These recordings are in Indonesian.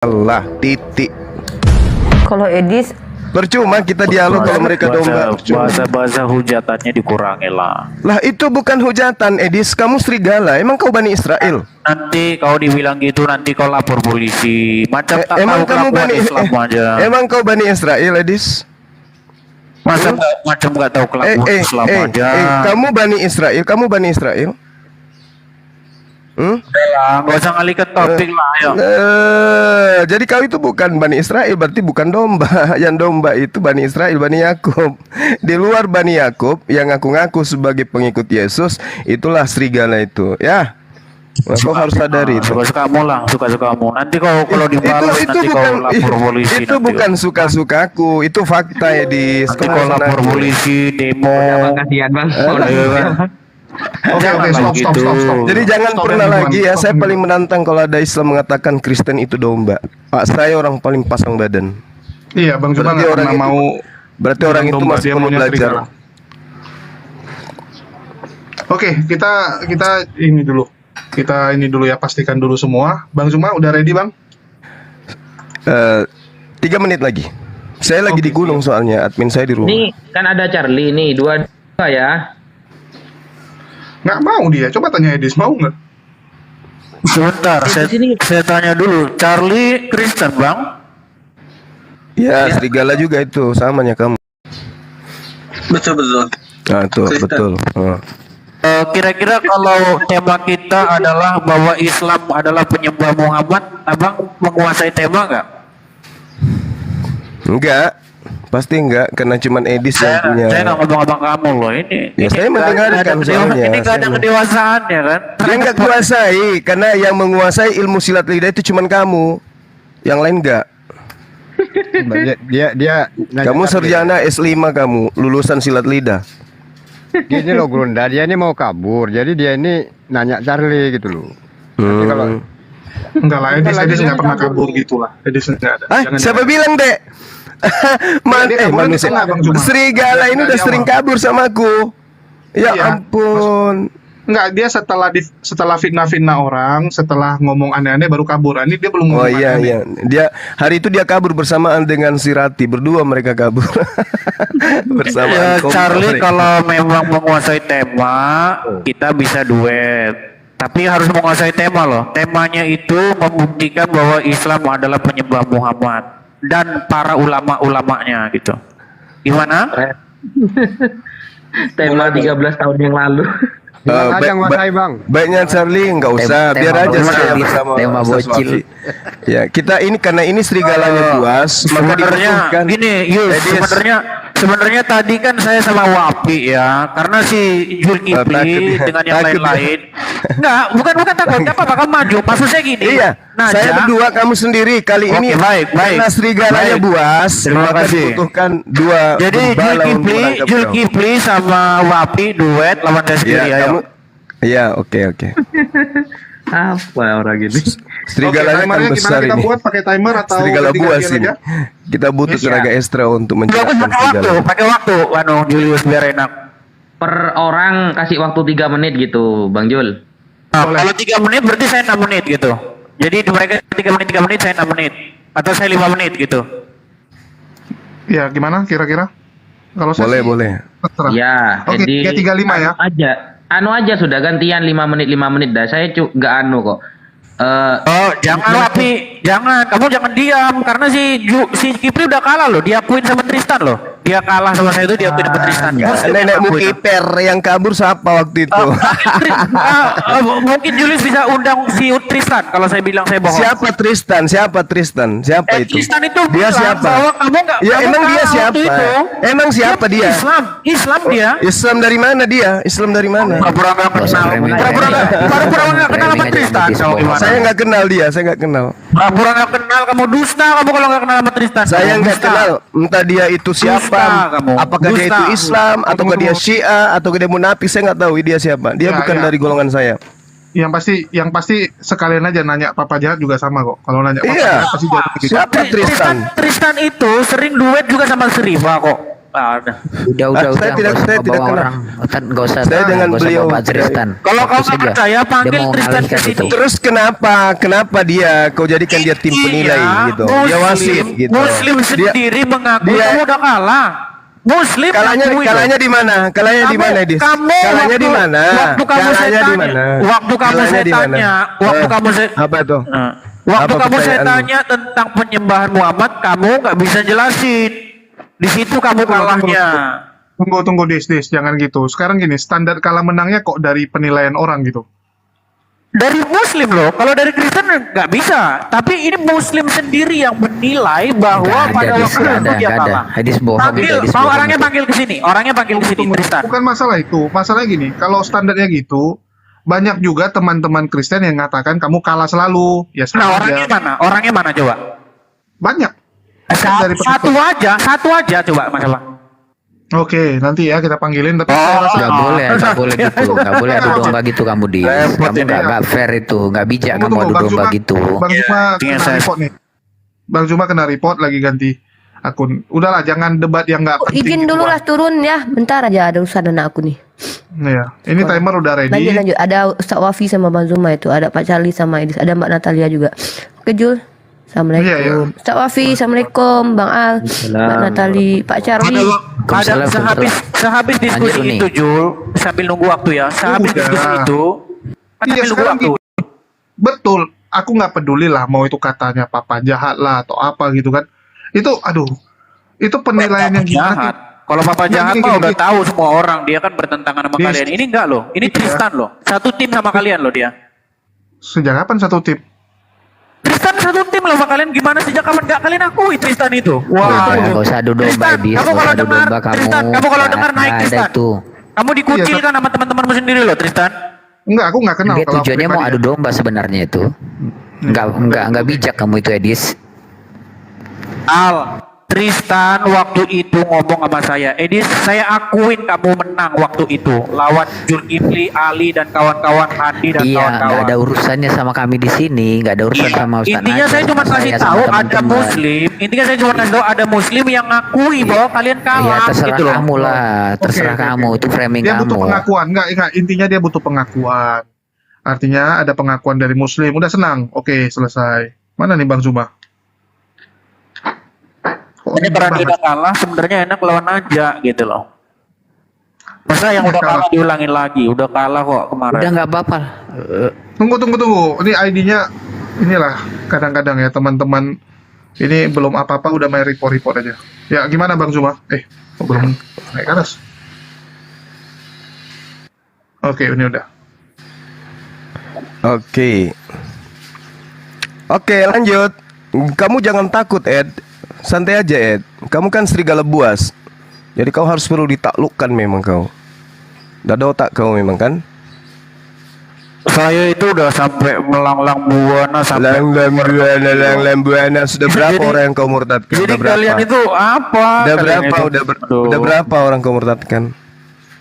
Allah titik. Kalau Edis Percuma kita dialog kalau mereka domba. Bahasa hujatannya dikurangi lah. Lah itu bukan hujatan, Edis. Kamu serigala. Emang kau Bani Israel? Nanti kau dibilang gitu, nanti kau lapor polisi. Macam tak Emang tahu kamu kelakuan Bani Islam aja. Emang kau Bani Israel, Edis? Masa macam nggak tahu kelakuan Islam aja. Kamu Bani Israel? Kamu Bani Israel? Nggak usah ngalihkan topik lah, ayo. Jadi kau itu bukan Bani Israel, berarti bukan domba. Yang domba itu Bani Israel, Bani Yakub. Di luar Bani Yakub yang ngaku-ngaku sebagai pengikut Yesus, itulah serigala itu, ya. Kau harus sadari itu. Suka-suka kamu lah, suka-suka kamu. Nanti kalau dibalas nanti kau lapor polisi. Itu bukan suka-sukaku, itu fakta ya di nanti kau lapor polisi, demo. Kasihan bang. Oke, stop. Jadi jangan Stop pernah dulu, Bang. lagi ya. Stop Saya dulu. paling menantang kalau ada Islam mengatakan Kristen itu domba. Pak, saya orang paling pasang badan. Iya, Bang Juma Berarti nggak orang pernah itu- mau. Berarti orang itu domba, masih dia perlu maunya belajar. serigala. Oke, kita ini dulu. Kita ini dulu ya, pastikan dulu semua. Bang Juma udah ready, Bang? 3 menit lagi. Saya lagi di gunung soalnya, admin saya di rumah. Nih kan ada Charlie nih dua ya. Nggak mau dia. Coba tanya Edis, mau nggak? Sebentar, saya tanya dulu. Charlie Kristen, Bang? Ya, serigala juga itu, samanya kamu. Betul. Nah, tuh, Kristen. betul. Kira-kira kalau tema kita adalah bahwa Islam adalah penyembah Muhammad, Abang menguasai tema nggak? Enggak. Pasti enggak, karena cuman Edis yang punya. Saya nggak ngomong abang kamu loh ini. Ya, saya nggak mendengarkan ada soalnya. Ini nggak ada Saya- kedewasaannya kan? Dia enggak kuasai, karena yang menguasai ilmu silat lidah itu cuman kamu. Yang lain enggak. Dia Kamu sarjana S5 kamu, lulusan silat lidah. Gini loh Grunda, dia ini mau kabur. Jadi dia ini nanya Charlie gitu loh. Nanti kalau Enggak lah, Edis lagi nggak pernah kabur. kabur gitu lah. Edis nggak ada. Ah, siapa bilang, Dek? Dia kabur di Manusia. tengah, Bang Juma. Serigala ini udah Dari sering awal. kabur sama aku. Ya Iya, ampun. Enggak, dia setelah fitnah orang, setelah ngomong aneh-aneh baru kabur. Ini dia belum Oh ngomong iya aneh-aneh. iya. Dia hari itu dia kabur bersamaan dengan si Rati. Berdua mereka kabur. Bersamaan. Ya, kompak Charlie mereka. kalau memang menguasai tema, kita bisa duet. Tapi harus menguasai tema loh. Temanya itu membuktikan bahwa Islam adalah penyembah Muhammad dan para ulama-ulamanya gitu. Gimana? Tema 13 tahun yang lalu. bilang aja nguasai bang. Baiknya Charlie nggak usah, biar tema aja bocil, saya bersama tema Ustaz bocil. Wafi. Ya, kita ini karena ini serigalanya buas, maka Sebenarnya dibutuhkan. gini, Yus, Edis. sebenarnya tadi kan saya sama Wapi ya, karena si Zulkifli takut. dengan yang Takut ya. lain-lain. Enggak, bukan takut, enggak apa-apa kamu maju. Maksud saya gini. Iya, saya berdua, kamu sendiri. Kali Oke, ini baik. karena serigalanya Baik. buas, Terima maka kasih. dibutuhkan dua Jadi gembala untuk menangkap kau. Zulkifli sama Wapi duet lawan saya sendiri Ya, ayo. kamu. Iya, oke. Apa orang gini? Serigalanya kan timernya besar gimana kita ini. buat pakai timer atau Serigala ganti-gantian buas ini. aja? Kita butuh Yes, ya. tenaga ekstra untuk Bagus menjelaskan serigala. pakai waktu, anu Julius biar enak. Per orang kasih waktu 3 menit gitu, Bang Jul. Nah, kalau 3 menit berarti saya 6 menit gitu. Jadi mereka 3 menit saya 6 menit atau saya 5 menit gitu. Ya, gimana kira-kira? Kalau saya sih Boleh. terserah. Ya, Oke, jadi 335 ya. Anu aja sudah gantian 5 menit dah. Saya nggak anu kok. Oh, jangan Wapi, jangan. Kamu jangan diam karena si Kipri udah kalah loh. Diakuin sama Tristan loh. Dia kalah sama saya itu diakuin sama Tristan. Harus dia Nenekmu akuin. kiper yang kabur siapa waktu itu? Mungkin Julius bisa undang si Tristan kalau saya bilang saya bohong. Siapa Tristan? Siapa itu? Tristan itu Dia bilang siapa? bahwa kamu nggak. Ya kamu emang dia kalah waktu siapa? itu. Emang siapa dia? Islam dia. Islam dari mana dia? Islam dari mana? Pura-pura nggak kenal. Pura-pura nggak kenal sama Tristan. Kalau gimana? Saya nggak kenal dia, saya nggak kenal. Pura-pura nggak kenal, kamu dusta kamu kalau nggak kenal sama Tristan. Saya Kamu nggak dusta. kenal. Entah dia itu siapa? Dusta kamu. Apakah dia Dusta. itu Islam? Ataukah dia Syiah? Ataukah dia munafik? Saya nggak tahu dia siapa. Dia Ya, bukan ya. dari golongan saya. Yang pasti sekalian aja nanya Papa Jahat juga sama kok. Kalau nanya Papa Iya. Jahat pasti jawab begitu. Siapa Tristan? Tristan itu sering duet juga sama Serifa kok. Ada. Saya tidak kenal. orang. Nggak usah. Saya dengan nggak usah beliau. bawa Tristan. Kalau kau Fokus nggak aja. percaya, panggil Dia mau Tristan ke mengalihkan situ. itu. Terus kenapa dia kau jadikan dia tim penilai gitu? Dia wasit gitu. Muslim Dia sendiri mengaku dia- kamu udah kalah. Muslim kalahnya ngakui kalahnya loh. di mana? Kalahnya di mana, Dis? Kamu Kalahnya di mana? Waktu kamu saya Kalahnya di tanya, mana? waktu kamu Kalahnya saya di mana? tanya, waktu kamu saya Apa tuh? waktu Apa kamu saya pertanyaanmu? tanya tentang penyembahan Muhammad, kamu nggak bisa jelasin. Di situ kamu kalahnya. Tunggu Dis, jangan gitu. Sekarang gini, standar kalah menangnya kok dari penilaian orang gitu. Dari Muslim loh, kalau dari Kristen nggak bisa. Tapi ini Muslim sendiri yang menilai bahwa Nggak ada, pada Dis, waktu nggak itu ada, dia nggak ada. kalah. Hadis bohong Panggil, itu, hadis mau bohong orangnya itu. panggil ke sini, orangnya panggil ke sini, Tristan. Bukan masalah itu. Masalahnya gini, kalau standarnya gitu, banyak juga teman-teman Kristen yang mengatakan kamu kalah selalu. Ya Nah, sama orangnya aja. mana? Orangnya mana coba? Banyak. Dari Satu aja coba masalah. Oke, nanti ya kita panggilin. Tapi saya rasa Nggak boleh gitu. Nggak boleh adu domba gitu kamu di. Repot Kamu ini. nggak fair itu, nggak bijak kamu adu Bang domba Zuma- gitu. Bang Zuma Iya, kena saya- report nih. Bang Zuma kena report lagi ganti akun. Udahlah, jangan debat yang nggak penting. Izin dulu lah turun ya. Bentar aja ada urusan anak aku nih. Iya, ini timer udah ready. Lanjut. Ada Ustaz Wafi sama Bang Zuma itu. Ada Pak Charlie sama Edis. Ada Mbak Natalia juga. Oke Jul. Assalamualaikum. Iya. Ustaz Wafi, Assalamualaikum. Bang Al, Mbak Natali, Pak Charlie. Ada sehabis diskusi Lanjut, itu Jul, sambil nunggu waktu ya. Sehabis Udah. diskusi itu, Iya, sambil nunggu sekarang waktu. Betul, aku nggak peduli lah mau itu katanya papa jahat lah atau apa gitu kan. Itu aduh, itu penilaian yang gimana Jahat. sih? Kalau papa Nggak, jahat gini, mah gini, udah gini. tahu semua orang, dia kan bertentangan sama Dis. kalian. Ini enggak loh, ini Iya. Tristan loh. Satu tim sama kalian loh dia. Sejak kapan satu tip? Tristan satu tim loh sama kalian. Gimana sejak kapan nggak kalian akui Tristan itu? Udah, nggak usah adu domba, Tristan, Edis. kamu Nggak kalau usah adu dengar, domba kamu. Tristan, kamu kalau Nggak- dengar naik nggak ada Tristan. itu. Kamu dikucilkan sama teman-temanmu sendiri loh Tristan. Enggak, aku nggak kenal. Dia kalau tujuannya mau pribadi adu ya. domba sebenarnya itu. Nggak bijak kamu itu, Edis. Al, Tristan waktu itu ngomong sama saya, Edis, saya akuin kamu menang waktu itu lawan Zulkifli, Ali dan kawan-kawan, Andi dan Iya, nggak kawan-kawan. ada urusannya sama kami di sini, nggak ada urusan sama Ustaz Intinya Najwa, saya cuma sama kasih saya, sama tahu ada teman-teman. Muslim. Intinya saya cuma kasih tahu ada Muslim yang ngakui bahwa kalian Iya, kalah terserah gitu loh. kamu lah, terserah Oke. kamu, itu framing Dia butuh kamu. pengakuan, enggak, intinya dia butuh pengakuan. Artinya ada pengakuan dari Muslim, udah senang. Oke, selesai. Mana nih Bang Zuma? Kok Ini ribet karena dia banget? udah kalah sebenarnya enak lawan aja gitu loh. Masa yang udah kalah diulangin lagi, udah kalah kok kemarin. Udah nggak apa-apa. Tunggu. Ini ID-nya inilah kadang-kadang ya teman-teman ini belum apa-apa udah main report aja. Ya gimana Bang Zuma? Kok belum naik ke atas? Oke, ini udah. Oke, lanjut. Kamu jangan takut, Ed. Santai aja, Ed. Kamu kan serigala buas. Jadi kau harus perlu ditaklukkan memang kau. Udah ada otak kau memang kan? Saya itu udah sampai melanglang buana sampai Lang buana. Sudah berapa Jadi- orang yang kau murtadkan? Jadi Udah berapa? kalian itu apa? Udah Kalian berapa? itu? Aduh. Udah berapa orang kau murtadkan?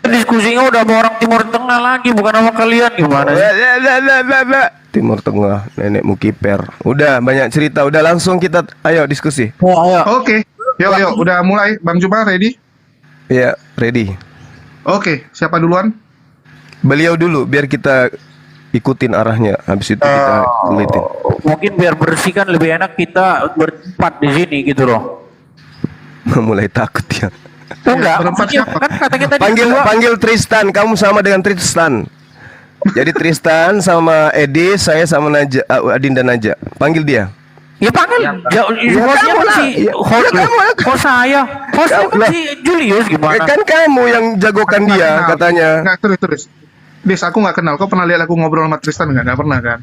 Diskusinya udah sama orang Timur Tengah lagi, bukan sama kalian gimana sih? Timur Tengah, nenekmu kiper. Udah banyak cerita. Udah langsung kita ayo diskusi. Oh, ayo. Oke. Yuk, udah mulai. Bang Zuma ready? Ya, ready. Oke, siapa duluan? Beliau dulu biar kita ikutin arahnya. Habis itu kita kulitin. Mungkin biar bersih kan lebih enak kita berempat di sini gitu loh. Mulai takut ya. Enggak, berempat maksudnya siapa? kan kata kita Panggil Tristan. Kamu sama dengan Tristan. Jadi Tristan sama Edi, saya sama Naja, Adinda Naja. Panggil dia. ya panggil. Ya, hostnya kamu kan lah. si Ya, host, kamu lah. host saya. Hostnya kan Lah. si Julius gimana? Kan kamu yang jagokan Nggak dia kenal. katanya. Nggak, terus. Dis, aku nggak kenal. Kau pernah lihat aku ngobrol sama Tristan nggak? Nggak pernah kan?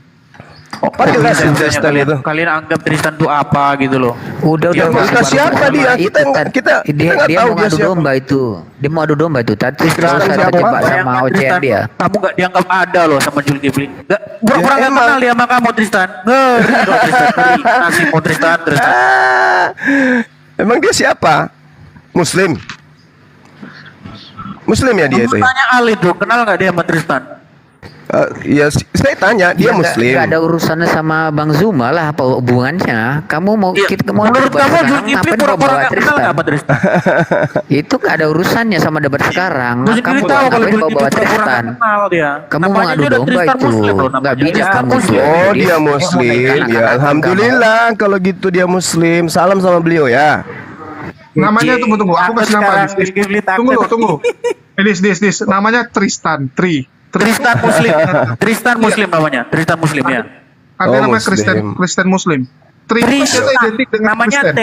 Panggil lah si Tristan kalian, itu. kalian anggap Tristan itu apa gitu loh. Udah Ya, nggak kita usah siapa baru-baru dia? sama Kita itu, nggak- dia nggak dia tahu mau dia adu siapa. domba itu. Dia mau adu domba itu. Tadi terus Tristan saya siapa? terjebak sama Bayangkan OCN Tristan, dia. kamu gak dianggap ada loh sama Zulkifli. Gak, pura-pura Ya, gak emang. kenal dia sama kamu Tristan. Ngeri loh Tristan, ngeri. Nasibmu Tristan. Ah, emang dia siapa? Muslim ya dia itu. Ya? Tanya Ali tuh, kenal gak dia sama Tristan? Ya, saya tanya dia Muslim. Nggak ada urusannya sama Bang Zuma lah, apa hubungannya? Kamu mau Ya, kita mau menurut debat kamu sekarang, Zulkifli ngapain pura-pura bawa nggak kenal Tristan? nggak apa Tristan? Itu nggak ada urusannya sama debat sekarang. Lu sendiri Kamu tahu kalau ngapain Zulkifli bawa pura-pura Tristan? nggak kenal dia. Kamu mau Namanya ngadu juga domba Tristan itu. Muslim loh Nggak namanya. bijak Ya, kamu Muslim. tuh. Oh, Jadi, dia Muslim. Ya, alhamdulillah kalau gitu dia Muslim. Salam sama beliau ya. Namanya tunggu. Aku Takut kasih nama. sekarang, Dis. Zulkifli takut. Tunggu. Dis. Namanya Tristan. Tristan Muslim. Tristan Muslim namanya. Tristan Muslim ya. Ada Oh, namanya Muslim. Kristen Muslim. Tristan Tristan identik dengan namanya Kristen.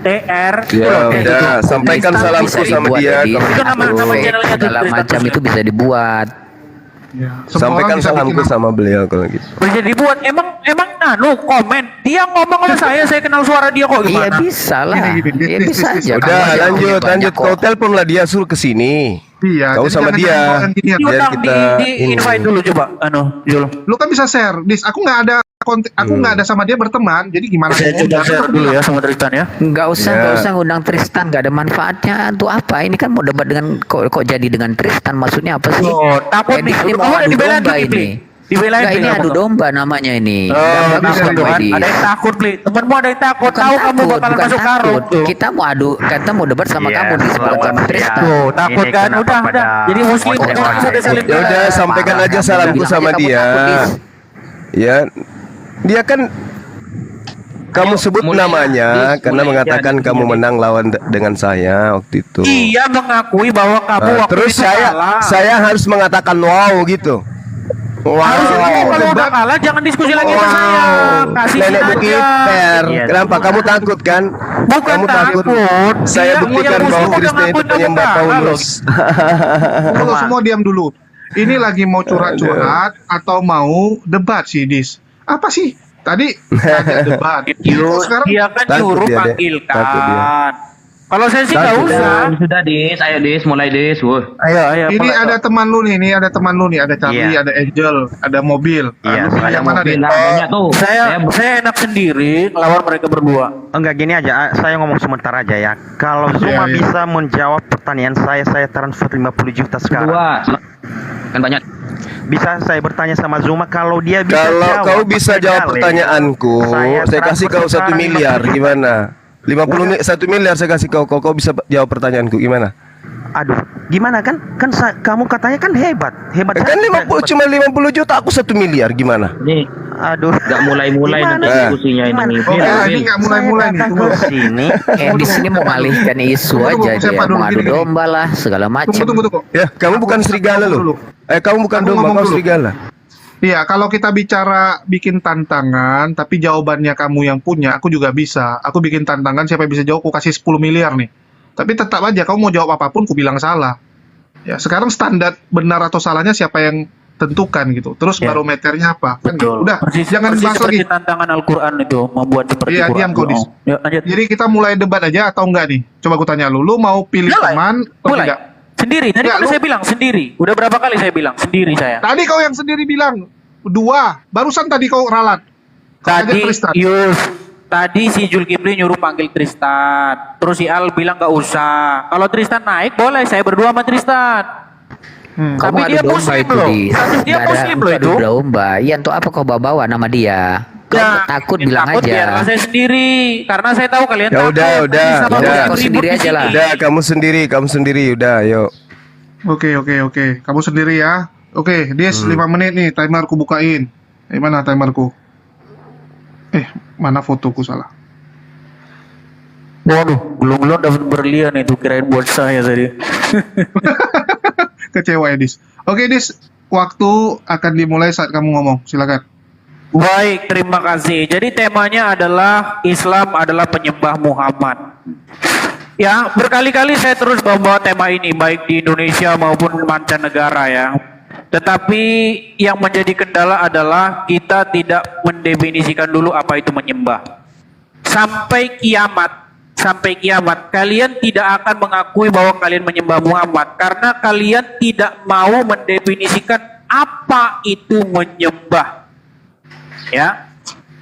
TR. Ya udah, sampaikan Tristan salamku bisa sama dibuat, dia. jadi kalau Itu nama- gitu. nama channelnya tuh, segala Tristan macam Muslim. itu bisa dibuat. Ya, semua Sampaikan orang bisa salamku bikin sama beliau kalau gitu. Bisa dibuat. Emang komen. Dia ngomong sama saya kenal suara dia kok Iya gimana? bisa lah. Gini, Ya dis, bisa dis, dis. aja. Udah Kamu aja lanjut, punya banyak kau kok. teleponlah dia suruh ke sini. Iya, Kau jadi sama jangan dia. yang ginian. Biar Diundang, kita di invite ini. dulu coba. Jul. Lu kan bisa share. Dis, aku nggak ada aku nggak ada sama dia berteman. Jadi gimana? Saya coba share dulu ya sama Tristan ya. Nggak usah, Ya. nggak usah ngundang Tristan, nggak ada manfaatnya. Untuk apa? Ini kan mau debat dengan kok jadi dengan Tristan, maksudnya apa sih? Oh, takut nih. Edis ini Kamu mau udah adu dibelain domba Zulkifli. ini. Dibelain Nggak, ini Pli, adu kamu. domba namanya ini. Oh, Nggak bagus bisa kamu, kan? Edis. Ada yang takut, Pli. Temenmu ada yang takut. Bukan Tahu kamu takut, bakalan bukan masuk karung takut. tuh. Kita mau adu, kita mau debat sama Iya, kamu, Dis, bukan selamat sama Tristan. siang. Tuh, takut Ini kan? kenapa Udah. pada Jadi Muslim ojek udah online? saling Ya udah, sampaikan aja salamku Bilang sama aja kamu dia. takut, Dis. Ya, dia kan kamu sebut mulai ya, namanya Dis, karena mulai mengatakan ya, kamu Dis. menang lawan dengan saya waktu itu. Iya mengakui bahwa kamu Nah, waktu terus itu saya kalah. harus mengatakan wow gitu. Wow. Harus kalau udah kalah jangan diskusi lagi sama saya. Kasih Nenek aja. Bukiper. Iya, Kenapa kamu takut kan? Bukan Kamu takut. takut. Saya Dia- buktikan dia bahwa musuh udah Kristen itu ngakuin kamu penyembah kalah loh. Paulus. Tunggu, semua diam dulu. Ini lagi mau curhat-curhat atau mau debat sih, Dis? Apa sih? Tadi ngajak debat. Sekarang Dia kan Takut nyuruh dia, Dek. Takut dia. panggilkan. Kalau saya sih nggak Takut dia. usah. Sudah Dis, ayo Dis, mulai Dis. Wuh. Ayo. ini ada teman lu nih, ada Charlie, Iya. ada Angel, ada mobil. Iya, Lu pilih ada yang mana deh? Mobil lah, banyak tuh. Saya enak sendiri ngelawan mereka berdua. Enggak gini aja, saya ngomong sebentar aja ya. Kalau Zuma iya. bisa menjawab pertanyaan saya transfer 50 juta sekarang. Dua. Kan banyak. Bisa saya bertanya sama Zuma kalau dia bisa Kalau jawab kau bisa jawab Kali, pertanyaanku, saya kasih kau 1 transfer miliar. 50 juta. Gimana? 1 miliar saya kasih kau. Kau bisa jawab pertanyaanku gimana? Aduh, gimana kan? Kamu katanya kan hebat. Hebat Kan saya 50 tidak cuma 50 juta, aku 1 miliar gimana? Nih, hebat. Aduh, nggak mulai-mulai nanti Gimana? diskusinya Gimana? ini. Oke, ini nggak mulai-mulai nih. Saya Tunggu. datang ke sini. Di sini mau ngalihkan isu Tunggu, aja siapa dia, dulu? mau adu Gini. domba lah, segala macam. Tunggu. Ya, kamu bukan serigala dulu. loh. Kamu bukan Aku domba, ngomong kau dulu. serigala. Iya, kalau kita bicara bikin tantangan, tapi jawabannya kamu yang punya, aku juga bisa. Aku bikin tantangan, siapa yang bisa jawab, aku kasih 10 miliar nih. Tapi tetap aja, kamu mau jawab apapun, aku bilang salah. Ya, sekarang standar benar atau salahnya siapa yang tentukan gitu. Terus Ya. barometernya apa? Kan gitu. Betul. Udah, jangan persis bahas seperti lagi. tantangan Al-Quran itu membuat seperti Iya, Quran. diam kau, Dis. Yuk, lanjut. Jadi kita mulai debat aja atau enggak nih? Coba aku tanya lu mau pilih Mulai. teman atau Mulai. tidak? Sendiri. Tadi Ya, kan lu- saya bilang sendiri. Udah berapa kali saya bilang sendiri saya. Tadi kau yang sendiri bilang 2. Barusan tadi kau ralat. Kau ajak Tadi Tristan. tadi si Zulkifli nyuruh panggil Tristan. Terus si Al bilang nggak usah. Kalau Tristan naik boleh, saya berdua sama Tristan. Kamu Tapi adu dia domba muslim itu, loh. Dis. Status dia Nggak ada muslim loh adu itu. domba. Iya, untuk apa kau bawa nama dia? Kau takut yang bilang takut aja. biarlah saya sendiri. Karena saya tahu kalian Ya takut. udah, Nanti udah, sama udah. ribut Kau di sendiri sini. aja lah. Udah, kamu sendiri, udah, yuk. Oke. Kamu sendiri ya. Oke, Dis 5 menit nih timerku bukain. Mana timerku? Mana fotoku salah? Waduh, belum dapat berlian itu, kirain buat saya tadi. Kecewa ya, Dis. Oke, Dis. Waktu akan dimulai saat kamu ngomong. Silakan. Baik, terima kasih. Jadi temanya adalah Islam adalah penyembah Muhammad. Ya, berkali-kali saya terus membawa tema ini baik di Indonesia maupun mancanegara ya. Tetapi yang menjadi kendala adalah kita tidak mendefinisikan dulu apa itu menyembah. Sampai kiamat kalian tidak akan mengakui bahwa kalian menyembah Muhammad karena kalian tidak mau mendefinisikan apa itu menyembah. Ya.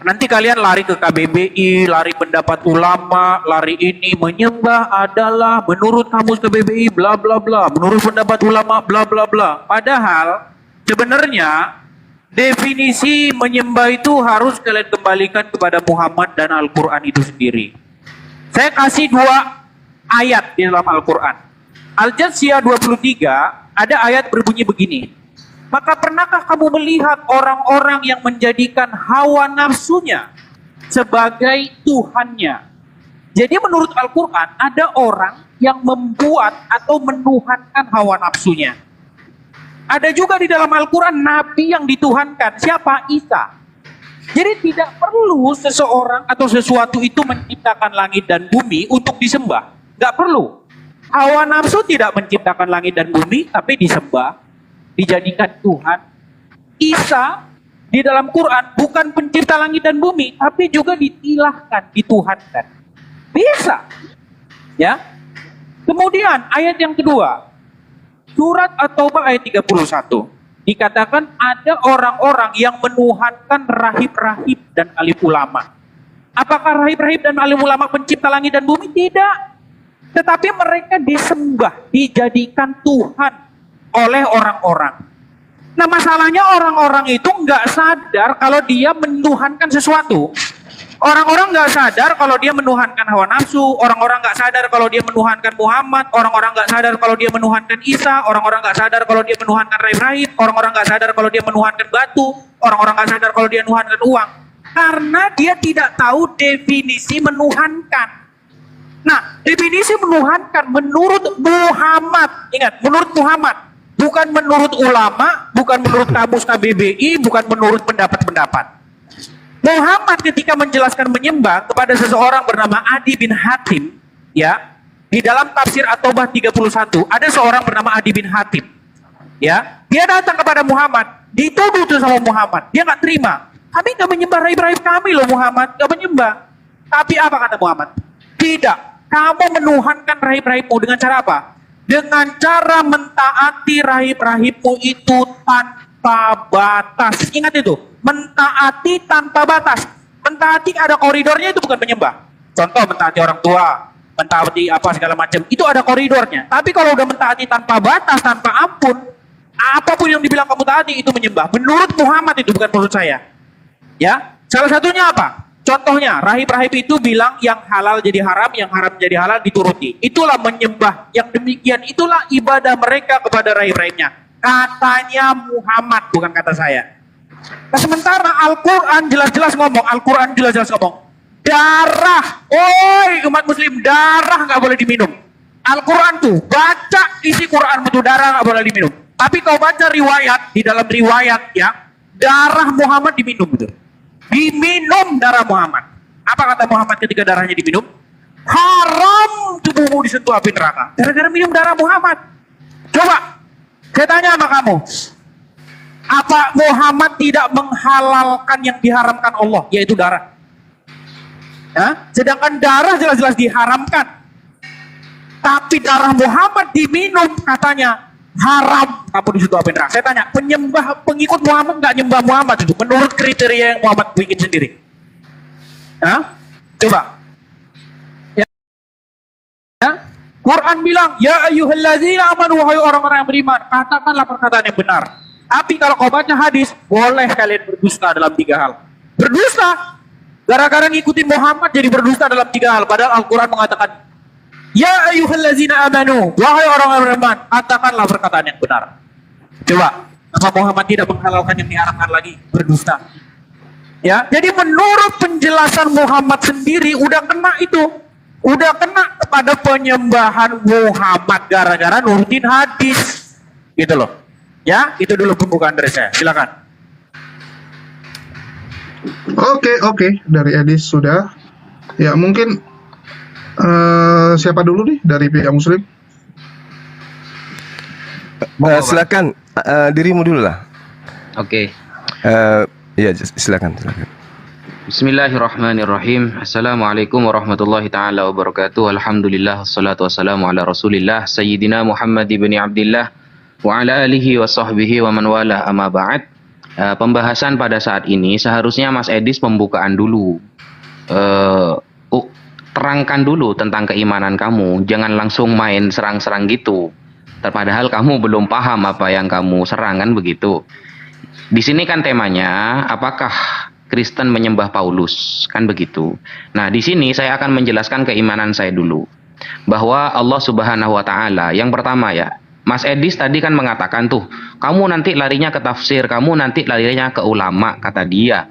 Nanti kalian lari ke KBBI, lari pendapat ulama, lari ini menyembah adalah menurut kamus KBBI bla bla bla, menurut pendapat ulama bla bla bla. Padahal Sebenarnya definisi menyembah itu harus kalian kembalikan kepada Muhammad dan Al-Quran itu sendiri. Saya kasih 2 ayat di dalam Al-Quran. Al-Jathiyah 23 ada ayat berbunyi begini. Maka pernahkah kamu melihat orang-orang yang menjadikan hawa nafsunya sebagai Tuhannya? Jadi menurut Al-Quran ada orang yang membuat atau menuhankan hawa nafsunya. Ada juga di dalam Al-Quran Nabi yang dituhankan. Siapa? Isa. Jadi tidak perlu seseorang atau sesuatu itu menciptakan langit dan bumi untuk disembah. Gak perlu. Hawa nafsu tidak menciptakan langit dan bumi, tapi disembah, dijadikan Tuhan. Isa di dalam Quran bukan pencipta langit dan bumi, tapi juga ditilahkan, dituhankan. Bisa. Ya. Kemudian ayat yang kedua. Surat At-Taubah ayat 31. Dikatakan ada orang-orang yang menuhankan rahib-rahib dan alim ulama. Apakah rahib-rahib dan alim ulama pencipta langit dan bumi? Tidak. Tetapi mereka disembah, dijadikan Tuhan oleh orang-orang. Nah masalahnya orang-orang itu nggak sadar kalau dia menuhankan sesuatu. Orang-orang nggak sadar kalau dia menuhankan hawa nafsu. Orang-orang nggak sadar kalau dia menuhankan Muhammad. Orang-orang nggak sadar kalau dia menuhankan Isa. Orang-orang nggak sadar kalau dia menuhankan rahib-rahib. Orang-orang nggak sadar kalau dia menuhankan batu. Orang-orang nggak sadar kalau dia menuhankan uang. Karena dia tidak tahu definisi menuhankan. Nah, definisi menuhankan menurut Muhammad. Ingat, menurut Muhammad. Bukan menurut ulama, bukan menurut kamus KBBI, bukan menurut pendapat-pendapat. Muhammad ketika menjelaskan menyembah kepada seseorang bernama Adi bin Hatim, ya, di dalam tafsir At-Taubah 31 ada seorang bernama Adi bin Hatim, ya, dia datang kepada Muhammad, dituduh tuh sama Muhammad, dia nggak terima, kami nggak menyembah rahib-rahib kami loh Muhammad, nggak menyembah. Tapi apa kata Muhammad? Tidak, kamu menuhankan rahib-rahibmu dengan cara apa? Dengan cara mentaati rahib-rahibmu itu tanpa batas. Ingat itu, mentaati tanpa batas. Mentaati ada koridornya, itu bukan menyembah. Contoh mentaati orang tua, mentaati apa segala macam, itu ada koridornya. Tapi kalau udah mentaati tanpa batas, tanpa ampun, apapun yang dibilang kamu taati itu menyembah. Menurut Muhammad itu, bukan menurut saya. Ya, salah satunya apa? Contohnya, rahib-rahib itu bilang yang halal jadi haram, yang haram jadi halal dituruti. Itulah menyembah. Yang demikian itulah ibadah mereka kepada rahib-rahibnya. Katanya Muhammad, bukan kata saya. Nah, sementara Al-Quran jelas-jelas ngomong, darah, oi umat muslim, darah nggak boleh diminum. Al-Quran tuh, baca isi Quran itu darah nggak boleh diminum. Tapi kau baca riwayat, di dalam riwayat ya, darah Muhammad diminum gitu. Diminum darah Muhammad. Apa kata Muhammad ketika darahnya diminum? Haram tubuhmu disentuh api neraka. Gara-gara minum darah Muhammad. Coba, saya tanya sama kamu. Apa Muhammad tidak menghalalkan yang diharamkan Allah, yaitu darah? Ya? Sedangkan darah jelas-jelas diharamkan. Tapi darah Muhammad diminum, katanya haram, kamu disitu api neraka. Saya tanya, pengikut Muhammad nggak nyembah Muhammad itu menurut kriteria yang Muhammad bikin sendiri? Hah? Coba. Ya. Quran bilang, ya ayyuhalladzina amanu, wahai orang-orang yang beriman, katakanlah perkataan yang benar. Tapi kalau kau baca hadis, boleh kalian berdusta dalam 3 hal. Berdusta gara-gara ngikutin Muhammad jadi berdusta dalam 3 hal. Padahal Al-Quran mengatakan, ya ayyuhallazina amanu, wahai orang-orang beriman, katakanlah perkataan yang benar. Coba, apa Muhammad tidak menghalalkan yang diharamkan lagi? Berdusta. Ya, jadi menurut penjelasan Muhammad sendiri udah kena itu. Udah kena kepada penyembahan Muhammad gara-gara nurutin hadis. Gitu loh. Ya, itu dulu pembukaan dari saya. Silakan. Oke. Dari Edis sudah. Ya, mungkin siapa dulu nih dari pihak muslim? Silakan dirimu dulu lah. Oke. Ya, silakan. Bismillahirrahmanirrahim. Assalamualaikum warahmatullahi taala wabarakatuh. Alhamdulillah wassalatu wassalamu ala Rasulillah Sayyidina Muhammad ibn Abdillah wa ala alihi wa sahbihi wa man wala, amma ba'd. Pembahasan pada saat ini seharusnya Mas Edis pembukaan dulu. Terangkan dulu tentang keimanan kamu, jangan langsung main serang-serang gitu. Padahal kamu belum paham apa yang kamu serang, kan begitu. Di sini kan temanya, apakah Kristen menyembah Paulus, kan begitu. Nah, di sini saya akan menjelaskan keimanan saya dulu. Bahwa Allah Subhanahu wa taala, yang pertama ya, Mas Edis tadi kan mengatakan tuh, kamu nanti larinya ke tafsir, kamu nanti larinya ke ulama, kata dia.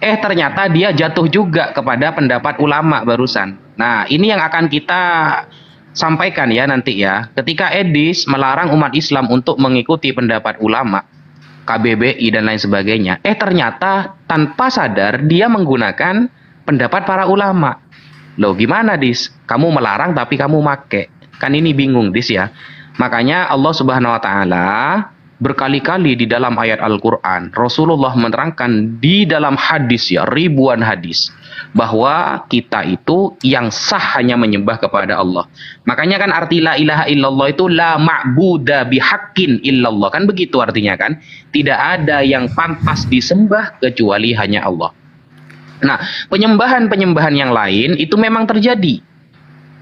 Ternyata dia jatuh juga kepada pendapat ulama barusan. Nah, ini yang akan kita sampaikan ya nanti ya. Ketika Edis melarang umat Islam untuk mengikuti pendapat ulama, KBBI dan lain sebagainya, ternyata tanpa sadar dia menggunakan pendapat para ulama. Loh, gimana Dis? Kamu melarang tapi kamu make. Kan ini bingung Dis ya. Makanya Allah Subhanahu wa taala berkali-kali di dalam ayat Al-Qur'an, Rasulullah menerangkan di dalam hadis ya, ribuan hadis, bahwa kita itu yang sah hanya menyembah kepada Allah. Makanya kan arti la ilaha illallah itu la ma'buda bihaqqin illallah, kan begitu artinya kan? Tidak ada yang pantas disembah kecuali hanya Allah. Nah, penyembahan-penyembahan yang lain itu memang terjadi.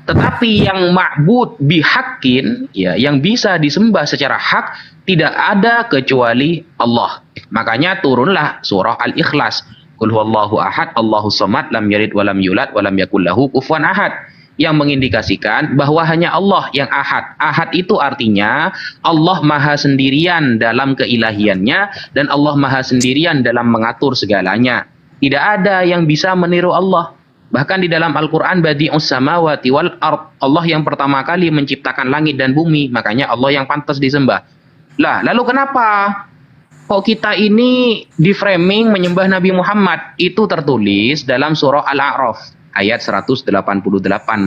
Tetapi yang ma'bud bihaqqin, ya, yang bisa disembah secara hak, tidak ada kecuali Allah. Makanya turunlah surah Al-Ikhlas. Qul huwallahu ahad, Allahus samad, lam yalid walam yulad walam yakul lahu kufuwan ahad. Yang mengindikasikan bahwa hanya Allah yang ahad. Ahad itu artinya Allah maha sendirian dalam keilahiannya dan Allah maha sendirian dalam mengatur segalanya. Tidak ada yang bisa meniru Allah. Bahkan di dalam Al-Quran, badi'us samawati wal ard, Allah yang pertama kali menciptakan langit dan bumi, makanya Allah yang pantas disembah. Lah, lalu kenapa kok kita ini di framing menyembah Nabi Muhammad? Itu tertulis dalam surah Al-A'raf ayat 188,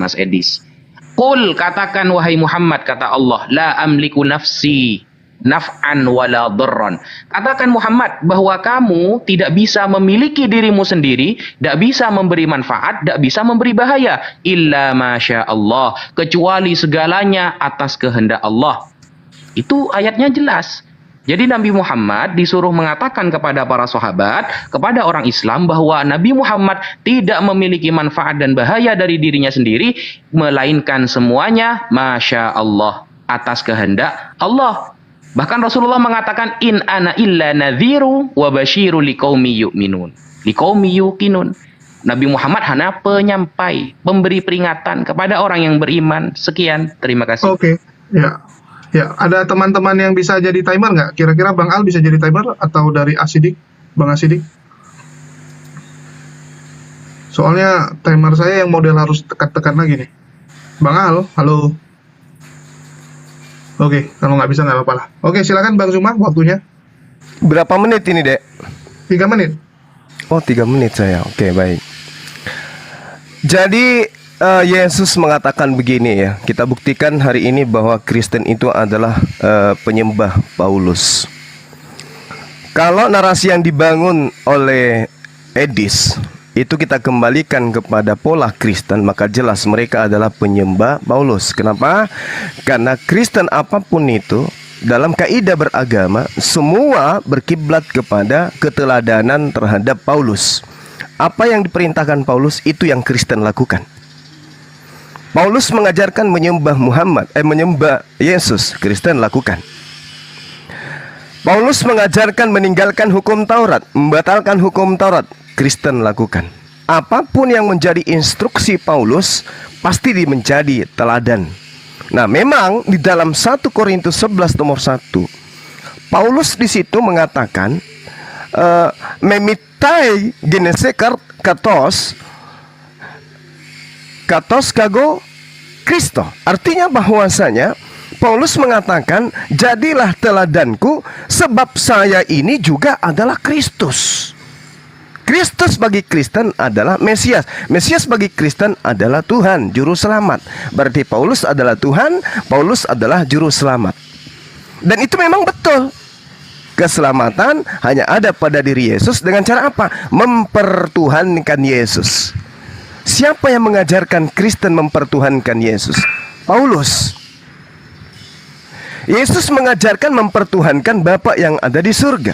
Mas Edis. Qul, katakan wahai Muhammad, kata Allah, la amliku nafsi naf'an wala dharran. Katakan Muhammad bahwa kamu tidak bisa memiliki dirimu sendiri, tidak bisa memberi manfaat, tidak bisa memberi bahaya, illa masya Allah, kecuali segalanya atas kehendak Allah. Itu ayatnya jelas. Jadi Nabi Muhammad disuruh mengatakan kepada para sahabat, kepada orang Islam, bahwa Nabi Muhammad tidak memiliki manfaat dan bahaya dari dirinya sendiri, melainkan semuanya masya Allah, atas kehendak Allah. Bahkan Rasulullah mengatakan, in ana illa nadhiru wa basyiru liqaumi yu'minun. Liqaumi yuqinun. Nabi Muhammad hanya penyampai, pemberi peringatan kepada orang yang beriman. Sekian, terima kasih. Oke, ya. Ya, ada teman-teman yang bisa jadi timer nggak? Kira-kira Bang Al bisa jadi timer atau dari Asidik? Bang Asidik? Soalnya timer saya yang model harus tekan-tekan lagi nih. Bang Al, halo. Oke, kalau nggak bisa nggak apa-apa lah. Oke, silakan Bang Zuma, waktunya. Berapa menit ini, Dek? 3 menit. Oh, 3 menit saya. Oke, baik. Jadi Yesus mengatakan begini ya. Kita buktikan hari ini bahwa Kristen itu adalah penyembah Paulus. Kalau narasi yang dibangun oleh Edis itu kita kembalikan kepada pola Kristen, maka jelas mereka adalah penyembah Paulus. Kenapa? Karena Kristen apapun itu dalam kaidah beragama semua berkiblat kepada keteladanan terhadap Paulus. Apa yang diperintahkan Paulus itu yang Kristen lakukan. Paulus mengajarkan menyembah menyembah Yesus, Kristen lakukan. Paulus mengajarkan meninggalkan hukum Taurat, membatalkan hukum Taurat, Kristen lakukan. Apapun yang menjadi instruksi Paulus pasti menjadi teladan. Nah, memang di dalam 1 Korintus 11 nomor 1, Paulus di situ mengatakan memitai genesekar katos kago Kristo. Artinya bahwasanya Paulus mengatakan, jadilah teladanku sebab saya ini juga adalah Kristus. Kristus bagi Kristen adalah Mesias. Mesias bagi Kristen adalah Tuhan, juru selamat. Berarti Paulus adalah Tuhan, Paulus adalah juru selamat. Dan itu memang betul. Keselamatan hanya ada pada diri Yesus dengan cara apa? Mempertuhankan Yesus. Siapa yang mengajarkan Kristen mempertuhankan Yesus? Paulus. Yesus mengajarkan mempertuhankan Bapa yang ada di surga.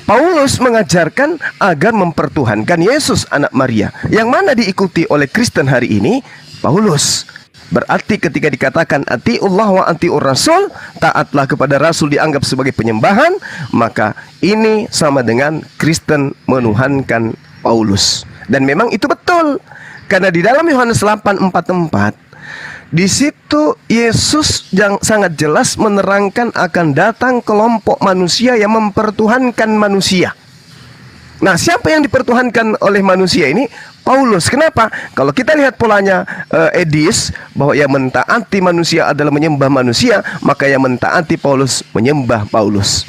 Paulus mengajarkan agar mempertuhankan Yesus anak Maria. Yang mana diikuti oleh Kristen hari ini? Paulus. Berarti ketika dikatakan atiullah wa atiur rasul, taatlah kepada rasul dianggap sebagai penyembahan, maka ini sama dengan Kristen menuhankan Paulus. Dan memang itu betul. Karena di dalam Yohanes 8:44 di situ Yesus yang sangat jelas menerangkan akan datang kelompok manusia yang mempertuhankan manusia. Nah, siapa yang dipertuhankan oleh manusia ini? Paulus. Kenapa? Kalau kita lihat polanya Edis, bahwa yang mentaati manusia adalah menyembah manusia, maka yang mentaati Paulus menyembah Paulus.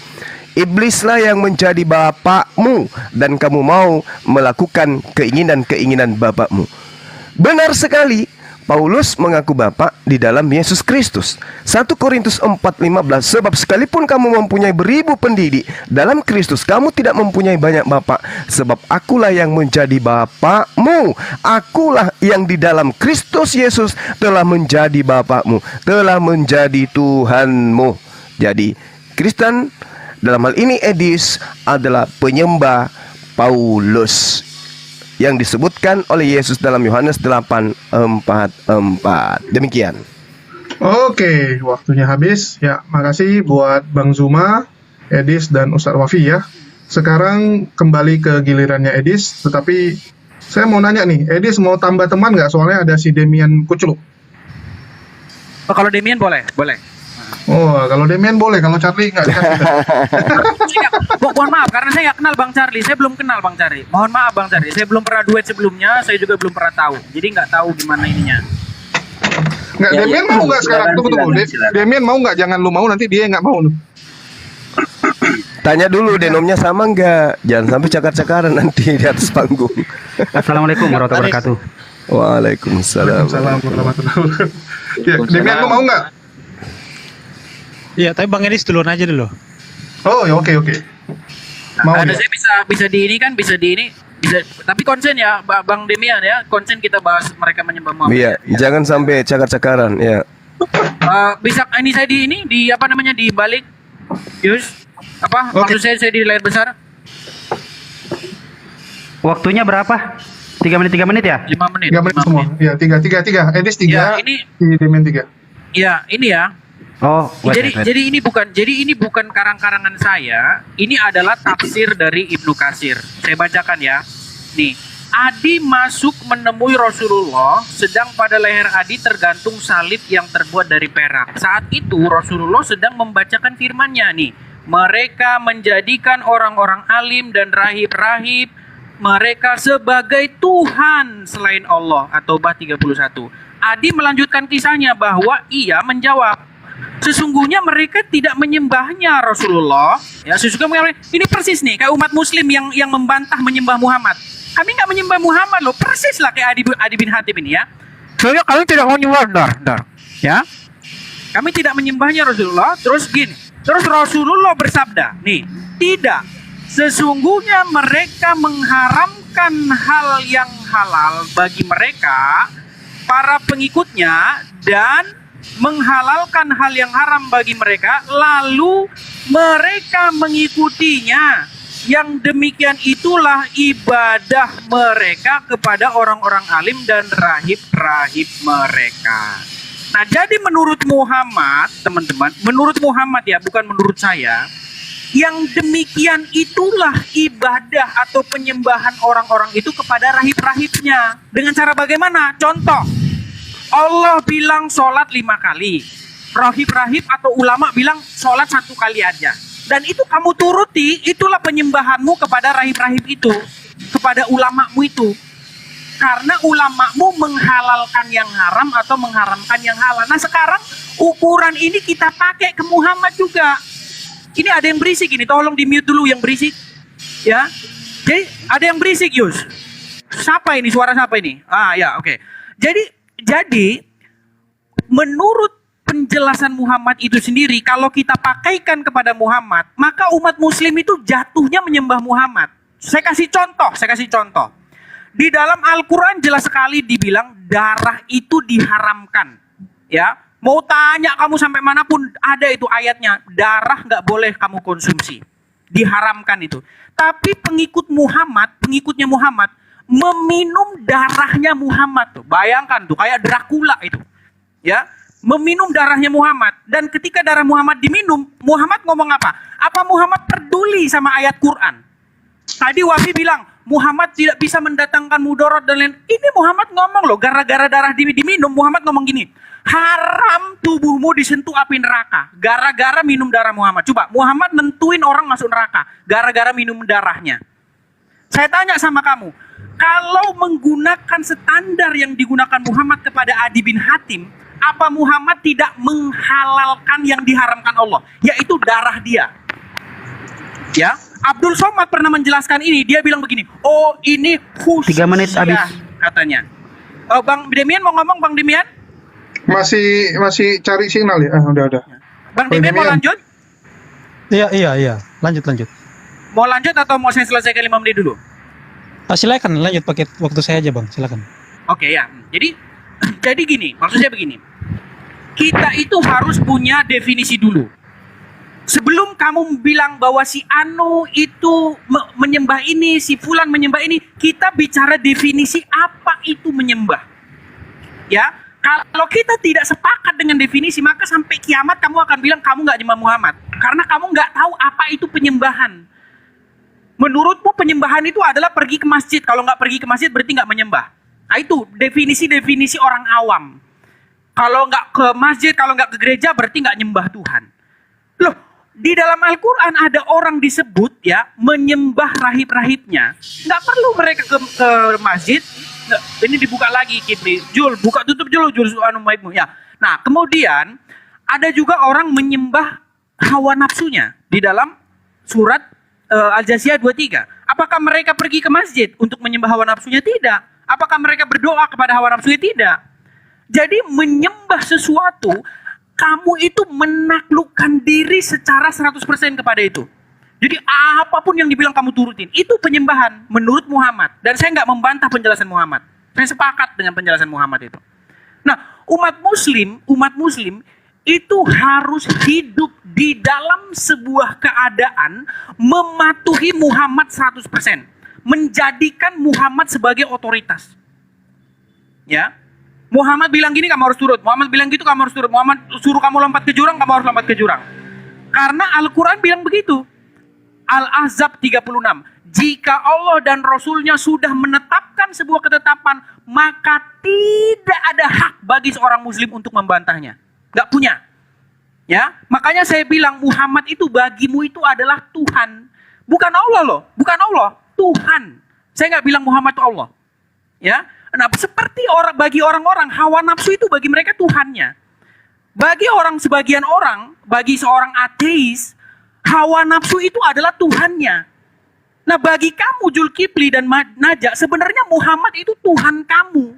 Iblislah yang menjadi bapakmu dan kamu mau melakukan keinginan-keinginan bapakmu. Benar sekali. Paulus mengaku Bapa di dalam Yesus Kristus. 1 Korintus 4:15, sebab sekalipun kamu mempunyai beribu pendidik, dalam Kristus kamu tidak mempunyai banyak bapa, sebab akulah yang menjadi bapakmu. Akulah yang di dalam Kristus Yesus telah menjadi bapakmu, telah menjadi Tuhanmu. Jadi Kristen dalam hal ini Edis adalah penyembah Paulus yang disebutkan oleh Yesus dalam Yohanes 8:44. Demikian. Oke, waktunya habis. Ya, makasih buat Bang Zuma, Edis, dan Ustadz Wafi ya. Sekarang kembali ke gilirannya Edis, tetapi saya mau nanya nih, Edis mau tambah teman nggak? Soalnya ada si Demian Kucluk. Oh, kalau Demian boleh. Oh, kalau Demian boleh, kalau Charlie nggak dikasih. Mohon maaf, karena saya nggak kenal Bang Charlie. Saya belum kenal Bang Charlie. Mohon maaf Bang Charlie, saya belum pernah duet sebelumnya. Saya juga belum pernah tahu. Jadi nggak tahu gimana ininya. Nggak, Demian mau nggak sekarang? Tunggu. Demian mau nggak? Jangan lu mau, nanti dia nggak mau lu. Tanya dulu denomnya sama nggak? Jangan sampai cakar-cakaran nanti di atas panggung. Assalamualaikum warahmatullahi wabarakatuh. Waalaikumsalam. Assalamualaikum warahmatullahi wabarakatuh. Ya, Demian lu mau nggak? Iya, tapi Bang Edis duluan aja dulu. Oh, ya oke. Mau Ada dia? saya bisa di ini kan, bisa. Tapi konsen ya, Bang Demian ya, konsen kita bahas mereka menyembah Muhammad. Iya, jangan sampai cakar-cakaran ya. Bisa ini saya di apa namanya di balik, Yus? Apa? Oke. Maksud saya di layar besar? Waktunya berapa? 3 menit ya? 5 menit. 3 menit semua. Iya, 3. Edis 3, Ya, ini si Demian 3. ya, ini ya. Oh, Jadi ini bukan karang-karangan saya. Ini adalah tafsir dari Ibnu Katsir. Saya bacakan ya. Nih, Adi masuk menemui Rasulullah, sedang pada leher Adi tergantung salib yang terbuat dari perak. Saat itu Rasulullah sedang membacakan firman-Nya nih. Mereka menjadikan orang-orang alim dan rahib-rahib mereka sebagai Tuhan selain Allah. At-Taubah 31. Adi melanjutkan kisahnya bahwa ia menjawab, sesungguhnya mereka tidak menyembahnya Rasulullah. Ya, sesungguhnya ini persis nih kayak umat Muslim yang membantah menyembah Muhammad. Kami nggak menyembah Muhammad loh, persis lah kayak Adi bin Hatim ini ya. Soalnya kami tidak menyembah, ya. Kami tidak menyembahnya Rasulullah. Terus Rasulullah bersabda, nih, tidak. Sesungguhnya mereka mengharamkan hal yang halal bagi mereka, para pengikutnya, dan menghalalkan hal yang haram bagi mereka, lalu mereka mengikutinya. Yang demikian itulah ibadah mereka kepada orang-orang alim dan rahib-rahib mereka. Nah, jadi menurut Muhammad, teman-teman, menurut Muhammad ya, bukan menurut saya, yang demikian itulah ibadah atau penyembahan orang-orang itu kepada rahib-rahibnya. Dengan cara bagaimana? Contoh, Allah bilang sholat 5 kali. Rahib-rahib atau ulama bilang sholat 1 kali aja. Dan itu kamu turuti, itulah penyembahanmu kepada rahib-rahib itu. Kepada ulamamu itu. Karena ulamamu menghalalkan yang haram atau mengharamkan yang halal. Nah sekarang ukuran ini kita pakai ke Muhammad juga. Ini ada yang berisik ini, tolong di mute dulu yang berisik. Ya, jadi ada yang berisik Yus. Siapa ini, suara siapa ini? Ah ya, oke. Jadi menurut penjelasan Muhammad itu sendiri, kalau kita pakaikan kepada Muhammad, maka umat muslim itu jatuhnya menyembah Muhammad. Saya kasih contoh. Di dalam Al-Quran jelas sekali dibilang darah itu diharamkan. Ya, mau tanya kamu sampai manapun ada itu ayatnya, darah nggak boleh kamu konsumsi, diharamkan itu. Tapi pengikutnya Muhammad meminum darahnya Muhammad tuh. Bayangkan tuh kayak Dracula itu. ya, meminum darahnya Muhammad. Dan ketika darah Muhammad diminum, Muhammad ngomong apa? Apa Muhammad peduli sama ayat Quran? Tadi Wafi bilang Muhammad tidak bisa mendatangkan mudarat dan lain. Ini Muhammad ngomong loh, gara-gara darah diminum, Muhammad ngomong gini, haram tubuhmu disentuh api neraka gara-gara minum darah Muhammad. Coba Muhammad nentuin orang masuk neraka gara-gara minum darahnya. Saya tanya sama kamu, kalau menggunakan standar yang digunakan Muhammad kepada Adi bin Hatim, apa Muhammad tidak menghalalkan yang diharamkan Allah, yaitu darah dia? Ya, Abdul Somad pernah menjelaskan ini. Dia bilang begini, oh ini khususiyah 3 menit habis. katanya. Bang Demian mau ngomong, Bang Demian? Masih cari signal ya? Udah. Bang Demian mau lanjut? Iya. Lanjut. Mau lanjut atau mau saya selesaikan 5 menit dulu? Silakan lanjut pakai waktu saya aja, Bang. Silakan. Oke ya. Jadi gini, maksud saya begini. Kita itu harus punya definisi dulu. Sebelum kamu bilang bahwa si Anu itu menyembah ini, si Fulan menyembah ini, kita bicara definisi apa itu menyembah. Ya, kalau kita tidak sepakat dengan definisi, maka sampai kiamat kamu akan bilang kamu nggak nyembah Muhammad. Karena kamu nggak tahu apa itu penyembahan. Menurutmu penyembahan itu adalah pergi ke masjid. Kalau nggak pergi ke masjid berarti nggak menyembah. Nah itu definisi orang awam. Kalau nggak ke masjid, kalau nggak ke gereja berarti nggak nyembah Tuhan. Loh, di dalam Al-Quran ada orang disebut ya menyembah rahib-rahibnya. Nggak perlu mereka ke masjid. Nggak, ini dibuka lagi Kipli. Jul, buka tutup dulu Jul anu mic-mu ya. Nah, kemudian ada juga orang menyembah hawa nafsunya di dalam surat Al-Jasiyah 23. Apakah mereka pergi ke masjid untuk menyembah hawa nafsunya? Tidak. Apakah mereka berdoa kepada hawa nafsunya? Tidak. Jadi menyembah sesuatu, kamu itu menaklukkan diri secara 100% kepada itu. Jadi apapun yang dibilang kamu turutin, itu penyembahan menurut Muhammad. Dan saya nggak membantah penjelasan Muhammad. Saya sepakat dengan penjelasan Muhammad itu. Nah, umat muslim itu harus hidup di dalam sebuah keadaan mematuhi Muhammad 100%. Menjadikan Muhammad sebagai otoritas. Ya. Muhammad bilang gini, kamu harus turut. Muhammad bilang gitu, kamu harus turut. Muhammad suruh kamu lompat ke jurang, kamu harus lompat ke jurang. Karena Al-Quran bilang begitu. Al-Ahzab 36. Jika Allah dan Rasulnya sudah menetapkan sebuah ketetapan, maka tidak ada hak bagi seorang muslim untuk membantahnya. Gak punya. Ya, makanya saya bilang Muhammad itu bagimu itu adalah Tuhan. Bukan Allah loh, bukan Allah, Tuhan. Saya nggak bilang Muhammad itu Allah. Ya, nah seperti bagi orang-orang hawa nafsu itu bagi mereka Tuhannya. Bagi sebagian orang, bagi seorang ateis, hawa nafsu itu adalah Tuhannya. Nah bagi kamu Zulkifli dan Najak, sebenarnya Muhammad itu Tuhan kamu.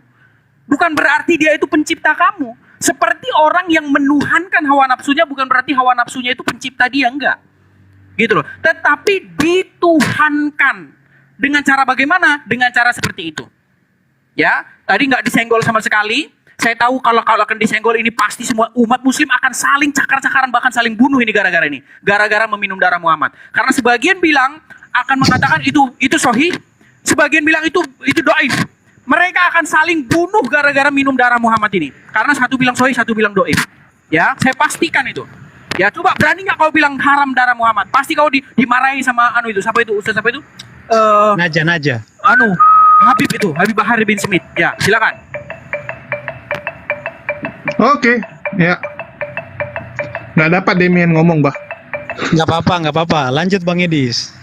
Bukan berarti dia itu pencipta kamu. Seperti orang yang menuhankan hawa nafsunya, bukan berarti hawa nafsunya itu pencipta dia, enggak. Gitu loh. Tetapi dituhankan. Dengan cara bagaimana? Dengan cara seperti itu. Ya, tadi nggak disenggol sama sekali. Saya tahu kalau akan disenggol ini pasti semua umat muslim akan saling cakar-cakaran, bahkan saling bunuh ini gara-gara ini. Gara-gara meminum darah Muhammad. Karena sebagian bilang akan mengatakan itu sahih, sebagian bilang itu dhaif. Mereka akan saling bunuh gara-gara minum darah Muhammad ini. Karena satu bilang sahih, satu bilang dhaif. Ya, saya pastikan itu. Ya, coba berani nggak kau bilang haram darah Muhammad? Pasti kau dimarahi sama siapa itu? Ustaz siapa itu? Naja. Habib Bahar bin Smith. Ya, silakan. Oke, ya. Nggak dapat Demian ngomong, Bah. Nggak apa-apa. Lanjut Bang Edis.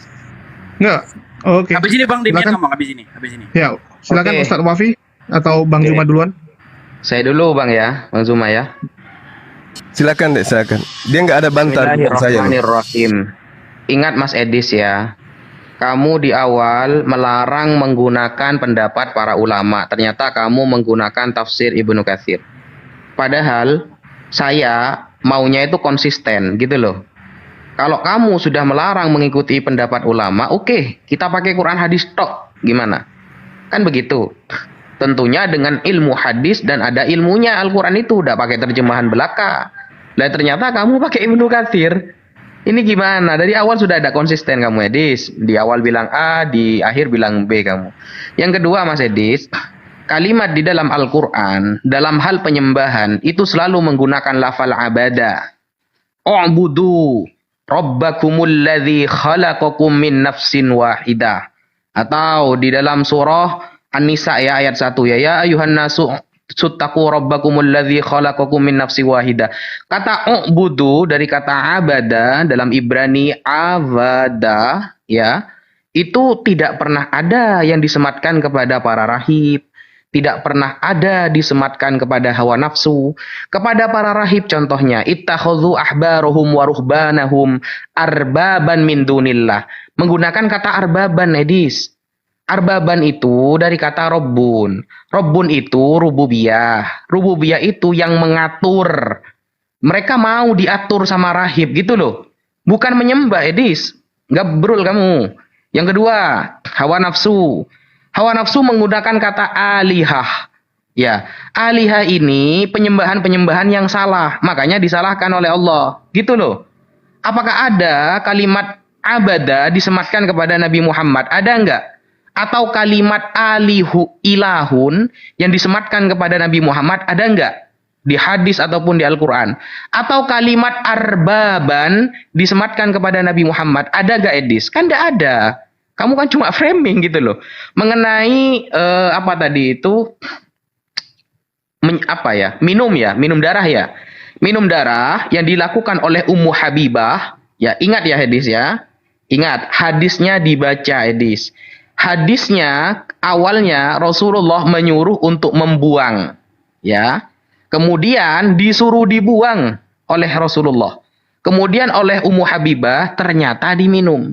Nggak. Oke. Habis ini Bang Demian Silakan. ngomong, habis ini. Ya, silakan Oke. Ustadz Wafi atau Bang Zuma duluan. Saya dulu Bang ya, Bang Zuma ya. Silakan deh, silakan. Dia nggak ada bantahan buat saya. Bismillahirrahmanirrahim. Ingat Mas Edis ya, kamu di awal melarang menggunakan pendapat para ulama. Ternyata kamu menggunakan tafsir Ibnu Katsir. Padahal saya maunya itu konsisten gitu loh. Kalau kamu sudah melarang mengikuti pendapat ulama, oke, kita pakai Quran hadis tok. Gimana? Kan begitu. Tentunya dengan ilmu hadis dan ada ilmunya Al-Quran itu, udah pakai terjemahan belaka. Lah ternyata kamu pakai Ibnu Katsir. Ini gimana? Dari awal sudah ada konsisten kamu Edis. Di awal bilang A, di akhir bilang B kamu. Yang kedua Mas Edis, kalimat di dalam Al-Quran, dalam hal penyembahan, itu selalu menggunakan lafal abada. U'budu rabbakumul ladzi khalaqakum min nafsin wahidah. Atau di dalam surah An-Nisa ya ayat 1 ya ayuhan nasu suttaqu rabbakumul ladzi khalaqakum min nafsin wahidah. Kata u'budu dari kata abada dalam Ibrani avada ya, itu tidak pernah ada yang disematkan kepada para rahib. Tidak pernah ada disematkan kepada hawa nafsu. Kepada para rahib contohnya, ittakhadhu ahbarahum wa ruhbanahum arbaban min dunillah. Menggunakan kata arbaban, Edis. Arbaban itu dari kata robbun. Robbun itu rububiyah. Rububiyah itu yang mengatur. Mereka mau diatur sama rahib gitu loh. Bukan menyembah, Edis. Gabrul kamu. Yang kedua, hawa nafsu. Hawa nafsu menggunakan kata alihah. Ya, alihah ini penyembahan-penyembahan yang salah. Makanya disalahkan oleh Allah. Gitu loh. Apakah ada kalimat abada disematkan kepada Nabi Muhammad? Ada enggak? Atau kalimat alihu ilahun yang disematkan kepada Nabi Muhammad? Ada enggak? Di hadis ataupun di Al-Quran. Atau kalimat arbaban disematkan kepada Nabi Muhammad? Ada enggak, Edis? Kan enggak ada. Kamu kan cuma framing gitu loh. Mengenai apa tadi itu minum darah ya. Minum darah yang dilakukan oleh Ummu Habibah, ya ingat ya hadis ya. Ingat, hadisnya dibaca, Edis. Hadisnya awalnya Rasulullah menyuruh untuk membuang, ya. Kemudian disuruh dibuang oleh Rasulullah. Kemudian oleh Ummu Habibah ternyata diminum.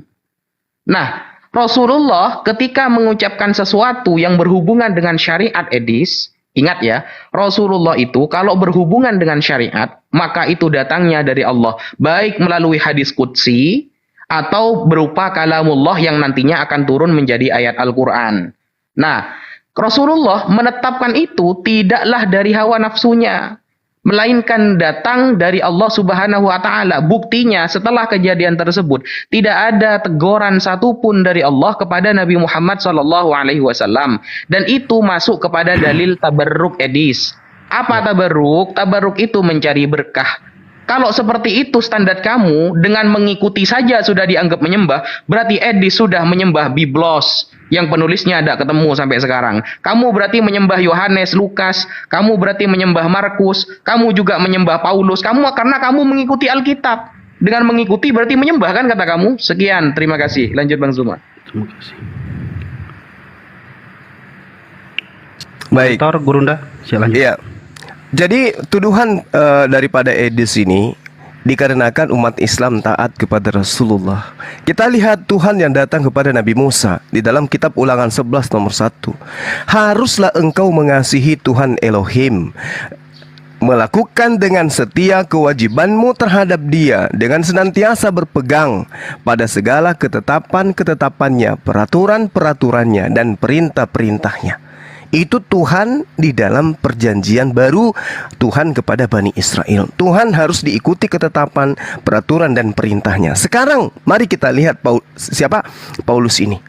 Nah, Rasulullah ketika mengucapkan sesuatu yang berhubungan dengan syariat, Edis, ingat ya, Rasulullah itu kalau berhubungan dengan syariat, maka itu datangnya dari Allah. Baik melalui hadis qudsi, atau berupa kalamullah yang nantinya akan turun menjadi ayat Al-Quran. Nah, Rasulullah menetapkan itu tidaklah dari hawa nafsunya, melainkan datang dari Allah Subhanahu wa Ta'ala. Buktinya setelah kejadian tersebut tidak ada teguran satupun dari Allah kepada Nabi Muhammad SAW, dan itu masuk kepada dalil tabarruk, Edis. Apa tabarruk? Tabarruk itu mencari berkah. Kalau seperti itu standar kamu, dengan mengikuti saja sudah dianggap menyembah, berarti Edis sudah menyembah Biblos yang penulisnya tidak ketemu sampai sekarang. Kamu berarti menyembah Yohanes, Lukas, kamu berarti menyembah Markus, kamu juga menyembah Paulus. Karena kamu mengikuti Alkitab. Dengan mengikuti berarti menyembah kan kata kamu? Sekian, terima kasih. Lanjut Bang Zuma. Terima kasih. Baik. Tor Gurunda, silakan. Iya. Jadi tuduhan daripada Edis ini dikarenakan umat Islam taat kepada Rasulullah. Kita lihat Tuhan yang datang kepada Nabi Musa di dalam kitab Ulangan 11 nomor 1. Haruslah engkau mengasihi Tuhan Elohim, melakukan dengan setia kewajibanmu terhadap Dia, dengan senantiasa berpegang pada segala ketetapan-ketetapannya, peraturan-peraturannya, dan perintah-perintahnya. Itu Tuhan di dalam perjanjian baru, Tuhan kepada Bani Israel. Tuhan harus diikuti ketetapan, peraturan, dan perintahnya. Sekarang mari kita lihat siapa Paulus ini.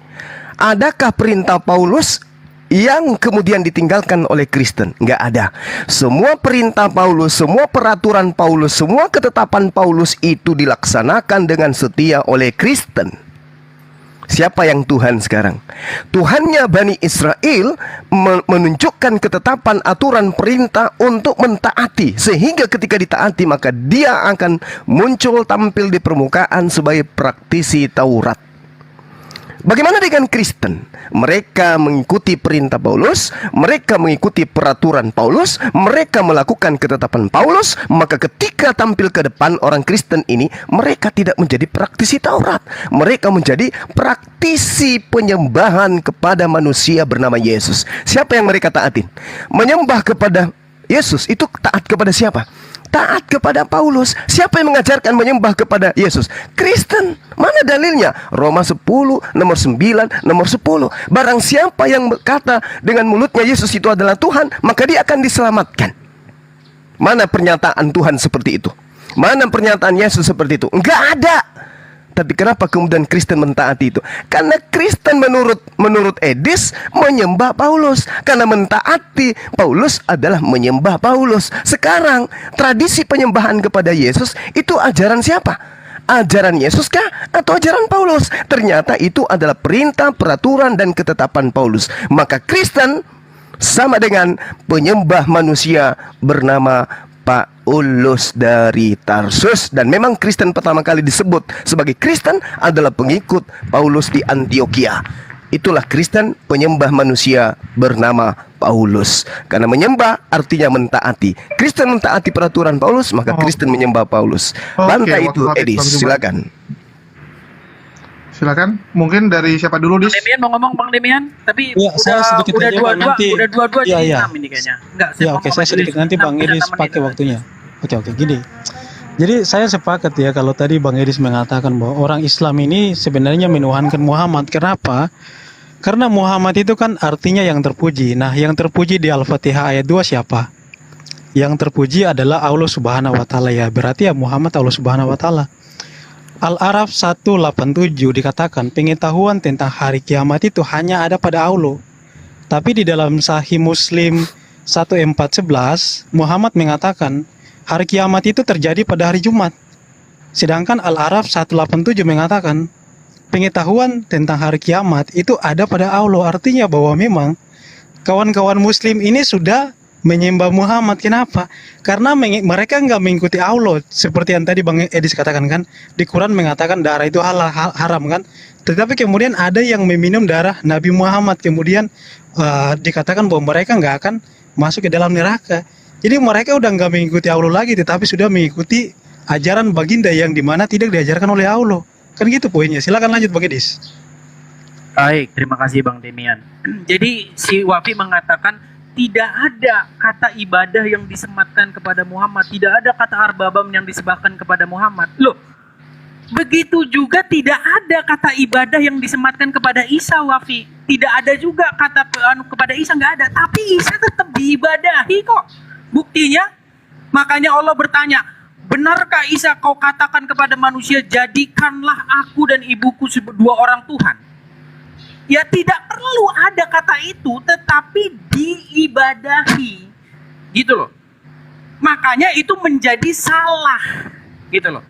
Adakah perintah Paulus yang kemudian ditinggalkan oleh Kristen? Nggak ada. Semua perintah Paulus, semua peraturan Paulus, semua ketetapan Paulus itu dilaksanakan dengan setia oleh Kristen. Siapa yang Tuhan sekarang? Tuhannya Bani Israel menunjukkan ketetapan, aturan, perintah untuk mentaati. Sehingga ketika ditaati maka dia akan muncul tampil di permukaan sebagai praktisi Taurat. Bagaimana dengan Kristen? Mereka mengikuti perintah Paulus, mereka mengikuti peraturan Paulus, mereka melakukan ketetapan Paulus. Maka ketika tampil ke depan orang Kristen ini, mereka tidak menjadi praktisi Taurat. Mereka menjadi praktisi penyembahan kepada manusia bernama Yesus. Siapa yang mereka taatin? Menyembah kepada Yesus. Itu taat kepada siapa? Taat kepada Paulus. Siapa yang mengajarkan menyembah kepada Yesus? Kristen. Mana dalilnya? Roma 10 nomor 9 nomor 10. Barang siapa yang berkata dengan mulutnya Yesus itu adalah Tuhan, maka dia akan diselamatkan. Mana pernyataan Tuhan seperti itu? Mana pernyataan Yesus seperti itu? Enggak ada. Tapi kenapa kemudian Kristen mentaati itu? Karena Kristen menurut Edis menyembah Paulus. Karena mentaati Paulus adalah menyembah Paulus. Sekarang tradisi penyembahan kepada Yesus itu ajaran siapa? Ajaran Yesus kah atau ajaran Paulus? Ternyata itu adalah perintah, peraturan, dan ketetapan Paulus. Maka Kristen sama dengan penyembah manusia bernama Paulus dari Tarsus. Dan memang Kristen pertama kali disebut sebagai Kristen adalah pengikut Paulus di Antioquia. Itulah Kristen penyembah manusia bernama Paulus. Karena menyembah artinya mentaati. Kristen mentaati peraturan Paulus, maka Kristen menyembah Paulus. Bantah itu Edis, silakan. Silakan. Mungkin dari siapa dulu, Dis? Bang Demian mau ngomong, Bang Demian, tapi Ya, saya sedikit udah aja, Bang, dua-dua nanti. udah dua-dua Iya, jadi iya. 6 ini kayaknya. Enggak, Ya mau oke, ngomong saya sedikit majelis nanti 6, Bang tidak Edis sama pakai menit. waktunya. Oke, gini. Jadi saya sepakat ya kalau tadi Bang Edis mengatakan bahwa orang Islam ini sebenarnya menuhankan Muhammad. Kenapa? Karena Muhammad itu kan artinya yang terpuji. Nah, yang terpuji di Al-Fatihah ayat 2 siapa? Yang terpuji adalah Allah Subhanahu wa taala ya. Berarti ya Muhammad Allah Subhanahu wa taala. Al-Araf 187 dikatakan pengetahuan tentang hari kiamat itu hanya ada pada Allah. Tapi di dalam Sahih Muslim 1411 Muhammad mengatakan hari kiamat itu terjadi pada hari Jumat. Sedangkan Al-Araf 187 mengatakan pengetahuan tentang hari kiamat itu ada pada Allah. Artinya bahwa memang kawan-kawan muslim ini sudah menyembah Muhammad. Kenapa? Karena mereka nggak mengikuti Allah. Seperti yang tadi Bang Edis katakan kan, di Quran mengatakan darah itu haram kan. Tetapi kemudian ada yang meminum darah Nabi Muhammad. Kemudian dikatakan bahwa mereka nggak akan masuk ke dalam neraka. Jadi mereka udah nggak mengikuti Allah lagi, tetapi sudah mengikuti ajaran baginda yang dimana tidak diajarkan oleh Allah. Kan gitu poinnya. Silakan lanjut Bang Edis. Baik, terima kasih Bang Demian. Jadi si Wafi mengatakan tidak ada kata ibadah yang disematkan kepada Muhammad, tidak ada kata arbabam yang disebahkan kepada Muhammad. Loh, begitu juga tidak ada kata ibadah yang disematkan kepada Isa, Wafi. Tidak ada juga kata kepada Isa, nggak ada. Tapi Isa tetap diibadahi kok. Buktinya, makanya Allah bertanya, benarkah Isa kau katakan kepada manusia, jadikanlah aku dan ibuku dua orang Tuhan? Ya tidak perlu ada kata itu, tetapi diibadahi, gitu loh. Makanya itu menjadi salah, gitu loh.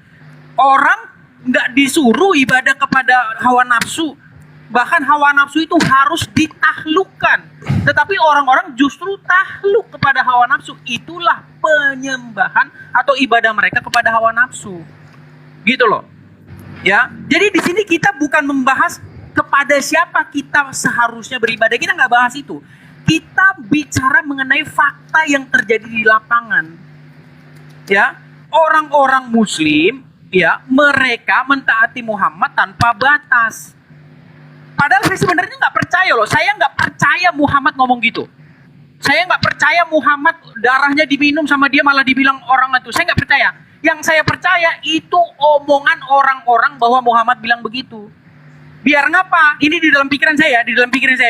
Orang nggak disuruh ibadah kepada hawa nafsu, bahkan hawa nafsu itu harus ditaklukkan. Tetapi orang-orang justru takluk kepada hawa nafsu. Itulah penyembahan atau ibadah mereka kepada hawa nafsu, gitu loh. Ya, jadi di sini kita bukan membahas kepada siapa kita seharusnya beribadah, kita nggak bahas itu. Kita bicara mengenai fakta yang terjadi di lapangan. Ya, orang-orang Muslim, ya, mereka mentaati Muhammad tanpa batas. Padahal saya sebenarnya nggak percaya loh. Saya nggak percaya Muhammad ngomong gitu. Saya nggak percaya Muhammad darahnya diminum sama dia malah dibilang orang itu. Saya nggak percaya. Yang saya percaya itu omongan orang-orang bahwa Muhammad bilang begitu. Biar ngapa? Ini di dalam pikiran saya,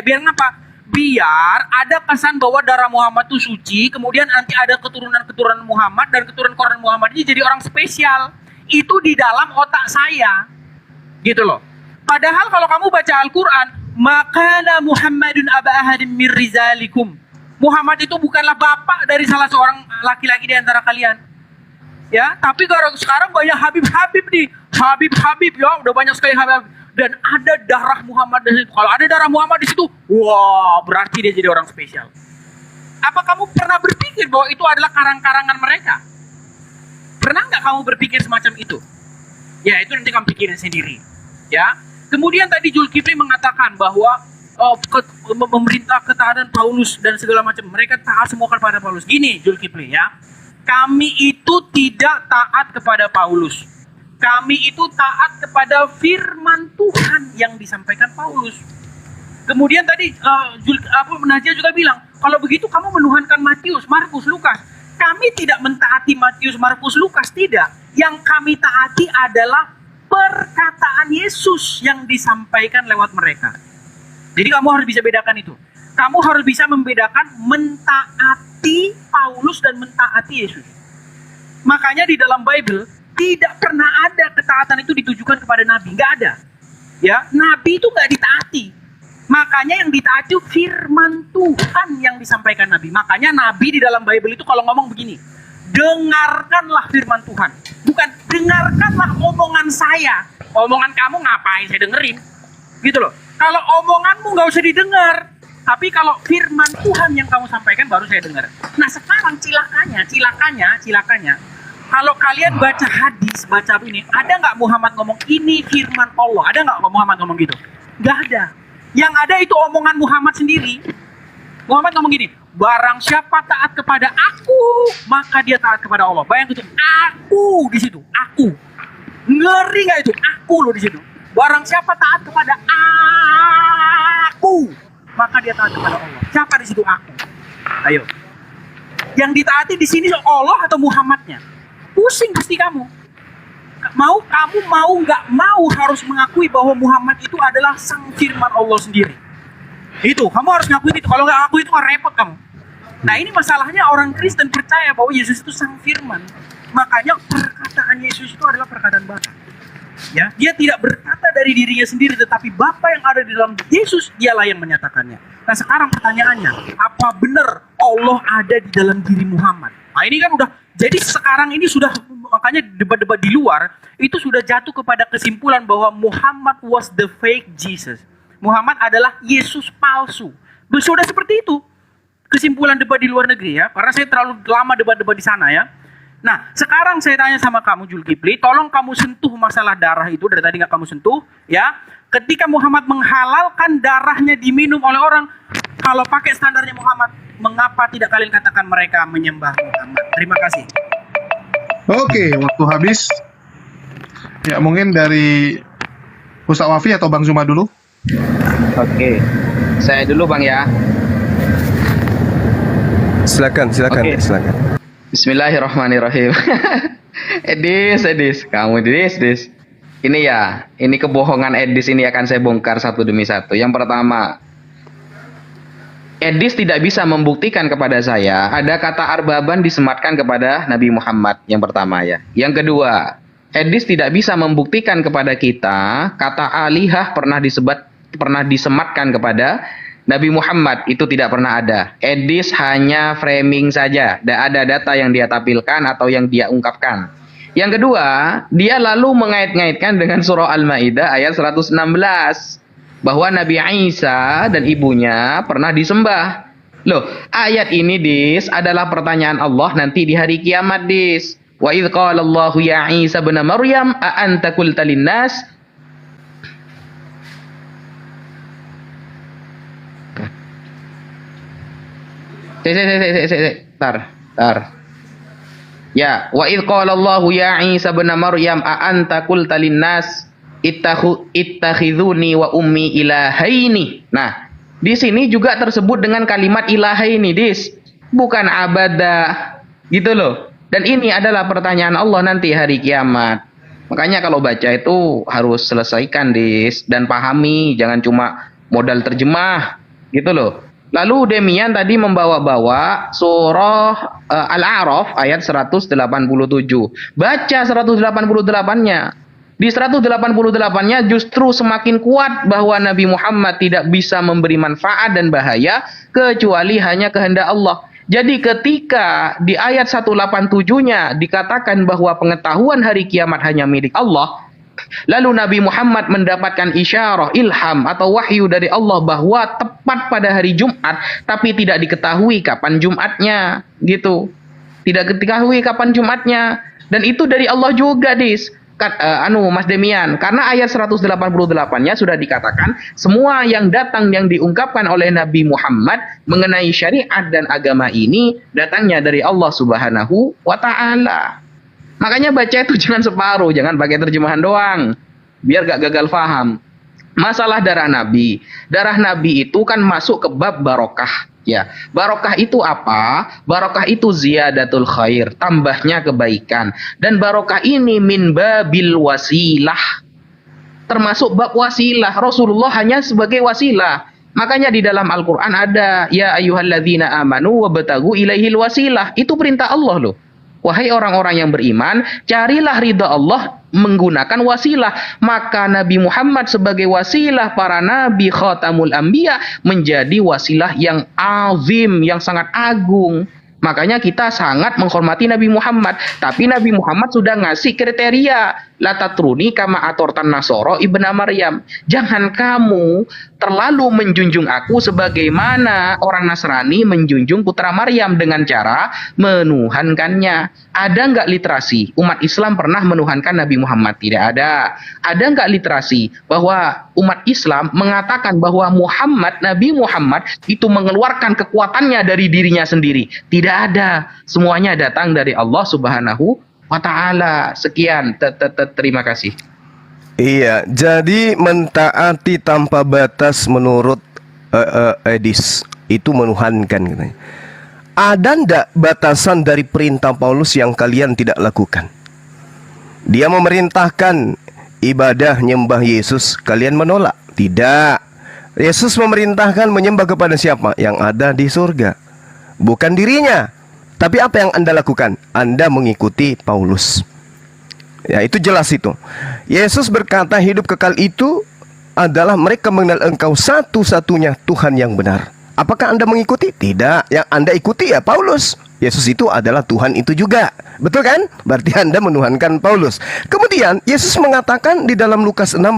biar ngapa? Biar ada kesan bahwa darah Muhammad itu suci, kemudian nanti ada keturunan-keturunan Muhammad, dan keturunan Muhammad ini jadi orang spesial. Itu di dalam otak saya. Gitu loh. Padahal kalau kamu baca Al-Quran, makana Muhammadun aba ahadin min rizalikum. Muhammad itu bukanlah bapak dari salah seorang laki-laki di antara kalian. Ya, tapi sekarang banyak Habib-Habib nih. Habib-Habib ya, udah banyak sekali Habib. Dan ada darah Muhammad di situ. Kalau ada darah Muhammad di situ, wah, berarti dia jadi orang spesial. Apa kamu pernah berpikir bahwa itu adalah karang-karangan mereka? Pernah nggak kamu berpikir semacam itu? Ya, itu nanti kamu pikirin sendiri. Ya. Kemudian tadi Zulkifli mengatakan bahwa pemerintah ketaatan Paulus dan segala macam, mereka taat semua kepada Paulus. Gini Zulkifli ya, kami itu tidak taat kepada Paulus. Kami itu taat kepada firman Tuhan yang disampaikan Paulus. Kemudian tadi Najia juga bilang, kalau begitu kamu menuhankan Matius, Markus, Lukas. Kami tidak mentaati Matius, Markus, Lukas, tidak. Yang kami taati adalah perkataan Yesus yang disampaikan lewat mereka. Jadi kamu harus bisa bedakan itu. Kamu harus bisa membedakan mentaati Paulus dan mentaati Yesus. Makanya di dalam Bible Tidak pernah ada ketaatan itu ditujukan kepada Nabi, nggak ada. Ya, Nabi itu nggak ditaati. Makanya yang ditaati firman Tuhan yang disampaikan Nabi. Makanya Nabi di dalam Bible itu kalau ngomong begini, dengarkanlah firman Tuhan. Bukan dengarkanlah omongan saya. Omongan kamu ngapain saya dengerin? Gitu loh. Kalau omonganmu nggak usah didengar. Tapi kalau firman Tuhan yang kamu sampaikan baru saya dengar. Nah sekarang cilakannya. Kalau kalian baca hadis, baca ini, ada nggak Muhammad ngomong ini firman Allah? Ada nggak Muhammad ngomong gitu? Nggak ada. Yang ada itu omongan Muhammad sendiri. Muhammad ngomong gini, barang siapa taat kepada aku, maka dia taat kepada Allah. Bayang itu, aku di situ, aku. Ngeri nggak itu? Aku loh di situ. Barang siapa taat kepada aku, maka dia taat kepada Allah. Siapa di situ aku? Ayo. Yang ditaati di sini Allah atau Muhammadnya? Pusing pasti kamu. Kamu mau nggak mau harus mengakui bahwa Muhammad itu adalah sang firman Allah sendiri. Itu, kamu harus ngakui itu. Kalau nggak ngakui itu kan repot kamu. Nah ini masalahnya orang Kristen percaya bahwa Yesus itu sang firman. Makanya perkataan Yesus itu adalah perkataan Bapa. Ya, dia tidak berkata dari dirinya sendiri, tetapi Bapa yang ada di dalam Yesus, dialah yang menyatakannya. Nah sekarang pertanyaannya, apa benar Allah ada di dalam diri Muhammad? Nah ini kan udah, jadi sekarang ini sudah, makanya debat-debat di luar, itu sudah jatuh kepada kesimpulan bahwa Muhammad was the fake Jesus. Muhammad adalah Yesus palsu. Sudah seperti itu kesimpulan debat di luar negeri ya, karena saya terlalu lama debat-debat di sana ya. Nah, sekarang saya tanya sama kamu Zulkifli, tolong kamu sentuh masalah darah itu, dari tadi nggak kamu sentuh, ya. Ketika Muhammad menghalalkan darahnya diminum oleh orang, kalau pakai standarnya Muhammad, mengapa tidak kalian katakan mereka menyembah Muhammad? Terima kasih. Oke, waktu habis. Ya, mungkin dari Ustaz Wafi atau Bang Zuma dulu. Oke, saya dulu Bang ya. Silakan. Oke. Silakan. Bismillahirrahmanirrahim. Edis. Kamu Edis. Ini kebohongan Edis ini akan saya bongkar satu demi satu. Yang pertama, Edis tidak bisa membuktikan kepada saya ada kata arbaban disematkan kepada Nabi Muhammad. Yang pertama ya. Yang kedua, Edis tidak bisa membuktikan kepada kita kata alihah pernah disematkan kepada Nabi Muhammad. Itu tidak pernah ada. Edis hanya framing saja. Tidak ada data yang dia tampilkan atau yang dia ungkapkan. Yang kedua, dia lalu mengait-ngaitkan dengan surah Al-Maidah ayat 116. Bahwa Nabi Isa dan ibunya pernah disembah. Loh, ayat ini Dis adalah pertanyaan Allah nanti di hari kiamat Dis. Wa idh qala Allahu ya Isa bin Maryam a anta qulta lin-nas Tar. Ya, wa idh qala Allahu ya Isa bin Maryam a anta qulta lin-nas ittakhidhuni wa ummi ilahaini. Nah, di sini juga tersebut dengan kalimat ilahaini, Dis. Bukan abada. Gitu loh. Dan ini adalah pertanyaan Allah nanti hari kiamat. Makanya kalau baca itu harus selesaikan, Dis, dan pahami, jangan cuma modal terjemah. Gitu loh. Lalu Demian tadi membawa-bawa surah Al-A'raf ayat 187. Baca 188-nya. Di 188-nya justru semakin kuat bahwa Nabi Muhammad tidak bisa memberi manfaat dan bahaya kecuali hanya kehendak Allah. Jadi ketika di ayat 187-nya dikatakan bahwa pengetahuan hari kiamat hanya milik Allah, lalu Nabi Muhammad mendapatkan isyarah, ilham atau wahyu dari Allah bahwa tepat pada hari Jumat, tapi tidak diketahui kapan Jumatnya, gitu. Tidak diketahui kapan Jumatnya, dan itu dari Allah juga, Dis. Mas Demian, karena ayat 188-nya sudah dikatakan semua yang datang yang diungkapkan oleh Nabi Muhammad mengenai syariat dan agama ini datangnya dari Allah Subhanahu wa Ta'ala. Makanya baca itu jangan separuh, jangan pakai terjemahan doang, biar gak gagal faham. Masalah darah Nabi itu kan masuk ke bab barokah. Ya, barokah itu apa? Barokah itu ziyadatul khair, tambahnya kebaikan. Dan barokah ini min babil wasilah. Termasuk bab wasilah. Rasulullah hanya sebagai wasilah. Makanya di dalam Al-Quran ada ya ayyuhalladzina amanu wabtagu ilaihil wasilah. Itu perintah Allah loh. Wahai orang-orang yang beriman, carilah ridha Allah menggunakan wasilah. Maka Nabi Muhammad sebagai wasilah para nabi khatamul anbiya menjadi wasilah yang azim, yang sangat agung. Makanya kita sangat menghormati Nabi Muhammad. Tapi Nabi Muhammad sudah ngasih kriteria. La tatruni kama atortan Nasoro ibna Maryam. Jangan kamu terlalu menjunjung aku sebagaimana orang Nasrani menjunjung putra Maryam dengan cara menuhankannya. Ada nggak literasi umat Islam pernah menuhankan Nabi Muhammad? Tidak ada. Ada nggak literasi bahwa umat Islam mengatakan bahwa Nabi Muhammad itu mengeluarkan kekuatannya dari dirinya sendiri? Tidak ada. Semuanya datang dari Allah Subhanahu wa ta'ala. Sekian, terima kasih. Iya, jadi mentaati tanpa batas menurut Edis itu menuhankan katanya. Ada ndak batasan dari perintah Paulus yang kalian tidak lakukan? Dia memerintahkan ibadah nyembah Yesus, kalian menolak? Tidak. Yesus memerintahkan menyembah kepada siapa? Yang ada di surga, bukan dirinya. Tapi apa yang Anda lakukan? Anda mengikuti Paulus. Ya, itu jelas itu. Yesus berkata hidup kekal itu adalah mereka mengenal Engkau satu-satunya Tuhan yang benar. Apakah Anda mengikuti? Tidak. Yang Anda ikuti ya Paulus. Yesus itu adalah Tuhan itu juga. Betul kan? Berarti Anda menuhankan Paulus. Kemudian Yesus mengatakan di dalam Lukas 16,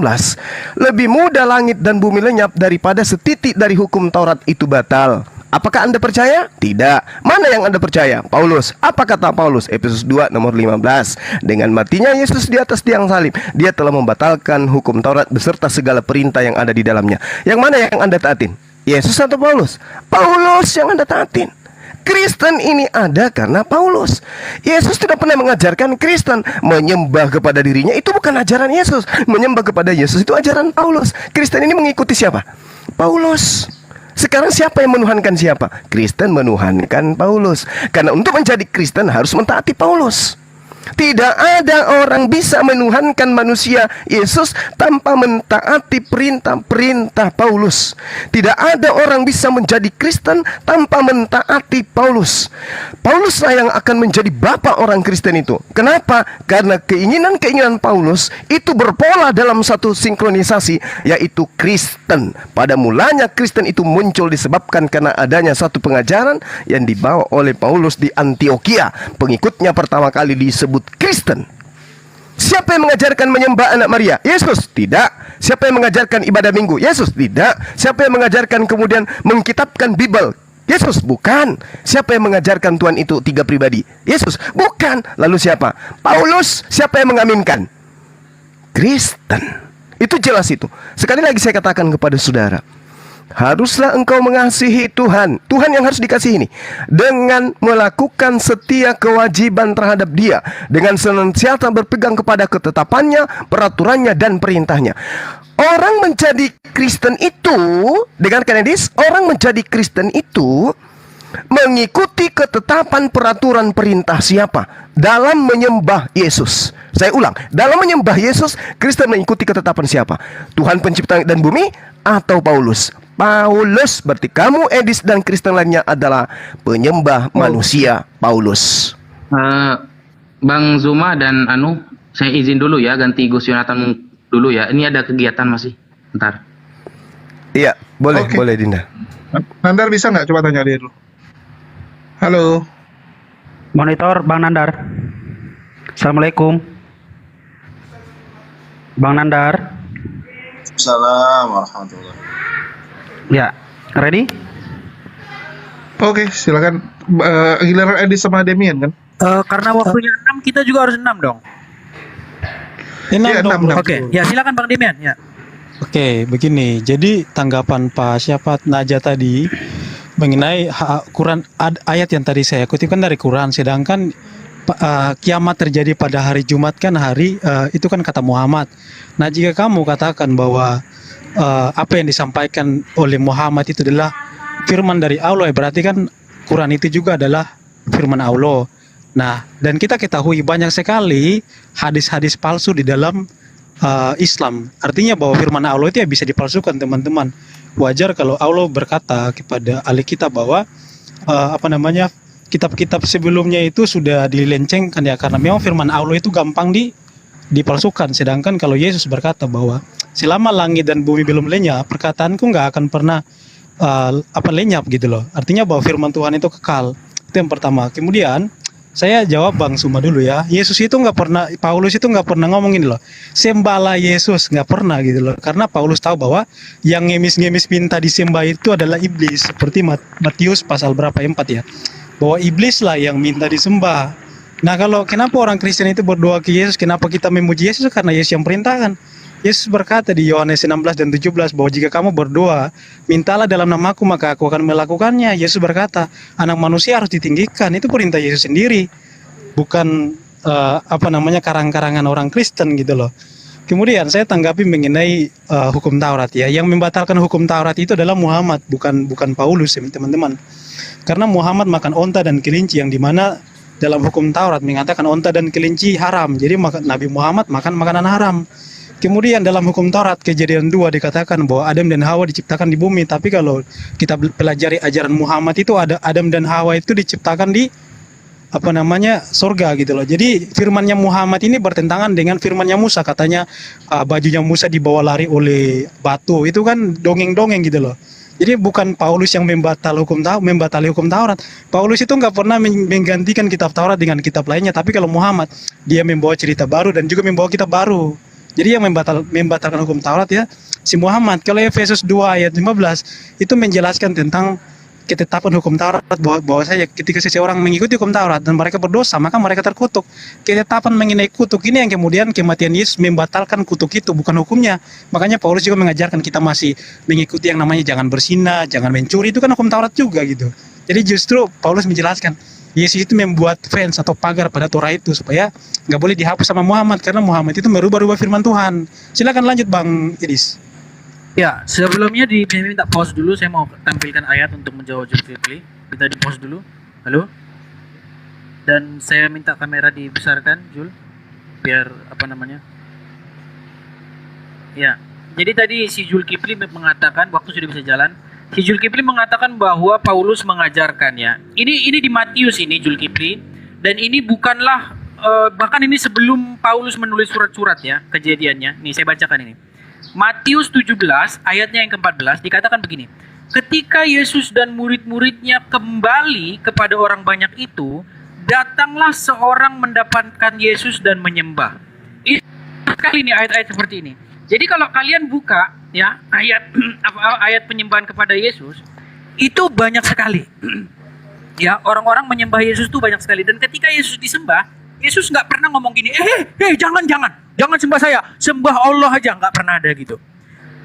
lebih mudah langit dan bumi lenyap daripada setitik dari hukum Taurat itu batal. Apakah Anda percaya? Tidak. Mana yang Anda percaya? Paulus. Apa kata Paulus? Efesus 2 nomor 15. Dengan matinya Yesus di atas tiang salib, Dia telah membatalkan hukum Taurat beserta segala perintah yang ada di dalamnya. Yang mana yang Anda taatin? Yesus atau Paulus? Paulus yang Anda taatin. Kristen ini ada karena Paulus. Yesus tidak pernah mengajarkan Kristen menyembah kepada dirinya. Itu bukan ajaran Yesus. Menyembah kepada Yesus itu ajaran Paulus. Kristen ini mengikuti siapa? Paulus. Sekarang siapa yang menuhankan siapa? Kristen menuhankan Paulus. Karena untuk menjadi Kristen harus mentaati Paulus. Tidak ada orang bisa menuhankan manusia Yesus tanpa mentaati perintah-perintah Paulus. Tidak ada orang bisa menjadi Kristen tanpa mentaati Paulus. Pauluslah yang akan menjadi bapak orang Kristen itu. Kenapa? Karena keinginan-keinginan Paulus itu berpola dalam satu sinkronisasi, yaitu Kristen. Pada mulanya Kristen itu muncul disebabkan karena adanya satu pengajaran yang dibawa oleh Paulus di Antioquia. Pengikutnya pertama kali disebut Kristen. Siapa yang mengajarkan menyembah anak Maria? Yesus? Tidak. Siapa yang mengajarkan ibadah minggu? Yesus? Tidak. Siapa yang mengajarkan kemudian mengkitabkan Bible? Yesus? Bukan. Siapa yang mengajarkan Tuhan itu tiga pribadi? Yesus? Bukan. Lalu siapa? Paulus. Siapa yang mengaminkan? Kristen. Itu jelas itu. Sekali lagi saya katakan kepada saudara, haruslah engkau mengasihi Tuhan. Tuhan yang harus dikasihi ini dengan melakukan setia kewajiban terhadap Dia, dengan senantiasa berpegang kepada ketetapannya, peraturannya, dan perintahnya. Orang menjadi Kristen itu, dengarkan Edis, orang menjadi Kristen itu mengikuti ketetapan peraturan perintah siapa? Dalam menyembah Yesus. Saya ulang, dalam menyembah Yesus, Kristen mengikuti ketetapan siapa? Tuhan pencipta langit dan bumi atau Paulus? Paulus. Berarti kamu Edis dan Kristen lainnya adalah penyembah manusia Paulus. Bang Zuma dan saya izin dulu ya, ganti Gus Yonatan dulu ya. Ini ada kegiatan masih. Bentar. Iya, boleh, Oke. boleh Dinda. Nandar bisa nggak coba tanya dia dulu? Halo. Monitor Bang Nandar. Assalamualaikum. Bang Nandar. Assalamualaikum warahmatullahi. Ya, ready? Oke, silakan. Giliran Edis sama Demian kan? Karena waktunya 6, kita juga harus 6 dong. Iya, 6. Oke, ya silakan Bang Demian ya. Oke, begini. Jadi tanggapan Pak siapa Naja tadi mengenai Quran ayat yang tadi saya kutipkan dari Quran, sedangkan kiamat terjadi pada hari Jumat kan hari itu kan kata Muhammad. Nah, jika kamu katakan bahwa apa yang disampaikan oleh Muhammad itu adalah firman dari Allah, berarti kan Quran itu juga adalah firman Allah. Nah, dan kita ketahui banyak sekali hadis-hadis palsu di dalam Islam. Artinya bahwa firman Allah itu ya bisa dipalsukan, teman-teman. Wajar kalau Allah berkata kepada ahli kitab bahwa kitab-kitab sebelumnya itu sudah dilencengkan ya, karena memang firman Allah itu gampang dipalsukan. Sedangkan kalau Yesus berkata bahwa selama langit dan bumi belum lenyap, perkataanku nggak akan pernah lenyap gitu loh. Artinya bahwa firman Tuhan itu kekal. Itu yang pertama. Kemudian saya jawab Bang Suma dulu ya. Yesus itu nggak pernah, Paulus itu nggak pernah ngomong ini loh, sembahlah Yesus, nggak pernah gitu loh. Karena Paulus tahu bahwa yang ngemis-ngemis minta disembah itu adalah iblis. Seperti Matius pasal berapa 4 ya, bahwa iblis lah yang minta disembah. Nah kalau kenapa orang Kristen itu berdoa ke Yesus, kenapa kita memuji Yesus? Karena Yesus yang perintahkan. Yesus berkata di Yohanes 16 dan 17 bahwa jika kamu berdoa, mintalah dalam namaku maka aku akan melakukannya. Yesus berkata, anak manusia harus ditinggikan. Itu perintah Yesus sendiri, bukan karang-karangan orang Kristen gitu loh. Kemudian saya tanggapi mengenai hukum Taurat ya. Yang membatalkan hukum Taurat itu adalah Muhammad, bukan Paulus ya teman-teman. Karena Muhammad makan onta dan kelinci, yang dimana dalam hukum Taurat mengatakan onta dan kelinci haram. Jadi Nabi Muhammad makan makanan haram. Kemudian dalam hukum Taurat Kejadian 2 dikatakan bahwa Adam dan Hawa diciptakan di bumi. Tapi kalau kita pelajari ajaran Muhammad itu ada Adam dan Hawa itu diciptakan di surga gitu loh. Jadi firmannya Muhammad ini bertentangan dengan firmannya Musa. Katanya bajunya Musa dibawa lari oleh batu. Itu kan dongeng-dongeng gitu loh. Jadi bukan Paulus yang membatali hukum Taurat. Paulus itu nggak pernah menggantikan kitab Taurat dengan kitab lainnya. Tapi kalau Muhammad, dia membawa cerita baru dan juga membawa kitab baru. Jadi yang membatalkan hukum Taurat ya si Muhammad. Kalau Efesus 2 ayat 15 itu menjelaskan tentang ketetapan hukum Taurat, bahwa saya ketika seseorang mengikuti hukum Taurat dan mereka berdosa maka mereka terkutuk. Ketetapan mengenai kutuk ini yang kemudian kematian Yesus membatalkan kutuk itu, bukan hukumnya. Makanya Paulus juga mengajarkan kita masih mengikuti yang namanya jangan berzina, jangan mencuri, itu kan hukum Taurat juga gitu. Jadi justru Paulus menjelaskan Yesus itu membuat fence atau pagar pada Torah itu supaya nggak boleh dihapus sama Muhammad, karena Muhammad itu merubah-rubah firman Tuhan. Silakan lanjut Bang Idis. Ya, sebelumnya saya minta pause dulu, saya mau tampilkan ayat untuk menjawab Zulkifli. Kita di pause dulu. Halo? Dan saya minta kamera dibesarkan, Jul. Biar Ya. Jadi tadi si Zulkifli mengatakan waktu sudah bisa jalan. Si Zulkifli mengatakan bahwa Paulus mengajarkannya. Ini di Matius ini Zulkifli, dan ini bukanlah bahkan ini sebelum Paulus menulis surat-surat ya, kejadiannya. Nih saya bacakan ini. Matius 17 ayatnya yang ke-14 dikatakan begini. Ketika Yesus dan murid-muridnya kembali kepada orang banyak itu, datanglah seorang mendapatkan Yesus dan menyembah. Ini sekali nih ayat-ayat seperti ini. Jadi kalau kalian buka ya ayat penyembahan kepada Yesus itu banyak sekali. Ya, orang-orang menyembah Yesus itu banyak sekali, dan ketika Yesus disembah, Yesus nggak pernah ngomong gini, jangan sembah saya, sembah Allah aja, nggak pernah ada gitu.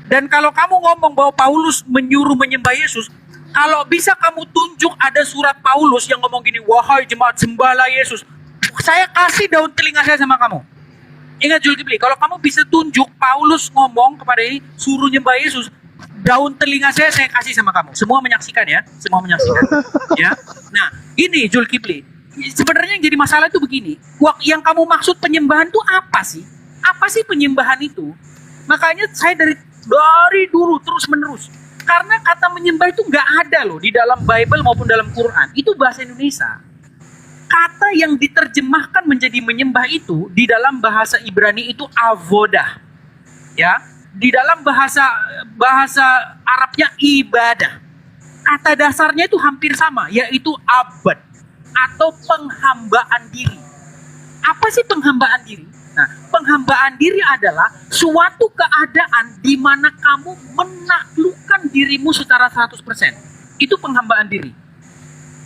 Dan kalau kamu ngomong bahwa Paulus menyuruh menyembah Yesus, kalau bisa kamu tunjuk ada surat Paulus yang ngomong gini, wahai jemaat sembahlah Yesus, saya kasih daun telinga saya sama kamu. Ingat Zulkifli, kalau kamu bisa tunjuk Paulus ngomong kepada ini, suruh nyembah Yesus, daun telinga saya kasih sama kamu. Semua menyaksikan ya, semua menyaksikan. Ya, nah ini Zulkifli. Sebenarnya yang jadi masalah itu begini, yang kamu maksud penyembahan itu apa sih? Apa sih penyembahan itu? Makanya saya dari dulu terus menerus, karena kata menyembah itu nggak ada loh di dalam Bible maupun dalam Quran. Itu bahasa Indonesia. Kata yang diterjemahkan menjadi menyembah itu di dalam bahasa Ibrani itu avodah. Ya, di dalam bahasa Arabnya ibadah. Kata dasarnya itu hampir sama, yaitu abad atau penghambaan diri. Apa sih penghambaan diri? Nah, penghambaan diri adalah suatu keadaan di mana kamu menaklukkan dirimu secara 100%. Itu penghambaan diri.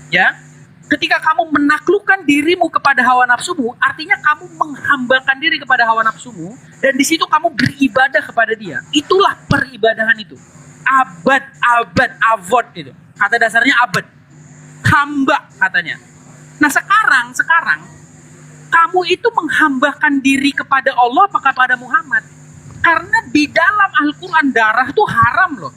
Ya. Ketika kamu menaklukkan dirimu kepada hawa nafsumu, artinya kamu menghambakan diri kepada hawa nafsumu, dan di situ kamu beribadah kepada dia. Itulah peribadahan itu. Avod itu. Kata dasarnya abad. Hamba katanya. Nah sekarang kamu itu menghambakan diri kepada Allah apa kepada Muhammad? Karena di dalam Al-Quran darah itu haram loh.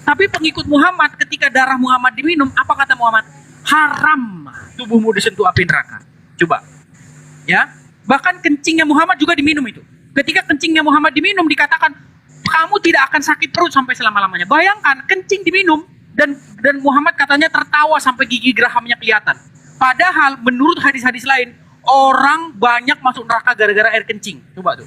Tapi pengikut Muhammad ketika darah Muhammad diminum, apa kata Muhammad? Haram tubuhmu disentuh api neraka. Coba. Ya. Bahkan kencingnya Muhammad juga diminum itu. Ketika kencingnya Muhammad diminum dikatakan kamu tidak akan sakit perut sampai selama-lamanya. Bayangkan kencing diminum dan Muhammad katanya tertawa sampai gigi gerahamnya kelihatan. Padahal menurut hadis-hadis lain, orang banyak masuk neraka gara-gara air kencing. Coba tuh.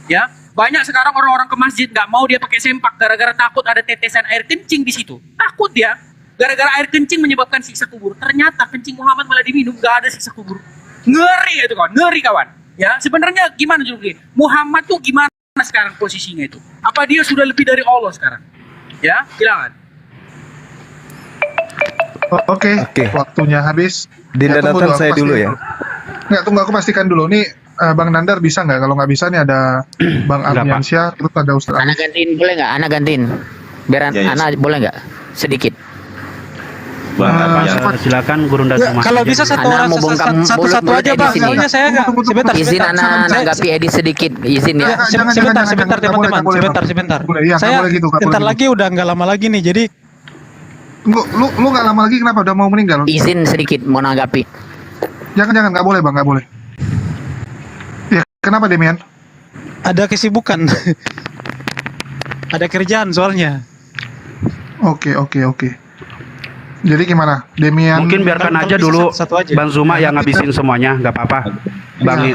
Ya, banyak sekarang orang-orang ke masjid nggak mau dia pakai sempak gara-gara takut ada tetesan air kencing di situ. Takut dia. Gara-gara air kencing menyebabkan siksa kubur. Ternyata kencing Muhammad malah diminum, nggak ada siksa kubur. Ngeri itu kawan, ngeri kawan. Ya, sebenarnya gimana juga? Muhammad tuh gimana sekarang posisinya itu? Apa dia sudah lebih dari Allah sekarang? Ya, silakan. Oke, waktunya habis. Dinda Ya, tunggu Nathan dulu, saya aku dulu pastiin ya. Nggak, tunggu aku pastikan dulu. Nih, Bang Nandar bisa nggak? Kalau nggak bisa nih ada Bang Ardiansyah, terus ada Ustaz. Anak gantiin boleh nggak? Anak gantiin. Biar Ya, ya. anak boleh nggak? Sedikit. Silakan Guru Nda semua. Kalau bisa satu Anak orang mau bongkar satu-satu mulut aja di Bang. sini. Soalnya saya nggak sebentar. Izin anak nanggapi Edi sedikit. Izin ya. Sebentar teman-teman. Sebentar. Iya, nggak Saya boleh gitu, nggak bentar boleh lagi udah nggak lama lagi nih. Jadi Lu nggak lama lagi kenapa? Udah mau meninggal? Izin sedikit mau nanggapi. Jangan, nggak boleh Bang, nggak boleh. Ya, kenapa Demian? ada kesibukan. Ada kerjaan soalnya. Oke. Jadi gimana, Demian? Mungkin biarkan Kalau aja bisa dulu satu aja. Bang Zuma yang ngabisin semuanya, nggak apa-apa.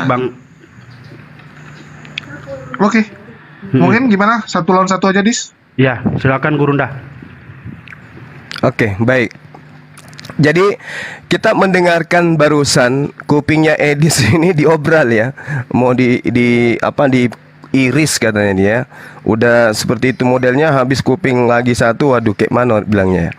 Bang. Oke. Mungkin gimana? 1 lawan 1 aja, Dis? Ya, silakan Guru Nda. Oke, baik. Jadi kita mendengarkan barusan kupingnya Edis ini diobral ya, mau diiris katanya dia. Udah seperti itu modelnya, habis kuping lagi satu, waduh kayak mana bilangnya ya.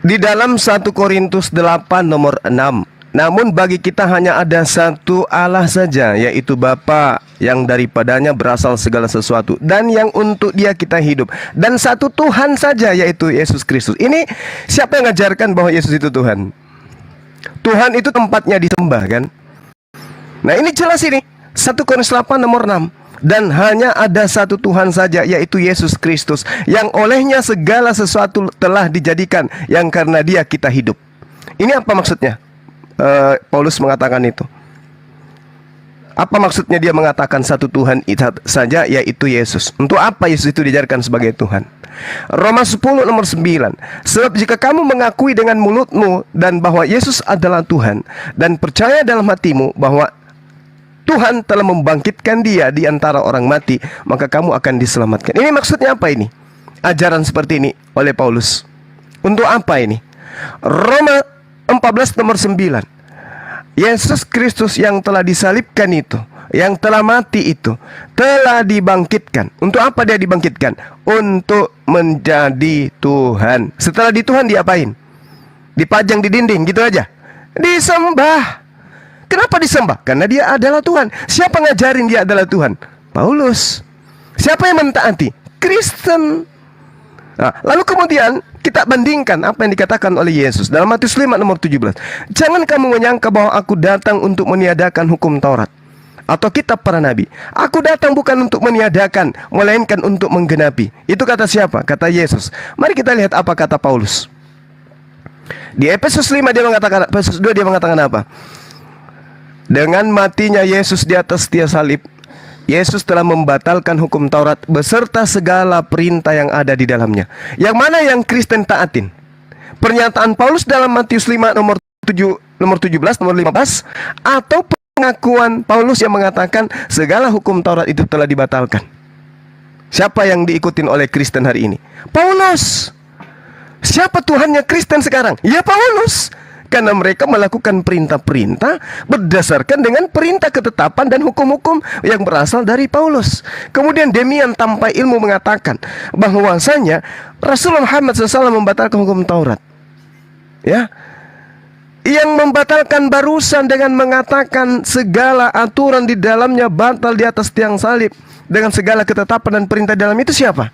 Di dalam 1 Korintus 8 nomor 6. Namun bagi kita hanya ada satu Allah saja, yaitu Bapa, yang daripadanya berasal segala sesuatu dan yang untuk Dia kita hidup, dan satu Tuhan saja, yaitu Yesus Kristus. Ini siapa yang mengajarkan bahwa Yesus itu Tuhan? Tuhan itu tempatnya disembah kan? Nah ini jelas ini 1 Korintus 8 nomor 6. Dan hanya ada satu Tuhan saja, yaitu Yesus Kristus, yang olehnya segala sesuatu telah dijadikan, yang karena Dia kita hidup. Ini apa maksudnya? Paulus mengatakan itu. Apa maksudnya dia mengatakan satu Tuhan saja, yaitu Yesus? Untuk apa Yesus itu diajarkan sebagai Tuhan? Roma 10 nomor 9. Sebab jika kamu mengakui dengan mulutmu dan bahwa Yesus adalah Tuhan, dan percaya dalam hatimu bahwa Tuhan telah membangkitkan Dia di antara orang mati, maka kamu akan diselamatkan. Ini maksudnya apa ini? Ajaran seperti ini oleh Paulus. Untuk apa ini? Roma 14 nomor 9. Yesus Kristus yang telah disalibkan itu, yang telah mati itu, telah dibangkitkan. Untuk apa Dia dibangkitkan? Untuk menjadi Tuhan. Setelah di Tuhan diapain? Dipajang di dinding gitu aja? Disembah. Kenapa disembah? Karena Dia adalah Tuhan. Siapa ngajarin Dia adalah Tuhan? Paulus. Siapa yang mentaati? Kristen. Nah, lalu kemudian kita bandingkan apa yang dikatakan oleh Yesus dalam Matius 5 nomor 17. Jangan kamu menyangka bahwa aku datang untuk meniadakan hukum Taurat atau kitab para nabi. Aku datang bukan untuk meniadakan, melainkan untuk menggenapi. Itu kata siapa? Kata Yesus. Mari kita lihat apa kata Paulus. Di Efesus 5 dia mengatakan, Efesus 2 dia mengatakan apa? Dengan matinya Yesus di atas tiang salib, Yesus telah membatalkan hukum Taurat beserta segala perintah yang ada di dalamnya. Yang mana yang Kristen taatin? Pernyataan Paulus dalam Matius 5 nomor 17, nomor 15, atau pengakuan Paulus yang mengatakan segala hukum Taurat itu telah dibatalkan? Siapa yang diikutin oleh Kristen hari ini? Paulus. Siapa Tuhannya Kristen sekarang? Ya Paulus. Karena mereka melakukan perintah-perintah berdasarkan dengan perintah ketetapan dan hukum-hukum yang berasal dari Paulus. Kemudian Demian tanpa ilmu mengatakan bahwasanya Rasulullah Muhammad SAW membatalkan hukum Taurat. Ya, yang membatalkan barusan dengan mengatakan segala aturan di dalamnya batal di atas tiang salib dengan segala ketetapan dan perintah dalam itu siapa?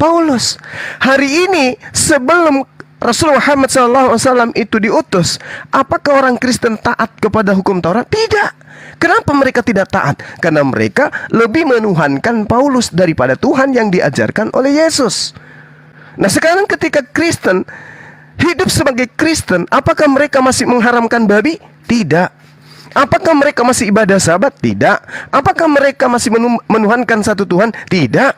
Paulus. Hari ini sebelum Rasulullah Muhammad SAW itu diutus, apakah orang Kristen taat kepada hukum Taurat? Tidak. Kenapa mereka tidak taat? Karena mereka lebih menuhankan Paulus daripada Tuhan yang diajarkan oleh Yesus. Nah sekarang ketika Kristen hidup sebagai Kristen, apakah mereka masih mengharamkan babi? Tidak. Apakah mereka masih ibadah Sabat? Tidak. Apakah mereka masih menuhankan satu Tuhan? Tidak.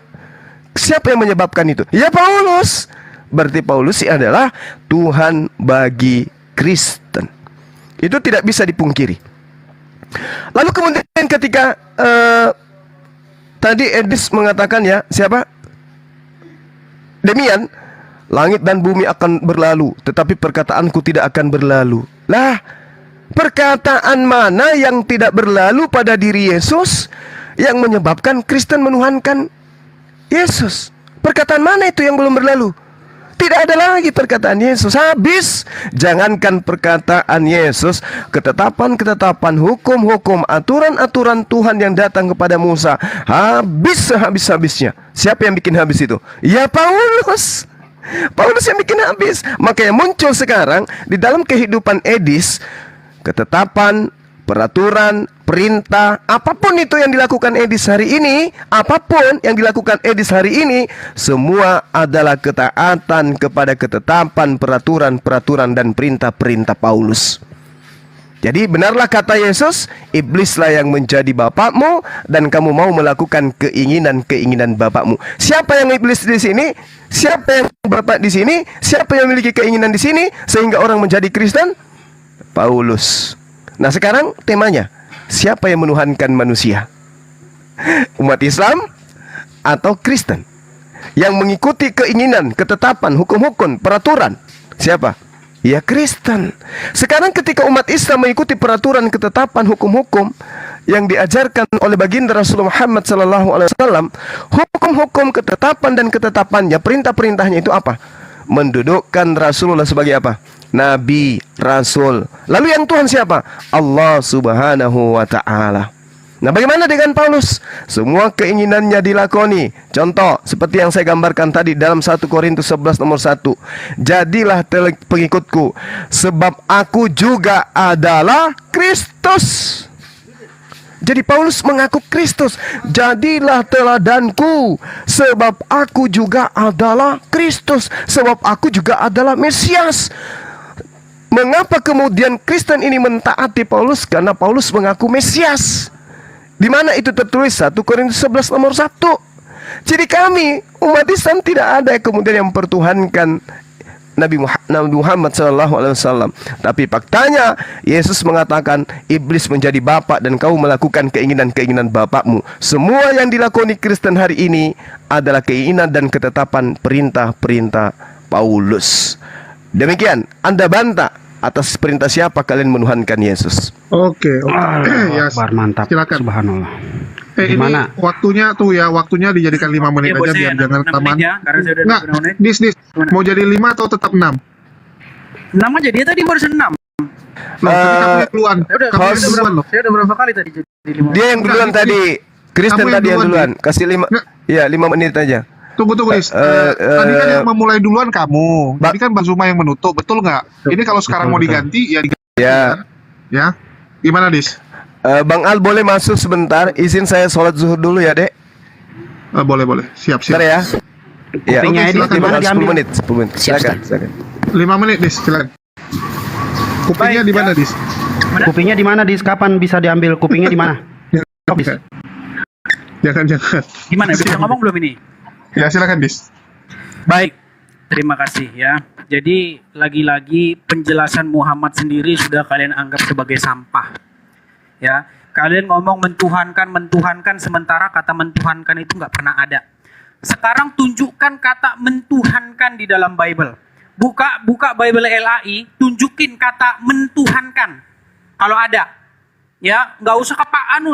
Siapa yang menyebabkan itu? Ya Paulus. Berarti Paulus adalah Tuhan bagi Kristen. Itu tidak bisa dipungkiri. Lalu kemudian ketika tadi Edis mengatakan ya, siapa? Demian, langit dan bumi akan berlalu, tetapi perkataanku tidak akan berlalu. Lah, perkataan mana yang tidak berlalu pada diri Yesus yang menyebabkan Kristen menuhankan Yesus? Perkataan mana itu yang belum berlalu? Tidak ada lagi perkataan Yesus, habis. Jangankan perkataan Yesus, ketetapan-ketetapan, hukum-hukum, aturan-aturan Tuhan yang datang kepada Musa, habis sehabis-habisnya. Siapa yang bikin habis itu? Ya Paulus. Paulus yang bikin habis. Makanya muncul sekarang di dalam kehidupan Edis, ketetapan, peraturan, perintah, apapun itu yang dilakukan Edis hari ini, apapun yang dilakukan Edis hari ini, semua adalah ketaatan kepada ketetapan, peraturan dan perintah-perintah Paulus. Jadi benarlah kata Yesus, iblislah yang menjadi bapakmu dan kamu mau melakukan keinginan-keinginan bapakmu. Siapa yang iblis di sini? Siapa yang bapak di sini? Siapa yang memiliki keinginan di sini sehingga orang menjadi Kristen? Paulus. Nah sekarang temanya, siapa yang menuhankan manusia? Umat Islam atau Kristen? Yang mengikuti keinginan, ketetapan, hukum-hukum, peraturan. Siapa? Ya Kristen. Sekarang ketika umat Islam mengikuti peraturan, ketetapan, hukum-hukum yang diajarkan oleh baginda Rasulullah Muhammad SAW, hukum-hukum, ketetapan dan ketetapannya, perintah-perintahnya itu apa? Mendudukkan Rasulullah sebagai apa? Nabi, Rasul. Lalu yang Tuhan siapa? Allah Subhanahu wa Ta'ala. Nah bagaimana dengan Paulus? Semua keinginannya dilakoni. Contoh seperti yang saya gambarkan tadi dalam 1 Korintus 11 nomor 1. Jadilah pengikutku, sebab aku juga adalah Kristus. Jadi Paulus mengaku Kristus. Jadilah teladanku, sebab aku juga adalah Kristus, sebab aku juga adalah Mesias. Mengapa kemudian Kristen ini mentaati Paulus? Karena Paulus mengaku Mesias. Di mana itu tertulis? 1 Korintus 11 nomor 1. Jadi kami umat Islam tidak ada yang kemudian yang mempertuhankan Nabi Muhammad SAW. Tapi faktanya Yesus mengatakan iblis menjadi bapak dan kau melakukan keinginan-keinginan bapakmu. Semua yang dilakoni Kristen hari ini adalah keinginan dan ketetapan perintah-perintah Paulus. Demikian, Anda bantah atas perintah siapa kalian menuhankan Yesus? Oke. Ya, mantap. Silakan. Subhanallah. Ini waktunya tuh ya, waktunya dijadikan 5 menit aja biar jangan kelamaan. Enggak, dis, mau jadi 5 atau tetap 6? 6 aja, dia tadi baru 6. Kamu duluan. Saya udah berapa kali tadi jadi 5. Dia yang duluan tadi. Kristen tadi yang duluan. Kasih 5. Ya, 5 menit aja. Tunggu, Dis. Tadi kan yang memulai duluan kamu. Jadi kan Bang Zuma yang menutup, betul nggak? Ini kalau sekarang mau diganti, ya diganti. Ya. Ya. Gimana, Dis? Bang Al boleh masuk sebentar. Izin saya sholat zuhur dulu ya, Dek. Boleh. Siap. Bentar ya. Ya, Kupingnya ini silakan. 10 menit. Silakan. 5 menit, Dis. Silakan. Kupingnya di mana, Dis? Kupingnya di mana, Dis? Kapan bisa diambil kupingnya di mana? Jangan. Gimana? Bisa ngomong belum ini? Ya, silakan, Dis. Baik, terima kasih ya. Jadi lagi-lagi penjelasan Muhammad sendiri sudah kalian anggap sebagai sampah. Ya, kalian ngomong mentuhankan sementara kata mentuhankan itu nggak pernah ada. Sekarang tunjukkan kata mentuhankan di dalam Bible. Buka Bible LAI, tunjukin kata mentuhankan. Kalau ada, ya nggak usah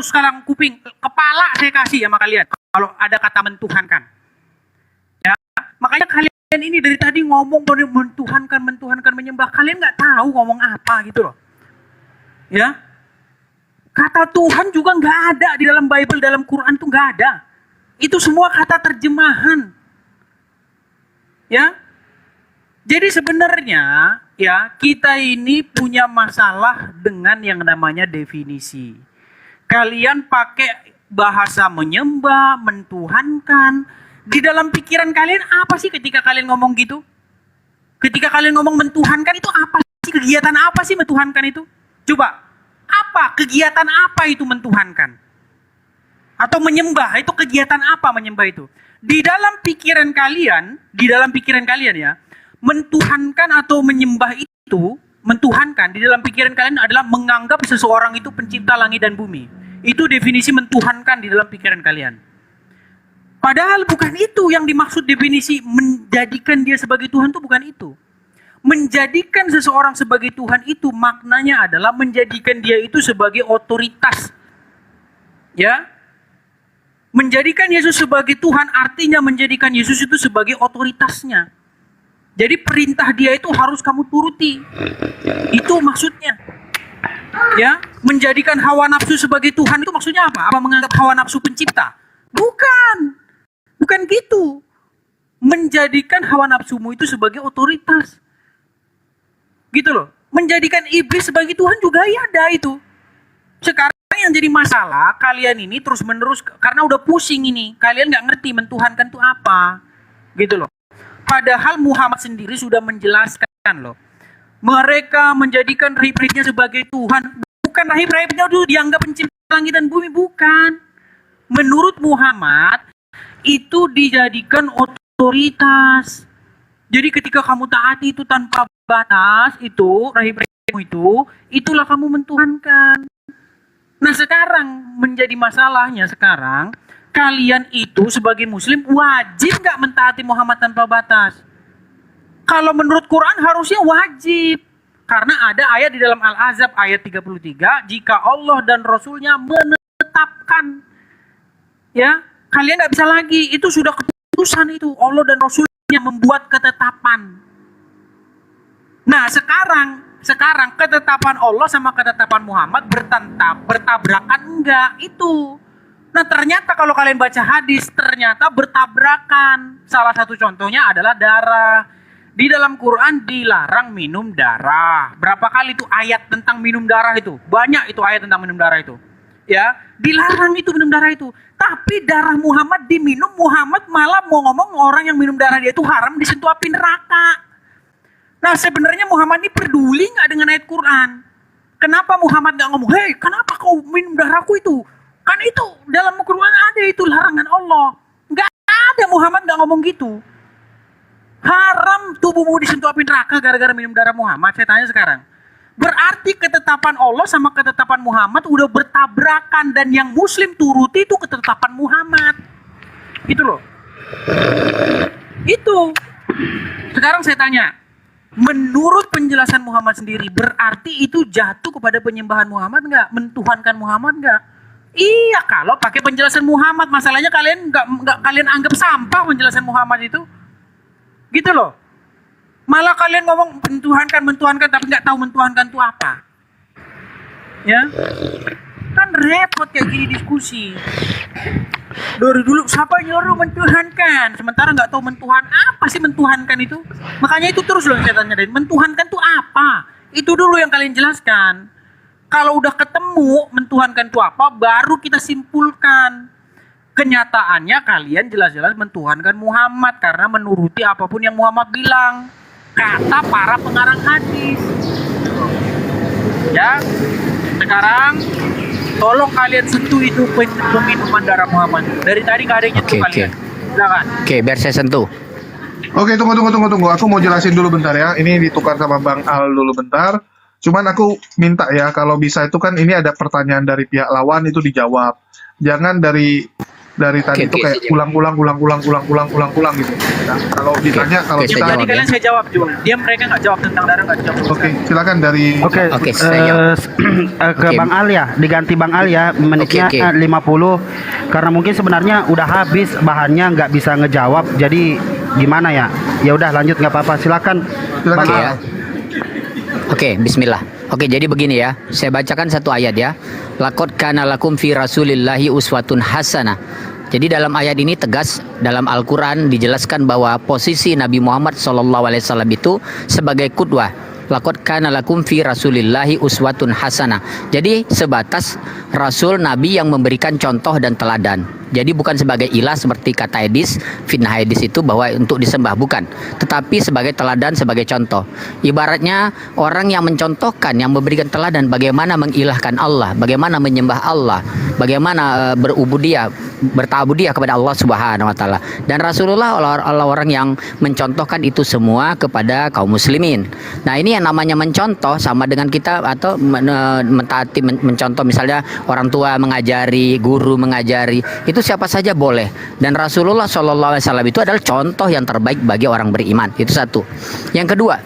sekarang kuping, kepala saya kasih sama kalian. Kalau ada kata mentuhankan. Makanya kalian ini dari tadi ngomong mentuhankan, menyembah. Kalian nggak tahu ngomong apa gitu loh. Ya. Kata Tuhan juga nggak ada di dalam Bible, dalam Quran tuh nggak ada. Itu semua kata terjemahan. Ya. Jadi sebenarnya ya kita ini punya masalah dengan yang namanya definisi. Kalian pakai bahasa menyembah, mentuhankan. Di dalam pikiran kalian apa sih ketika kalian ngomong gitu? Ketika kalian ngomong mentuhankan itu apa sih? Kegiatan apa sih mentuhankan itu? Coba, apa? Kegiatan apa itu mentuhankan? Atau menyembah, itu kegiatan apa menyembah itu? Di dalam pikiran kalian ya, mentuhankan atau menyembah itu Mentuhankan di dalam pikiran kalian adalah menganggap seseorang itu pencipta langit dan bumi. Itu definisi mentuhankan di dalam pikiran kalian. Padahal bukan itu yang dimaksud definisi menjadikan dia sebagai Tuhan, itu bukan itu. Menjadikan seseorang sebagai Tuhan itu maknanya adalah menjadikan dia itu sebagai otoritas. Ya. Menjadikan Yesus sebagai Tuhan artinya menjadikan Yesus itu sebagai otoritasnya. Jadi perintah dia itu harus kamu turuti. Itu maksudnya. Ya, menjadikan hawa nafsu sebagai Tuhan itu maksudnya apa? Apa menganggap hawa nafsu pencipta? Bukan. Bukan gitu. Menjadikan hawa nafsumu itu sebagai otoritas. Gitu loh. Menjadikan iblis sebagai Tuhan juga ya ada itu. Sekarang yang jadi masalah kalian ini terus menerus karena udah pusing ini. Kalian nggak ngerti mentuhankan itu apa. Gitu loh. Padahal Muhammad sendiri sudah menjelaskan loh. Mereka menjadikan rahib-rahibnya sebagai Tuhan. Bukan rahib-rahibnya itu dianggap pencipta langit dan bumi. Bukan. Menurut Muhammad, itu dijadikan otoritas. Jadi ketika kamu taati itu tanpa batas, itu rahib-rahibmu itu, itulah kamu mentuhankan. Nah sekarang menjadi masalahnya sekarang, kalian itu sebagai muslim wajib gak mentaati Muhammad tanpa batas? Kalau menurut Quran harusnya wajib. Karena ada ayat di dalam Al-Ahzab ayat 33, jika Allah dan Rasulnya menetapkan, ya kalian gak bisa lagi, itu sudah keputusan itu, Allah dan Rasulnya membuat ketetapan. Nah sekarang ketetapan Allah sama ketetapan Muhammad bertabrakan enggak itu. Nah ternyata kalau kalian baca hadis ternyata bertabrakan. Salah satu contohnya adalah darah. Di dalam Quran dilarang minum darah. Berapa kali itu ayat tentang minum darah itu? Banyak itu ayat tentang minum darah itu. Ya, dilarang itu minum darah itu. Tapi darah Muhammad diminum, Muhammad malah mau ngomong orang yang minum darah dia itu haram disentuh api neraka. Nah sebenarnya Muhammad ini peduli nggak dengan ayat Quran? Kenapa Muhammad nggak ngomong, hei kenapa kau minum darahku itu? Kan itu dalam Quran ada itu larangan Allah. Nggak ada, Muhammad nggak ngomong gitu. Haram tubuhmu disentuh api neraka gara-gara minum darah Muhammad. Saya tanya sekarang. Berarti ketetapan Allah sama ketetapan Muhammad udah bertabrakan. Dan yang muslim turuti itu ketetapan Muhammad. Gitu loh. Itu. Sekarang saya tanya. Menurut penjelasan Muhammad sendiri, berarti itu jatuh kepada penyembahan Muhammad nggak? Mentuhankan Muhammad nggak? Iya, kalau pakai penjelasan Muhammad. Masalahnya kalian nggak kalian anggap sampah penjelasan Muhammad itu, gitu loh. Malah kalian ngomong mentuhankan, tapi nggak tahu mentuhankan itu apa. Ya, kan repot kayak gini diskusi. Dari dulu siapa nyuruh mentuhankan, sementara nggak tahu mentuhan apa sih mentuhankan itu. Makanya itu terus loh saya tanya, mentuhankan itu apa? Itu dulu yang kalian jelaskan. Kalau udah ketemu mentuhankan itu apa, baru kita simpulkan. Kenyataannya kalian jelas-jelas mentuhankan Muhammad karena menuruti apapun yang Muhammad bilang, kata para pengarang hadis. Ya, sekarang tolong kalian sentuh itu peminuman darah Muhammad. Dari tadi nggak ada yang nyentuh kalian. Silakan. Oke, biar saya sentuh. Oke, tunggu. Aku mau jelasin dulu bentar ya. Ini ditukar sama Bang Al dulu bentar. Cuman aku minta ya, kalau bisa itu kan ini ada pertanyaan dari pihak lawan itu dijawab. Jangan dari tadi itu kayak ulang-ulang gitu. Nah, kalau ditanya, kalau kita tadi kalian saya jawab juga. Dia mereka nggak jawab tentang darah, nggak jawab. Oke, silakan dari. Ke Bang Al ya, diganti Bang Al ya, menitnya 50 karena mungkin sebenarnya udah habis bahannya, nggak bisa ngejawab. Jadi gimana ya? Ya udah lanjut, nggak apa-apa. Silakan Bang Al. Oke, bismillah. Oke, jadi begini ya. Saya bacakan satu ayat ya. Laqad kana lakum fi rasulillahi uswatun hasanah. Jadi dalam ayat ini tegas dalam Al-Quran dijelaskan bahwa posisi Nabi Muhammad SAW itu sebagai qudwah. Laqad kana lakum fi rasulillahi uswatun hasanah. Jadi sebatas Rasul Nabi yang memberikan contoh dan teladan. Jadi bukan sebagai ilah seperti kata Edis, fitnah Edis itu bahwa untuk disembah, bukan. Tetapi sebagai teladan, sebagai contoh. Ibaratnya orang yang mencontohkan, yang memberikan teladan bagaimana mengilahkan Allah, bagaimana menyembah Allah. bagaimana berta'budiyah kepada Allah Subhanahu wa taala. Dan Rasulullah adalah orang yang mencontohkan itu semua kepada kaum muslimin. Nah, ini yang namanya mencontoh sama dengan kita atau mentaati mencontoh, misalnya orang tua mengajari, guru mengajari, itu siapa saja boleh. Dan Rasulullah SAW itu adalah contoh yang terbaik bagi orang beriman. Itu satu. Yang kedua,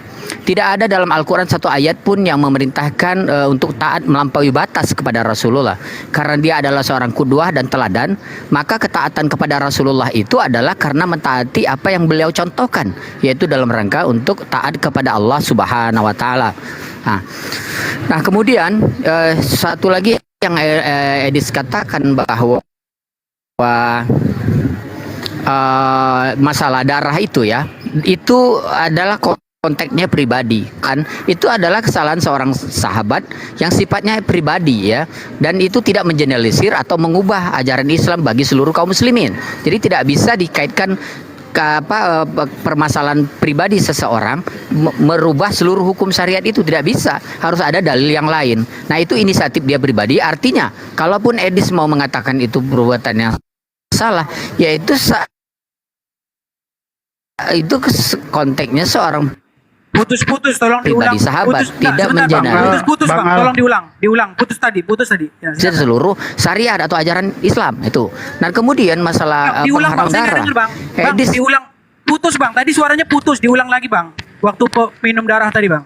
tidak ada dalam Al-Quran satu ayat pun yang memerintahkan untuk taat melampaui batas kepada Rasulullah. Karena dia adalah seorang qudwah dan teladan, maka ketaatan kepada Rasulullah itu adalah karena mentaati apa yang beliau contohkan, yaitu dalam rangka untuk taat kepada Allah Subhanahu wa taala. Nah, kemudian satu lagi yang Edis katakan bahwa masalah darah itu ya, itu adalah konteksnya pribadi, kan itu adalah kesalahan seorang sahabat yang sifatnya pribadi ya, dan itu tidak mengeneralisir atau mengubah ajaran Islam bagi seluruh kaum muslimin. Jadi tidak bisa dikaitkan ke permasalahan pribadi seseorang merubah seluruh hukum syariat, itu tidak bisa, harus ada dalil yang lain. Nah, itu inisiatif dia pribadi. Artinya kalaupun Edis mau mengatakan itu perbuatan yang salah, yaitu itu konteksnya seorang Putus, tolong diulang. pribadi sahabat, tidak sebentar, Bang. mengeneralisir Putus, Bang. Tolong diulang. Putus tadi. Ya, seluruh syariat atau ajaran Islam itu. Nah, kemudian masalah diulang, Bang. pengharam Saya nggak darah. denger, Bang. Bang, diulang. Putus, Bang. Tadi suaranya putus. Diulang lagi, Bang. Waktu minum darah tadi, Bang.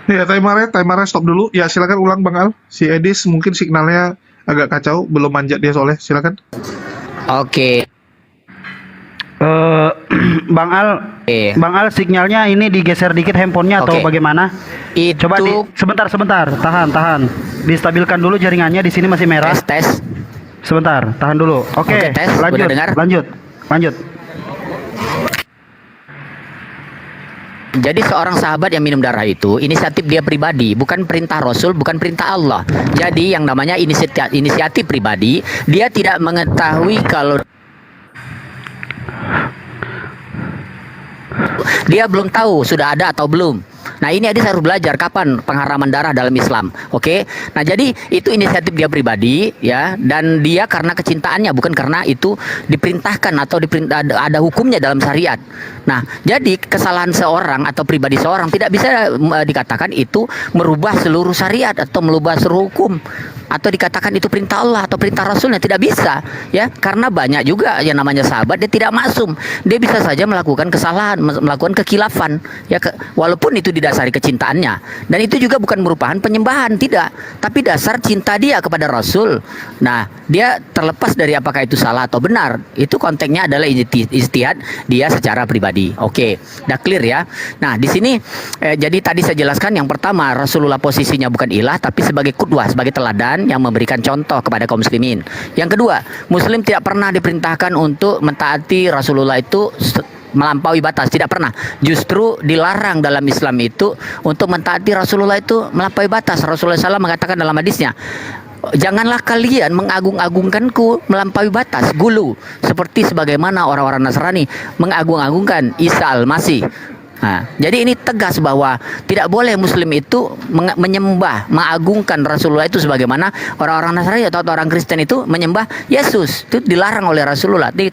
Ya, timernya stop dulu. Ya, silakan ulang Bang Al. Si Edis mungkin signalnya agak kacau, belum manjat dia soalnya. Silakan. Oke. Bang Al, sinyalnya ini digeser dikit handphonenya atau bagaimana? Coba sebentar, tahan. Distabilkan dulu jaringannya, di sini masih merah. Tes. Sebentar, tahan dulu. Oke, tes. lanjut. Jadi seorang sahabat yang minum darah itu inisiatif dia pribadi, bukan perintah Rasul, bukan perintah Allah. Jadi yang namanya inisiatif pribadi, dia tidak mengetahui kalau dia belum tahu sudah ada atau belum. Nah, ini Adis harus belajar kapan pengharaman darah dalam Islam. Oke. Nah, jadi itu inisiatif dia pribadi ya, dan dia karena kecintaannya, bukan karena itu diperintahkan atau ada hukumnya dalam syariat. Nah, jadi kesalahan seorang atau pribadi seorang tidak bisa dikatakan itu merubah seluruh syariat atau merubah seluruh hukum, atau dikatakan itu perintah Allah atau perintah Rasulnya. Tidak bisa ya, karena banyak juga yang namanya sahabat dia tidak maksum. Dia bisa saja melakukan kesalahan, melakukan kekilafan ya, walaupun itu didasari kecintaannya, dan itu juga bukan merupakan penyembahan, tidak, tapi dasar cinta dia kepada Rasul. Nah, dia terlepas dari apakah itu salah atau benar, itu konteksnya adalah ijtihad dia secara pribadi. Oke, udah clear ya. Nah, di sini jadi tadi saya jelaskan yang pertama, Rasulullah posisinya bukan ilah tapi sebagai qudwah, sebagai teladan yang memberikan contoh kepada kaum muslimin. Yang kedua, muslim tidak pernah diperintahkan untuk mentaati Rasulullah itu melampaui batas, tidak pernah. Justru dilarang dalam Islam itu untuk mentaati Rasulullah itu melampaui batas. Rasulullah SAW mengatakan dalam hadisnya, janganlah kalian mengagung-agungkanku melampaui batas, gulu, seperti sebagaimana orang-orang Nasrani mengagung-agungkan Isa Al-Masih. Nah, jadi ini tegas bahwa tidak boleh muslim itu menyembah, mengagungkan Rasulullah itu sebagaimana orang-orang Nasrani atau orang Kristen itu menyembah Yesus. Itu dilarang oleh Rasulullah. Di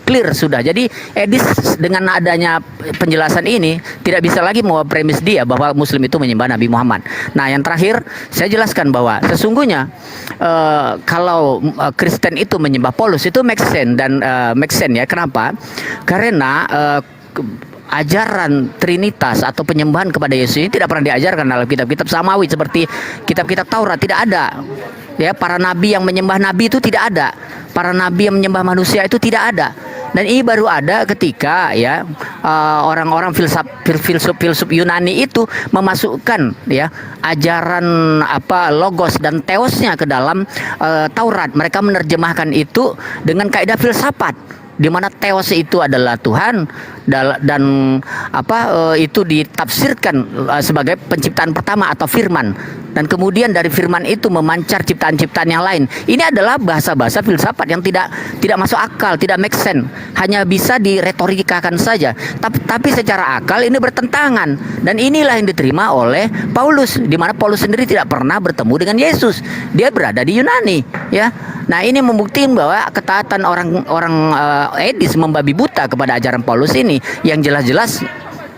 clear sudah. Jadi Edis dengan adanya penjelasan ini tidak bisa lagi membawa premis dia bahwa muslim itu menyembah Nabi Muhammad. Nah, yang terakhir saya jelaskan bahwa sesungguhnya kalau Kristen itu menyembah Paulus itu make sense dan make sense ya. Kenapa? Karena ajaran Trinitas atau penyembahan kepada Yesus ini tidak pernah diajarkan dalam kitab-kitab Samawi seperti kitab-kitab Taurat, tidak ada. Ya, para nabi yang menyembah nabi itu tidak ada. Para nabi yang menyembah manusia itu tidak ada. Dan ini baru ada ketika ya orang-orang filsuf Yunani itu memasukkan ya ajaran logos dan teosnya ke dalam Taurat. Mereka menerjemahkan itu dengan kaidah filsafat. di mana Theos itu adalah Tuhan dan itu ditafsirkan sebagai penciptaan pertama atau firman, dan kemudian dari firman itu memancar ciptaan-ciptaan yang lain. Ini adalah bahasa-bahasa filsafat yang tidak masuk akal, tidak make sense, hanya bisa diretorikakan saja. Tapi secara akal ini bertentangan, dan inilah yang diterima oleh Paulus, di mana Paulus sendiri tidak pernah bertemu dengan Yesus. Dia berada di Yunani, ya. Nah, ini membuktikan bahwa ketaatan orang Edis membabi buta kepada ajaran Paulus ini yang jelas-jelas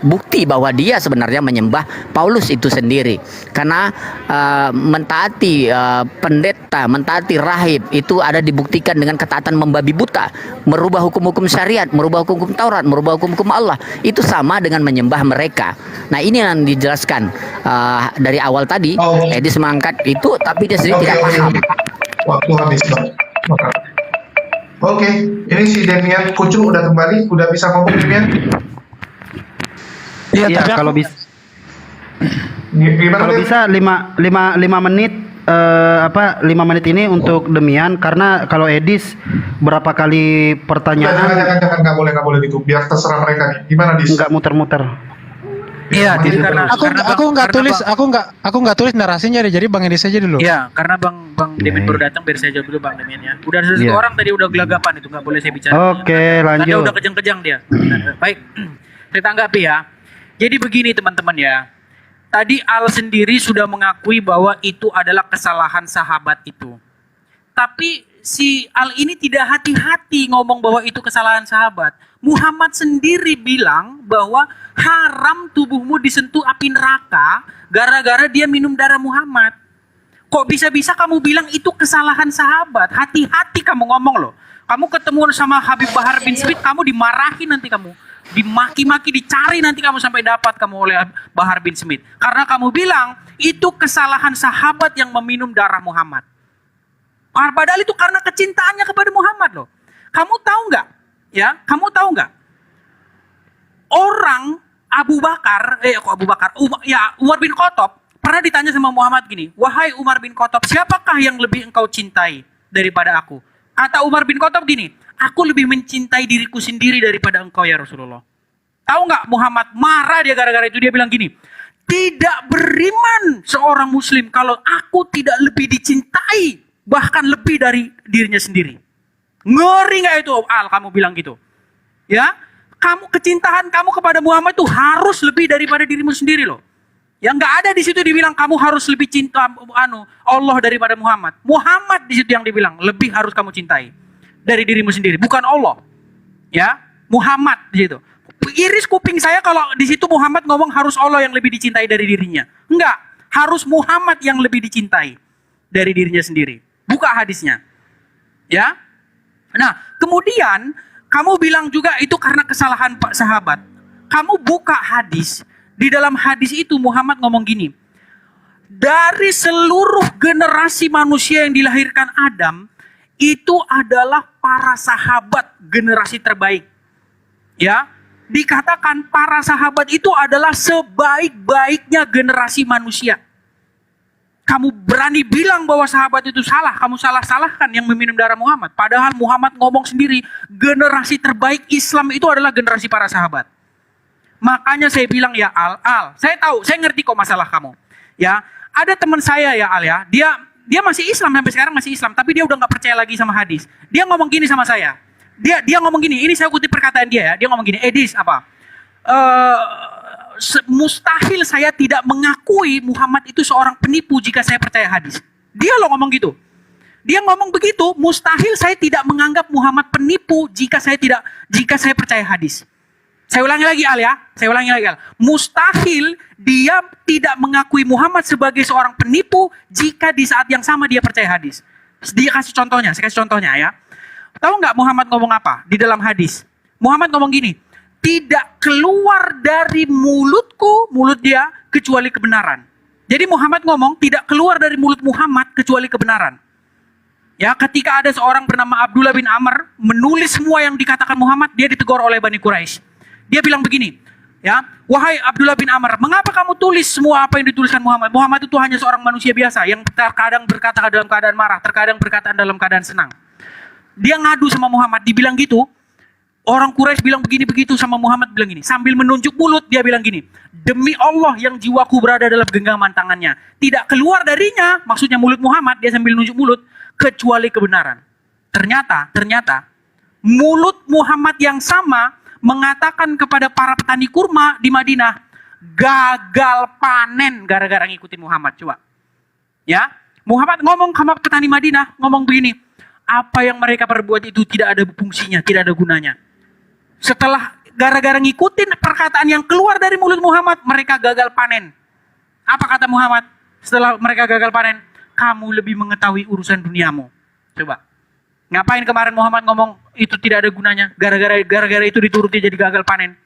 bukti bahwa dia sebenarnya menyembah Paulus itu sendiri, karena mentaati pendeta, mentaati rahib itu ada dibuktikan dengan ketaatan membabi buta, merubah hukum-hukum syariat, merubah hukum-hukum Taurat, merubah hukum-hukum Allah, itu sama dengan menyembah mereka. Nah, ini yang dijelaskan dari awal tadi. Edis mengangkat itu, tapi dia sendiri tidak paham. Waktu habis, Bang. Oke, ini si Demian Kucung udah kembali, udah bisa ngomong, Demian? Iya, kalau bisa. Kalau bisa 5 menit 5 menit ini untuk Demian, karena kalau Edis berapa kali pertanyaan. Jangan, nggak boleh gitu. Biar terserah mereka nih. Gimana, Dis? Nggak muter-muter. Iya, aku nggak tulis narasinya deh, jadi Bang Edis aja dulu. Iya, karena Bang Demin baru datang, biar saya jawab dulu Bang Demin ya. Udah ada satu orang tadi udah gelagapan, itu nggak boleh saya bicara. Oke, lanjut. Tanda udah kejang-kejang dia. Baik, saya tanggapi ya. Jadi begini teman-teman ya. Tadi Al sendiri sudah mengakui bahwa itu adalah kesalahan sahabat itu. Tapi si Al ini tidak hati-hati ngomong bahwa itu kesalahan sahabat. Muhammad sendiri bilang bahwa haram tubuhmu disentuh api neraka gara-gara dia minum darah Muhammad. Kok bisa-bisa kamu bilang itu kesalahan sahabat? Hati-hati kamu ngomong loh. Kamu ketemu sama Habib Bahar bin Smith, kamu dimarahin nanti kamu. Dimaki-maki, dicari nanti kamu sampai dapat kamu oleh Bahar bin Smith. Karena kamu bilang itu kesalahan sahabat yang meminum darah Muhammad. Padahal itu karena kecintaannya kepada Muhammad loh. Kamu tahu nggak? Ya, kamu tahu nggak? Orang Umar bin Khattab pernah ditanya sama Muhammad gini, wahai Umar bin Khattab, siapakah yang lebih engkau cintai daripada aku? Kata Umar bin Khattab gini, aku lebih mencintai diriku sendiri daripada engkau ya Rasulullah. Tahu nggak, Muhammad marah dia gara-gara itu. Dia bilang gini, tidak beriman seorang muslim kalau aku tidak lebih dicintai, bahkan lebih dari dirinya sendiri. Ngeri nggak itu Al, kamu bilang gitu? Ya, kecintaan kamu kepada Muhammad itu harus lebih daripada dirimu sendiri loh. Yang nggak ada di situ dibilang kamu harus lebih cinta Allah daripada Muhammad. Muhammad di situ yang dibilang lebih harus kamu cintai dari dirimu sendiri, bukan Allah. Ya, Muhammad di situ. Iris kuping saya kalau di situ Muhammad ngomong harus Allah yang lebih dicintai dari dirinya. Enggak, harus Muhammad yang lebih dicintai dari dirinya sendiri. Buka hadisnya. Ya. Nah, kemudian kamu bilang juga itu karena kesalahan Pak sahabat. Kamu buka hadis, di dalam hadis itu Muhammad ngomong gini, dari seluruh generasi manusia yang dilahirkan Adam, itu adalah para sahabat generasi terbaik. Ya, dikatakan para sahabat itu adalah sebaik-baiknya generasi manusia. Kamu berani bilang bahwa sahabat itu salah, kamu salah-salahkan yang meminum darah Muhammad. Padahal Muhammad ngomong sendiri, generasi terbaik Islam itu adalah generasi para sahabat. Makanya saya bilang ya Al, saya tahu, saya ngerti kok masalah kamu. Ya, ada teman saya ya Al ya, dia masih Islam sampai sekarang masih Islam, tapi dia udah nggak percaya lagi sama hadis. Dia ngomong gini sama saya. Dia ngomong gini, ini saya kutip perkataan dia ya. Dia ngomong gini, Edis apa? Mustahil saya tidak mengakui Muhammad itu seorang penipu jika saya percaya hadis. Dia loh ngomong gitu. Dia ngomong begitu, mustahil saya tidak menganggap Muhammad penipu jika saya percaya hadis. Saya ulangi lagi Al ya, Al. Mustahil dia tidak mengakui Muhammad sebagai seorang penipu jika di saat yang sama dia percaya hadis. Dia kasih contohnya, saya kasih contohnya ya. Tahu nggak Muhammad ngomong apa di dalam hadis? Muhammad ngomong gini, tidak keluar dari mulut dia kecuali kebenaran. Jadi Muhammad ngomong tidak keluar dari mulut Muhammad kecuali kebenaran. Ya, ketika ada seorang bernama Abdullah bin Amr menulis semua yang dikatakan Muhammad, dia ditegur oleh Bani Quraisy. Dia bilang begini, ya, wahai Abdullah bin Amr, mengapa kamu tulis semua apa yang dituliskan Muhammad? Muhammad itu hanya seorang manusia biasa yang terkadang berkata dalam keadaan marah, terkadang berkata dalam keadaan senang. Dia ngadu sama Muhammad, dibilang gitu. Orang Quraisy bilang begini begitu sama Muhammad bilang gini. Sambil menunjuk mulut dia bilang gini. Demi Allah yang jiwaku berada dalam genggaman tangannya. Tidak keluar darinya, maksudnya mulut Muhammad, dia sambil nunjuk mulut, kecuali kebenaran. Ternyata mulut Muhammad yang sama mengatakan kepada para petani kurma di Madinah, gagal panen gara-gara ngikutin Muhammad. Coba. Ya, Muhammad ngomong sama petani Madinah, ngomong begini, apa yang mereka perbuat itu tidak ada fungsinya, tidak ada gunanya. Setelah gara-gara ngikutin perkataan yang keluar dari mulut Muhammad, mereka gagal panen. Apa kata Muhammad setelah mereka gagal panen? Kamu lebih mengetahui urusan duniamu. Coba. Ngapain kemarin Muhammad ngomong itu tidak ada gunanya? Gara-gara itu dituruti jadi gagal panen.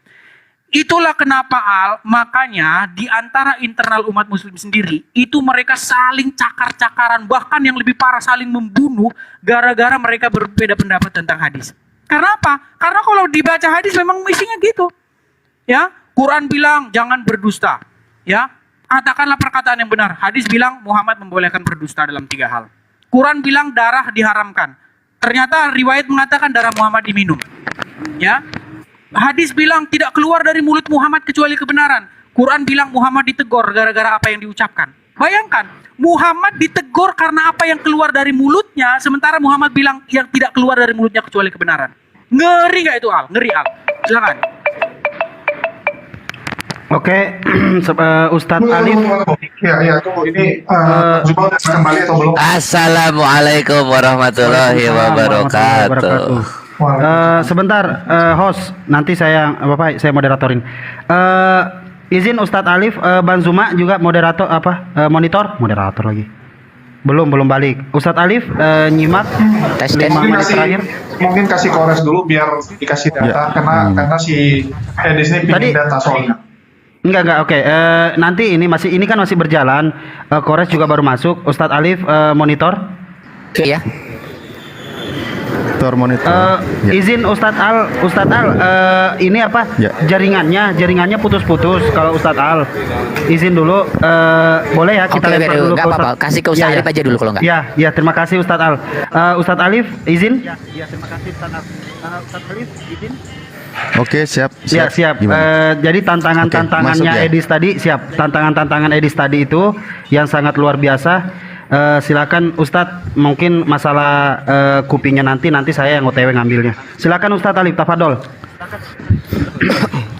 Itulah kenapa makanya di antara internal umat muslim sendiri, itu mereka saling cakar-cakaran, bahkan yang lebih parah saling membunuh gara-gara mereka berbeda pendapat tentang hadis. Karena apa? Karena kalau dibaca hadis memang isinya gitu. Ya, Quran bilang jangan berdusta. Ya, katakanlah perkataan yang benar. Hadis bilang Muhammad membolehkan berdusta dalam 3 hal. Quran bilang darah diharamkan. Ternyata riwayat mengatakan darah Muhammad diminum. Ya. Hadis bilang tidak keluar dari mulut Muhammad kecuali kebenaran. Quran bilang Muhammad ditegur gara-gara apa yang diucapkan. Bayangkan, Muhammad ditegur karena apa yang keluar dari mulutnya, sementara Muhammad bilang yang tidak keluar dari mulutnya kecuali kebenaran. Ngeri gak itu, Al? Ngeri, Al. Silakan. Oke, Ustadz Alif. Ya, tunggu. Ini coba udah kembali atau belum? Assalamualaikum warahmatullahi wabarakatuh. Sebentar, host. Nanti saya moderatorin. Izin Ustadz Alif, Bang Zuma juga moderator monitor lagi. Belum balik. Ustadz Alif nyimak tes 5 menit terakhir. Mungkin kasih kores dulu biar dikasih data karena si Hedis ini pingin data soalnya. Enggak, oke. Nanti ini kan masih berjalan. Kores juga baru masuk. Ustadz Alif monitor. Iya. Monitor. Izin Ustadz Al, ini apa? Ya. Jaringannya putus-putus. Kalau Ustadz Al, izin dulu. Boleh ya kita lempar dulu ke Ustadz. Apa-apa. Kasih ke Ustadz Alif aja dulu kalau enggak. Ya, terima kasih Ustadz Al. Ustadz Alif, izin? Ya, terima kasih Ustadz Al. Ustadz Alif, izin? Oke, siap. Siap. Jadi tantangannya Edis tadi siap. Tantangan Edis tadi itu yang sangat luar biasa. Silakan Ustadz, mungkin masalah kupingnya nanti saya yang OTW ngambilnya. Silakan Ustadz Alif, tafadol.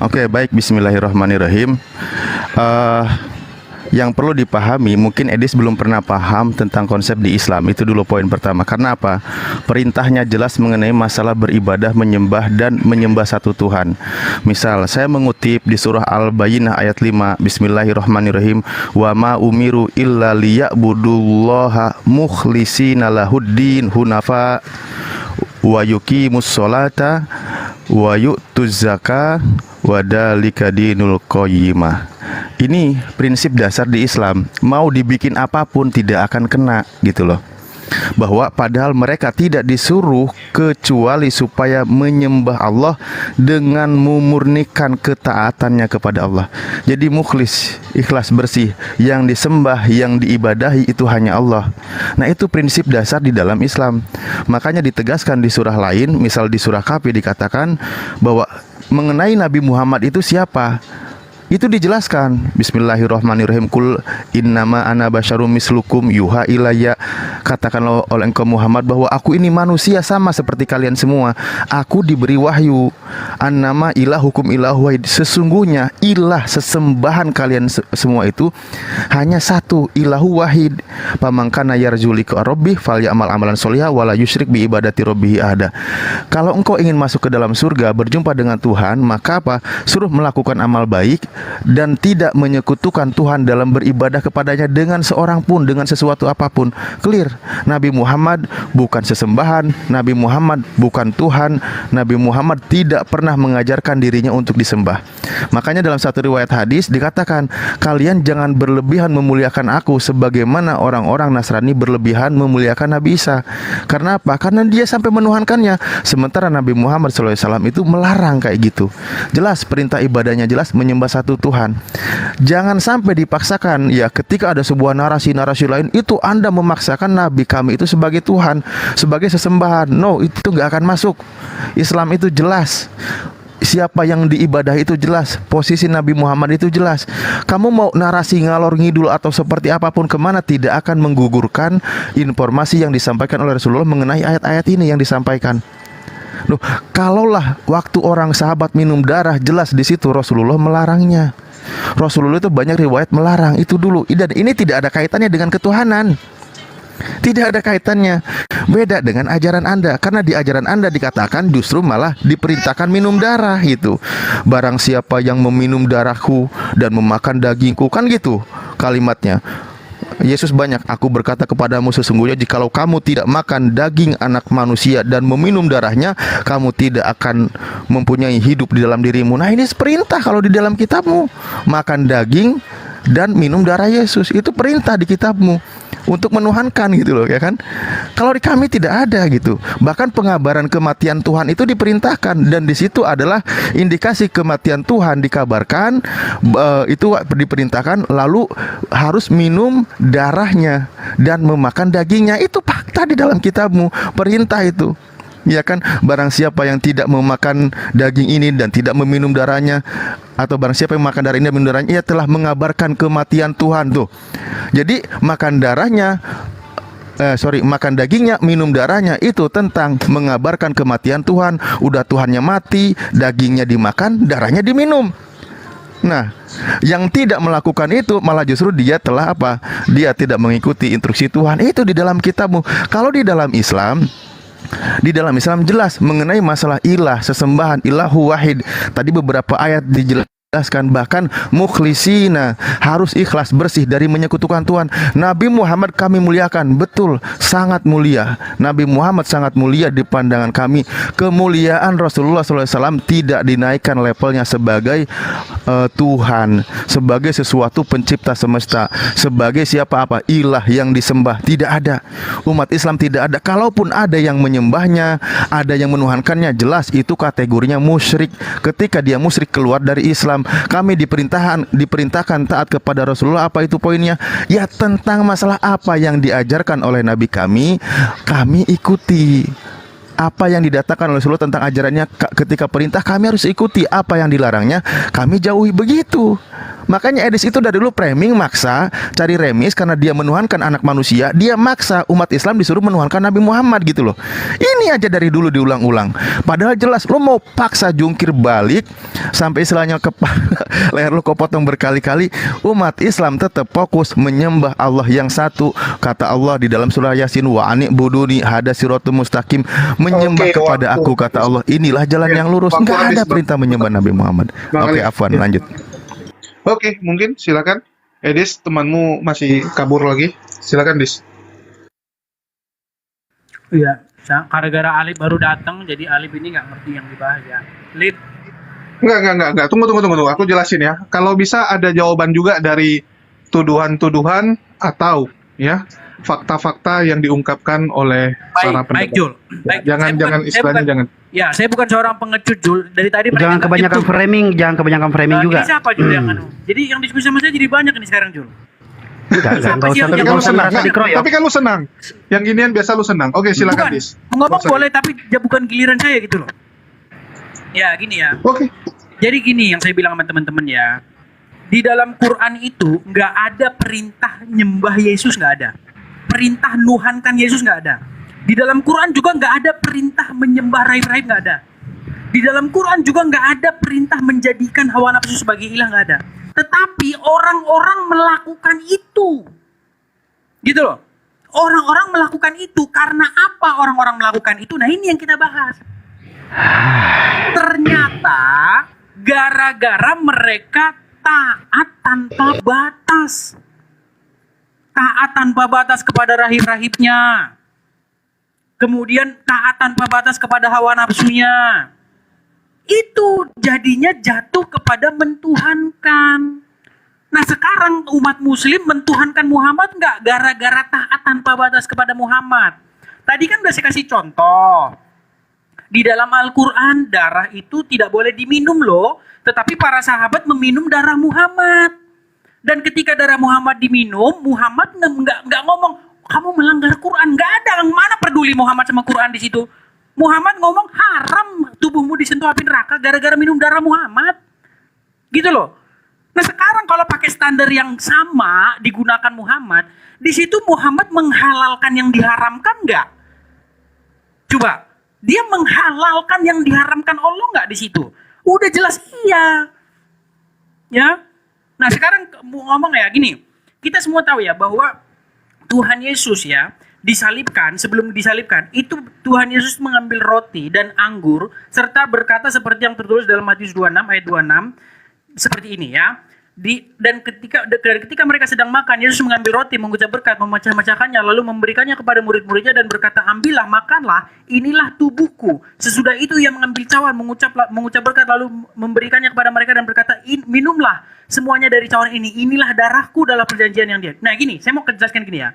Oke, baik. Bismillahirrahmanirrahim. Yang perlu dipahami, mungkin Edis belum pernah paham tentang konsep di Islam. Itu dulu poin pertama. Karena apa? Perintahnya jelas mengenai masalah beribadah, menyembah, dan menyembah satu Tuhan. Misal, saya mengutip di surah Al-Bayyinah ayat 5. Bismillahirrahmanirrahim. Wa ma umiru illa liya'budullaha mukhlishina lahuddin hunafa wa yuqimus sholata wa yu'tuz zakah wa dzalika dinul qayyimah. Ini prinsip dasar di Islam. Mau dibikin apapun tidak akan kena gitu loh. Bahwa padahal mereka tidak disuruh kecuali supaya menyembah Allah dengan memurnikan ketaatannya kepada Allah. Jadi mukhlis, ikhlas, bersih. Yang disembah, yang diibadahi itu hanya Allah. Nah, itu prinsip dasar di dalam Islam. Makanya ditegaskan di surah lain, misal di surah Kahfi dikatakan bahwa mengenai Nabi Muhammad itu siapa? Itu dijelaskan. Bismillahirrahmanirrahim. Kul innama ana basyarum mislukum yuha ilayya. Katakanlah oleh engkau Muhammad bahwa aku ini manusia sama seperti kalian semua. Aku diberi wahyu. Annama ilahukum ilahu wahid. Sesungguhnya ilah, sesembahan kalian semua itu hanya satu, ilahu wahid. Pamangkana yarju liqa rabbih falyamal amalan sholihan wala yusyrik bi ibadati rabbih ahada. Kalau engkau ingin masuk ke dalam surga, berjumpa dengan Tuhan, maka apa? Suruh melakukan amal baik dan tidak menyekutukan Tuhan dalam beribadah kepadanya dengan seorang pun, dengan sesuatu apapun. Clear. Nabi Muhammad bukan sesembahan, Nabi Muhammad bukan Tuhan, Nabi Muhammad tidak pernah mengajarkan dirinya untuk disembah. Makanya dalam satu riwayat hadis dikatakan, kalian jangan berlebihan memuliakan aku sebagaimana orang-orang Nasrani berlebihan memuliakan Nabi Isa. Karena apa? Karena dia sampai menuhankannya. Sementara Nabi Muhammad SAW itu melarang kayak gitu. Jelas perintah ibadahnya jelas, menyembah satu satu Tuhan. Jangan sampai dipaksakan ya, ketika ada sebuah narasi-narasi lain itu Anda memaksakan Nabi kami itu sebagai Tuhan, sebagai sesembahan. No, itu nggak akan masuk. Islam itu jelas. Siapa yang diibadahi itu jelas, posisi Nabi Muhammad itu jelas. Kamu mau narasi ngalor ngidul atau seperti apapun kemana, tidak akan menggugurkan informasi yang disampaikan oleh Rasulullah mengenai ayat-ayat ini yang disampaikan. Loh, kalaulah waktu orang sahabat minum darah, jelas di situ Rasulullah melarangnya. Rasulullah itu banyak riwayat melarang itu dulu. Dan ini tidak ada kaitannya dengan ketuhanan. Tidak ada kaitannya. Beda dengan ajaran Anda. Karena di ajaran Anda dikatakan justru malah diperintahkan minum darah gitu. Barang siapa yang meminum darahku dan memakan dagingku, kan gitu kalimatnya. Yesus banyak, aku berkata kepadamu sesungguhnya jikalau kamu tidak makan daging anak manusia dan meminum darahnya, kamu tidak akan mempunyai hidup di dalam dirimu. Nah, ini perintah kalau di dalam kitabmu. Makan daging dan minum darah Yesus, itu perintah di kitabmu untuk menuhankan gitu loh, ya kan? Kalau di kami tidak ada gitu. Bahkan pengabaran kematian Tuhan itu diperintahkan, dan di situ adalah indikasi kematian Tuhan dikabarkan, itu diperintahkan, lalu harus minum darahnya dan memakan dagingnya. Itu fakta di dalam kitabmu, perintah itu. Ya kan, barang siapa yang tidak memakan daging ini dan tidak meminum darahnya, atau barang siapa yang makan darah ini dan minum darahnya, ia telah mengabarkan kematian Tuhan tuh. Jadi makan darahnya, makan dagingnya, minum darahnya itu tentang mengabarkan kematian Tuhan. Udah Tuhannya mati, dagingnya dimakan, darahnya diminum. Nah, yang tidak melakukan itu malah justru dia telah apa? Dia tidak mengikuti instruksi Tuhan. Itu di dalam kitabmu. Kalau di dalam Islam jelas mengenai masalah ilah, sesembahan, ilahu wahid. Tadi beberapa ayat dijelaskan, bahkan mukhlisina, harus ikhlas, bersih dari menyekutukan Tuhan. Nabi Muhammad kami muliakan, betul, sangat mulia. Nabi Muhammad sangat mulia di pandangan kami. Kemuliaan Rasulullah SAW tidak dinaikkan levelnya sebagai Tuhan, sebagai sesuatu pencipta semesta, sebagai siapa apa ilah yang disembah. Tidak ada. Umat Islam tidak ada. Kalaupun ada yang menyembahnya, ada yang menuhankannya, jelas itu kategorinya musyrik. Ketika dia musyrik, keluar dari Islam. Kami diperintahkan taat kepada Rasulullah. Apa itu poinnya? Ya, tentang masalah apa yang diajarkan oleh Nabi kami ikuti. Apa yang didatangkan oleh Rasulullah tentang ajarannya, ketika perintah kami harus ikuti. Apa yang dilarangnya kami jauhi, begitu. Makanya Edis itu dari dulu framing, maksa, cari remis, karena dia menuhankan anak manusia. Dia maksa umat Islam disuruh menuhankan Nabi Muhammad gitu loh. Ini aja dari dulu diulang-ulang. Padahal jelas lo mau paksa jungkir balik sampai istilahnya leher lo kepotong berkali-kali. Umat Islam tetap fokus menyembah Allah yang satu. Kata Allah di dalam surah Yasin, wa ani'buduni hada siratul mustaqim, menyembah kepada aku, kata Allah, inilah jalan yang lurus. Enggak ada perintah menyembah Nabi Muhammad. Oke, Afwan, lanjut. Oke, mungkin silakan. Edis, temanmu masih kabur lagi. Silakan, Dis. Iya, gara-gara Alif baru datang, jadi Alif ini nggak ngerti yang dibahas ya. Lip. Enggak. Tunggu. Aku jelasin ya. Kalau bisa ada jawaban juga dari tuduhan-tuduhan atau ya fakta-fakta yang diungkapkan oleh para pendebat. Baik, Jul. Baik, Jangan istilahnya jangan. Ya, saya bukan seorang pengecut, Jul. Dari tadi Jangan kebanyakan framing juga. Ini siapa, Jul, yang anu? Jadi yang diskusi sama saya jadi banyak ini sekarang, Jul. Tapi kan lu senang. Yang ginian biasa lu senang. Oke, silakan, Dis. Ngomong boleh, tapi bukan giliran saya gitu loh. Ya, gini ya. Oke. Jadi gini yang saya bilang sama teman-teman ya. Di dalam Quran itu nggak ada perintah nyembah Yesus, nggak ada. Perintah nuhankan Yesus nggak ada. Di dalam Quran juga nggak ada perintah menyembah rahib-rahib, nggak ada. Di dalam Quran juga nggak ada perintah menjadikan hawa nafsu sebagai ilah, nggak ada. Tetapi orang-orang melakukan itu, gitu loh. Orang-orang melakukan itu karena apa? Orang-orang melakukan itu. Nah, ini yang kita bahas. Ternyata gara-gara mereka taat tanpa batas. Taat tanpa batas kepada rahib-rahibnya. Kemudian taat tanpa batas kepada hawa nafsunya. Itu jadinya jatuh kepada mentuhankan. Nah, sekarang umat muslim mentuhankan Muhammad nggak gara-gara taat tanpa batas kepada Muhammad. Tadi kan udah saya kasih contoh. Di dalam Al-Quran, darah itu tidak boleh diminum loh. Tetapi para sahabat meminum darah Muhammad. Dan ketika darah Muhammad diminum, Muhammad nggak ngomong, kamu melanggar Quran. Nggak ada, yang mana peduli Muhammad sama Quran di situ. Muhammad ngomong, haram tubuhmu disentuh api neraka gara-gara minum darah Muhammad. Gitu loh. Nah sekarang kalau pakai standar yang sama digunakan Muhammad, di situ Muhammad menghalalkan yang diharamkan nggak? Coba, dia menghalalkan yang diharamkan Allah nggak di situ? Udah jelas iya, ya. Nah sekarang ngomong ya gini, kita semua tahu ya bahwa Tuhan Yesus ya disalibkan, sebelum disalibkan itu Tuhan Yesus mengambil roti dan anggur serta berkata seperti yang tertulis dalam Matius 26 ayat 26 seperti ini ya. Dan ketika mereka sedang makan, Yesus mengambil roti, mengucap berkat, memecah-mecahkannya, lalu memberikannya kepada murid-muridnya dan berkata, ambillah, makanlah, inilah tubuhku. Sesudah itu ia mengambil cawan, mengucap berkat, lalu memberikannya kepada mereka dan berkata, minumlah semuanya dari cawan ini, inilah darahku dalam perjanjian yang dia. Nah gini, saya mau jelaskan gini ya.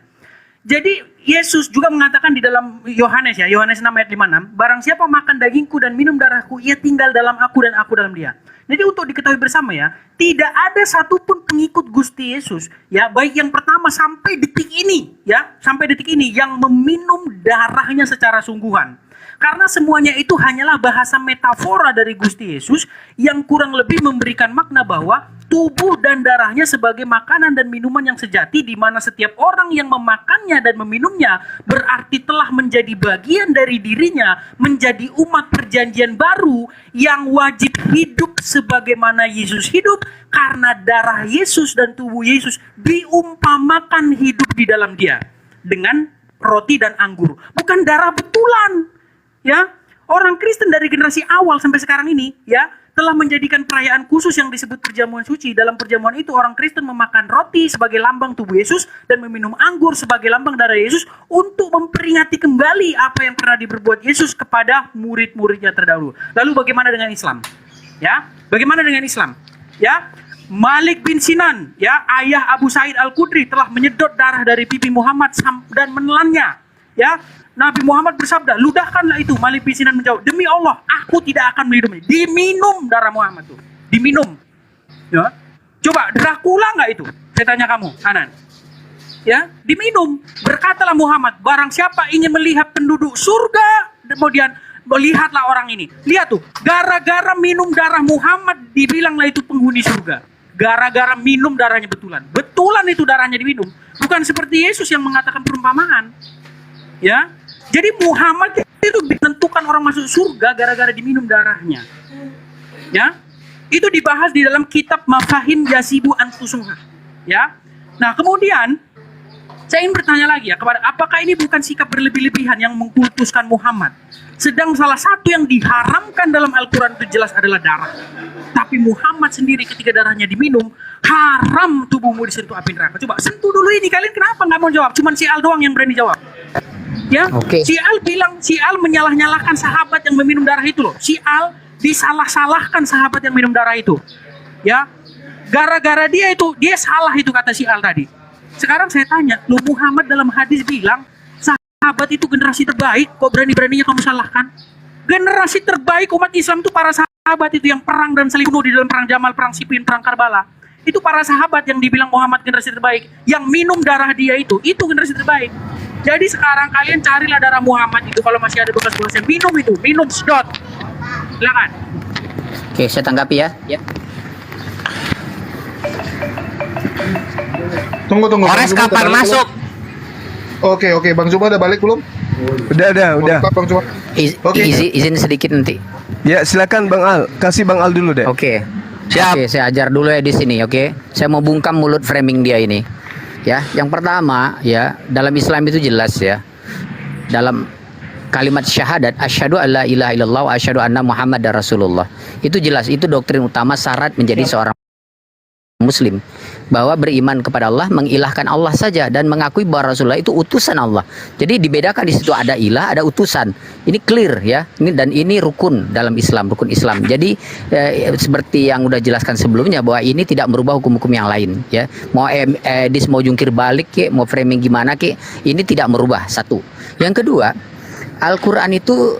Jadi Yesus juga mengatakan di dalam Yohanes ya, Yohanes 6 ayat 56, barang siapa makan dagingku dan minum darahku, ia tinggal dalam aku dan aku dalam dia. Jadi untuk diketahui bersama ya, tidak ada satupun pengikut Gusti Yesus ya, baik yang pertama sampai detik ini ya, sampai detik ini yang meminum darahnya secara sungguhan. Karena semuanya itu hanyalah bahasa metafora dari Gusti Yesus yang kurang lebih memberikan makna bahwa tubuh dan darahnya sebagai makanan dan minuman yang sejati, di mana setiap orang yang memakannya dan meminumnya berarti telah menjadi bagian dari dirinya, menjadi umat perjanjian baru yang wajib hidup sebagaimana Yesus hidup, karena darah Yesus dan tubuh Yesus diumpamakan hidup di dalam dia dengan roti dan anggur, bukan darah betulan. Ya, orang Kristen dari generasi awal sampai sekarang ini ya telah menjadikan perayaan khusus yang disebut perjamuan suci. Dalam perjamuan itu orang Kristen memakan roti sebagai lambang tubuh Yesus dan meminum anggur sebagai lambang darah Yesus untuk memperingati kembali apa yang pernah diperbuat Yesus kepada murid-muridnya terdahulu. Lalu bagaimana dengan Islam? Ya, bagaimana dengan Islam? Ya, Malik bin Sinan, ya ayah Abu Sa'id Al-Khudri telah menyedot darah dari pipi Muhammad dan menelannya. Ya, Nabi Muhammad bersabda, ludahkanlah itu. Malik bin Sinan menjawab, demi Allah, aku tidak akan minumnya. Diminum darah Muhammad tuh, diminum. Ya, coba Dracula nggak itu? Saya tanya kamu, Anan. Ya, diminum. Berkatalah Muhammad, barang siapa ingin melihat penduduk surga, kemudian melihatlah orang ini. Lihat tuh, gara-gara minum darah Muhammad, dibilanglah itu penghuni surga. Gara-gara minum darahnya betulan. Betulan itu darahnya diminum. Bukan seperti Yesus yang mengatakan perumpamaan. Ya, jadi Muhammad itu ditentukan orang masuk surga gara-gara diminum darahnya. Ya, itu dibahas di dalam kitab Mafahim Yasibu Antusuha. Ya, nah kemudian saya ingin bertanya lagi ya, apakah ini bukan sikap berlebih-lebihan yang mengkultuskan Muhammad? Sedang salah satu yang diharamkan dalam Al-Quran itu jelas adalah darah. Tapi Muhammad sendiri ketika darahnya diminum, haram tubuhmu disentuh api neraka. Coba sentuh dulu ini, kalian kenapa nggak mau jawab? Cuman si Al doang yang berani jawab. Ya, si Al bilang, si Al menyalah-nyalahkan sahabat yang meminum darah itu loh. Si Al disalah-salahkan sahabat yang minum darah itu. Ya, gara-gara dia itu, dia salah itu kata si Al tadi. Sekarang saya tanya, lu Muhammad dalam hadis bilang sahabat itu generasi terbaik, kok berani-beraninya kamu salahkan? Generasi terbaik umat Islam itu para sahabat itu yang perang dan saling bunuh di dalam perang Jamal, perang Siffin, perang Karbala. Itu para sahabat yang dibilang Muhammad generasi terbaik, yang minum darah dia itu generasi terbaik. Jadi sekarang kalian carilah darah Muhammad itu, kalau masih ada bekas-bekasnya, minum sedot. Silakan. Oke, saya tanggapi ya. Ya. Tunggu. Ores kapan masuk? Oke, Bang Zuba udah balik belum? Udah. Bang Zuba. Izin sedikit nanti. Ya, silakan Bang Al. Kasih Bang Al dulu deh. Oke. Siap. Oke, saya ajar dulu ya di sini, oke. Saya mau bungkam mulut framing dia ini. Ya, yang pertama ya, dalam Islam itu jelas ya. Dalam kalimat syahadat asyhadu alla ilaha illallah wa asyhadu anna muhammadar rasulullah. Itu jelas, itu doktrin utama syarat menjadi seorang muslim, bahwa beriman kepada Allah, mengilahkan Allah saja dan mengakui bahwa Rasulullah itu utusan Allah. Jadi dibedakan di situ, ada ilah, ada utusan. Ini clear ya. Ini rukun dalam Islam, rukun Islam. Jadi seperti yang udah jelaskan sebelumnya bahwa ini tidak merubah hukum-hukum yang lain ya. Mau mau jungkir balik ke, mau framing gimana ke, ini tidak merubah. Satu. Yang kedua, Al-Quran itu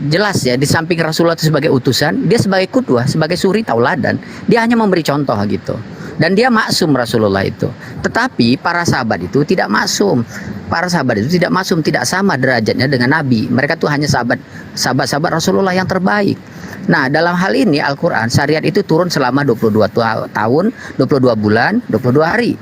jelas ya, di samping Rasulullah itu sebagai utusan, dia sebagai qudwah, sebagai suri tauladan, dia hanya memberi contoh gitu. Dan dia maksum Rasulullah itu. Tetapi para sahabat itu tidak maksum. Para sahabat itu tidak maksum, tidak sama derajatnya dengan Nabi. Mereka tuh hanya sahabat-sahabat Rasulullah yang terbaik. Nah, dalam hal ini Al-Quran, syariat itu turun selama 22 tahun, 22 bulan, 22 hari.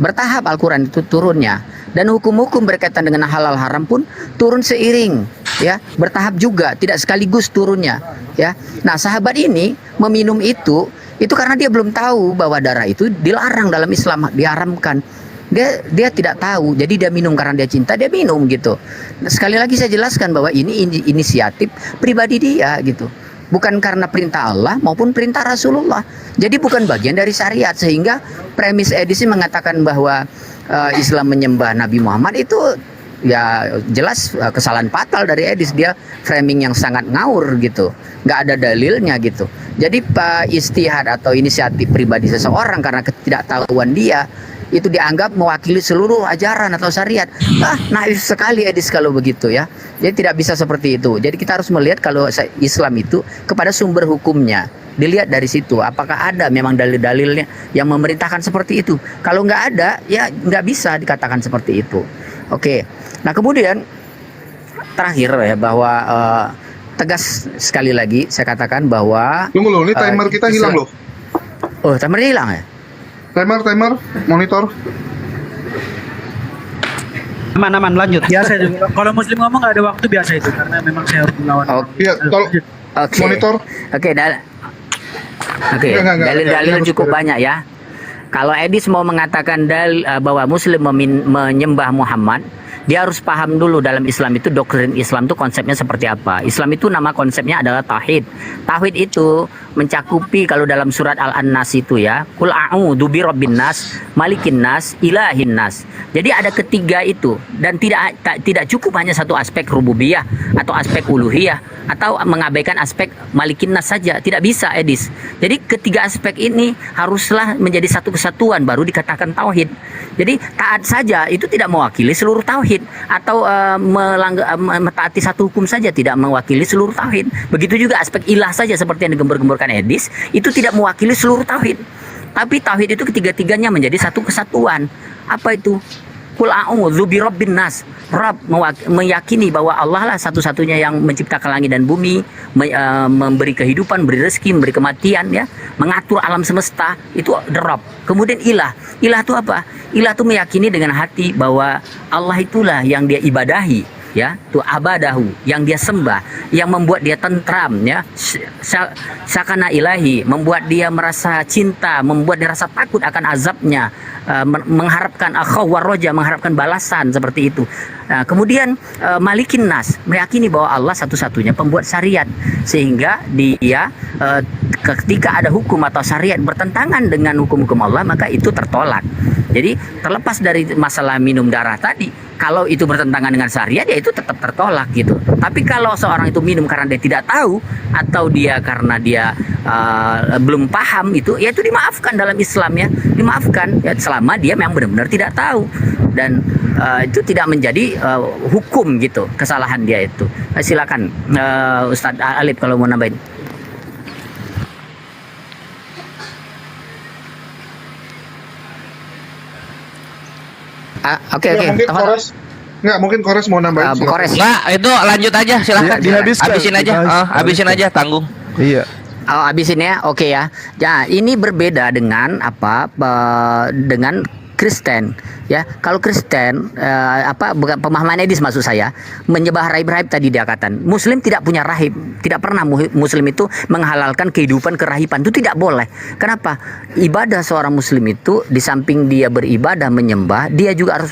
Bertahap Al-Quran itu turunnya. Dan hukum-hukum berkaitan dengan halal haram pun turun seiring, ya, bertahap juga, tidak sekaligus turunnya, ya. Nah, sahabat ini meminum itu karena dia belum tahu bahwa darah itu dilarang dalam Islam, diharamkan. Dia tidak tahu, jadi dia minum karena dia cinta, dia minum gitu. Nah, sekali lagi saya jelaskan bahwa ini inisiatif pribadi dia gitu. Bukan karena perintah Allah maupun perintah Rasulullah. Jadi bukan bagian dari syariat, sehingga premis edisi mengatakan bahwa Islam menyembah Nabi Muhammad itu ya jelas kesalahan fatal dari Edis. Dia framing yang sangat ngawur gitu, nggak ada dalilnya gitu. Jadi istihad atau inisiatif pribadi seseorang karena ketidaktahuan dia itu dianggap mewakili seluruh ajaran atau syariat. Naif sekali Edis kalau begitu ya. Jadi tidak bisa seperti itu. Jadi kita harus melihat kalau Islam itu kepada sumber hukumnya. Dilihat dari situ, apakah ada memang dalil-dalilnya yang memerintahkan seperti itu. Kalau nggak ada, ya nggak bisa dikatakan seperti itu. Oke. Nah kemudian terakhir ya, bahwa tegas sekali lagi saya katakan bahwa tunggu loh, ini timer kita hilang loh. Oh, timer hilang ya? Timer, monitor. Aman, lanjut. Biasa juga. Kalau Muslim ngomong nggak ada waktu biasa itu, karena memang saya harus melawan. Iya, tolong. Monitor. Oke, dalil-dalil cukup banyak ya. Kalau Edis mau mengatakan bahwa Muslim menyembah Muhammad, dia harus paham dulu dalam Islam itu, doktrin Islam itu konsepnya seperti apa. Islam itu nama konsepnya adalah tauhid. Tauhid itu mencakupi kalau dalam surat Al-An-Nas itu ya, Qul a'udzu birabbin nas, malikin nas, ilahin nas. Jadi ada ketiga itu, dan tidak cukup hanya satu aspek rububiyah atau aspek uluhiyah atau mengabaikan aspek malikin nas saja. Tidak bisa Edis. Jadi ketiga aspek ini haruslah menjadi satu kesatuan baru dikatakan tauhid. Jadi taat saja itu tidak mewakili seluruh tauhid, atau mentaati satu hukum saja tidak mewakili seluruh tauhid. Begitu juga aspek ilah saja seperti yang digembar-gemborkan Edis, itu tidak mewakili seluruh tauhid. Tapi tauhid itu ketiga-tiganya menjadi satu kesatuan. Apa itu? Qul a'udzu birabbin nas. Rabb meyakini bahwa Allah lah satu-satunya yang menciptakan langit dan bumi, memberi kehidupan, memberi rezeki, memberi kematian ya, mengatur alam semesta, itu the Rabb. Kemudian ilah. Ilah itu apa? Ilah itu meyakini dengan hati bahwa Allah itulah yang dia ibadahi, ya, tu abadahu, yang dia sembah, yang membuat dia tentram ya, sakana ilahi, membuat dia merasa cinta, membuat dia rasa takut akan azabnya, mengharapkan akhawar roja, mengharapkan balasan seperti itu. Nah, kemudian malikin nas, meyakini bahwa Allah satu-satunya pembuat syariat, sehingga dia ketika ada hukum atau syariat bertentangan dengan hukum-hukum Allah, maka itu tertolak. Jadi terlepas dari masalah minum darah tadi, kalau itu bertentangan dengan syariat ya itu tetap tertolak gitu. Tapi kalau seorang itu minum karena dia tidak tahu, atau dia karena dia belum paham, itu ya itu dimaafkan dalam Islam ya, dimaafkan ya, selama dia memang benar-benar tidak tahu, dan itu tidak menjadi hukum gitu kesalahan dia itu. Silakan Ustadz Alif kalau mau nambahin. Oke. Mungkin Kores mau nambahin. Nggak, itu lanjut aja, silahkan. Habisin aja, tanggung. Iya. Oh, habisin ya. Oke ya. Ya, ini berbeda dengan dengan Kristen ya. Kalau Kristen bukan pemahaman Edis maksud saya, menyembah rahib-rahib tadi dia katakan. Muslim tidak punya rahib, tidak pernah Muslim itu menghalalkan kehidupan kerahiban, itu tidak boleh. Kenapa? Ibadah seorang Muslim itu di samping dia beribadah menyembah, dia juga harus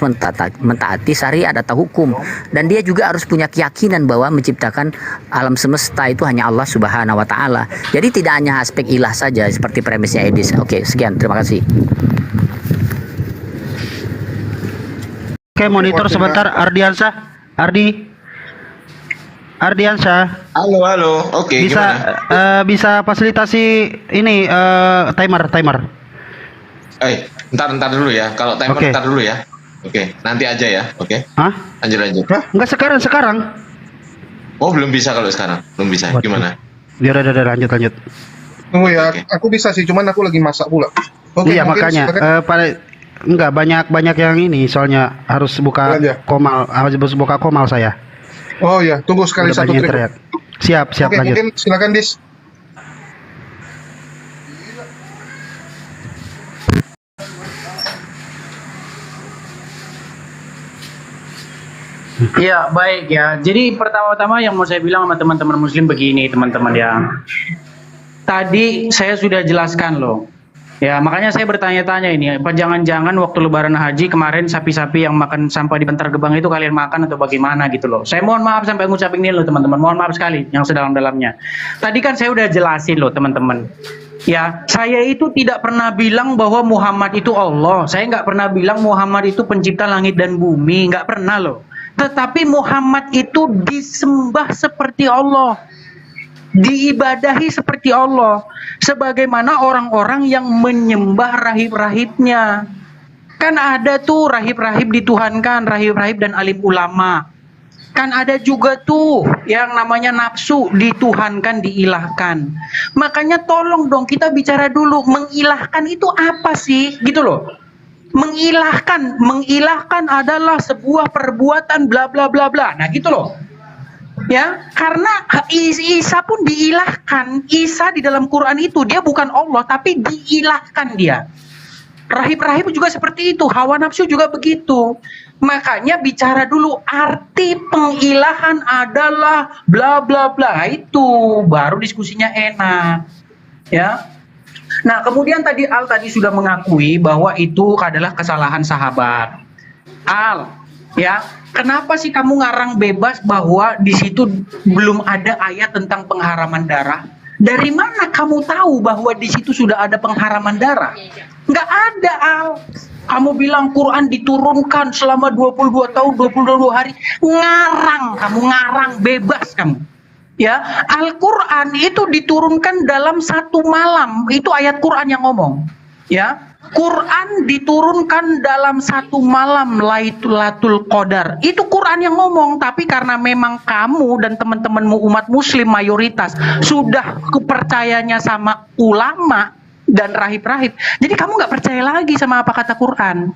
mentaati syariat atau hukum, dan dia juga harus punya keyakinan bahwa menciptakan alam semesta itu hanya Allah Subhanahu wa taala. Jadi tidak hanya aspek ilah saja seperti premisnya Edis. Oke, sekian, terima kasih. Oke, monitor sebentar. Ardiansyah. Halo. Oke, bisa fasilitasi ini timer. Ntar dulu ya. Kalau timer ntar dulu ya. Oke, nanti aja ya. Oke. Hah? Lanjut. Enggak sekarang. Oh, belum bisa kalau sekarang. Belum bisa. Gimana? Ya udah lanjut. Tunggu ya, aku bisa sih, cuman aku lagi masak pula. Oke, Iya mungkin makanya silakan. enggak banyak yang ini soalnya harus buka komal saya. Oh ya, tunggu sekali Udah satu banyak yang trip. teriak. Siap Oke, lanjut. mungkin silakan Dis. Ya, baik ya. Jadi pertama-tama yang mau saya bilang sama teman-teman muslim begini, teman-teman ya. Tadi saya sudah jelaskan loh. Ya, makanya saya bertanya-tanya ini, apa jangan-jangan waktu lebaran haji kemarin sapi-sapi yang makan sampah di Bantar Gebang itu kalian makan atau bagaimana gitu loh. Saya mohon maaf sampai ngucapin ini loh teman-teman. Mohon maaf sekali yang sedalam-dalamnya. Tadi kan saya udah jelasin loh teman-teman. Ya, saya itu tidak pernah bilang bahwa Muhammad itu Allah. Saya nggak pernah bilang Muhammad itu pencipta langit dan bumi. Nggak pernah loh. Tetapi Muhammad itu disembah seperti Allah, diibadahi seperti Allah, sebagaimana orang-orang yang menyembah rahib-rahibnya. Kan ada tuh rahib-rahib dituhankan, rahib-rahib dan alim ulama. Kan ada juga tuh yang namanya nafsu dituhankan, diilahkan. Makanya tolong dong kita bicara dulu, mengilahkan itu apa sih? Gitu loh. Mengilahkan adalah sebuah perbuatan bla bla bla bla. Nah, gitu loh. Ya, karena Isa pun diilahkan. Isa di dalam Quran itu dia bukan Allah tapi diilahkan dia. Rahib-rahib juga seperti itu, hawa nafsu juga begitu. Makanya bicara dulu arti pengilahan adalah bla bla bla, itu baru diskusinya enak. Ya. Nah, kemudian tadi Al tadi sudah mengakui bahwa itu adalah kesalahan sahabat. Al, ya, kenapa sih kamu ngarang bebas bahwa di situ belum ada ayat tentang pengharaman darah? Dari mana kamu tahu bahwa di situ sudah ada pengharaman darah? Nggak ada, Al. Kamu bilang Quran diturunkan selama 22 tahun, 22 hari. Kamu ngarang bebas kamu. Ya, Al-Quran itu diturunkan dalam satu malam. Itu ayat Quran yang ngomong. Ya, Quran diturunkan dalam satu malam, Lailatul Qadar. Itu Quran yang ngomong. Tapi karena memang kamu dan teman-temanmu umat muslim mayoritas sudah kepercayanya sama ulama dan rahib-rahib, jadi kamu nggak percaya lagi sama apa kata Quran.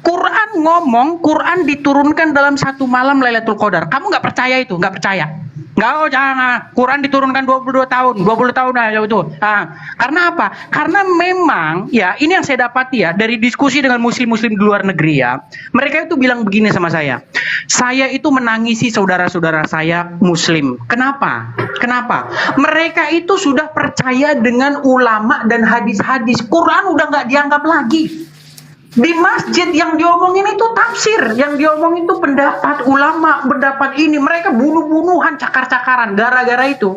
Quran ngomong, Quran diturunkan dalam satu malam Lailatul Qadar. Kamu nggak percaya itu? Nggak percaya? Nggak, jangan. Quran diturunkan 22 tahun, 20 tahun aja itu. Karena apa? Karena memang ya ini yang saya dapati ya dari diskusi dengan muslim-muslim di luar negeri ya. Mereka itu bilang begini sama saya. Saya itu menangisi saudara-saudara saya muslim. Kenapa? Kenapa? Mereka itu sudah percaya dengan ulama dan hadis-hadis. Quran udah nggak dianggap lagi. Di masjid yang diomongin itu tafsir, yang diomongin itu pendapat ulama, pendapat ini. Mereka bunuh-bunuhan, cakar-cakaran gara-gara itu.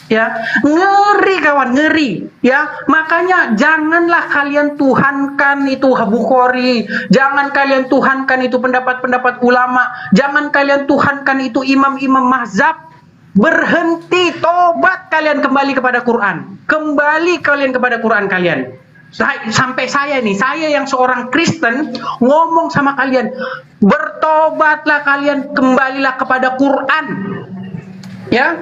Ya, ngeri kawan, ngeri. Ya, makanya janganlah kalian tuhankan itu Bukhari, jangan kalian tuhankan itu pendapat-pendapat ulama, jangan kalian tuhankan itu imam-imam mazhab. Berhenti, tobat kalian kembali kepada Quran. Kembali kalian kepada Quran kalian. Sampai saya yang seorang Kristen ngomong sama kalian, bertobatlah kalian, kembalilah kepada Quran. Ya,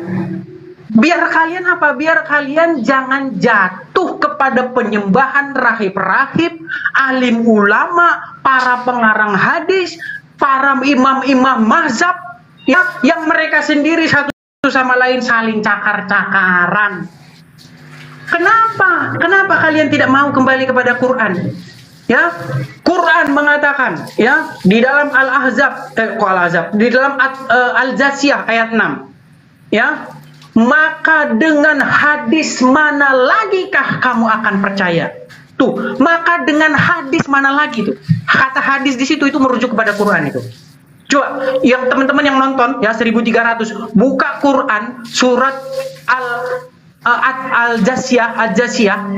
biar kalian apa? Biar kalian jangan jatuh kepada penyembahan rahib-rahib, alim ulama, para pengarang hadis, para imam-imam mazhab, ya, yang mereka sendiri satu sama lain saling cakar-cakaran. Kenapa? Kenapa kalian tidak mau kembali kepada Quran? Ya, Quran mengatakan ya di dalam Al-Ahzab, di dalam Al-Jasiyah ayat 6. Ya, maka dengan hadis mana lagikah kamu akan percaya? Tuh, maka dengan hadis mana lagi tuh? Kata hadis di situ itu merujuk kepada Quran itu. Coba yang teman-teman yang nonton ya 1300 buka Quran surat Al-Jasiyah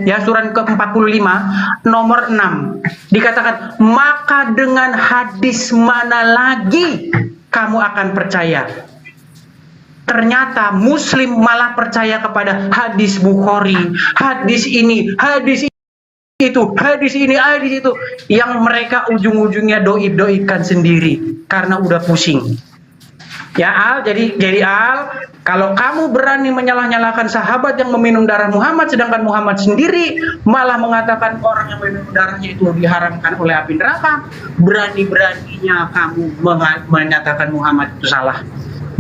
ya surat ke-45 nomor 6 dikatakan, maka dengan hadis mana lagi kamu akan percaya? Ternyata muslim malah percaya kepada hadis Bukhari, hadis ini, hadis itu, hadis ini, hadis itu, yang mereka ujung-ujungnya doib-doibkan sendiri karena udah pusing. Ya Al, jadi Al, kalau kamu berani menyalah-nyalahkan sahabat yang meminum darah Muhammad, sedangkan Muhammad sendiri malah mengatakan orang yang meminum darahnya itu diharamkan oleh api neraka, berani-beraninya kamu menyatakan Muhammad itu salah.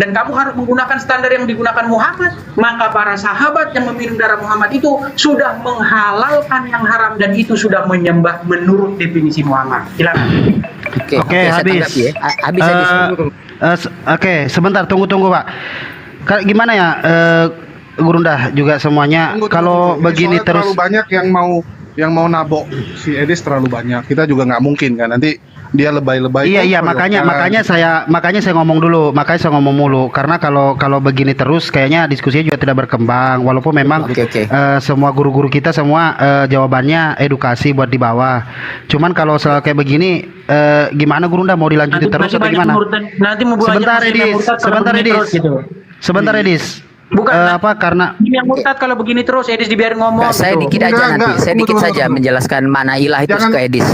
Dan kamu harus menggunakan standar yang digunakan Muhammad, maka para sahabat yang meminum darah Muhammad itu sudah menghalalkan yang haram dan itu sudah menyembah menurut definisi Muhammad. Silakan. Oke, habis. Habis Oke, sebentar, tunggu Pak. Gimana ya, Gurunda juga semuanya. Kalau begini Soalnya terus, terlalu banyak yang mau nabok si Edis, terlalu banyak. Kita juga nggak mungkin kan nanti dia lebay-lebay. Iya, makanya saya ngomong dulu, mulu. Karena kalau begini terus, kayaknya diskusinya juga tidak berkembang. Walaupun memang semua guru-guru kita semua jawabannya edukasi buat di bawah. Cuman kalau soal kayak begini, gimana Gurunda mau dilanjutin terus atau gimana? Nanti mau Sebentar Edis. Bukan karena yang murtad kalau begini terus Edis dibiarin ngomong. Saya dikit aja nanti. Saya dikit saja menjelaskan makna ilah itu ke Edis.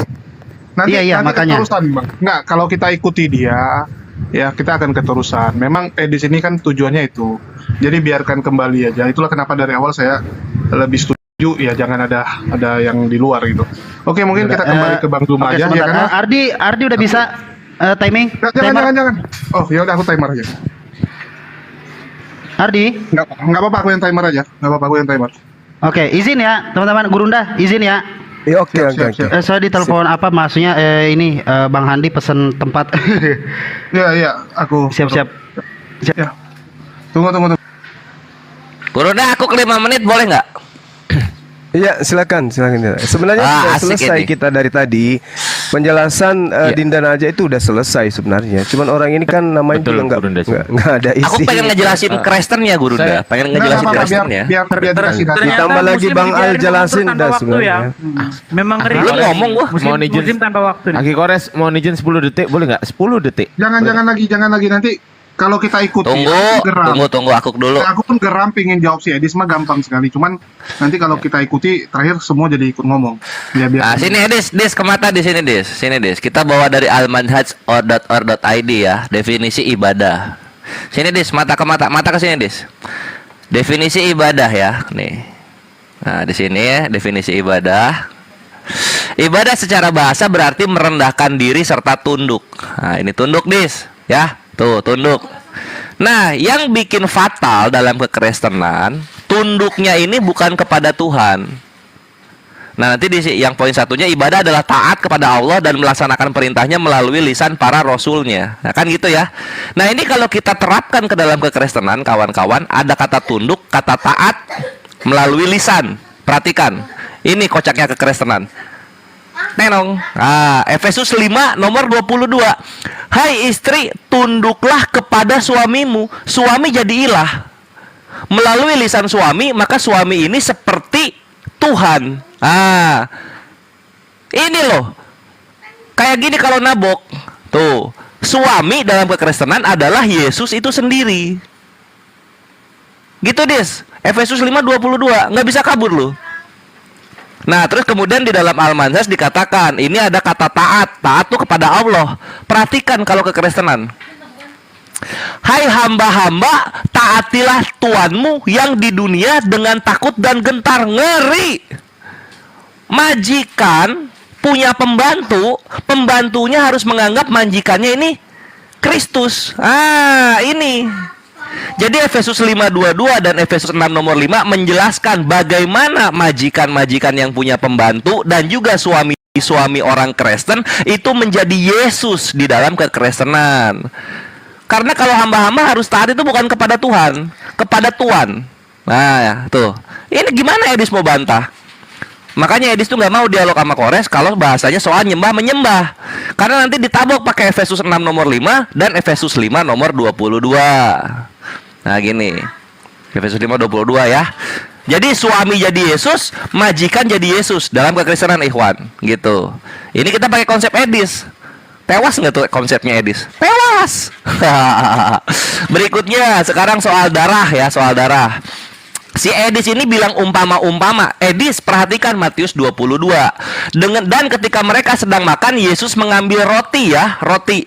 Nanti makanya. keterusan, Bang. Nggak, kalau kita ikuti dia, ya kita akan keterusan. Memang Edis ini kan tujuannya itu. Jadi biarkan kembali aja. Itulah kenapa dari awal saya lebih setuju ya jangan ada yang di luar gitu. Oke, mungkin kita kembali ke Bang Zuma aja ya kan. Ardi udah bisa timing? Jangan. Oh, ya udah aku timer aja. Ardi? Nggak apa-apa, aku yang timer aja. Oke, izin ya teman-teman, Gurunda izin ya. Ya, oke. Saya ditelepon maksudnya ini Bang Handi pesen tempat. Iya, aku siap. Ya. Tunggu. Gurunda, aku ke 5 menit boleh nggak? Iya, silakan. Sebenarnya sudah selesai kita dari tadi. Penjelasan Dinda Naja itu udah selesai sebenarnya. Cuman orang ini kan namanya juga nggak ada isi. Aku pengen ngejelasin Kristennya, Gurunda. Pengen ngejelasin Kristennya. Biar ditambah lagi Bang Al jelasin dah sebenarnya. Memang lu ngomong gua mau izin tanpa waktu. Aki Kores mau izin 10 detik boleh nggak? 10 detik. Jangan lagi nanti. Kalau kita ikuti, tunggu aku dulu. Aku pun geram pingin jawab si Edis mah gampang sekali. Cuman nanti kalau kita ikuti terakhir semua jadi ikut ngomong. Biar. Sini Dis ke mata di sini Dis. Sini Dis. Kita bawa dari almanhaj.or.id ya, definisi ibadah. Sini Dis, mata ke sini Dis. Definisi ibadah ya, nih. Nah, di sini ya, definisi ibadah. Ibadah secara bahasa berarti merendahkan diri serta tunduk. Nah, ini tunduk Dis, ya. Tuh, tunduk. Nah, yang bikin fatal dalam kekristenan, tunduknya ini bukan kepada Tuhan. Nah, nanti yang poin satunya, ibadah adalah taat kepada Allah dan melaksanakan perintahnya melalui lisan para rasulnya. Nah, kan gitu ya. Nah, ini kalau kita terapkan ke dalam kekristenan, kawan-kawan, ada kata tunduk, kata taat melalui lisan. Perhatikan, ini kocaknya kekristenan. Nenong. Efesus 5 nomor 22. Hai istri, tunduklah kepada suamimu. Suami jadi ilah. Melalui lisan suami, maka suami ini seperti Tuhan. Ini loh. Kayak gini kalau nabok. Tuh, suami dalam kekristenan adalah Yesus itu sendiri. Gitu, Dis. Efesus 5:22. Nggak bisa kabur loh. Nah, terus kemudian di dalam Al-Manhaj dikatakan ini ada kata taat. Taat tuh kepada Allah. Perhatikan kalau kekristenan. Hai hamba-hamba, taatilah Tuanmu yang di dunia dengan takut dan gentar. Ngeri. Majikan punya pembantu, pembantunya harus menganggap majikannya ini Kristus. Ini. Jadi Efesus 5:22 dan Efesus 6 nomor 5 menjelaskan bagaimana majikan-majikan yang punya pembantu dan juga suami-suami orang Kristen itu menjadi Yesus di dalam kekristenan. Karena kalau hamba-hamba harus taat itu bukan kepada Tuhan, kepada Tuan. Nah, tuh. Ini gimana Edis mau bantah? Makanya Edis tuh nggak mau dialog sama Kores kalau bahasanya soal nyembah-menyembah. Karena nanti ditabok pakai Efesus 6 nomor 5 dan Efesus 5 nomor 22. Nah gini, Efesus 5:22 ya. Jadi suami jadi Yesus, majikan jadi Yesus dalam kekristenan ikhwan, gitu. Ini kita pakai konsep Edis. Tewas nggak tuh konsepnya Edis? Tewas. Berikutnya sekarang soal darah ya, soal darah. Si Edis ini bilang umpama-umpama. Edis perhatikan Matius 22. Dan ketika mereka sedang makan, Yesus mengambil roti ya, roti.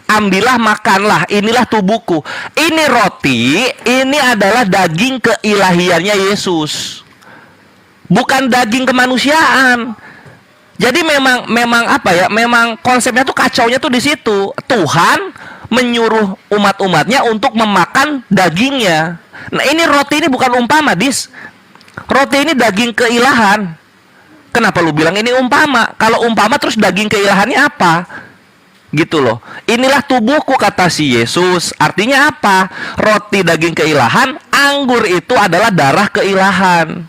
Ambillah, makanlah, inilah tubuhku. Ini roti, ini adalah daging keilahiannya Yesus, bukan daging kemanusiaan. Jadi memang apa ya? Memang konsepnya tuh kacaunya tuh di situ. Tuhan menyuruh umat-umatnya untuk memakan dagingnya. Nah, ini roti ini bukan umpama, Dis. Roti ini daging keilahan. Kenapa lu bilang ini umpama? Kalau umpama terus daging keilahannya apa? Gitu loh. Inilah tubuhku, kata si Yesus. Artinya apa? Roti daging keilahan, anggur itu adalah darah keilahan.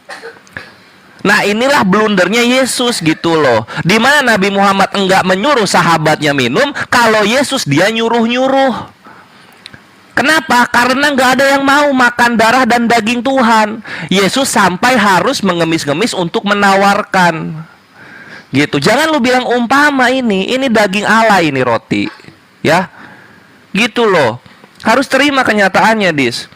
Nah, inilah blundernya Yesus gitu loh. Dimana Nabi Muhammad enggak menyuruh sahabatnya minum, kalau Yesus dia nyuruh-nyuruh. Kenapa? Karena nggak ada yang mau makan darah dan daging Tuhan. Yesus sampai harus mengemis-ngemis untuk menawarkan. Gitu. Jangan lu bilang umpama ini daging Allah, ini roti. Ya. Gitu loh. Harus terima kenyataannya, Dis.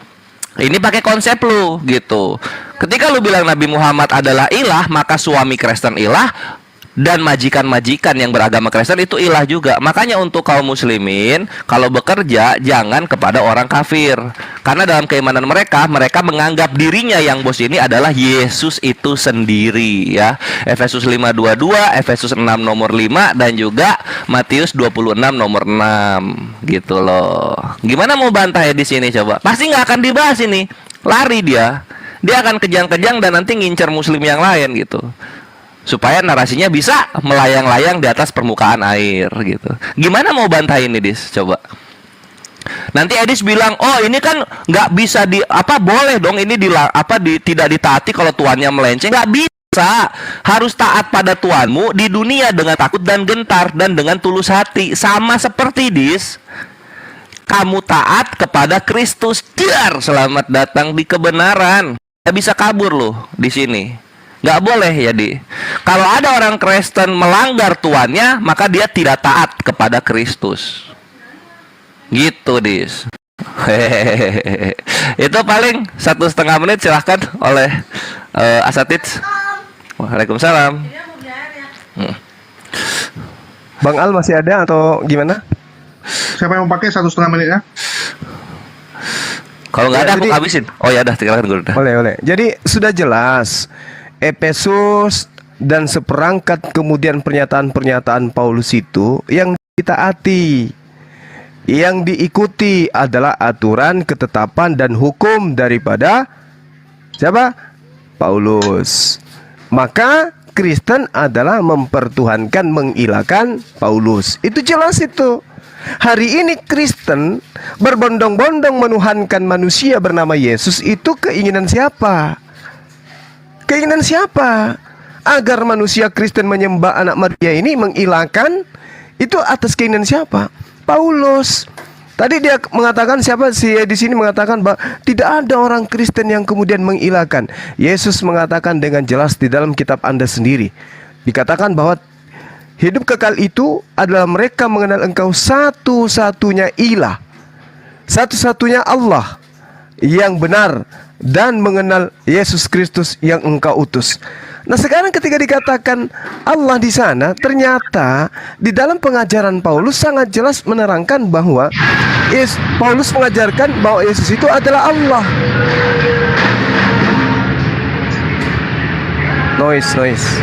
Ini pakai konsep lu gitu. Ketika lu bilang Nabi Muhammad adalah ilah, maka suami Kristen ilah dan majikan-majikan yang beragama Kristen itu ilah juga. Makanya untuk kaum muslimin, kalau bekerja jangan kepada orang kafir. Karena dalam keimanan mereka menganggap dirinya yang bos ini adalah Yesus itu sendiri ya. Efesus 5:22, Efesus 6 nomor 5 dan juga Matius 26 nomor 6 gitu loh. Gimana mau bantah ya di sini coba? Pasti nggak akan dibahas ini. Lari dia. Dia akan kejang-kejang dan nanti ngincer muslim yang lain gitu. Supaya narasinya bisa melayang-layang di atas permukaan air gitu. Gimana mau bantah ini, Dis? Coba. Nanti Edis bilang, oh ini kan nggak bisa boleh dong ini tidak ditaati kalau tuannya melenceng. Nggak bisa. Harus taat pada tuanmu di dunia dengan takut dan gentar dan dengan tulus hati. Sama seperti Dis, kamu taat kepada Kristus. Selamat datang di kebenaran. Nggak bisa kabur loh di sini. Nggak boleh jadi. Kalau ada orang Kristen melanggar tuannya, maka dia tidak taat kepada Kristus. Gitu, Dis. Itu paling 1,5 menit, silahkan oleh Asatid. Waalaikumsalam. Bang Al masih ada atau gimana? Siapa yang mau pakai 1,5 menitnya? Kalau nggak ada aku habisin. Oh ya dah, silakan gue udah. Oleh. Jadi sudah jelas Efesus dan seperangkat kemudian pernyataan-pernyataan Paulus itu yang ditaati, yang diikuti adalah aturan, ketetapan dan hukum daripada siapa? Paulus. Maka Kristen adalah mempertuhankan, mengilahkan Paulus. Itu jelas itu. Hari ini Kristen berbondong-bondong menuhankan manusia bernama Yesus. Itu keinginan siapa? Keinginan siapa? Agar manusia Kristen menyembah anak Maria ini, mengilahkan, itu atas keinginan siapa? Paulus. Tadi dia mengatakan, siapa sih di sini mengatakan bahwa tidak ada orang Kristen yang kemudian mengilahkan. Yesus mengatakan dengan jelas di dalam kitab Anda sendiri. Dikatakan bahwa hidup kekal itu adalah mereka mengenal Engkau satu-satunya ilah, satu-satunya Allah yang benar, dan mengenal Yesus Kristus yang Engkau utus. Nah, sekarang ketika dikatakan Allah di sana, ternyata di dalam pengajaran Paulus sangat jelas menerangkan bahwa Paulus mengajarkan bahwa Yesus itu adalah Allah. Noise.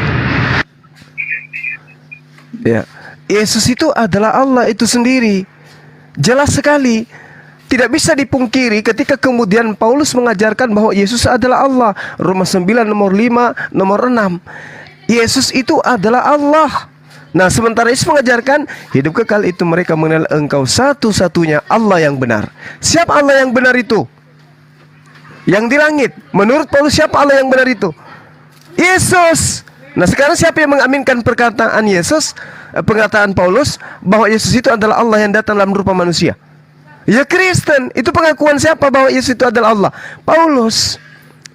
Ya, Yesus itu adalah Allah itu sendiri. Jelas sekali. Tidak bisa dipungkiri ketika kemudian Paulus mengajarkan bahwa Yesus adalah Allah. Roma 9 nomor 5 nomor 6. Yesus itu adalah Allah. Nah, sementara Yesus mengajarkan hidup kekal itu mereka mengenal Engkau satu-satunya Allah yang benar. Siapa Allah yang benar itu? Yang di langit. Menurut Paulus, siapa Allah yang benar itu? Yesus. Nah, sekarang siapa yang mengaminkan perkataan Yesus, perkataan Paulus bahwa Yesus itu adalah Allah yang datang dalam rupa manusia? Ya, Kristen. Itu pengakuan siapa bahwa Yesus itu adalah Allah? Paulus.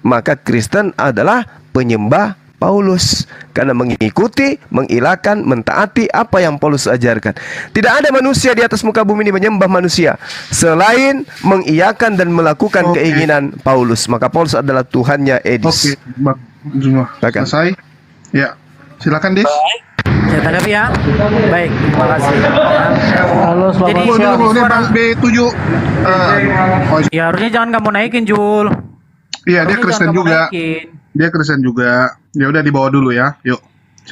Maka Kristen adalah penyembah Paulus, karena mengikuti, mengilahkan, mentaati apa yang Paulus ajarkan. Tidak ada manusia di atas muka bumi ini menyembah manusia selain mengiyakan dan melakukan keinginan Paulus. Maka Paulus adalah Tuhannya, Edis. Oke, Bang Jumlah. Selesai? Ya. Silakan, Des. Saya tanggapi ya. Baik, terima kasih. Halo, Jadi Ini Bang B7. ya harusnya jangan kamu naikin, Jul. Iya, dia Harusnya Kristen jangan kamu juga. naikin. Dia Kristen juga. Ya udah dibawa dulu ya. Yuk.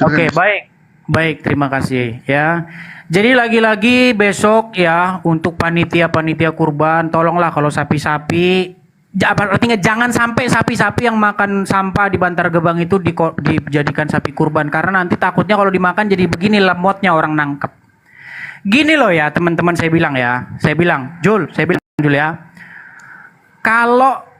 Oke, Silakan. baik. Baik, terima kasih ya. Jadi lagi-lagi besok ya untuk panitia-panitia kurban, tolonglah kalau sapi-sapi artinya jangan sampai sapi-sapi yang makan sampah di Bantar Gebang itu dijadikan sapi kurban karena nanti takutnya kalau dimakan jadi begini lemotnya orang nangkep. Gini loh ya teman-teman, saya bilang ya. Saya bilang, Jul, saya bilang dulu ya. Kalau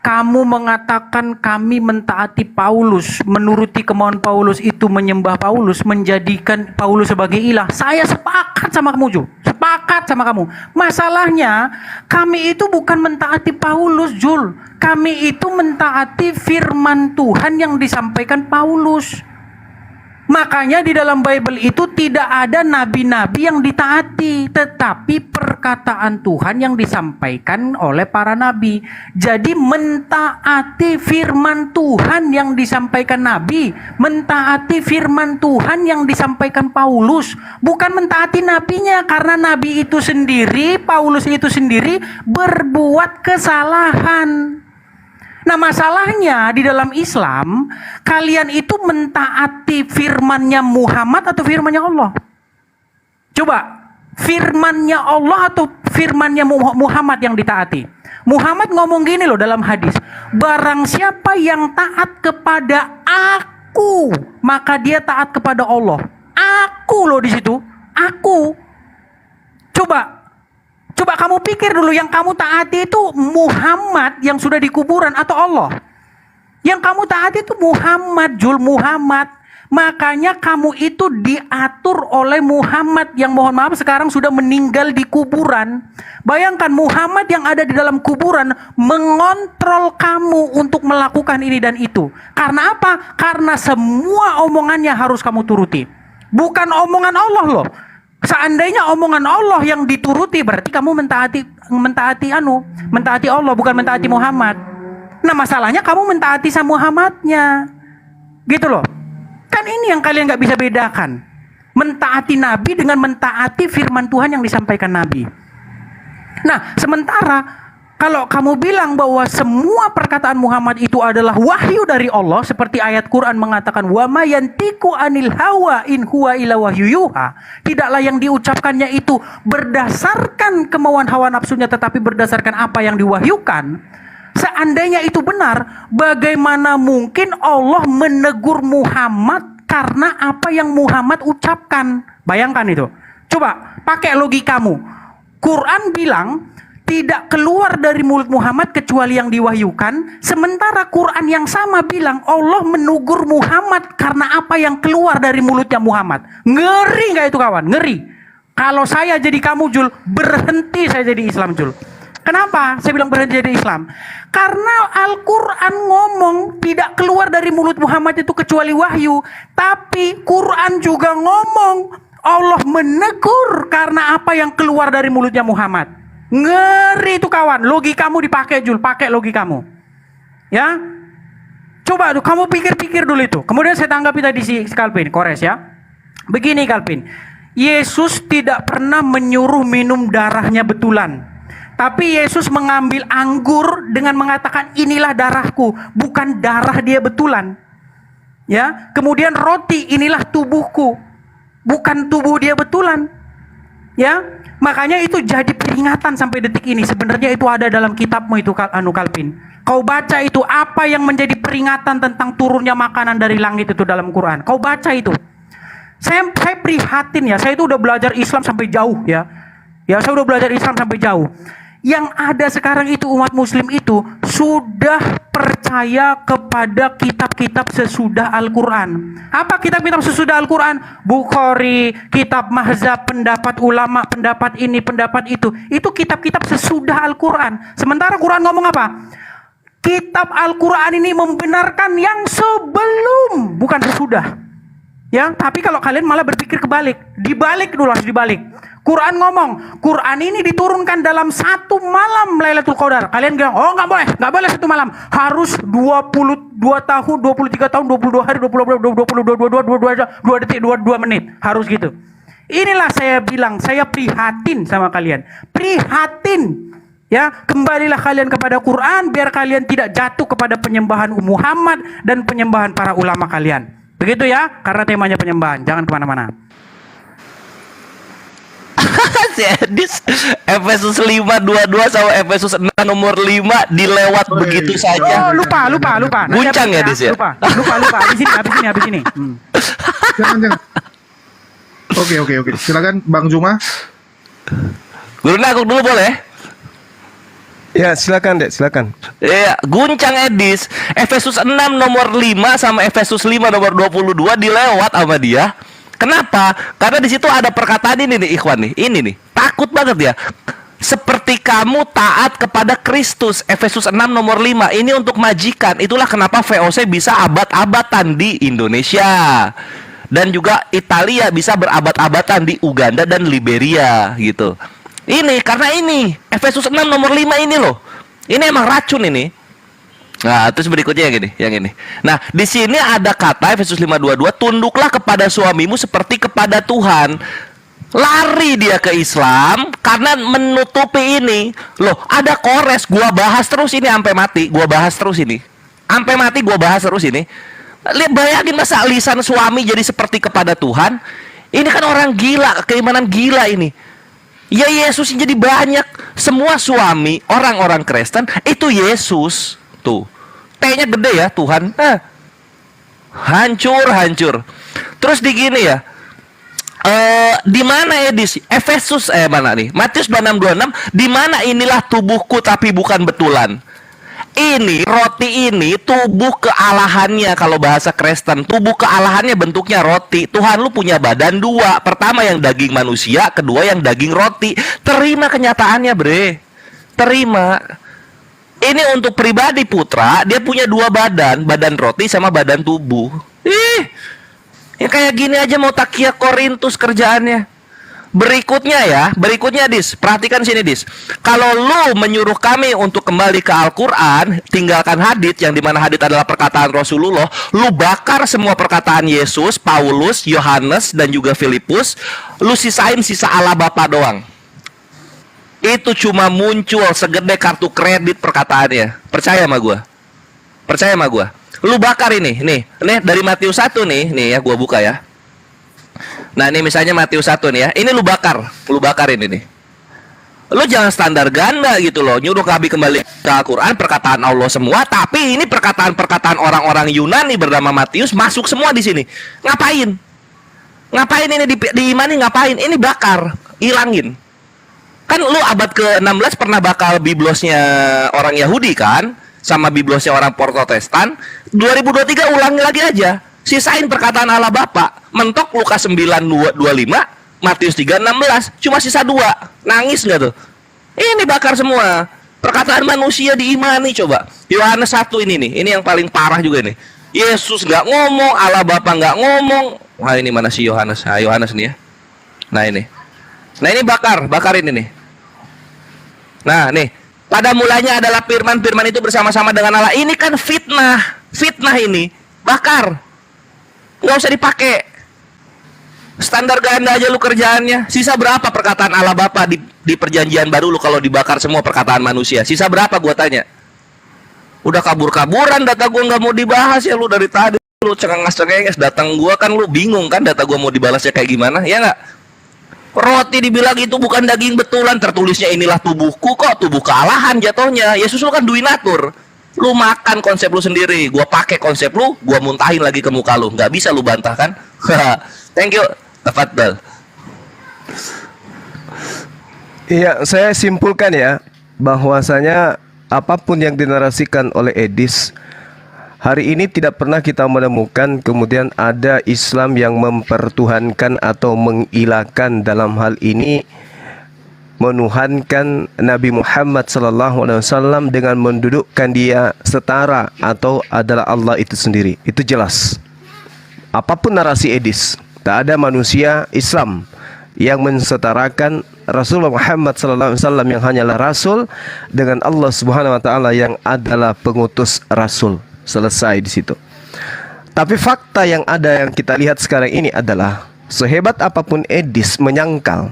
kamu mengatakan kami mentaati Paulus, menuruti kemauan Paulus itu menyembah Paulus, menjadikan Paulus sebagai ilah. Saya sepakat sama kamu, Jul. Sepakat sama kamu. Masalahnya, kami itu bukan mentaati Paulus, Jul. Kami itu mentaati firman Tuhan yang disampaikan Paulus. Makanya di dalam Bible itu tidak ada nabi-nabi yang ditaati, tetapi perkataan Tuhan yang disampaikan oleh para nabi. Jadi mentaati firman Tuhan yang disampaikan nabi, mentaati firman Tuhan yang disampaikan Paulus, bukan mentaati nabinya, karena nabi itu sendiri, Paulus itu sendiri berbuat kesalahan. Nah masalahnya di dalam Islam, kalian itu mentaati firmannya Muhammad atau firmannya Allah? Coba, firmannya Allah atau firmannya Muhammad yang ditaati? Muhammad ngomong gini loh dalam hadis, barang siapa yang taat kepada aku, maka dia taat kepada Allah. Aku loh di situ, aku. Coba kamu pikir dulu, yang kamu taati itu Muhammad yang sudah di kuburan atau Allah? Yang kamu taati itu Muhammad, Jul, Muhammad. Makanya kamu itu diatur oleh Muhammad yang mohon maaf sekarang sudah meninggal di kuburan. Bayangkan Muhammad yang ada di dalam kuburan mengontrol kamu untuk melakukan ini dan itu. Karena apa? Karena semua omongannya harus kamu turuti. Bukan omongan Allah loh. Seandainya omongan Allah yang dituruti, berarti kamu mentaati Allah, bukan mentaati Muhammad. Nah masalahnya kamu mentaati sama Muhammadnya, gitu loh. Kan ini yang kalian nggak bisa bedakan, mentaati Nabi dengan mentaati firman Tuhan yang disampaikan Nabi. Nah sementara kalau kamu bilang bahwa semua perkataan Muhammad itu adalah wahyu dari Allah, seperti ayat Quran mengatakan wa ma yantiqu anil hawa in huwa illa wahyu yuha. Tidaklah yang diucapkannya itu berdasarkan kemauan hawa nafsunya, tetapi berdasarkan apa yang diwahyukan. Seandainya itu benar, bagaimana mungkin Allah menegur Muhammad karena apa yang Muhammad ucapkan? Bayangkan itu. Coba pakai logikamu. Quran bilang tidak keluar dari mulut Muhammad kecuali yang diwahyukan. Sementara Quran yang sama bilang Allah menegur Muhammad karena apa yang keluar dari mulutnya Muhammad. Ngeri gak itu kawan? Ngeri. Kalau saya jadi kamu, Jul, berhenti saya jadi Islam, Jul. Kenapa saya bilang berhenti jadi Islam? Karena Al-Quran ngomong tidak keluar dari mulut Muhammad itu kecuali wahyu. Tapi Quran juga ngomong Allah menegur karena apa yang keluar dari mulutnya Muhammad. Ngeri itu kawan, logikamu dipakai, Jul, pakai logikamu. Ya. Coba tuh kamu pikir-pikir dulu itu. Kemudian saya tanggapi tadi si Calvin, Kores ya. Begini Calvin, Yesus tidak pernah menyuruh minum darahnya betulan. Tapi Yesus mengambil anggur dengan mengatakan inilah darahku, bukan darah dia betulan. Ya. Kemudian roti, inilah tubuhku, bukan tubuh dia betulan. Ya, makanya itu jadi peringatan sampai detik ini. Sebenarnya itu ada dalam kitabmu itu, Calvin. Kau baca itu apa yang menjadi peringatan tentang turunnya makanan dari langit itu dalam Quran. Kau baca itu. Saya prihatin ya. Saya itu udah belajar Islam sampai jauh ya. Ya, saya udah belajar Islam sampai jauh. Yang ada sekarang itu umat muslim itu sudah percaya kepada kitab-kitab sesudah Al-Quran. Apa kitab-kitab sesudah Al-Quran? Bukhari, kitab mazhab, pendapat ulama, pendapat ini, pendapat itu. Itu kitab-kitab sesudah Al-Quran. Sementara Quran ngomong apa? Kitab Al-Quran ini membenarkan yang sebelum, bukan sesudah. Ya, tapi kalau kalian malah berpikir kebalik, dibalik dulu, harus dibalik. Quran ngomong, Quran ini diturunkan dalam 1 malam Lailatul Qadar. Kalian bilang, oh nggak boleh 1 malam, harus 22 tahun, 23 tahun, 22 hari, 22 detik, 22 menit, harus gitu. Inilah saya bilang, saya prihatin sama kalian, prihatin. Ya, kembalilah kalian kepada Quran, biar kalian tidak jatuh kepada penyembahan Muhammad dan penyembahan para ulama kalian. Begitu ya, karena temanya penyembahan. Jangan kemana-mana. Si Edis Efesus 5:22 sama Efesus 6 nomor 5 dilewat begitu saja. Oh, lupa. Nanti Guncang ya, Dis ya? Lupa. Habis ini. Jangan. Oke. Silakan Bang Juma. Guru Naguk dulu boleh? Ya, silakan Dek, silakan. Iya, guncang Edis. Efesus 6 nomor 5 sama Efesus 5 nomor 22 dilewat sama dia. Kenapa? Karena di situ ada perkataan ini nih, ikhwan nih. Ini nih, takut banget ya. Seperti kamu taat kepada Kristus. Efesus 6 nomor 5. Ini untuk majikan. Itulah kenapa VOC bisa abad-abatan di Indonesia. Dan juga Italia bisa berabad-abatan di Uganda dan Liberia gitu. Ini karena ini Efesus 6 nomor 5 ini loh. Ini emang racun ini. Nah, terus berikutnya yang ini. Nah, di sini ada kata Efesus 5:22, tunduklah kepada suamimu seperti kepada Tuhan. Lari dia ke Islam karena menutupi ini. Loh, ada Kores, gua bahas terus ini sampai mati, gua bahas terus ini. Sampai mati gua bahas terus ini. Lihat, bayangin masa lisan suami jadi seperti kepada Tuhan. Ini kan orang gila, keimanan gila ini. Ya Yesus jadi banyak. Semua suami orang-orang Kristen itu Yesus. Tuh, T-nya gede ya Tuhan. Hancur. Terus digini ya. Di mana ya di Efesus mana nih? Matius 26:26, di mana inilah tubuhku tapi bukan betulan. Ini roti ini tubuh kealahannya kalau bahasa Kristen. Tubuh kealahannya bentuknya roti. Tuhan lu punya badan 2. Pertama yang daging manusia, kedua yang daging roti. Terima kenyataannya, bre. Terima. Ini untuk pribadi putra, dia punya 2 badan, badan roti sama badan tubuh. Ya kayak gini aja mau takia Korintus kerjaannya. Berikutnya Dis, perhatikan sini Dis. Kalau lu menyuruh kami untuk kembali ke Al-Quran, tinggalkan hadits, yang dimana hadits adalah perkataan Rasulullah, lu bakar semua perkataan Yesus, Paulus, Yohanes, dan juga Filipus, lu sisain sisa Allah Bapa doang. Itu cuma muncul segede kartu kredit perkataannya. Percaya sama gua. Lu bakar ini, nih dari Matius 1 nih ya, gua buka ya. Nah, ini misalnya Matius 1 nih ya. Ini lu bakar ini nih. Lu jangan standar ganda gitu loh. Nyuruh kami kembali ke Al-Quran, perkataan Allah semua, tapi ini perkataan-perkataan orang-orang Yunani bernama Matius masuk semua di sini. Ngapain? Ngapain ini diimani, ngapain? Ini bakar, hilangin. Kan lu abad ke-16 pernah bakal biblosnya orang Yahudi kan, sama biblosnya orang Protestan. 2023 ulangi lagi aja. Sisain perkataan Allah Bapa. Mentok Lukas 9:25, Matius 3:16, cuma sisa 2. Nangis nggak tuh? Ini bakar semua. Perkataan manusia diimani coba. Yohanes 1 ini nih, ini yang paling parah juga nih. Yesus nggak ngomong, Allah Bapa nggak ngomong. Wah, ini mana si Yohanes? Nah, Yohanes nih ya. Nah ini bakar ini nih. Nah nih, pada mulanya adalah firman itu bersama-sama dengan Allah. Ini kan fitnah ini, bakar. Nggak usah dipakai. Standar ganda aja lu kerjaannya. Sisa berapa perkataan Allah Bapa di perjanjian baru lu kalau dibakar semua perkataan manusia? Sisa berapa gua tanya? Udah kabur-kaburan data gua nggak mau dibahas ya lu dari tadi. Lu cengenges datang gua kan lu bingung kan data gua mau dibalasnya kayak gimana? Ya nggak? Roti dibilang itu bukan daging betulan, tertulisnya inilah tubuhku, kok tubuh kealahan jatuhnya. Yesus lu kan duinatur. Lu makan konsep lu sendiri, gua pakai konsep lu, gua muntahin lagi ke muka lu. Nggak bisa lu bantah kan? Thank you. Tafadhal. Iya, saya simpulkan ya bahwasanya apapun yang dinarasikan oleh Edis hari ini tidak pernah kita menemukan kemudian ada Islam yang mempertuhankan atau mengilahkan dalam hal ini menuhankan Nabi Muhammad SAW dengan mendudukkan dia setara atau adalah Allah itu sendiri. Itu jelas. apapun narasi edis, tak ada manusia Islam yang mensetarakan Rasulullah Muhammad SAW yang hanyalah Rasul dengan Allah Subhanahu Wa Taala yang adalah pengutus Rasul. Selesai di situ. Tapi fakta yang ada yang kita lihat sekarang ini adalah sehebat apapun edis menyangkal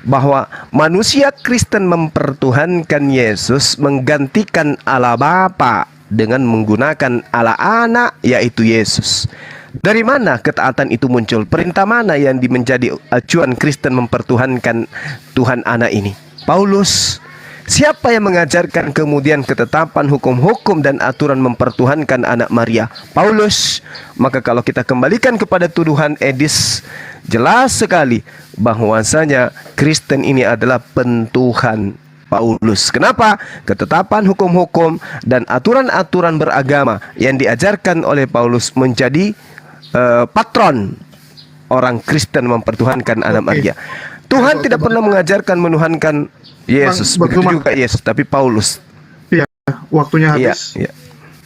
bahwa manusia Kristen mempertuhankan Yesus, menggantikan Allah Bapa dengan menggunakan Allah Anak, yaitu Yesus. Dari mana ketaatan itu muncul? Perintah mana yang menjadi acuan Kristen mempertuhankan Tuhan Anak ini? Paulus. Siapa yang mengajarkan kemudian ketetapan hukum-hukum dan aturan mempertuhankan anak Maria? Paulus. Maka kalau kita kembalikan kepada tuduhan edis, jelas sekali bahwasanya Kristen ini adalah pentuhan Paulus. Kenapa? Ketetapan hukum-hukum dan aturan-aturan beragama yang diajarkan oleh Paulus menjadi patron orang Kristen mempertuhankan anak Maria. Tuhan tidak pernah mengajarkan menuhankan Yesus, begitu juga Yesus, tapi Paulus. Iya, waktunya habis. Iya.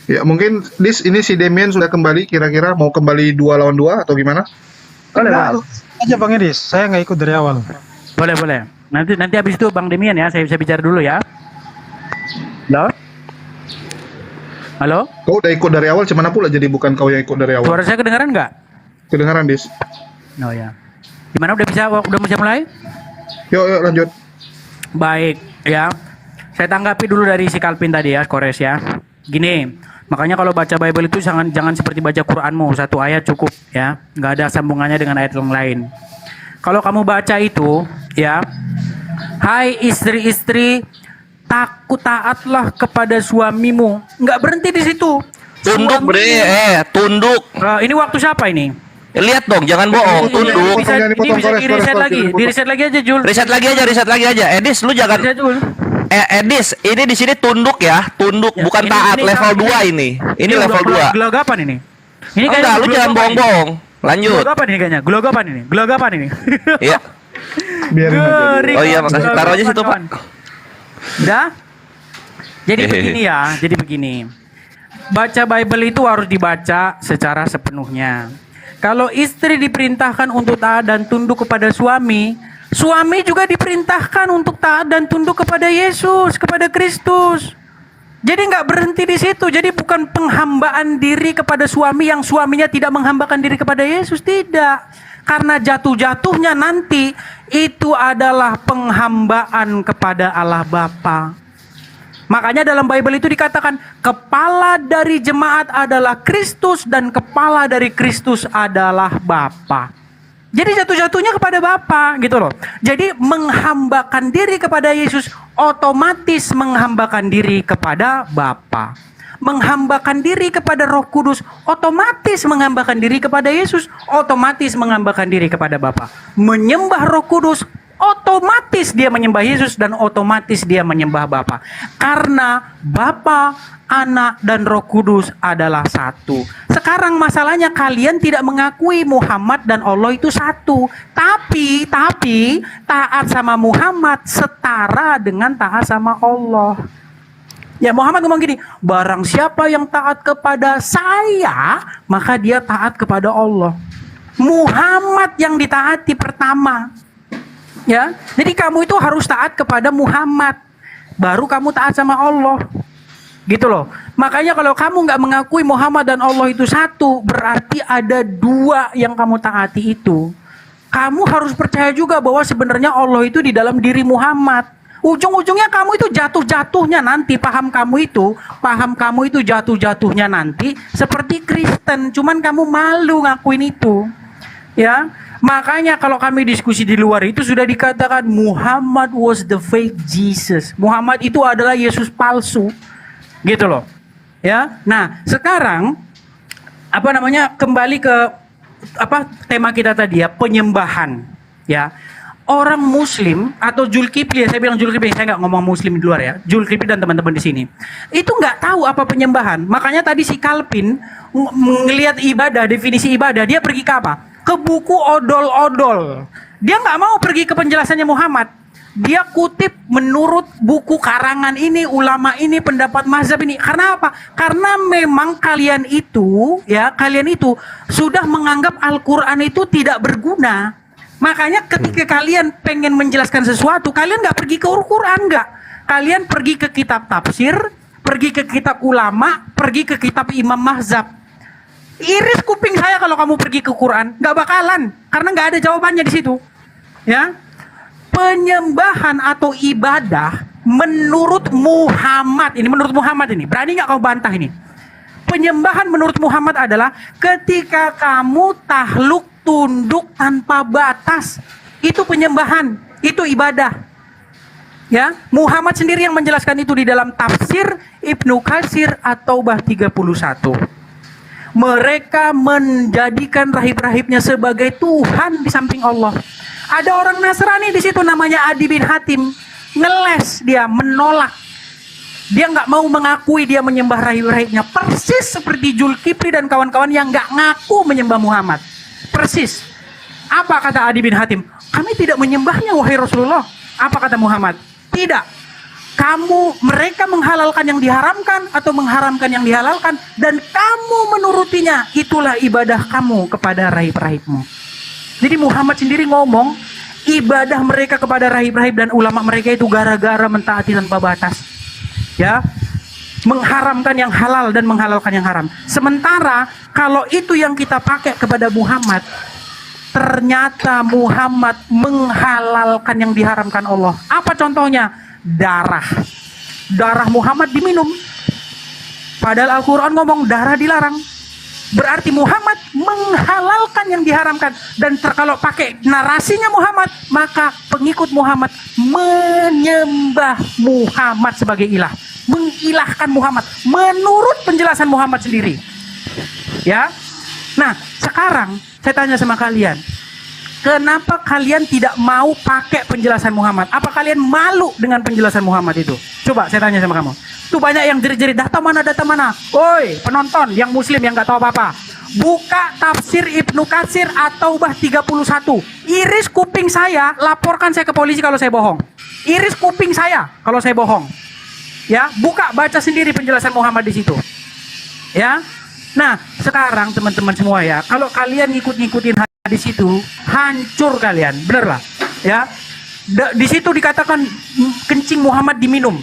Ya, mungkin ini si Demian sudah kembali, kira-kira mau kembali 2 lawan 2 atau gimana? Boleh aja Bang Edis, saya nggak ikut dari awal. Boleh. Nanti habis itu Bang Demian ya, saya bisa bicara dulu ya. Halo? Kau udah ikut dari awal, cuman pula jadi bukan kau yang ikut dari awal. Suara saya kedengaran nggak? Kedengaran, Dis. Oh ya. Gimana, udah bisa mulai? Yuk lanjut. Baik, ya. Saya tanggapi dulu dari si Calvin tadi ya, Kores ya. Gini, makanya kalau baca Bible itu jangan seperti baca Quranmu, satu ayat cukup ya, nggak ada sambungannya dengan ayat yang lain. Kalau kamu baca itu, ya, hai istri-istri, taatlah kepada suamimu. Nggak berhenti di situ. Tunduk tunduk. Ini waktu siapa ini? Lihat dong, jangan bohong, tunduk. Ini bisa di-reset lagi aja, Jul. Riset lagi aja. Edis, lu jangan. Edis, ini di sini tunduk ya, tunduk, bukan taat. Level 2 ini. Ini level 2. Gelagapan ini. Ini enggak, lu jangan bohong-bohong. Lanjut. Gelagapan ini kayaknya. Gelagapan ini. Iya. Oh iya, makasih. Taruh aja situ, Pak. Udah? Jadi begini. Baca Bible itu harus dibaca secara sepenuhnya. Kalau istri diperintahkan untuk taat dan tunduk kepada suami, suami juga diperintahkan untuk taat dan tunduk kepada Yesus, kepada Kristus. Jadi nggak berhenti di situ. Jadi bukan penghambaan diri kepada suami yang suaminya tidak menghambakan diri kepada Yesus, tidak. Karena jatuh-jatuhnya nanti itu adalah penghambaan kepada Allah Bapa. Makanya dalam Bible itu dikatakan kepala dari jemaat adalah Kristus dan kepala dari Kristus adalah Bapa. Jadi jatuh-jatuhnya kepada Bapa gitu loh. Jadi menghambakan diri kepada Yesus otomatis menghambakan diri kepada Bapa. Menghambakan diri kepada Roh Kudus otomatis menghambakan diri kepada Yesus, otomatis menghambakan diri kepada Bapa. Menyembah Roh Kudus otomatis dia menyembah Yesus dan otomatis dia menyembah Bapa. Karena Bapa, Anak dan Roh Kudus adalah satu. Sekarang masalahnya kalian tidak mengakui Muhammad dan Allah itu satu. Tapi taat sama Muhammad setara dengan taat sama Allah. Ya, Muhammad ngomong gini, barang siapa yang taat kepada saya, maka dia taat kepada Allah. Muhammad yang ditaati pertama. Ya, jadi kamu itu harus taat kepada Muhammad, baru kamu taat sama Allah, gitu loh. Makanya kalau kamu nggak mengakui Muhammad dan Allah itu satu, berarti ada dua yang kamu taati itu. Kamu harus percaya juga bahwa sebenarnya Allah itu di dalam diri Muhammad. Ujung-ujungnya kamu itu jatuh-jatuhnya nanti, paham kamu itu jatuh-jatuhnya nanti seperti Kristen, cuman kamu malu ngakuin itu, ya. Makanya kalau kami diskusi di luar itu sudah dikatakan Muhammad was the fake Jesus. Muhammad itu adalah Yesus palsu. Gitu loh. Ya. Nah, sekarang kembali ke tema kita tadi ya, penyembahan. Ya. Orang Muslim atau Zulkifli, saya bilang Zulkifli, saya nggak ngomong Muslim di luar ya. Zulkifli dan teman-teman di sini itu nggak tahu apa penyembahan. Makanya tadi si Calvin ngelihat ibadah, definisi ibadah, dia pergi ke apa? Ke buku odol-odol. Dia nggak mau pergi ke penjelasannya Muhammad. dia kutip menurut buku karangan ini, ulama ini, pendapat mazhab ini. Karena apa? Karena memang kalian itu sudah menganggap Al-Quran itu tidak berguna. Makanya ketika kalian pengen menjelaskan sesuatu, kalian nggak pergi ke Al-Quran, nggak. Kalian pergi ke kitab tafsir, pergi ke kitab ulama, pergi ke kitab imam mazhab. Iris kuping saya kalau kamu pergi ke Quran, nggak bakalan, karena nggak ada jawabannya di situ. Ya, penyembahan atau ibadah menurut Muhammad ini, berani nggak kau bantah ini? Penyembahan menurut Muhammad adalah ketika kamu tahluk tunduk tanpa batas, itu penyembahan, itu ibadah. Ya, Muhammad sendiri yang menjelaskan itu di dalam tafsir Ibnu Katsir At-Taubah 31. Mereka menjadikan rahib-rahibnya sebagai Tuhan di samping Allah. Ada orang Nasrani di situ namanya Adi bin Hatim, ngeles, dia menolak. Dia nggak mau mengakui dia menyembah rahib-rahibnya, persis seperti Zulkifli dan kawan-kawan yang nggak ngaku menyembah Muhammad. Persis. Apa kata Adi bin Hatim? Kami tidak menyembahnya wahai Rasulullah. Apa kata Muhammad? Tidak. Mereka menghalalkan yang diharamkan atau mengharamkan yang dihalalkan, dan kamu menurutinya. Itulah ibadah kamu kepada rahib-rahibmu. Jadi Muhammad sendiri ngomong, ibadah mereka kepada rahib-rahib dan ulama mereka itu gara-gara mentaati tanpa batas. Ya, mengharamkan yang halal dan menghalalkan yang haram. Sementara kalau itu yang kita pakai kepada Muhammad, ternyata Muhammad menghalalkan yang diharamkan Allah. Apa contohnya? Darah Muhammad diminum. Padahal Al-Quran ngomong darah dilarang. Berarti Muhammad menghalalkan yang diharamkan. Dan kalau pakai narasinya Muhammad, maka pengikut Muhammad menyembah Muhammad sebagai ilah, mengilahkan Muhammad menurut penjelasan Muhammad sendiri. Ya. Nah, sekarang saya tanya sama kalian, kenapa kalian tidak mau pakai penjelasan Muhammad? Apa kalian malu dengan penjelasan Muhammad itu? Coba saya tanya sama kamu. Tuh banyak yang jerit-jerit, data mana? Oi, penonton yang muslim yang nggak tahu apa-apa, buka tafsir Ibnu Katsir At-Taubah 31. Iris kuping saya, laporkan saya ke polisi kalau saya bohong. Iris kuping saya kalau saya bohong. Ya, buka, baca sendiri penjelasan Muhammad di situ. Ya. Nah, sekarang teman-teman semua ya, kalau kalian ngikutin hadis itu, hancur kalian, bener lah. Ya, di situ dikatakan kencing Muhammad diminum.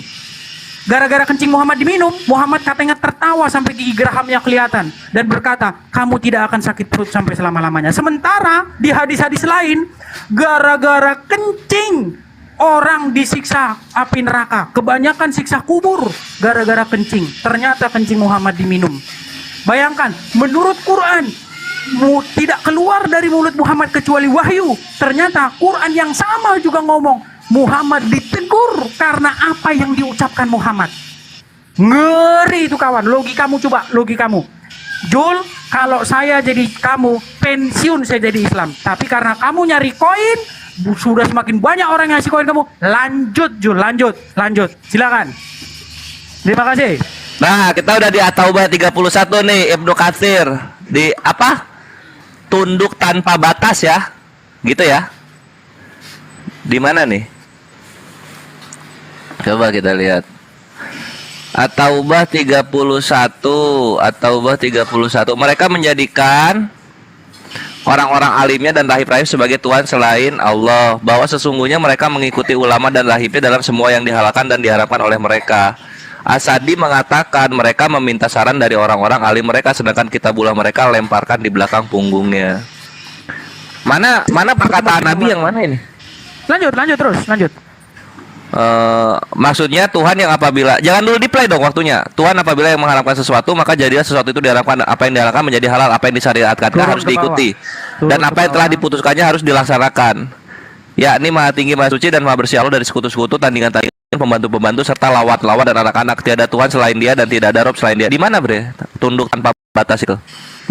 Gara-gara kencing Muhammad diminum, Muhammad katanya tertawa sampai gigi gerahamnya kelihatan dan berkata, kamu tidak akan sakit perut sampai selama-lamanya. Sementara di hadis-hadis lain, gara-gara kencing orang disiksa api neraka. Kebanyakan siksa kubur gara-gara kencing. Ternyata kencing Muhammad diminum. Bayangkan, menurut Quran, tidak keluar dari mulut Muhammad kecuali wahyu. Ternyata Quran yang sama juga ngomong, Muhammad ditegur karena apa yang diucapkan Muhammad. Ngeri itu kawan. Logikamu coba, logikamu. Jul, kalau saya jadi kamu, pensiun saya jadi Islam. Tapi karena kamu nyari koin, sudah semakin banyak orang yang ngasih koin kamu. Lanjut Jul, lanjut. Silakan. Terima kasih. Nah, kita udah di At-Taubah 31 nih, Ibnu Katsir. Di apa? Tunduk tanpa batas ya. Gitu ya. Di mana nih? Coba kita lihat. At-Taubah 31. At-Taubah 31. Mereka menjadikan orang-orang alimnya dan rahib-rahib sebagai Tuhan selain Allah, bahwa sesungguhnya mereka mengikuti ulama dan rahibnya dalam semua yang dihalalkan dan diharapkan oleh mereka. Asadi mengatakan mereka meminta saran dari orang-orang alim mereka, sedangkan kitabullah mereka lemparkan di belakang punggungnya. Mana perkataan Nabi yang mana ini? Lanjut. Maksudnya Tuhan yang apabila, jangan dulu di play dong waktunya. Tuhan apabila yang mengharamkan sesuatu, maka jadilah sesuatu itu diharamkan. Apa yang diharamkan menjadi halal, apa yang disyariatkan harus diikuti, dan apa yang telah diputuskannya harus dilaksanakan. Yakni Maha Tinggi, Maha Suci, dan Maha Bersih Allah dari sekutu-sekutu, tandingan-tandingan, pembantu-pembantu, serta lawat-lawat dan anak-anak. Tiada Tuhan selain Dia dan tidak ada Rob selain Dia. Di mana bre? Tunduk tanpa batas itu.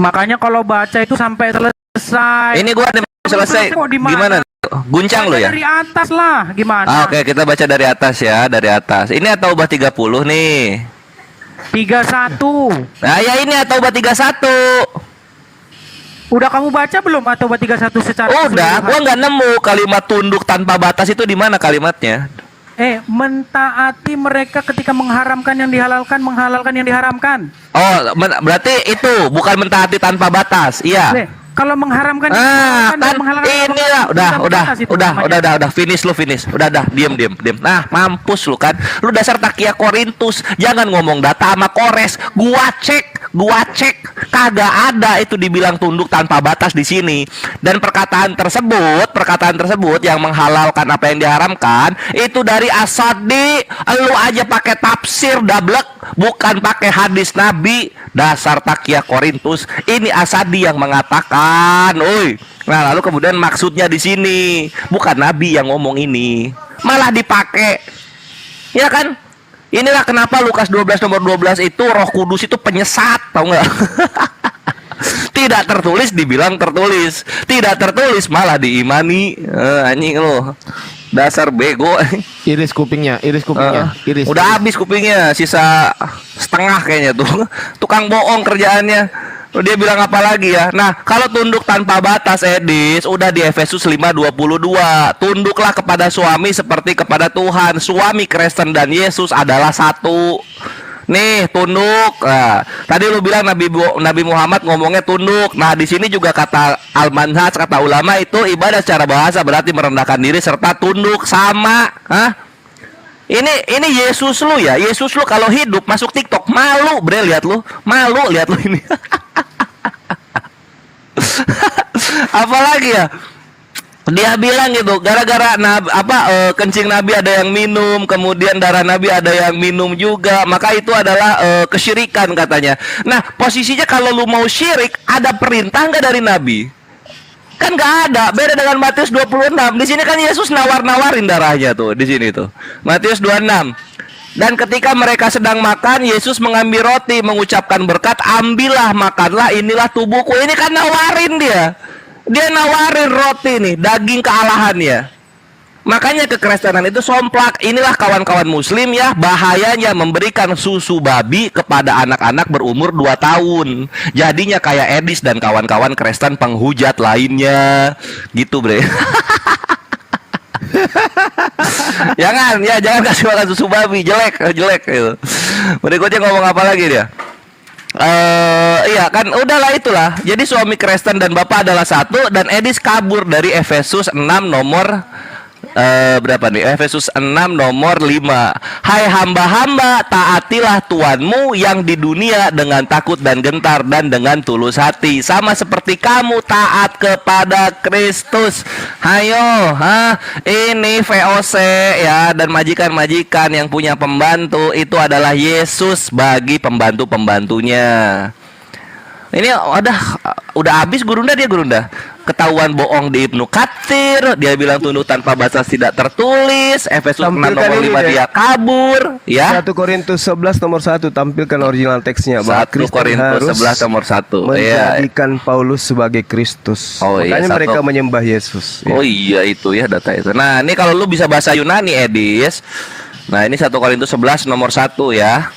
Makanya kalau baca itu sampai selesai. Ini gua selesai. Gimana? Guncang lo ya? Dari atas lah, gimana? Oke, kita baca dari atas ya, dari atas. Ini At-Taubah 30 nih. 31. Nah, ya ini At-Taubah 31. Udah kamu baca belum atau 31 secara Udah, keseluruhan? gua nggak nemu kalimat tunduk tanpa batas itu di mana kalimatnya. Mentaati mereka ketika mengharamkan yang dihalalkan, menghalalkan yang diharamkan. Oh, berarti itu bukan mentaati tanpa batas. Iya. Kalau mengharamkan kan dan menghalalkan inilah udah finish lu finish. Udah diem. Nah, mampus lu kan. Lu dasar takia Korintus. Jangan ngomong data sama Kores. Gua cek kagak ada itu dibilang tunduk tanpa batas di sini. Dan perkataan tersebut yang menghalalkan apa yang diharamkan itu dari Asadi. Lu aja pakai tafsir dablek, bukan pakai hadis Nabi. Dasar takia Korintus. Ini Asadi yang mengatakan, oi. Nah, lalu kemudian maksudnya di sini bukan Nabi yang ngomong ini, malah dipakai. Ya kan? Inilah kenapa Lukas 12 nomor 12 itu Roh Kudus itu penyesat, tau nggak? Tidak tertulis dibilang tertulis, tidak tertulis malah diimani. Anjing lo. Dasar bego. Iris kupingnya. Iris. Udah habis kupingnya, sisa setengah kayaknya tuh. Tukang bohong kerjaannya. Dia bilang apa lagi ya? Nah, kalau tunduk tanpa batas, Edis, udah di Efesus 5:22. Tunduklah kepada suami seperti kepada Tuhan. Suami Kristen dan Yesus adalah satu. Nih, tunduk. Nah, tadi lu bilang Nabi Muhammad ngomongnya tunduk. Nah, di sini juga kata Al-Manhaj, kata ulama itu ibadah secara bahasa berarti merendahkan diri serta tunduk sama. Hah? Ini Yesus lu ya. Yesus lu kalau hidup masuk TikTok malu, bre, lihat lu. Malu lihat lu ini. Apalagi ya? Dia bilang gitu, gara-gara kencing Nabi ada yang minum, kemudian darah Nabi ada yang minum juga, maka itu adalah kesyirikan katanya. Nah, posisinya kalau lu mau syirik, ada perintah nggak dari Nabi? Kan nggak ada. Beda dengan Matius 26. Di sini kan Yesus nawar-nawarin darahnya tuh di sini tuh. Matius 26. Dan ketika mereka sedang makan, Yesus mengambil roti, mengucapkan berkat, ambillah, makanlah, inilah tubuhku. Ini kan nawarin dia. Dia nawarin roti nih, daging kealahannya. Makanya kekristenan itu somplak. Inilah kawan-kawan muslim ya, bahayanya memberikan susu babi kepada anak-anak berumur 2 tahun. Jadinya kayak Edis dan kawan-kawan Kristen penghujat lainnya. Gitu, bre. Jangan kasih makan susu babi, jelek gitu. Berikutnya ngomong apa lagi dia? Iya kan, udahlah itulah. Jadi suami Kristen dan bapak adalah satu. Dan Edis kabur dari Efesus 6 nomor berapa nih? Efesus 6 nomor 5. Hai hamba-hamba, taatilah Tuanmu yang di dunia dengan takut dan gentar dan dengan tulus hati, sama seperti kamu taat kepada Kristus. Hayo, ini VOC ya, dan majikan-majikan yang punya pembantu itu adalah Yesus bagi pembantu-pembantunya. Ini udah habis Gurunda dia Gurunda. Ketahuan bohong di Ibnu Katsir, dia bilang tunduk tanpa batas tidak tertulis. Efesus 6 nomor 5 dia kabur, ya. 1 Korintus 11 nomor 1 tampilkan original teksnya. 1 Korintus 11 nomor 1. Menjadikan Paulus sebagai Kristus. Makanya mereka menyembah Yesus. Ya. Oh iya itu ya data itu. Nah, ini kalau lu bisa bahasa Yunani, Edis. Nah, ini 1 Korintus 11 nomor 1 ya.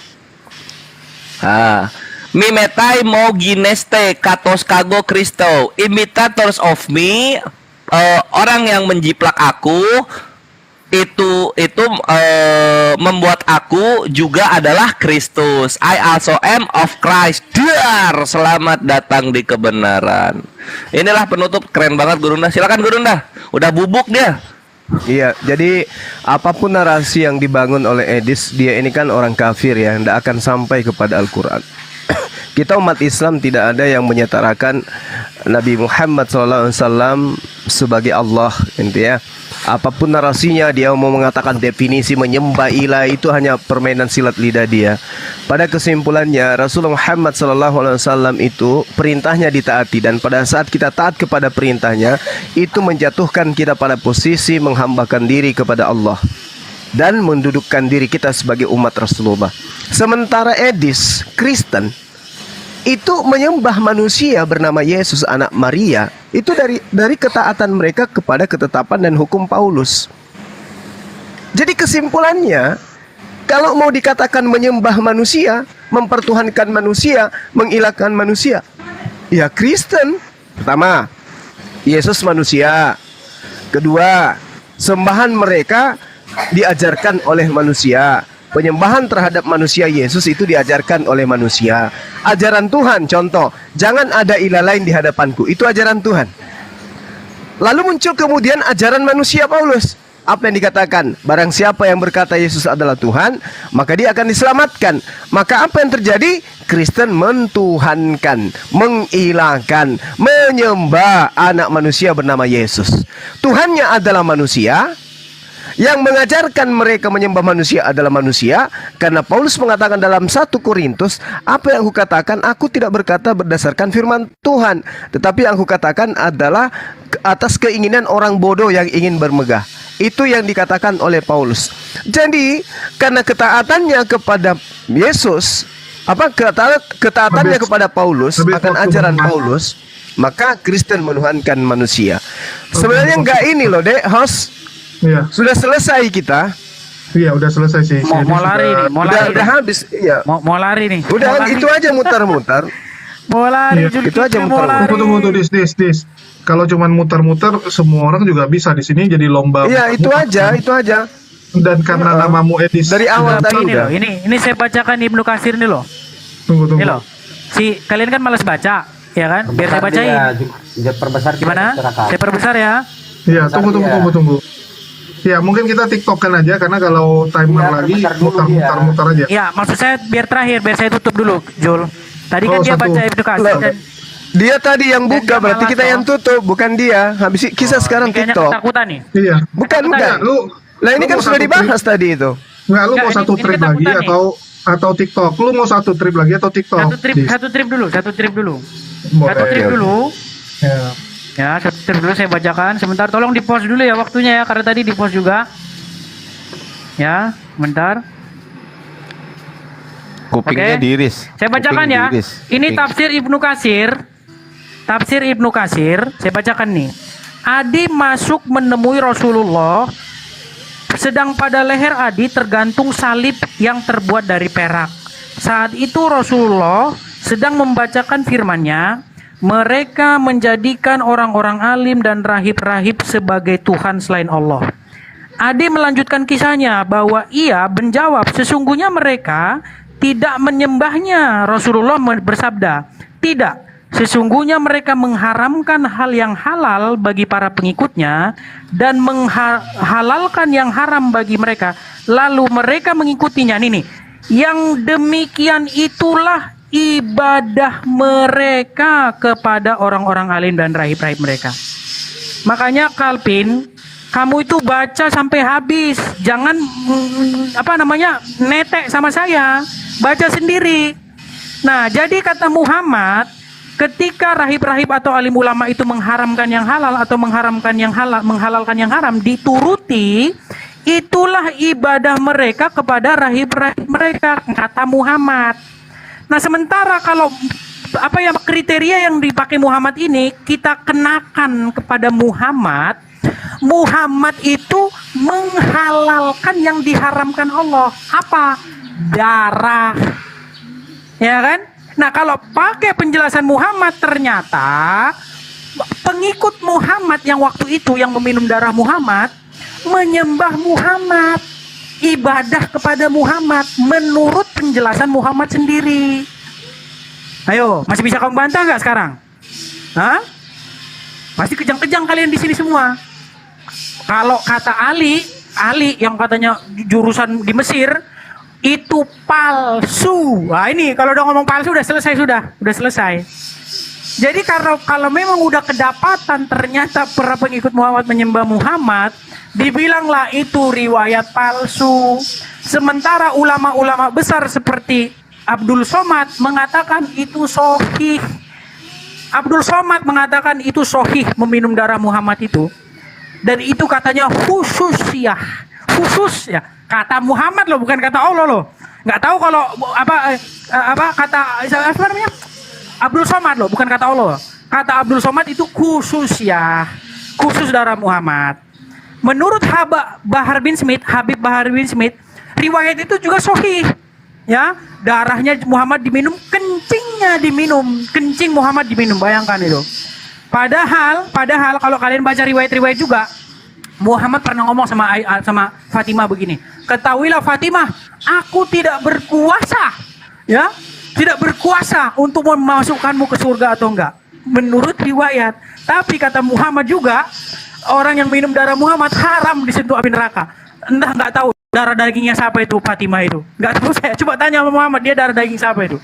Mimetai mo gineste katos kago Kristo, imitators of me, orang yang menjiplak aku itu membuat aku juga adalah Kristus. I also am of Christ. Dar, selamat datang di kebenaran. Inilah penutup keren banget Gurunda. Silakan Gurunda. Udah bubuk dia. Iya, jadi apapun narasi yang dibangun oleh Edis, dia ini kan orang kafir ya, tidak akan sampai kepada Al-Quran. Kita umat Islam tidak ada yang menyetarakan Nabi Muhammad SAW sebagai Allah, intinya. Apapun narasinya, dia mau mengatakan definisi menyembah ilah itu hanya permainan silat lidah dia. Pada kesimpulannya, Rasulullah Muhammad SAW itu perintahnya ditaati, dan pada saat kita taat kepada perintahnya, itu menjatuhkan kita pada posisi menghambakan diri kepada Allah dan mendudukkan diri kita sebagai umat Rasulullah. Sementara Edis, Kristen, itu menyembah manusia bernama Yesus anak Maria. Itu dari ketaatan mereka kepada ketetapan dan hukum Paulus. Jadi kesimpulannya, kalau mau dikatakan menyembah manusia, mempertuhankan manusia, mengilahkan manusia, ya Kristen. Pertama, Yesus manusia. Kedua, sembahan mereka diajarkan oleh manusia. Penyembahan terhadap manusia Yesus itu diajarkan oleh manusia. Ajaran Tuhan, contoh, jangan ada ilah lain di hadapanku. Itu ajaran Tuhan. Lalu muncul kemudian ajaran manusia Paulus. Apa yang dikatakan? Barang siapa yang berkata Yesus adalah Tuhan, maka dia akan diselamatkan. Maka apa yang terjadi? Kristen mentuhankan, mengilahkan, menyembah anak manusia bernama Yesus. Tuhannya adalah manusia. Yang mengajarkan mereka menyembah manusia adalah manusia. Karena Paulus mengatakan dalam 1 Korintus, apa yang aku katakan, aku tidak berkata berdasarkan firman Tuhan, tetapi yang aku katakan adalah atas keinginan orang bodoh yang ingin bermegah. Itu yang dikatakan oleh Paulus. Jadi karena ketaatannya kepada Yesus, ketaatannya kepada Paulus akan ajaran Paulus, maka Kristen menuhankan manusia. Sebenarnya enggak ini loh, Dek, host. Iya. Sudah selesai kita. Iya, udah selesai sih. Mau lari nih, mau lari. Udah habis, iya. Mau lari nih. Udah itu aja mutar-mutar. Mau lari, Iya. Itu aja mutar-mutar. Tunggu, dis. Kalau cuman muter-muter, semua orang juga bisa di sini jadi lomba. Iya, itu aja. Dan karena namamu Edis dari awal tadi ini loh, ini saya bacakan Ibnu Katsir ini loh. Tunggu. Ini loh. Kalian kan malas baca, ya kan? Biar saya bacain. Perbesar Gimana? Saya perbesar ya. Iya, tunggu. Ya, mungkin kita TikTokkan aja karena kalau timer lagi mutar-mutar aja. Ya, maksud saya biar terakhir, biar saya tutup dulu, Jul. Tadi kan dia baca Ibnu Katsir dan dia tadi yang buka, berarti kita yang tutup, bukan dia. Habis kita sekarang kayaknya TikTok. ketakutan nih. Iya. Bukan. Lah ini kan mau sudah satu dibahas tadi itu. Enggak, lu mau Ini satu trip lagi ketakutan nih. atau TikTok? Lu mau satu trip lagi atau TikTok? Satu trip dulu. Satu trip Boleh. dulu. Ya. Ya, satu trip dulu saya bacakan. Sebentar, tolong di pause dulu ya waktunya ya, karena tadi di pause juga. Ya, bentar. Kupingnya Oke. diiris. Saya bacakan Kuping ya. diiris. Ini Kuping. tafsir Ibnu Katsir. Tafsir Ibnu Katsir, saya bacakan nih. Adi masuk menemui Rasulullah, sedang pada leher Adi tergantung salib yang terbuat dari perak. Saat itu Rasulullah sedang membacakan firman-Nya, mereka menjadikan orang-orang alim dan rahib-rahib sebagai Tuhan selain Allah. Adi melanjutkan kisahnya bahwa ia menjawab, sesungguhnya mereka tidak menyembahnya. Rasulullah bersabda, tidak. Sesungguhnya mereka mengharamkan hal yang halal bagi para pengikutnya dan menghalalkan yang haram bagi mereka. Lalu mereka mengikutinya. Nih, yang demikian itulah ibadah mereka kepada orang-orang alim dan rahib-rahib mereka. Makanya Kalpin, kamu itu baca sampai habis. Jangan netek sama saya. Baca sendiri. Nah, jadi kata Muhammad, ketika rahib-rahib atau alim ulama itu mengharamkan yang halal atau menghalalkan yang haram, dituruti, itulah ibadah mereka kepada rahib-rahib mereka, kata Muhammad. Nah, sementara kalau kriteria yang dipakai Muhammad ini kita kenakan kepada Muhammad itu menghalalkan yang diharamkan Allah. Apa? Darah. Ya kan? Nah, kalau pakai penjelasan Muhammad, ternyata pengikut Muhammad yang waktu itu yang meminum darah Muhammad menyembah Muhammad, ibadah kepada Muhammad menurut penjelasan Muhammad sendiri. Ayo, masih bisa kamu bantah nggak sekarang? Hah? Pasti kejang-kejang kalian di sini semua. Kalau kata Ali yang katanya jurusan di Mesir, itu palsu. Nah ini kalau udah ngomong palsu udah selesai. Jadi kalau memang udah kedapatan ternyata para pengikut Muhammad menyembah Muhammad, dibilanglah itu riwayat palsu. Sementara ulama-ulama besar seperti Abdul Somad mengatakan itu sahih. Abdul Somad mengatakan itu sahih meminum darah Muhammad itu. Dan itu katanya khusus ya. Kata Muhammad loh, bukan kata Allah loh. Nggak tahu kalau kata Abdul Somad loh, bukan kata Allah. Kata Abdul Somad itu khusus darah Muhammad. Menurut Habib Bahar bin Smith, riwayat itu juga sahih. Ya, darahnya Muhammad diminum, kencing Muhammad diminum. Bayangkan itu. Padahal kalau kalian baca riwayat-riwayat juga, Muhammad pernah ngomong sama Fatimah begini, ketahuilah Fatimah, aku tidak berkuasa, ya, tidak berkuasa untuk memasukkanmu ke surga atau enggak. Menurut riwayat. Tapi kata Muhammad juga, orang yang minum darah Muhammad haram disentuh api neraka. Entah, nggak tahu darah dagingnya siapa itu Fatimah itu. Nggak tahu saya. Coba tanya sama Muhammad, dia darah daging siapa itu.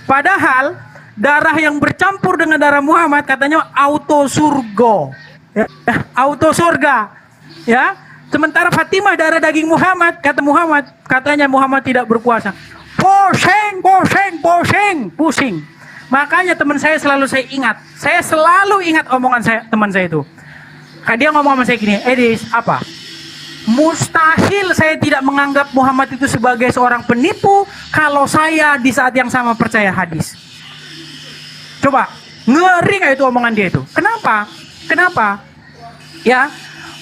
Padahal darah yang bercampur dengan darah Muhammad katanya auto surga, ya, auto surga, ya. Sementara Fatimah darah daging Muhammad, kata Muhammad, katanya Muhammad tidak berkuasa. Pusing. Makanya teman saya selalu saya selalu ingat omongan teman saya itu. Dia ngomong sama saya gini, Edis, apa? Mustahil saya tidak menganggap Muhammad itu sebagai seorang penipu kalau saya di saat yang sama percaya hadis. Coba, ngeri nggak itu omongan dia itu? Kenapa? Ya,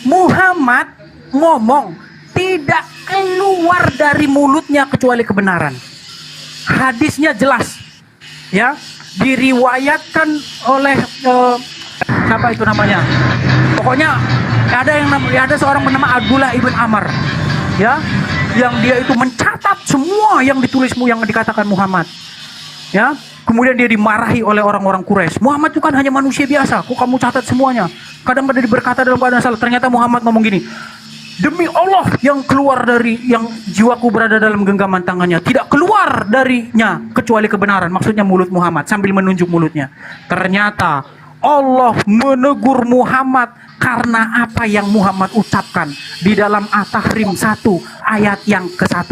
Muhammad ngomong tidak keluar dari mulutnya kecuali kebenaran. Hadisnya jelas, ya, diriwayatkan oleh siapa itu namanya? Pokoknya ada seorang bernama Abdullah ibn Amr, ya, yang dia itu mencatat semua yang ditulismu yang dikatakan Muhammad, ya. Kemudian dia dimarahi oleh orang-orang Quraisy. Muhammad itu kan hanya manusia biasa, kok kamu catat semuanya? Kadang-kadang berkata dalam keadaan salah. Ternyata Muhammad ngomong gini, demi Allah yang keluar dari yang jiwaku berada dalam genggaman tangannya, tidak keluar darinya kecuali kebenaran. Maksudnya mulut Muhammad, sambil menunjuk mulutnya. Ternyata Allah menegur Muhammad karena apa yang Muhammad ucapkan di dalam At-Tahrim 1 ayat yang ke-1.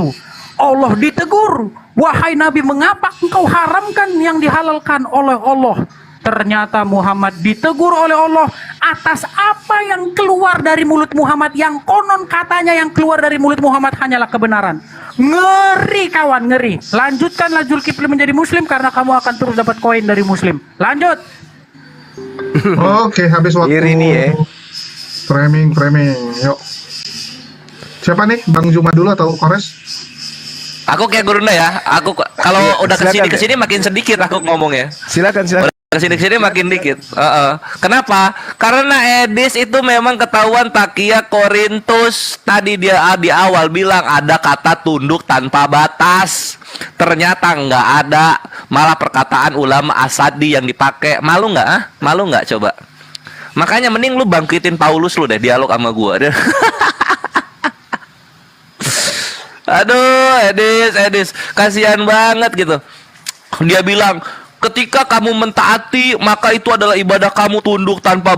Allah ditegur, wahai Nabi, mengapa engkau haramkan yang dihalalkan oleh Allah? Ternyata Muhammad ditegur oleh Allah atas apa yang keluar dari mulut Muhammad, yang konon katanya yang keluar dari mulut Muhammad hanyalah kebenaran. Ngeri kawan, ngeri. Lanjutkanlah Zulkifli menjadi muslim karena kamu akan terus dapat koin dari muslim. Lanjut. Oke, habis waktu. Iri nih ya. Framing. Yuk. Siapa nih? Bang Juma dulu atau Kores? Aku kayak Gurunda ya. Aku kalau udah silakan, kesini makin sedikit aku ngomongnya. Silakan. Kesini makin dikit. Kenapa? Karena Edis itu memang ketahuan takia Korintus. Tadi dia di awal bilang ada kata tunduk tanpa batas. Ternyata nggak ada. Malah perkataan ulama Asadi yang dipakai. Malu nggak? Malu nggak coba? Makanya mending lu bangkitin Paulus lu deh, dialog sama gua. Aduh, Edis, kasihan banget gitu. Dia bilang, ketika kamu mentaati, maka itu adalah ibadah kamu tunduk tanpa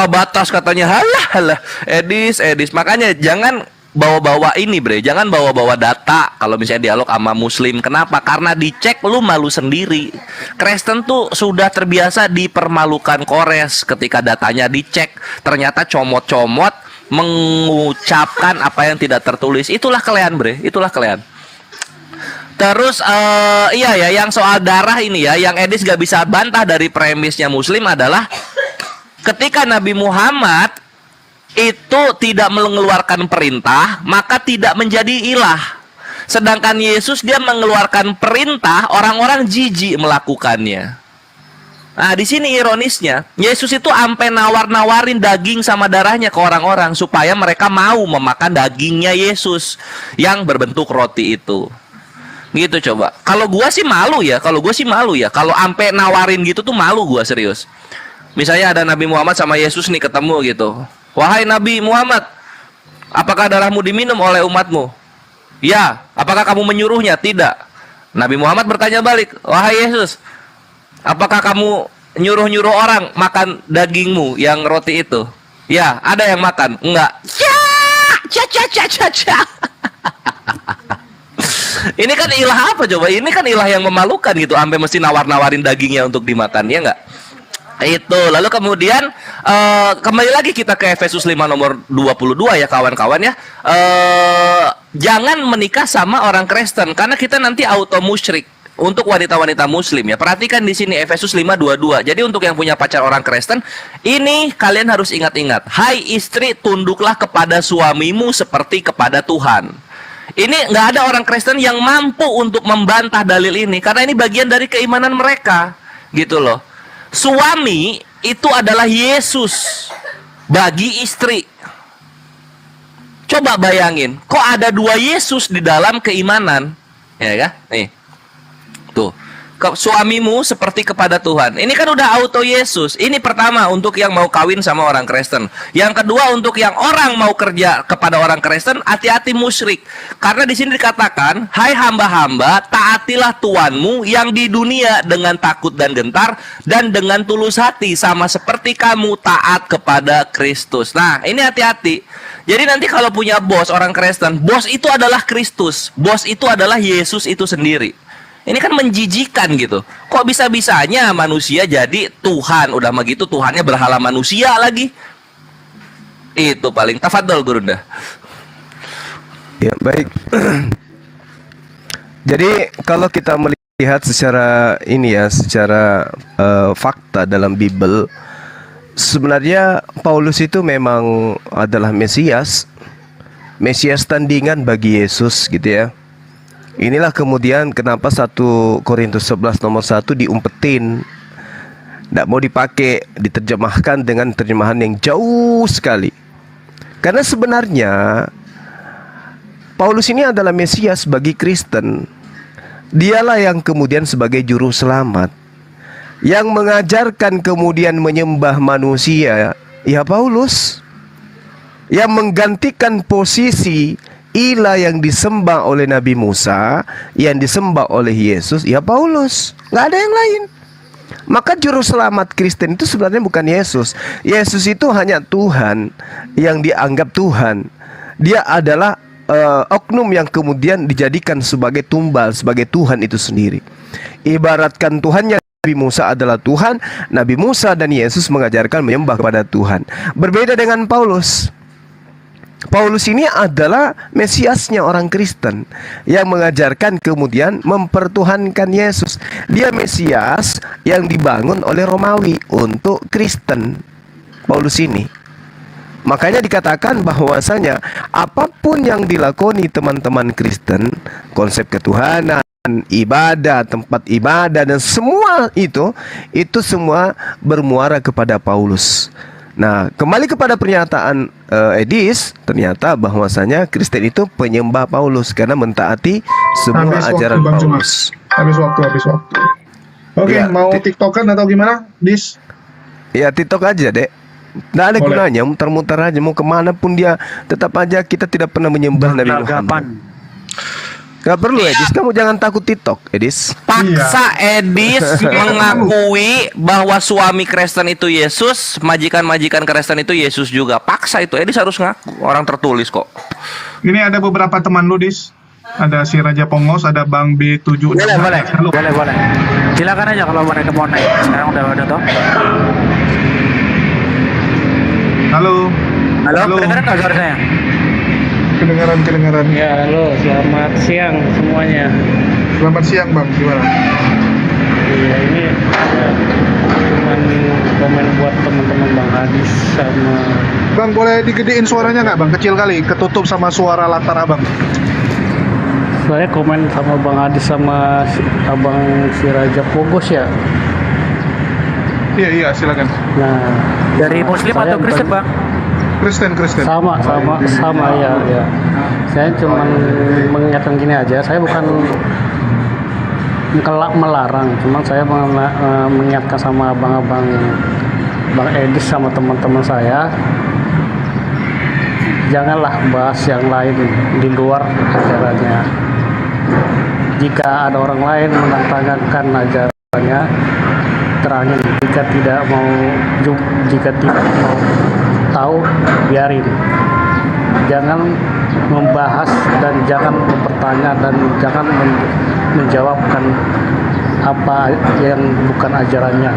batas, katanya. Halah, Edis. Makanya jangan bawa-bawa ini, bre. Jangan bawa-bawa data kalau misalnya dialog sama muslim. Kenapa? Karena dicek lu malu sendiri. Kristen tuh sudah terbiasa dipermalukan Kores ketika datanya dicek. Ternyata comot-comot mengucapkan apa yang tidak tertulis. Itulah kalian, bre. Itulah kalian. Terus iya ya, yang soal darah ini ya, yang Edis gak bisa bantah dari premisnya muslim adalah ketika Nabi Muhammad itu tidak mengeluarkan perintah, maka tidak menjadi ilah. Sedangkan Yesus dia mengeluarkan perintah, orang-orang jijik melakukannya. Nah, di sini ironisnya, Yesus itu sampai nawar-nawarin daging sama darahnya ke orang-orang supaya mereka mau memakan dagingnya Yesus yang berbentuk roti itu. Gitu coba. Kalau gua sih malu ya, kalau sampai nawarin gitu tuh malu gua, serius. Misalnya ada Nabi Muhammad sama Yesus nih ketemu gitu. Wahai Nabi Muhammad, apakah darahmu diminum oleh umatmu? Ya. Apakah kamu menyuruhnya? Tidak. Nabi Muhammad bertanya balik, wahai Yesus, apakah kamu nyuruh-nyuruh orang makan dagingmu yang roti itu? Ya. Ada yang makan? Enggak. Ini kan ilah apa coba? Ini kan ilah yang memalukan gitu, sampai mesti nawar-nawarin dagingnya untuk dimakan, ya enggak? Itu. Lalu kemudian kembali lagi kita ke Efesus 5 nomor 22 ya kawan-kawan ya. Jangan menikah sama orang Kristen karena kita nanti auto musyrik. Untuk wanita-wanita muslim ya. Perhatikan di sini Efesus 5:22. Jadi untuk yang punya pacar orang Kristen, ini kalian harus ingat-ingat. Hai istri, tunduklah kepada suamimu seperti kepada Tuhan. Ini nggak ada orang Kristen yang mampu untuk membantah dalil ini karena ini bagian dari keimanan mereka, gitu loh. Suami itu adalah Yesus bagi istri. Coba bayangin, kok ada dua Yesus di dalam keimanan, ya kan? Nih, tuh, suamimu seperti kepada Tuhan. Ini kan udah auto Yesus. Ini pertama untuk yang mau kawin sama orang Kristen. Yang kedua untuk yang orang mau kerja kepada orang Kristen, hati-hati musyrik. Karena di sini dikatakan, hai hamba-hamba, taatilah Tuanmu yang di dunia dengan takut dan gentar dan dengan tulus hati, sama seperti kamu taat kepada Kristus. Nah, ini hati-hati. Jadi nanti kalau punya bos orang Kristen, bos itu adalah Kristus, bos itu adalah Yesus itu sendiri. Ini kan menjijikan gitu. Kok bisa-bisanya manusia jadi Tuhan? Udah begitu Tuhannya berhala manusia lagi. Itu paling. Tafadhol Gurunda. Ya, baik. Jadi kalau kita melihat secara ini ya, secara fakta dalam Bible, sebenarnya Paulus itu memang adalah Mesias tandingan bagi Yesus gitu ya. Inilah kemudian kenapa 1 Korintus 11 nomor 1 diumpetin, tidak mau dipakai, diterjemahkan dengan terjemahan yang jauh sekali. Karena sebenarnya Paulus ini adalah Mesias bagi Kristen. Dialah yang kemudian sebagai juru selamat, yang mengajarkan kemudian menyembah manusia, ya Paulus. Yang menggantikan posisi ilah yang disembah oleh Nabi Musa, yang disembah oleh Yesus, ya Paulus. Nggak ada yang lain. Maka juru selamat Kristen itu sebenarnya bukan Yesus. Yesus itu hanya Tuhan yang dianggap Tuhan. Dia adalah oknum yang kemudian dijadikan sebagai tumbal, sebagai Tuhan itu sendiri. Ibaratkan Tuhannya Nabi Musa adalah Tuhan, Nabi Musa dan Yesus mengajarkan menyembah kepada Tuhan. Berbeda dengan Paulus. Paulus ini adalah Mesiasnya orang Kristen yang mengajarkan kemudian mempertuhankan Yesus. Dia Mesias yang dibangun oleh Romawi untuk Kristen. Paulus ini. Makanya dikatakan bahwasanya apapun yang dilakoni teman-teman Kristen, konsep ketuhanan, ibadah, tempat ibadah dan semua itu semua bermuara kepada Paulus. Nah, kembali kepada pernyataan Edis, ternyata bahwasanya Kristen itu penyembah Paulus karena mentaati semua ajaran Paulus. Habis waktu. Oke, Ya, mau TikTokan atau gimana, Dis? Ya TikTok aja dek. Nggak ada gunanya, muter-muter aja. Mau kemana pun dia, tetap aja kita tidak pernah menyembah Nabi Muhammad. Gak perlu Edis, kamu jangan takut TikTok Edis. Paksa Edis mengakui bahwa suami Kristen itu Yesus, majikan-majikan Kristen itu Yesus juga. Paksa itu, Edis harus ngaku. Orang tertulis kok. Ini ada beberapa teman lu, Dis. Ada si Raja Pongos, ada Bang B7. Boleh. Silakan aja kalau mereka mau naik. Sekarang udah ada toh. Halo. Kedengeran nggak suara saya? Kedengaran. Ya, halo, selamat siang semuanya. Selamat siang, Bang. Gimana? Iya, ini cuman komen buat teman-teman Bang Hadis sama Bang, boleh digedein suaranya nggak, Bang? Kecil kali, ketutup sama suara latar Abang. saya komen sama Bang Hadis sama Abang si Raja Pogos ya. Iya, silakan. Nah, dari Muslim atau Kristen, Bang? Kristen. Sama ya. Saya cuma mengingatkan gini aja, saya bukan melarang, cuma saya mengingatkan sama abang-abang Bang Edis sama teman-teman saya, janganlah bahas yang lain di luar ajarannya. Jika ada orang lain menantangkan ajarannya, terangin. Jika tidak mau tahu, biarin. Jangan membahas dan jangan bertanya dan jangan menjawabkan apa yang bukan ajarannya.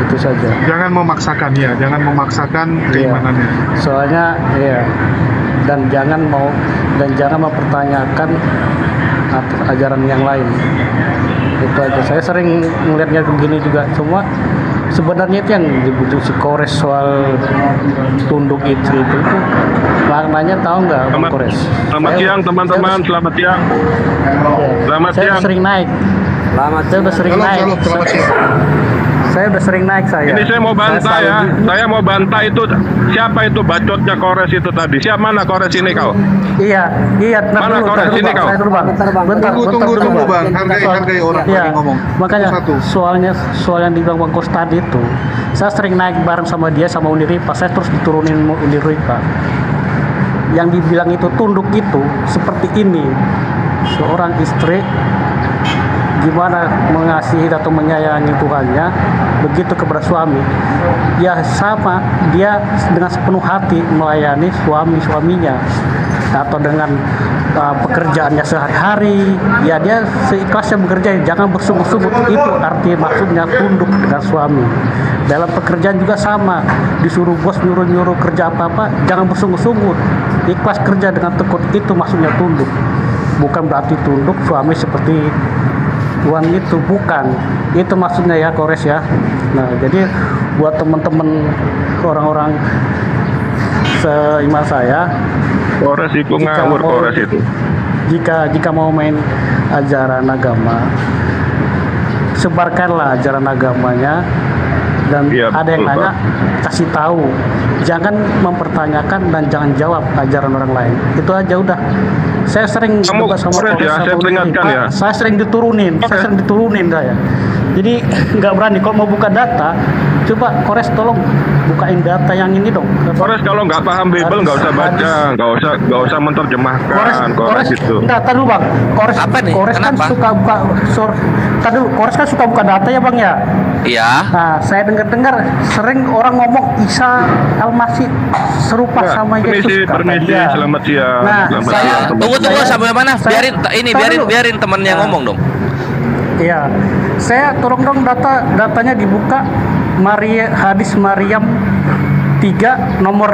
Itu saja. Jangan memaksakan keimanannya. Soalnya dan jangan mempertanyakan ajaran yang lain. Itu aja. Saya sering melihatnya begini juga, semua sebenarnya itu yang dibutuh si Kores soal tunduk istri itu maknanya tahu nggak Bang Kores? Selamat siang teman-teman, selamat siang. Saya sering naik. Saya udah sering naik. Saya udah sering naik saya. Ini saya mau bantah ya. selalu- Saya mau bantah itu siapa itu bacotnya Kores itu tadi? Siapa mana Kores ini kau? Iya, ntar Mana dulu, Kores? ntar dulu, Sini Bang. kau. Saya dulu, Bang. Bentar, Tunggu, Bang. Hargai orang Iya, lagi ngomong. makanya Satu. soal yang dibilang Bang Kos tadi itu, saya sering naik bareng sama dia sama Uniripa, saya terus diturunin Uniripa. Yang dibilang itu tunduk itu seperti ini, seorang istri gimana mengasihi atau menyayangi Tuhannya, begitu kepada suami ya sama, dia dengan sepenuh hati melayani suaminya, atau dengan pekerjaannya sehari-hari ya dia seikhlasnya bekerja, jangan bersungut-sungut. Itu arti maksudnya tunduk dengan suami. Dalam pekerjaan juga sama, disuruh bos nyuruh kerja apa-apa jangan bersungut-sungut, ikhlas kerja dengan tekun, itu maksudnya tunduk. Bukan berarti tunduk suami seperti Tuhan itu, bukan. Itu maksudnya ya Kores ya. Nah, jadi buat teman-teman orang-orang seiman saya, Kores itu ngawur Kores itu. jika mau main ajaran agama, sebarkanlah ajaran agamanya, dan Iya, ada yang betul, nanya kasih tahu, jangan mempertanyakan dan jangan jawab ajaran orang lain. Itu aja udah. Saya sering Kamu debat sama Kores Kores ya, sama saya Uni. peringatkan Pak, ya. saya sering diturunin saya. Jadi nggak berani kalau mau buka data. Coba Kores tolong bukain data yang ini dong. Kores kalau nggak paham Bible nggak usah baca, nggak usah menerjemahkan Kores itu. Enggak, tar dulu Bang. Kores Apa nih? Kores kan Kenapa? suka buka tar dulu, Kores kan suka buka data ya Bang ya. Iya. Nah, saya dengar sering orang ngomong Isa Al-Masih serupa Ya, sama Yesus. kata permisi, dia. selamat siang. Nah, Selamat saya siang. Tunggu sampai mana? saya- Biarin temennya Nah. ngomong dong. Iya, saya tolong dong datanya dibuka. Hadis Maryam 3 nomor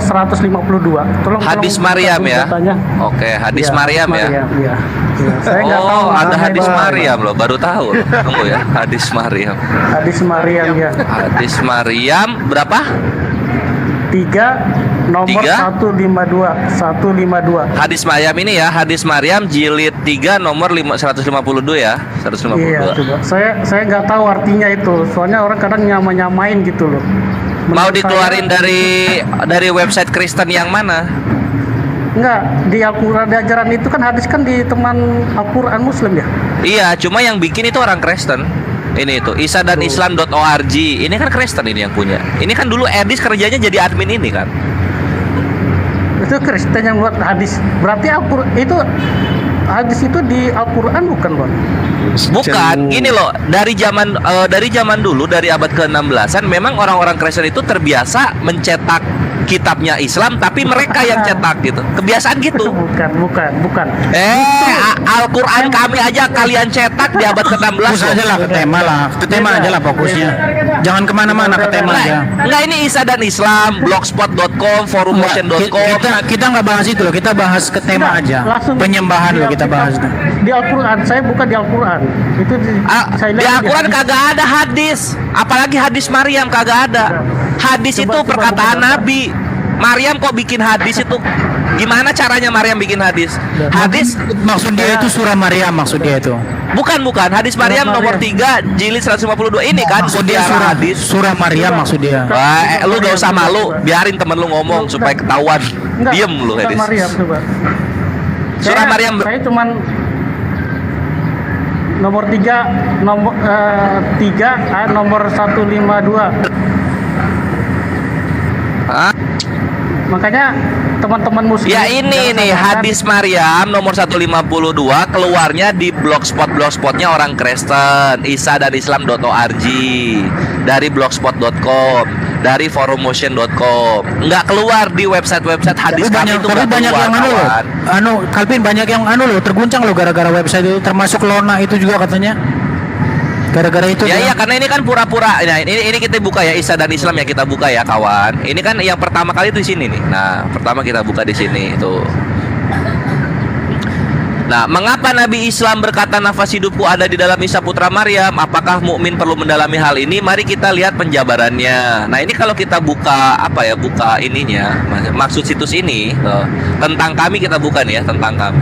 152. Hadis tolong Maryam buka ya. datanya. Oke, hadis Iya, Maryam ya. Iya. Iya, saya nggak tahu. Oh, ada maknanya hadis apa. Maryam loh, baru tahu. Tunggu ya, hadis Maryam. Hadis Maryam ya. Hadis Maryam berapa? 3 nomor Tiga? 152. Hadis Maryam ini ya, hadis Maryam jilid 3 nomor 152 ya. 152. Iya, coba. Saya nggak tahu artinya itu. Soalnya orang kadang nyamain gitu loh. Mau Menurut dikeluarin saya- dari website Kristen yang mana? Enggak, di Al-Quran, di ajaran itu kan hadis kan di teman Al-Quran Muslim ya. Iya, cuma yang bikin itu orang Kristen. Ini itu isadanislam.org. Ini kan Kristen ini yang punya. Ini kan dulu Edis kerjanya jadi admin ini kan. Itu Kristen yang buat hadis. Berarti Al-Quran itu hadis itu di Al-Quran bukan, Bang? Bukan, gini loh, dari zaman dulu, dari abad ke-16an memang orang-orang Kristen itu terbiasa mencetak kitabnya Islam, tapi mereka yang cetak gitu. Kebiasaan gitu. Bukan. Al-Quran kami aja kalian cetak di abad ke-16. Fokus aja lah ke tema lah. Ke tema aja lah fokusnya. Jangan kemana-mana, ke tema aja. Enggak, ini Isa dan Islam, blogspot.com, forummotion.com. Kita nggak bahas itu loh, kita bahas ke tema aja. Penyembahan loh kita bahas. Di Al-Quran, saya buka di Al-Quran. Itu saya Di lihat Al-Quran kagak ada hadis, apalagi hadis Maryam kagak ada. Hadis itu perkataan Nabi. Maryam kok bikin hadis itu? Gimana caranya Maryam bikin hadis? Hadis maksud dia itu surah Maryam, maksud dia itu. Bukan. Hadis Maryam nomor 3 jilid 152 ini kan Maksud dia surah surah hadis. surah Maryam maksud dia. Wah, lu gak usah malu, biarin temen lu ngomong supaya ketahuan. Diem lu, Hadis. Maryam coba. Surah Maryam. Saya cuman nomor 3 nomor 152. Hah? Makanya teman-teman muslim Ya ini nih hadis Maryam nomor 152 keluarnya di blogspotnya orang Kristen, isadanislam.org, dari blogspot.com, dari forummotion.com. Nggak keluar di website hadis kami itu nggak banyak keluar, yang kawan. Kalvin banyak yang terguncang loh gara-gara website itu, termasuk Lona itu juga katanya. Gara-gara itu Ya iya, karena ini kan pura-pura. Nah, ini kita buka ya, Isa dan Islam ya, kita buka ya kawan. Ini kan yang pertama kali itu di sini nih. Nah, pertama kita buka di sini itu. Nah, mengapa Nabi Islam berkata nafas hidupku ada di dalam Isa putra Maryam? Apakah mukmin perlu mendalami hal ini? Mari kita lihat penjabarannya. Nah, ini kalau kita buka buka ininya, maksud situs ini tentang kami, kita buka nih ya, tentang kami.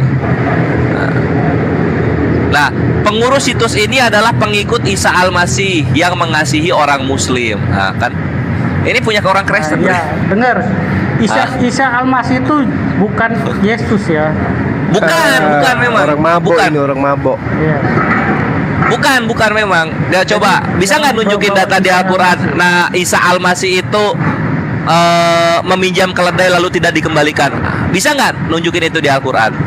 Nah, pengurus situs ini adalah pengikut Isa Al-Masih yang mengasihi orang Muslim. Nah, kan ini punya ke orang Kristen. Ya, dengar. Isa Al-Masih itu bukan Yesus ya. Bukan memang. Orang mabok Bukan. ini, orang mabok. Iya. Bukan memang. Ya coba, bisa nggak nunjukin data di Al-Quran? Nah, Isa Al-Masih itu meminjam keledai lalu tidak dikembalikan. Bisa nggak nunjukin itu di Al-Quran?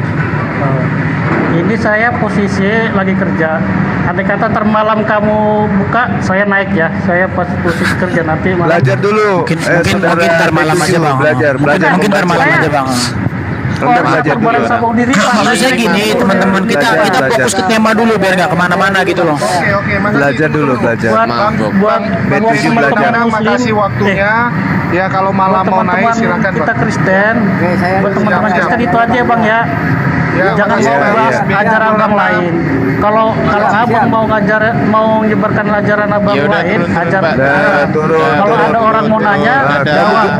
Ini saya posisi lagi kerja. Andai kata termalam kamu buka, saya naik ya. Saya pas posisi kerja nanti malam. Belajar dulu. Mungkin ntar malam aja bang. Belajar Mungkin ntar malam aja bang. Anda belajar dulu. Maksud saya gini, teman-teman kita fokus ke tema dulu biar nggak kemana-mana gitu loh. Oke, Belajar dulu, belajar. Buat B7 belajar. Terima kasih waktunya. Ya kalau malam mau naik silakan. Kita Kristen. Buat teman-teman Kristen itu aja bang ya. Jangan makasih, mau bahas iya. ajaran orang lain. Kalau abang mau menyebarkan ajaran abang lain, kalau ada orang mau nanya,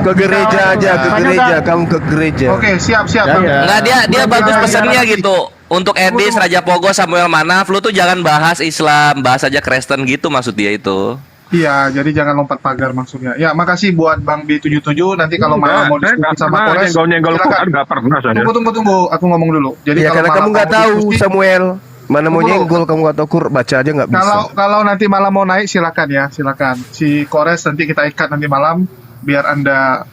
ke gereja aja, ke gereja. Kamu ke gereja. Oke, siap. Nggak, dia bagus pesannya gitu. Untuk Edis, Raja Pogo, Samuel Manaf, lu tuh jangan bahas Islam, bahas aja Kristen gitu maksud dia itu. Iya, jadi jangan lompat pagar maksudnya. Ya, makasih buat Bang B77. Nanti kalau malam mau diskusi sama Kores, nyenggol Quran nggak pernah saya. Tunggu. Aku ngomong dulu. Jadi Ya karena kamu nggak tahu Samuel. Mana mau nyenggol kamu nggak tahu baca aja nggak bisa. Kalau nanti malam mau naik silakan ya, silakan. Si Kores nanti kita ikat nanti malam biar Anda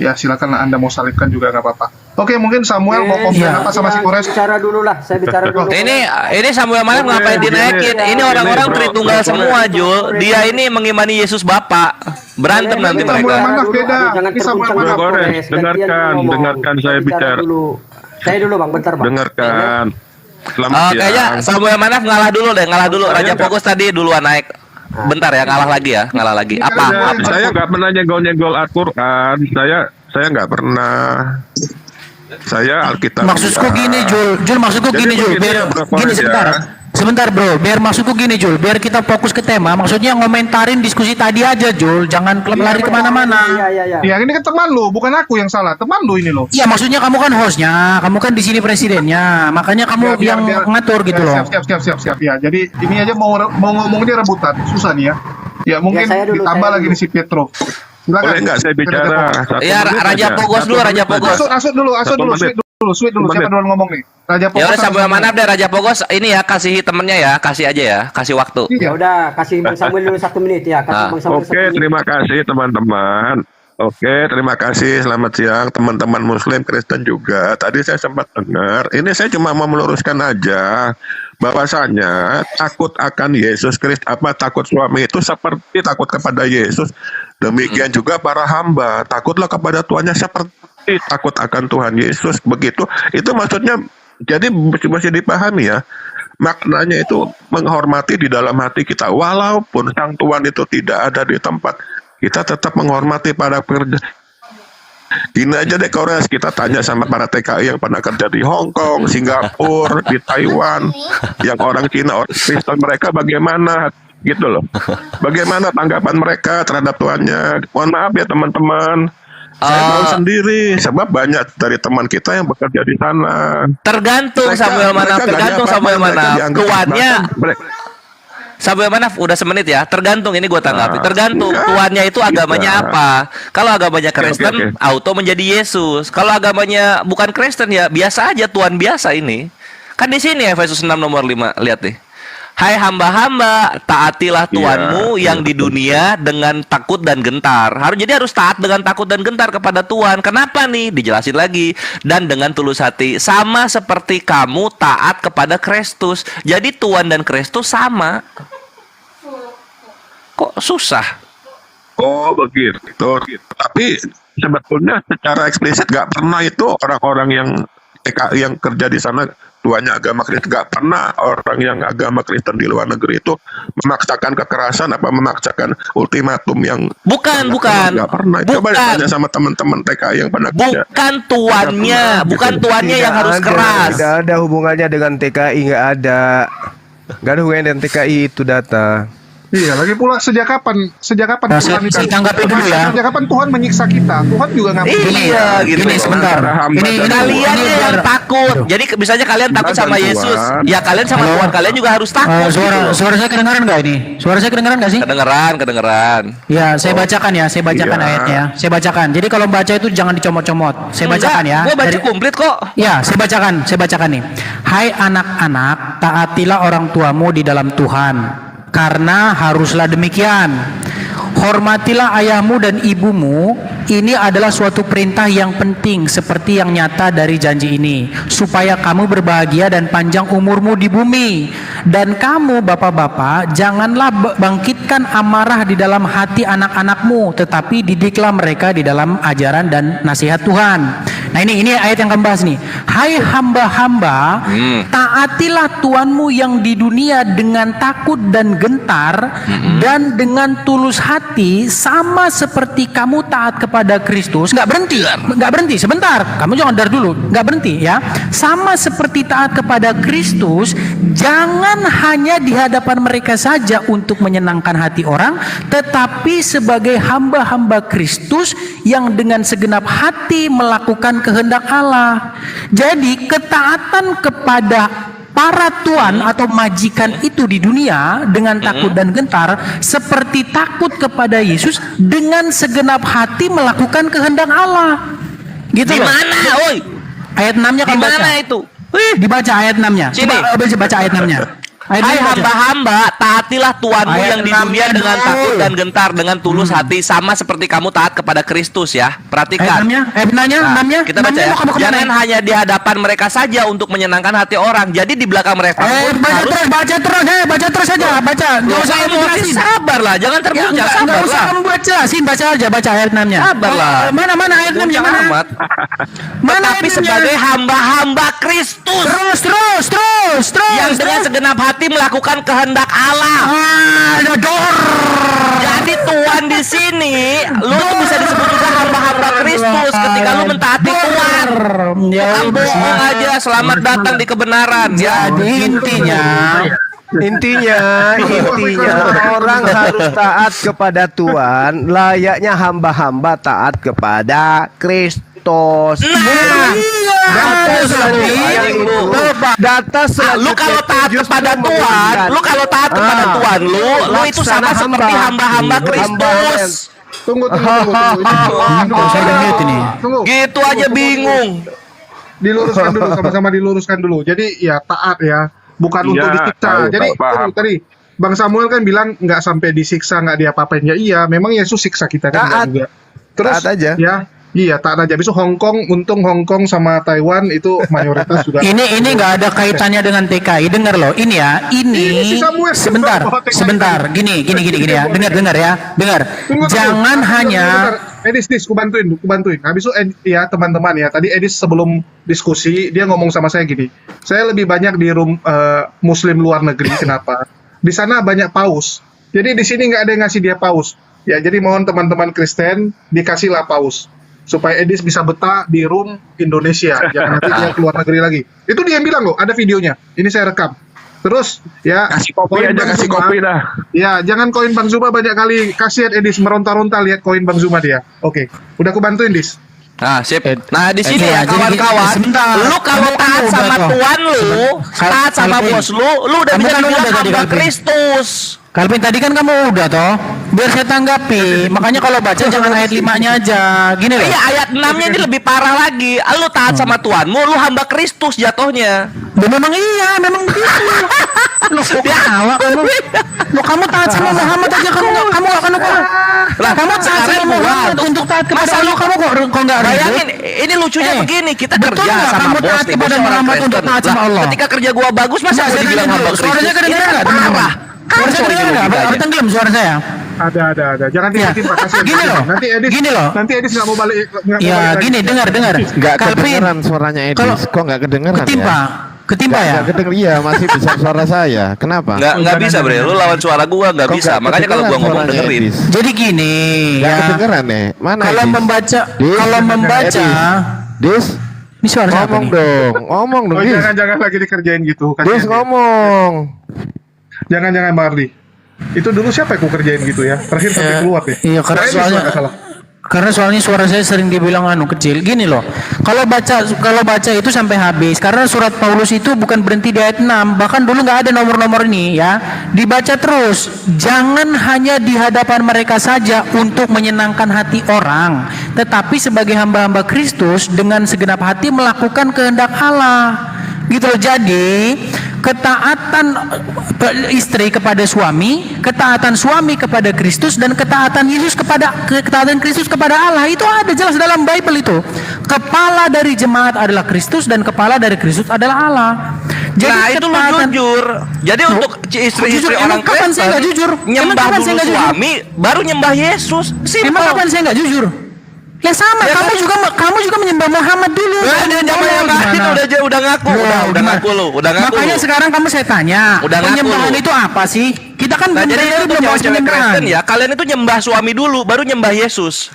ya silakan Anda mau salibkan juga nggak apa-apa. Oke, mungkin Samuel mau komplain apa sama si Kores? Bicara dulu lah, saya bicara dulu. Ini Samuel Manaf ngapain dinaikin? Ini orang-orang Tritunggal semua, Jul. Dia ini mengimani Yesus Bapa. Berantem nanti mereka. Samuel Manaf beda. Jangan terguncang Kores, dengarkan saya bicara. Saya dulu bang, bentar bang. Dengarkan. Selamat Kayaknya Samuel Manaf ngalah dulu. Raja Fokus tadi duluan naik. Bentar ya, ngalah lagi. Apa? Saya nggak pernah nyenggol Al-Quran. Saya nggak pernah. Saya Alkitab. Maksudku gini Jul maksudku gini Jul. Gini sebentar bro. Biar maksudku gini Jul. Biar kita fokus ke tema. Maksudnya ngomentarin diskusi tadi aja Jul. Jangan lari kemana-mana. Iya, ini kan teman lu, bukan aku yang salah. Teman lu ini loh. Iya, maksudnya kamu kan hostnya, kamu kan di sini presidennya, makanya kamu yang ngatur gitu loh. Siap. Ya, jadi ini aja mau ngomongnya rebutan, susah nih ya. Ya mungkin ditambah lagi nih si Pietro. Boleh nggak saya bicara? Ya Raja Pogos dulu, Raja Pogos. Asut dulu, sweet dulu. Siapa duluan ngomong nih? Raja Pogos. Ya udah Samuel Manaf deh, Raja Pogos ini ya kasih temennya ya, kasih aja ya, kasih waktu. Ya udah, kasih Bang Samuel dulu 1 menit ya. Oke, terima kasih teman-teman. Oke, terima kasih. Selamat siang teman-teman Muslim, Kristen juga. Tadi saya sempat dengar. Ini saya cuma mau meluruskan aja bahwasanya takut akan Yesus Kristus, takut suami itu seperti takut kepada Yesus. Demikian juga para hamba takutlah kepada Tuhannya seperti takut akan Tuhan Yesus. Begitu. Itu maksudnya. Jadi mesti dipahami ya. Maknanya itu menghormati di dalam hati kita. Walaupun sang Tuhan itu tidak ada di tempat, kita tetap menghormati para pekerja. Gini aja deh Kores, kita tanya sama para TKI yang pernah kerja di Hong Kong, Singapura, di Taiwan, yang orang Cina, orang Kristen, mereka bagaimana gitu loh. Bagaimana tanggapan mereka terhadap Tuhannya? Mohon maaf ya teman-teman. Saya tahu sendiri, sebab banyak dari teman kita yang bekerja di sana. Tergantung Samuel Manaf, Tuannya. Samuel Manaf udah semenit ya. Tergantung, ini gue tanggapi. Tergantung tuannya itu agamanya apa. Kalau agamanya Kristen, auto menjadi Yesus. Kalau agamanya bukan Kristen ya biasa aja, Tuhan biasa ini. Kan di sini Efesus 6 nomor 5, lihat nih. Hai hamba-hamba, taatilah Tuhanmu yang di dunia dengan takut dan gentar. Harus taat dengan takut dan gentar kepada Tuhan. Kenapa nih? Dijelasin lagi. Dan dengan tulus hati, sama seperti kamu taat kepada Kristus. Jadi Tuhan dan Kristus sama. Kok susah? Oh begitu. Tapi sebetulnya secara eksplisit nggak pernah itu orang-orang yang kerja di sana tuanya agama Kristen, nggak pernah orang yang agama Kristen di luar negeri itu memaksakan kekerasan memaksakan ultimatum yang bukan nggak pernah. Coba tanya sama teman-teman TKI yang pernah kerja. Bukan tuannya yang harus keras. Tidak ada hubungannya dengan TKI, nggak ada hubungannya dengan TKI itu data. Iya, lagi pula sejak kapan Nah, saya tanggapi dulu ya. Sejak kapan Tuhan menyiksa kita? Tuhan juga nggak Iya, gitu. Gini sebentar. Ini kalian yang takut. Jadi misalnya kalian takut sama Yesus, ya kalian sama Tuhan kalian juga harus takut. Suara saya kedengaran nggak ini? Suara saya kedengaran nggak sih? Kedengeran. Ya, saya bacakan ya, saya bacakan ayatnya ya. Saya bacakan. Jadi kalau baca itu jangan dicomot-comot. Saya bacakan ya. Gua baca komplit kok. Ya, saya bacakan nih. Hai anak-anak, taatilah orang tuamu di dalam Tuhan, karena haruslah demikian. Hormatilah ayahmu dan ibumu. Ini adalah suatu perintah yang penting seperti yang nyata dari janji ini, supaya kamu berbahagia dan panjang umurmu di bumi. Dan kamu bapak-bapak, janganlah bangkitkan amarah di dalam hati anak-anakmu, tetapi didiklah mereka di dalam ajaran dan nasihat Tuhan. Nah ini ayat yang kami bahas nih. Hai hamba-hamba, taatilah Tuhanmu yang di dunia dengan takut dan gentar, dan dengan tulus hati, sama seperti kamu taat kepada Kristus. Nggak berhenti, sebentar. Kamu jangan dar dulu, nggak berhenti ya. Sama seperti taat kepada Kristus, jangan hanya di hadapan mereka saja untuk menyenangkan hati orang, tetapi sebagai hamba-hamba Kristus yang dengan segenap hati melakukan kehendak Allah. Jadi ketaatan kepada para tuan atau majikan itu di dunia dengan takut dan gentar, seperti takut kepada Yesus dengan segenap hati melakukan kehendak Allah. Gitu loh. Gimana, oi? Ayat 6-nya kamu baca. Gimana itu? Dibaca ayat 6-nya. Sini. Coba baca ayat 6-nya. Hai hamba-hamba, taatilah Tuhanmu yang di dunia dengan takut dan gentar, dengan tulus hati, sama seperti kamu taat kepada Kristus ya. Perhatikan. Ayat 6-nya. Kita baca ya. Jangan hanya di hadapan mereka saja untuk menyenangkan hati orang. Jadi di belakang mereka pun harus baca terus aja, baca. Enggak usah kamu jelasin. Sabarlah, jangan terbuka. Enggak usah kamu buat jelasin, baca aja, baca ayat 6-nya. Sabarlah. Mana ayat 6-nya? Mana? Tetapi sebagai hamba-hamba Kristus. Terus. Yang dengan segenap hati melakukan kehendak Allah. Jadi Tuhan di sini, lu tuh bisa disebut juga hamba-hamba Kristus ketika lu mentaati Tuhan. Bukan bohong aja. Selamat datang di kebenaran. Jadi Intinya orang harus taat kepada Tuhan, layaknya hamba-hamba taat kepada Kristus. Data selanjutnya lu kalau taat kepada Tuhan, lu itu sama seperti hamba-hamba Kristus. Tunggu. Gitu aja bingung. Diluruskan dulu, sama-sama diluruskan dulu. Jadi ya taat ya, bukan untuk disiksa. Jadi tadi Bang Samuel kan bilang nggak sampai disiksa, nggak diapa-apain. Ya iya, memang Yesus siksa kita kan juga. Terus taat aja. Ya, iya taat aja. Besok untung Hong Kong sama Taiwan itu mayoritas juga. Ini nggak ada kaitannya dengan TKI. Dengar loh, ini ya, sebentar. Gini ya. Dengar ya. Jangan hanya. Edis, ku bantuin. Habis itu ya teman-teman ya. Tadi Edis sebelum diskusi dia ngomong sama saya gini. Saya lebih banyak di room Muslim luar negeri. Kenapa? Di sana banyak paus. Jadi di sini nggak ada yang ngasih dia paus. Ya jadi mohon teman-teman Kristen dikasihlah paus supaya Edis bisa betah di room Indonesia. Jangan nanti dia keluar negeri lagi. Itu dia yang bilang loh. Ada videonya. Ini saya rekam. Terus ya kasih kopi dah. Ya jangan koin Bang Zuma banyak kali. Kasihan Edis meronta-ronta lihat koin Bang Zuma dia. Oke, udah aku bantuin Dis. Nah, sip. Nah, di sini ya kawan-kawan, lu kalau taat sama Tuhan lu, taat sama bos lu udah bisa dibilang hamba Kristus. Kalvin tadi kan kamu udah toh, biar saya tanggapi. Makanya kalau baca jangan ayat 5-nya aja. Gini loh. Iya, ayat 6-nya ini lebih parah lagi. Lu taat sama Tuhanmu, lu hamba Kristus jatuhnya. Memang iya, memang begitu. Loh, kamu taat sama Muhammad aja kamu gak akan lah, kamu taat sama Muhammad untuk taat kepada Allah, kamu kok enggak bayangin, ini lucunya begini, kita kerja sama bos nih, kepada Muhammad untuk taat sama Allah. Ketika kerja gua bagus, masa gua dibilang hamba Kristus? Suaranya kedengeran enggak? Suara saya kedengeran enggak? Apa tenggelam suara saya? Ada. Jangan tiba-tiba kasih. Gini loh. Nanti Edis nggak mau balik. Ya, gini, dengar. Nggak kedengeran suaranya Edis. Kok nggak kedengeran Ketimpa ya? Iya, masih bisa suara saya. Kenapa? Nggak bisa, Bre. Lu lawan suara gua nggak bisa. Makanya kalau gua ngomong dengerin. Jadi gini, nggak kedengeran nih. Mana? Kalau membaca, Dis. Ini suara siapa nih? Ngomong dong. Jangan lagi dikerjain gitu. Dis ngomong. Jangan Mardi. Itu dulu siapa yang ku kerjain gitu ya? Terakhir sampai keluar deh. Iya, karena Saya soalnya nggak salah. karena soalnya suara saya sering dibilang kecil. Gini loh. Kalau baca itu sampai habis, karena surat Paulus itu bukan berhenti di ayat 6, bahkan dulu nggak ada nomor-nomor ini ya. Dibaca terus. Jangan hanya di hadapan mereka saja untuk menyenangkan hati orang, tetapi sebagai hamba-hamba Kristus dengan segenap hati melakukan kehendak Allah. Gitu loh. Jadi ketaatan istri kepada suami, ketaatan suami kepada Kristus, dan ketaatan Kristus kepada Allah itu ada jelas dalam Bible itu. Kepala dari jemaat adalah Kristus dan kepala dari Kristus adalah Allah. Jadi nah itu lu jujur. Jadi untuk istri-istri orang kapan saya nggak jujur? nyembah dulu suami, baru nyembah Yesus. Emang kapan saya nggak jujur? Ya sama, ya, kamu juga menyembah Muhammad dulu. Udah ngaku, udah ngaku lu, udah ngaku. Makanya sekarang saya tanya, penyembahan itu apa sih? Kita kan jadi itu membahas cewek penyembahan. Kristen ya, kalian itu nyembah suami dulu, baru nyembah Yesus.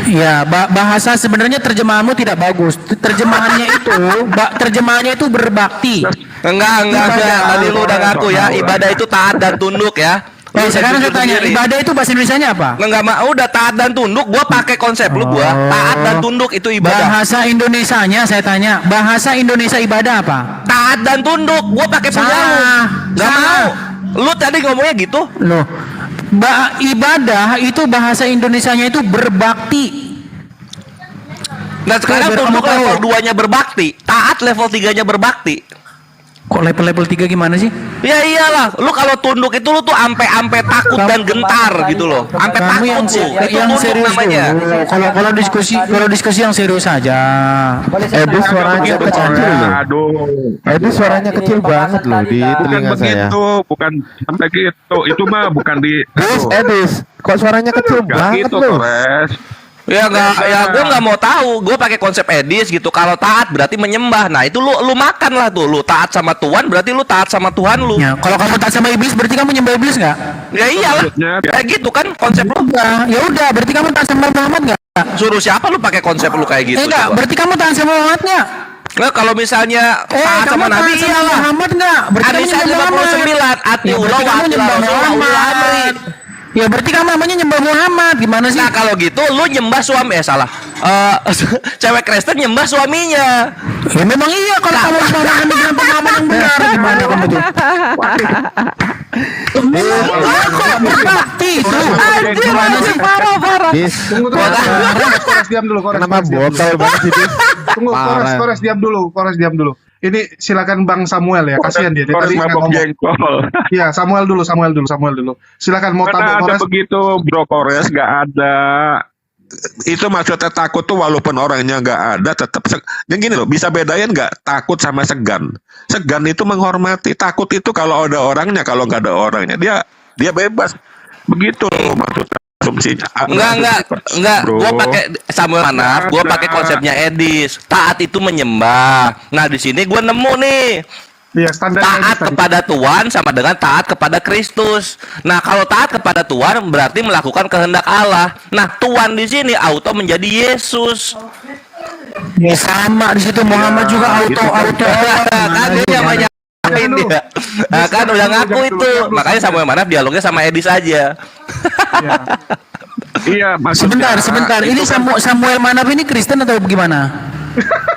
Ya, bahasa sebenarnya terjemahanmu tidak bagus. Terjemahannya itu berbakti. Enggak. Tadi lu udah ngaku ya, ibadah itu taat dan tunduk ya. Sekarang saya tanya, ibadah itu bahasa Indonesianya apa? Enggak mau, udah taat dan tunduk. Gua pakai konsep lu taat dan tunduk itu ibadah. Bahasa Indonesianya saya tanya, bahasa Indonesia ibadah apa? Taat dan tunduk. Gua pakai punya lu. Enggak mau. Lu tadi ngomongnya gitu. Loh. Ibadah itu bahasa Indonesianya itu berbakti. Nah sekarang tunduk level 2-nya berbakti, taat level 3-nya berbakti. Kok level 3 gimana sih? Ya iyalah, lu kalau tunduk itu lu tuh ampe takut dan gentar gitu loh. Ampe takut yang tunduk serius namanya. Kalau diskusi yang serius saja. Edis suaranya kecil loh. Edis suaranya kecil banget loh di telinga saya. Bukan sampai gitu. Itu mah bukan di. Edis, kok suaranya kecil banget gitu, loh. Ya gue nggak mau tahu. Gue pakai konsep Edis gitu. Kalau taat berarti menyembah. Nah itu lu makan lah tuh. Lu taat sama Tuhan berarti lu taat sama Tuhan lu. Ya, kalau kamu taat sama iblis berarti kamu nyembah iblis nggak? Ya iyalah. Kayak gitu kan konsep lu. Ya udah, berarti kamu taat sama Muhammad nggak? Suruh siapa lu pakai konsep lu kayak gitu? Enggak, berarti kamu taat sama Muhammad nggak? Nah, kalau misalnya taat sama Nabi iyalah. Muhammad nggak? Berarti kamu nyembah Muhammad. Atiullah wa atiullah. Ya berarti kamu namanya nyembah Muhammad. Gimana sih? Nah kalau gitu lu nyembah suami salah. Cewek Kristen nyembah suaminya. Ya memang iya kalau kamu orang dengan pemahaman yang benar. Gimana kamu tuh? Kok berbakti itu? Gimana sih? Parah. Tunggu. Kores diam dulu. Kenapa botol banget sih? Tunggu, Kores diam dulu. Ini silakan Bang Samuel ya, kasihan dia. Tadi ngomong. Iya, Samuel dulu. Silakan mau tambah Kores. Ada begitu, Bro Kores, nggak ada. Itu maksudnya takut tuh walaupun orangnya nggak ada, tetap. Yang gini loh, bisa bedain nggak takut sama segan? Segan itu menghormati, takut itu kalau ada orangnya, kalau nggak ada orangnya dia bebas. Begitu loh maksudnya. Enggak. Gua pakai Samuel Manaf, gua pakai konsepnya Edis. Taat itu menyembah. Nah, di sini gua nemu nih. Ya, taat kepada Tuhan sama dengan taat kepada Kristus. Nah, kalau taat kepada Tuhan berarti melakukan kehendak Allah. Nah, Tuhan di sini auto menjadi Yesus. Ya sama di situ Muhammad juga auto. Kan dia namanya dia. Nah, kan udah ngaku itu. Makanya Samuel Manaf dialognya sama Edis aja. Iya, sebentar. Ini Samuel Manaf ini Kristen atau bagaimana?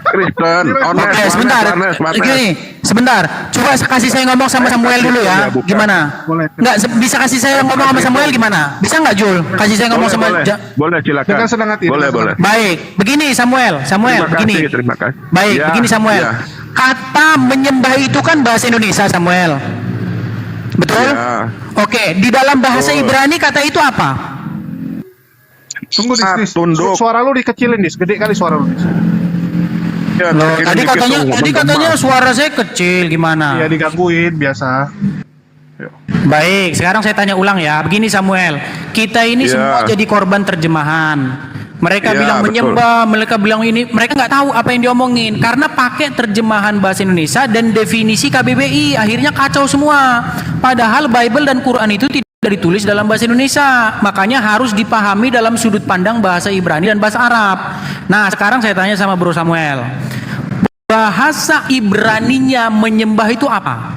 Kristen. Oke, sebentar. Coba kasih saya ngomong sama Samuel dulu ya. Gimana? Enggak bisa kasih saya ngomong sama Samuel gimana? Bisa nggak Jul? Kasih saya ngomong sama Boleh silakan. Boleh. Baik, begini Samuel, begini. Terima kasih. Baik, begini Samuel. Kata menyembah itu kan bahasa Indonesia Samuel. Betul? Ya. Oke, di dalam bahasa Ibrani kata itu apa? Tunggu Dis. Suara lu dikecilin Dis, gede kali suara lu. Ya, tadi katanya suara saya kecil, gimana? Iya, digangguin biasa. Baik, sekarang saya tanya ulang ya. Begini Samuel, kita ini semua jadi korban terjemahan. Mereka bilang menyembah, mereka bilang ini, mereka nggak tahu apa yang diomongin karena pakai terjemahan bahasa Indonesia dan definisi KBBI, akhirnya kacau semua. Padahal Bible dan Quran itu tidak ditulis dalam bahasa Indonesia, makanya harus dipahami dalam sudut pandang bahasa Ibrani dan bahasa Arab. Nah, sekarang saya tanya sama Bro Samuel, bahasa Ibraninya menyembah itu apa?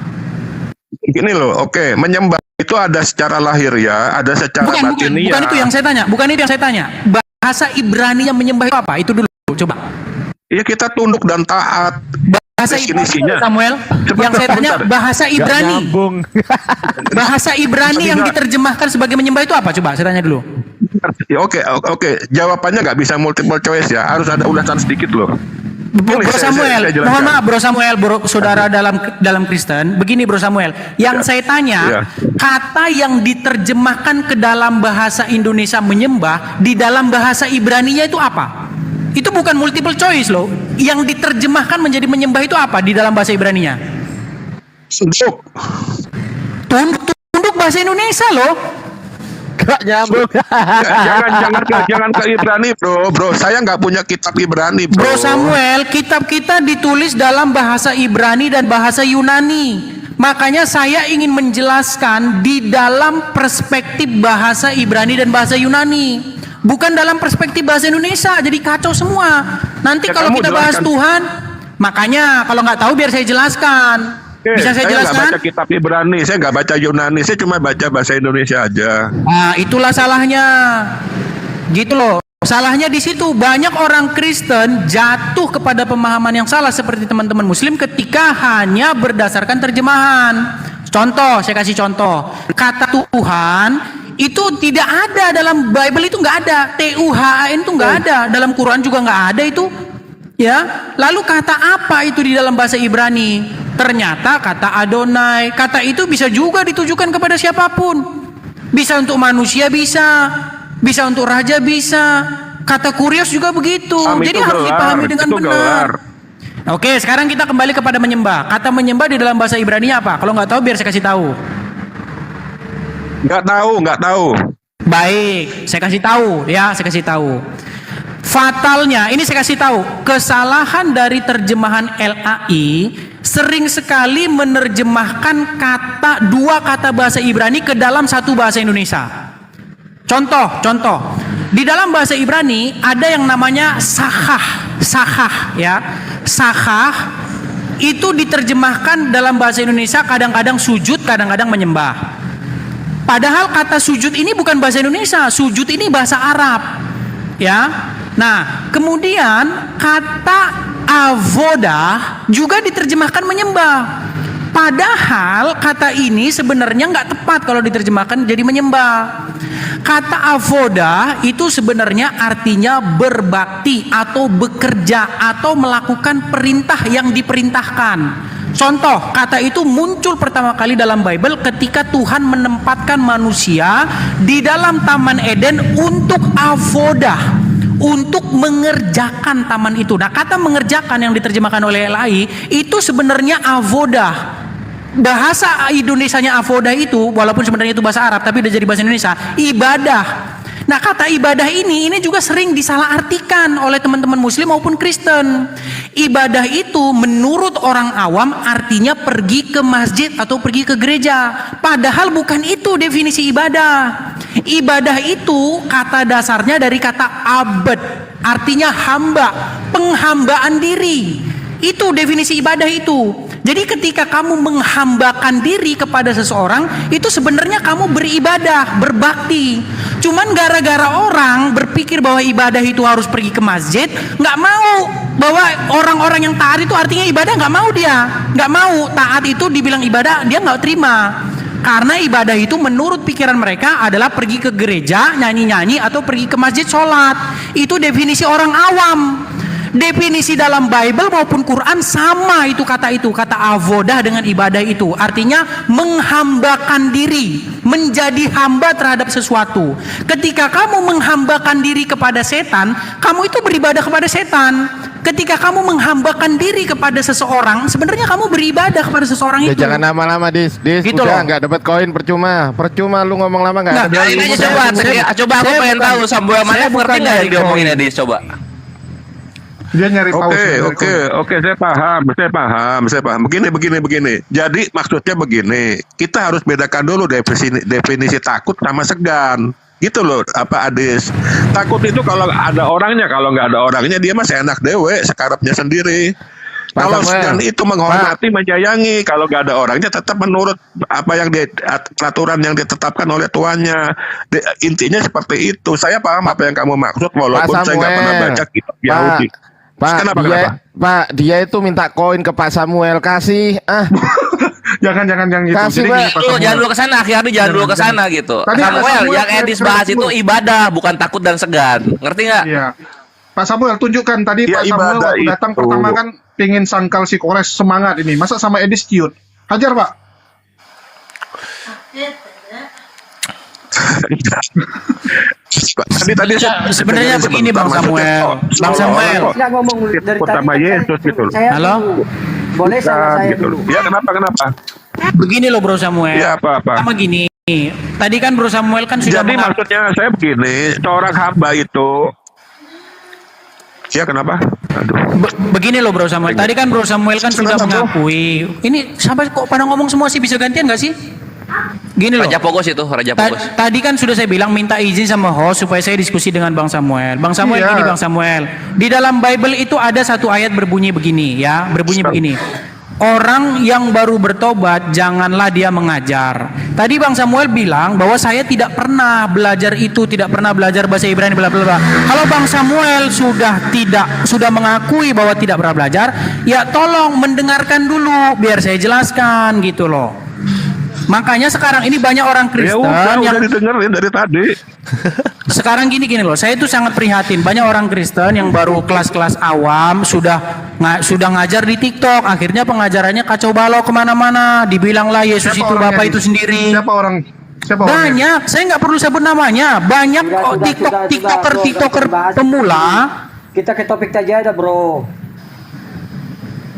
Gini loh, menyembah itu itu ada secara lahir ya, ada secara batiniah. Bukan itu yang saya tanya. Bukan itu yang saya tanya. Bahasa Ibrani yang menyembah itu apa? Itu dulu coba. Ya kita tunduk dan taat. Bahasa Definisinya. Ibrani, Samuel. Yang saya tanya bahasa Ibrani. Bahasa Ibrani yang diterjemahkan sebagai menyembah itu apa? Coba saya tanya dulu. Ya, oke. Jawabannya nggak bisa multiple choice ya, harus ada ulasan sedikit loh. Bro Samuel, mohon maaf Bro Samuel, saudara dalam Kristen. Begini Bro Samuel, yang saya tanya, kata yang diterjemahkan ke dalam bahasa Indonesia menyembah di dalam bahasa Ibraninya itu apa? Itu bukan multiple choice loh. Yang diterjemahkan menjadi menyembah itu apa di dalam bahasa Ibraninya? Tunduk bahasa Indonesia loh. Gak nyambung. jangan ke Ibrani bro. Saya nggak punya kitab Ibrani bro. Bro Samuel, kitab kita ditulis dalam bahasa Ibrani dan bahasa Yunani. Makanya saya ingin menjelaskan di dalam perspektif bahasa Ibrani dan bahasa Yunani, bukan dalam perspektif bahasa Indonesia. Jadi kacau semua. Nanti kalau kita bahas Tuhan, makanya kalau nggak tahu biar saya jelaskan. Bisa saya jelaskan? Saya nggak baca kitab Ibrani, saya nggak baca Yunani, saya cuma baca bahasa Indonesia aja. Nah, itulah salahnya. Gitu loh. Salahnya di situ. Banyak orang Kristen jatuh kepada pemahaman yang salah seperti teman-teman Muslim ketika hanya berdasarkan terjemahan. Contoh, saya kasih contoh. Kata Tuhan itu tidak ada dalam Bible, itu nggak ada. TUHAN itu nggak ada. Dalam Quran juga nggak ada itu. Ya, lalu kata apa itu di dalam bahasa Ibrani? Ternyata kata Adonai. Kata itu bisa juga ditujukan kepada siapapun. Bisa untuk manusia, bisa untuk raja, bisa. Kata kurios juga begitu. Jadi harus dipahami dengan benar. Oke, sekarang kita kembali kepada menyembah. Kata menyembah di dalam bahasa Ibrani apa? Kalau nggak tahu biar saya kasih tahu. Nggak tahu. Baik, saya kasih tahu ya, saya kasih tahu. Fatalnya, ini saya kasih tahu, kesalahan dari terjemahan LAI sering sekali menerjemahkan dua kata bahasa Ibrani ke dalam satu bahasa Indonesia. Contoh, di dalam bahasa Ibrani ada yang namanya sakah ya. Sakah itu diterjemahkan dalam bahasa Indonesia kadang-kadang sujud, kadang-kadang menyembah. Padahal kata sujud ini bukan bahasa Indonesia, sujud ini bahasa Arab. Ya. Nah, kemudian kata avodah juga diterjemahkan menyembah. Padahal kata ini sebenarnya nggak tepat kalau diterjemahkan jadi menyembah. Kata avodah itu sebenarnya artinya berbakti atau bekerja atau melakukan perintah yang diperintahkan. Contoh, kata itu muncul pertama kali dalam Bible ketika Tuhan menempatkan manusia di dalam Taman Eden untuk avodah, untuk mengerjakan taman itu. Nah, kata mengerjakan yang diterjemahkan oleh LAI itu sebenarnya avodah. Bahasa Indonesianya avodah itu, walaupun sebenarnya itu bahasa Arab tapi udah jadi bahasa Indonesia, ibadah. Nah, kata ibadah ini juga sering disalahartikan oleh teman-teman Muslim maupun Kristen. Ibadah itu menurut orang awam artinya pergi ke masjid atau pergi ke gereja. Padahal bukan itu definisi ibadah. Ibadah itu kata dasarnya dari kata abad, artinya hamba, penghambaan diri. Itu definisi ibadah itu. Jadi ketika kamu menghambakan diri kepada seseorang, itu sebenarnya kamu beribadah, berbakti. Cuman gara-gara orang berpikir bahwa ibadah itu harus pergi ke masjid, nggak mau bahwa orang-orang yang taat itu artinya ibadah, nggak mau dia, nggak mau taat itu dibilang ibadah, dia nggak terima. Karena ibadah itu menurut pikiran mereka adalah pergi ke gereja, nyanyi-nyanyi atau pergi ke masjid sholat. Itu definisi orang awam. Definisi dalam Bible maupun Quran sama itu, kata avodah dengan ibadah itu artinya menghambakan diri, menjadi hamba terhadap sesuatu. Ketika kamu menghambakan diri kepada setan, kamu itu beribadah kepada setan. Ketika kamu menghambakan diri kepada seseorang, sebenarnya kamu beribadah kepada seseorang itu. Jangan lama-lama dis gitu udah nggak dapat koin percuma lu ngomong lama nggak ada. Coba aku pengen tahu Samuel mana ngerti nggak yang diomongin Dis, coba. Dia nyari paus. Oke, saya paham. Begini. Jadi maksudnya begini, kita harus bedakan dulu definisi takut sama segan. Gitu loh, Adis. Takut itu kalau ada orangnya, kalau nggak ada orangnya dia mah seenak dewe, sekarapnya sendiri. Kalau Samuel. dan itu menghormati, menyayangi. Kalau nggak ada orangnya tetap menurut apa yang peraturan yang ditetapkan oleh tuannya. Intinya seperti itu. Saya paham apa yang kamu maksud, walaupun saya nggak pernah baca kitab Yahudi. Pak, dia itu minta koin ke Pak Samuel, kasih Jangan yang gitu. Kasih, Jadi Pak. gini, Pak Samuel. Jangan dulu ke sana, akhirnya jangan dulu ke sana gitu. Tadi Pak Samuel, Samuel yang Edis bahas itu ibadah, bukan takut dan segan. Ngerti nggak? Iya. Pak Samuel tunjukkan tadi Ya, Pak Samuel ibadah waktu datang itu. pertama kan pingin sangkal si Kores semangat ini. Masa sama Edis ciut? Hajar Pak. Tadi Sebenarnya begini Bang Samuel. Bang Samuel. Nggak ngomong dari tadi. Sama Yesus gitu loh. Halo? Boleh sama saya Gitu dulu. loh. Ya kenapa? Begini loh Bro Samuel. Ya apa-apa. Pertama gini. Tadi kan Bro Samuel kan sudah Jadi maksudnya saya begini, seorang hamba itu. Ya kenapa? Aduh. Begini loh Bro Samuel. Tadi kan Bro Samuel kan sudah mengakui. Ini sampai kok pada ngomong semua sih, bisa gantian nggak sih? Gini loh. Raja Pogos itu, Raja Pogos. Tadi kan sudah saya bilang minta izin sama host supaya saya diskusi dengan Bang Samuel. Bang Samuel Iya. gini Bang Samuel. Di dalam Bible itu ada satu ayat berbunyi begini ya, berbunyi begini. Orang yang baru bertobat janganlah dia mengajar. Tadi Bang Samuel bilang bahwa saya tidak pernah belajar itu, tidak pernah belajar bahasa Ibrani bla bla bla. Kalau Bang Samuel sudah mengakui bahwa tidak pernah belajar, ya tolong mendengarkan dulu biar saya jelaskan gitu loh. Makanya sekarang ini banyak orang Kristen udah didengerin dari tadi. sekarang gini loh, saya itu sangat prihatin. Banyak orang Kristen yang baru kelas-kelas awam sudah ngajar di TikTok, akhirnya pengajarannya kacau balau kemana-mana. Dibilanglah Yesus itu Bapa itu sendiri. Siapa orangnya? Banyak, saya nggak perlu sebut namanya. Banyak kok TikToker pemula. Kita ke topik aja ada Bro.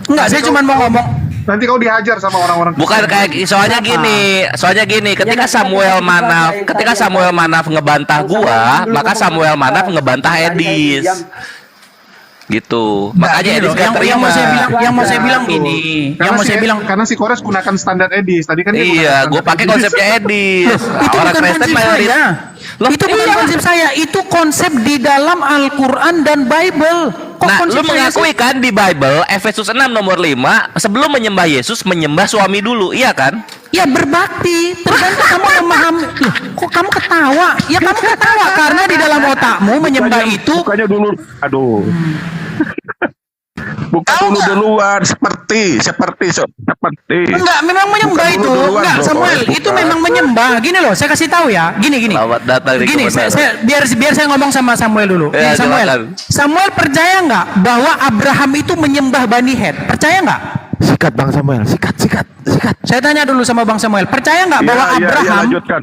Enggak, saya cuma mau ngomong. Nanti kau dihajar sama orang-orang. Bukan kayak soalnya gini, ketika Samuel Manaf ngebantah gua, maka Samuel Manaf ngebantah Edis. Gitu. Makanya Edis gak terima. Yang mau saya bilang gini, karena si Kores gunakan standar Edis. Tadi kan dia Iya, gunakan gua standar pakai Edis. konsepnya Edis. Itu Orang bukan Kristen konsep mayoritas. saya. Itu bukan konsep saya, itu konsep di dalam Al-Quran dan Bible. Nah, lu mengakui kan di Bible Efesus 6 nomor 5 sebelum menyembah Yesus menyembah suami dulu, iya kan? Ya berbakti, tergantung kamu memahami. Loh, kok kamu ketawa? Ya kamu ketawa karena di dalam otakmu menyembah itu. Bukannya dulu, aduh. Bukan duluan, seperti. Enggak, memang menyembah itu. Enggak, Samuel, itu memang menyembah. Gini loh, saya kasih tahu ya. Gini. Selamat datang di Gini, kebenaran. biar saya ngomong sama Samuel dulu. Ya, Samuel percaya nggak bahwa Abraham itu menyembah Bani Het? Percaya nggak? Sikat Bang Samuel, sikat. Saya tanya dulu sama Bang Samuel, percaya nggak bahwa Abraham? Lanjutkan.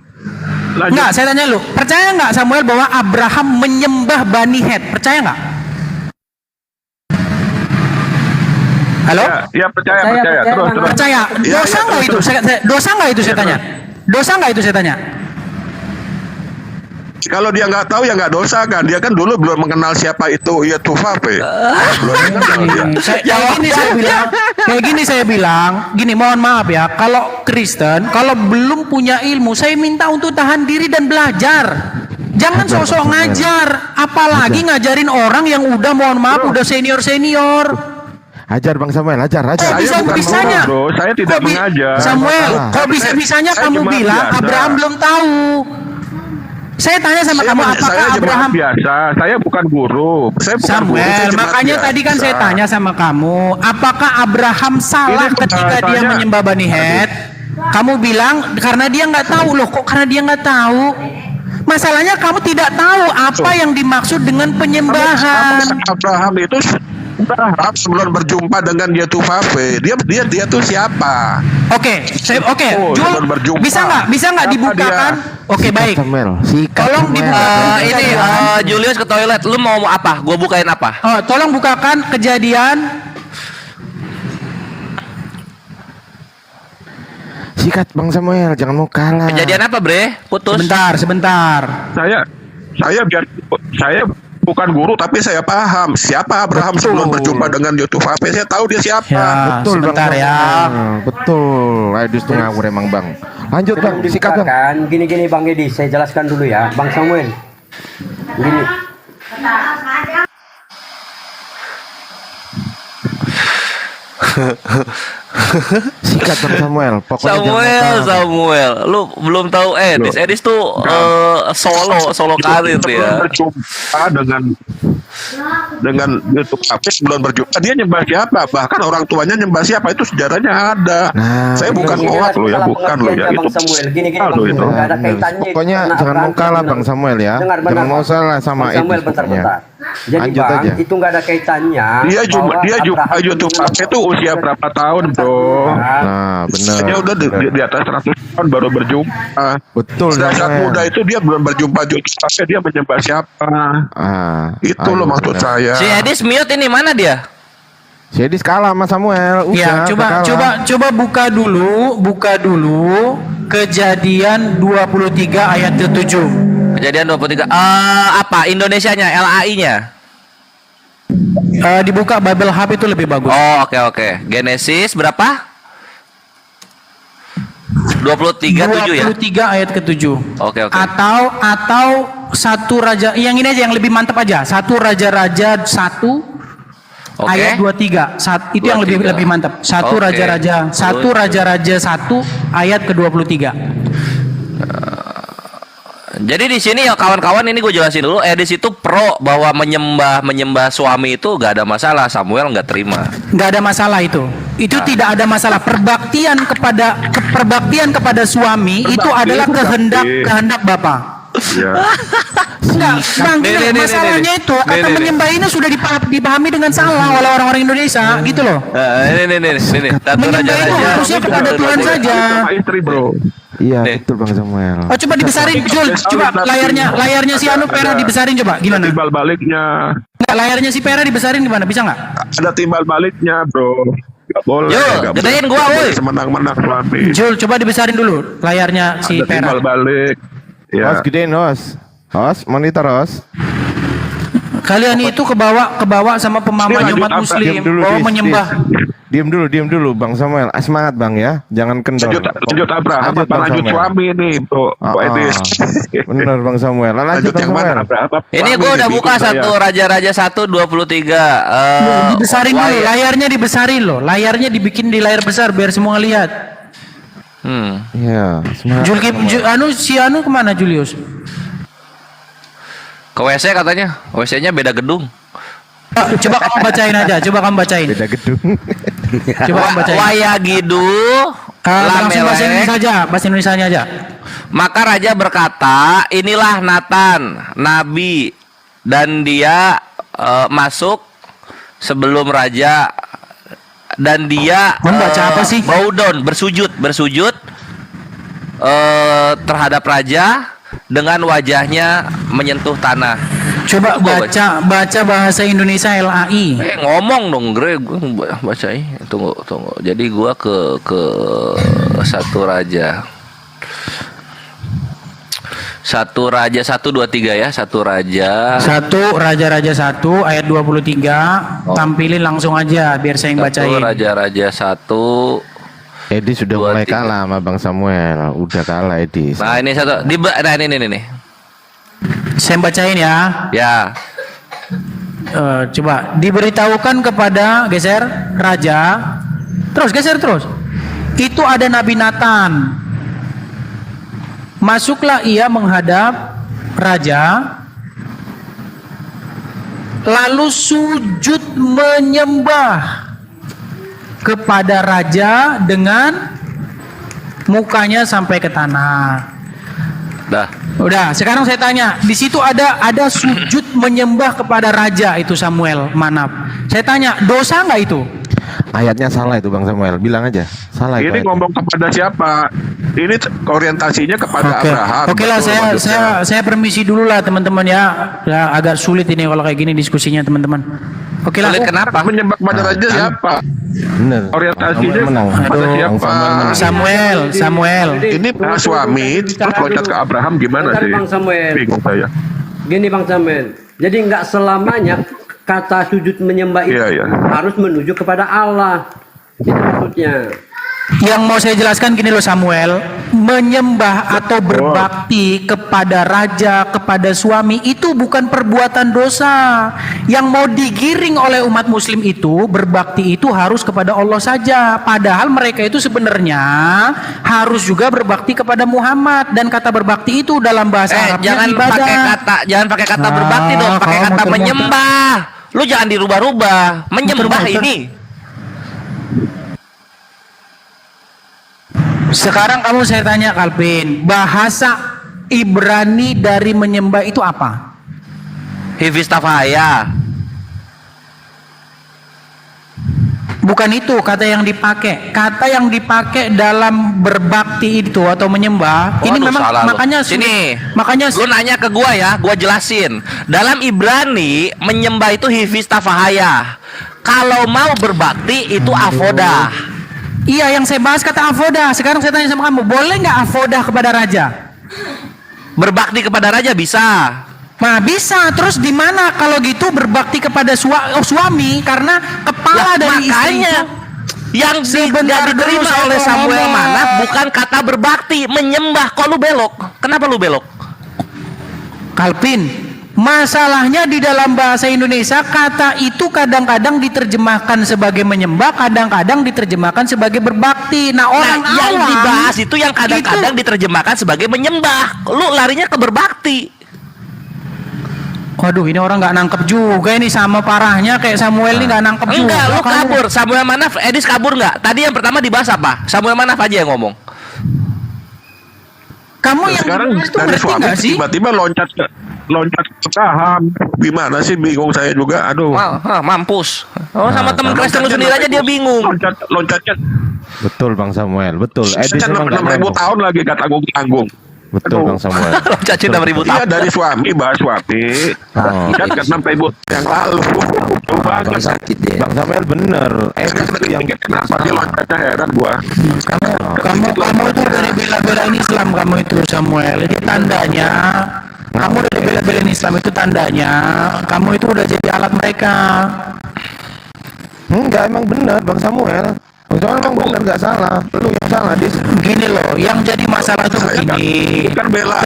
Enggak, saya tanya dulu, percaya nggak Samuel bahwa Abraham menyembah Bani Het? Percaya nggak? Halo? Ya percaya. Terus. Percaya. Dosa nggak itu? Dosa nggak itu saya tanya? Dosa nggak itu saya tanya? Kalau dia nggak tahu ya nggak dosa kan. Dia kan dulu belum mengenal siapa itu ya Tufape. Belum kenal dia. Kayak gini saya bilang, gini mohon maaf ya, kalau Kristen, kalau belum punya ilmu, saya minta untuk tahan diri dan belajar. Jangan sosok ngajar, apalagi ngajarin orang yang udah mohon maaf udah senior. Hajar Bang Samuel, hajar. Bisa-bisanya. Bro, saya tidak mengajar. Samuel, kok bisa-bisanya Saya kamu cuma bilang biasa. Abraham belum tahu? Saya tanya sama kamu, apakah saya Abraham biasa? Saya bukan guru. Saya bukan guru, saya Samuel, jemaat makanya biasa. tadi kan saya tanya sama kamu, apakah Abraham salah Ini ketika dia pembahasannya- menyembah Bani Het? Kamu bilang karena dia nggak tahu. Loh, kok karena dia nggak tahu? Masalahnya kamu tidak tahu apa yang dimaksud dengan penyembahan. Abraham itu sebelum berjumpa dengan dia Tufafe, dia tuh siapa? Oke, Jul, sebelum berjumpa. bisa nggak Siapa dibukakan? Oke, baik. Samuel, sikat. Tolong dibukakan. Ini Julius ke toilet, lu mau apa? Gua bukain apa? Oh, tolong bukakan kejadian. Sikat Bang Samuel, jangan mau kalah. Kejadian apa, Bre? Putus. Sebentar. Saya bukan guru tapi saya paham siapa Abraham sebelum berjumpa dengan Tufafe. Saya tahu dia siapa. Ya, Betul sebentar Bang ya. Samuel. Betul. Edis tuh ngawur emang Bang. Lanjut Bang, sikat Bang. Gini Bang Edi, saya jelaskan dulu ya, Bang Samuel. Gini. Sikat Bang Samuel. Pokoknya Samuel, lu belum tahu Edis tuh solo karir ya. Berjumpa dengan YouTube Hafiz, belum berjumpa dia nyembah siapa, bahkan orang tuanya nyembah siapa, itu sejarahnya ada. Saya bukan ngoak lo ya, bukan lo ya, itu lo itu. Pokoknya jangan mau kalah Bang Samuel ya. Jangan mau salah sama Samuel, Edis. Jadi Lanjut Bang, aja. itu nggak ada kaitannya. Dia juga YouTube Hafiz itu usia berapa tahun bro? Nah benar. Dia udah di atas 100 tahun baru berjumpa. Betul. Saat muda itu dia belum berjumpa YouTube Hafiz, dia menyembah siapa? Itu loh maksud saya. Si Edis mute ini mana dia? Si Edis kalah sama Samuel. Ya, coba buka dulu Kejadian 23 ayat ke-7. Kejadian 23 apa Indonesianya, LAI-nya? Dibuka Bible Hub itu lebih bagus. Oh, oke. Genesis berapa? 23:7 ya. 23 ayat ke-7. Oke. Atau satu raja, yang ini aja yang lebih mantap aja. Satu Raja-Raja 1 ayat 23. Itu yang lebih mantap. Satu Raja-Raja 1 ayat ke-23. Jadi di sini ya kawan-kawan, ini gue jelasin dulu. Edis itu pro bahwa menyembah suami itu gak ada masalah. Samuel nggak terima. Nggak ada masalah itu. Itu tidak ada masalah. Perbaktian kepada suami itu adalah kehendak Bapak. Enggak, Bang, masalahnya itu kata menyembah ini sudah dipahami dengan salah oleh orang-orang Indonesia, gitu loh. Ini. Menyembah itu harusnya kepada Tuhan saja. Istri bro. Iya betul Bang Samuel. Oh coba dibesarin, Jul. Coba layarnya si Anu Pera dibesarin coba. Gimana? Timbal baliknya. Enggak, layarnya si Pera dibesarin gimana? Bisa nggak? Ada timbal baliknya bro. Gak boleh. Yo, gedein gua, woi. Semenang-menang suami. Jul, coba dibesarin dulu layarnya si Ada Pera. timbal balik. Ya. Host gedein host. Host monitor host. Kalian itu kebawa sama pemahaman umat muslim bahwa menyembah. Diam dulu Bang Samuel. Semangat Bang ya. Jangan kendor. Lanjut Abraham apa lanjut suami ini bro. Edis. Bener Bang Samuel. Lanjut yang mana? Ini gue udah buka satu Raja-Raja 1:23. Dibesarin dulu, layarnya dibesarin loh. Layarnya dibikin di layar besar biar semua lihat. Iya. Si Anu kemana Julius? Ke WC katanya. WC-nya beda gedung. Coba kamu bacain aja. Beda gedung. Coba kamu bacain. Wayagidu langsung bahasa Indonesia aja, bahasa Indonesianya aja. Maka raja berkata, inilah Nathan, nabi, dan dia masuk sebelum raja, dan dia membaca apa sih? Bow down, bersujud terhadap raja dengan wajahnya menyentuh tanah. Coba baca bahasa Indonesia LAI. Ngomong dong, Gre, gue bacain. Tunggu. Jadi gua ke satu raja. 1:23 ya, Satu Raja-Raja 1 ayat 23. Tampilin langsung aja biar saya yang bacain. Raja-Raja 1. Edis sudah mulai kalah sama Bang Samuel. Udah kalah Edis. Nah ini satu. Ini. Saya bacain ya. Ya. Coba diberitahukan kepada raja. Geser terus. Itu ada Nabi Nathan. Masuklah ia menghadap raja, lalu sujud menyembah kepada raja dengan mukanya sampai ke tanah. Udah, sekarang saya tanya, di situ ada sujud menyembah kepada raja itu Samuel Manap. Saya tanya, dosa nggak itu? Ayatnya salah itu Bang Samuel, bilang aja salah. Ini ngomong kepada siapa? Ini orientasinya kepada Abraham. Oke lah, saya permisi dulu lah teman-teman ya. Agak sulit ini kalau kayak gini diskusinya teman-teman. Oke lah. Kenapa? Menyembah kepada raja siapa? Bener. Orientasinya kepada siapa? Samuel. Ini suami terus loncat ke Abraham gimana sih? Bang Samuel. Bingung saya. Gini Bang Samuel. Jadi nggak selamanya kata sujud menyembah itu harus menuju kepada Allah. Itu maksudnya. Yang mau saya jelaskan gini loh Samuel, menyembah atau berbakti kepada raja, kepada suami itu bukan perbuatan dosa. Yang mau digiring oleh umat muslim itu, berbakti itu harus kepada Allah saja. Padahal mereka itu sebenarnya harus juga berbakti kepada Muhammad, dan kata berbakti itu dalam bahasa Arabnya jangan ibadah. jangan pakai kata berbakti dong, pakai kalau kata muter-muter. menyembah. Lu jangan dirubah-rubah. Menyembah Muter-muter. ini. Sekarang kamu saya tanya Kalvin, bahasa Ibrani dari menyembah itu apa? Hifistafaya. Bukan itu kata yang dipakai. Kata yang dipakai dalam berbakti itu atau menyembah, ini Waduh, memang salah lu. makanya sini. makanya lu nanya ke gua ya, gua jelasin. Dalam Ibrani menyembah itu hifistafahaya. Kalau mau berbakti itu avodah. Iya, yang saya bahas kata avodah. Sekarang saya tanya sama kamu, boleh nggak avodah kepada raja? Berbakti kepada raja bisa. Nah bisa. Terus di mana kalau gitu berbakti kepada suami karena kepala dari istri makanya itu yang sebentar tidak diterima dulu, saya oleh mau Samuel ngomong. Manaf bukan kata berbakti, menyembah. Kok lu belok? Kenapa lu belok? Kalvin, masalahnya di dalam bahasa Indonesia kata itu kadang-kadang diterjemahkan sebagai menyembah, kadang-kadang diterjemahkan sebagai berbakti. Nah orang yang awam dibahas itu yang kadang-kadang diterjemahkan sebagai menyembah. Lu larinya ke berbakti. Waduh, ini orang nggak nangkep juga ini, sama parahnya kayak Samuel ini nggak nangkep juga. Enggak, lu Kamu- kabur. Samuel Manaf, Edis kabur nggak? Tadi yang pertama dibahas apa? Samuel Manaf aja yang ngomong. Kamu yang sekarang dibahas tuh dari ngerti suami nggak sih? tiba-tiba loncat ke saham. Gimana sih, bingung saya juga. Aduh. Mampus. Oh, sama temen Kristen lu sendiri aja dia bingung. Loncatnya Betul Bang Samuel, betul. Edis memang nggak 6.000 nyambung. tahun lagi gak tanggung-tanggung. Betul Bang Samuel. Loncatnya 6.000 tahun. Iya, dari suami bahas suami. Kan ke 6.000 yang lalu. Coba Bang Samuel bener. Edis itu yang kenapa dia loncatnya, heran gua. Kamu itu dari bela-belain Islam, kamu itu Samuel. Ini tandanya kamu dari bela-belain Islam, itu tandanya kamu itu udah jadi alat mereka. Enggak, emang bener Bang Samuel. Bang Samuel emang bener, nggak salah. Lu yang salah, Dis. Gini loh, yang jadi masalah tuh begini. Bukan bela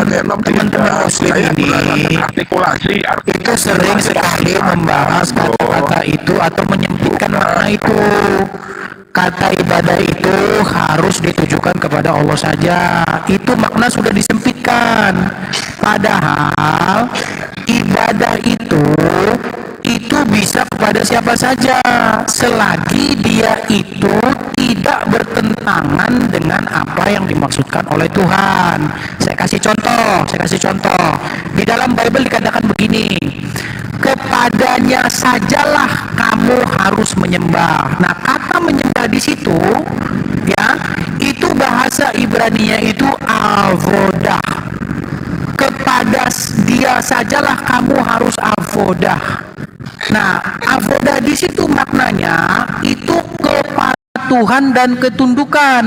Denom, teman-teman muslim ini artikulasi itu sering sekali membahas kata-kata itu atau menyempitkan makna itu. Kata ibadah itu harus ditujukan kepada Allah saja. Itu makna sudah disempitkan. Padahal ibadah itu bisa kepada siapa saja selagi dia itu tidak bertentangan dengan apa yang dimaksudkan oleh Tuhan. Saya kasih contoh. Di dalam Bible dikatakan begini, kepadanya sajalah kamu harus menyembah. Nah, kata menyembah di situ ya, itu bahasa Ibraninya itu avodah. Kepada dia sajalah kamu harus avodah. Nah, avodah di situ maknanya itu kepatuhan dan ketundukan.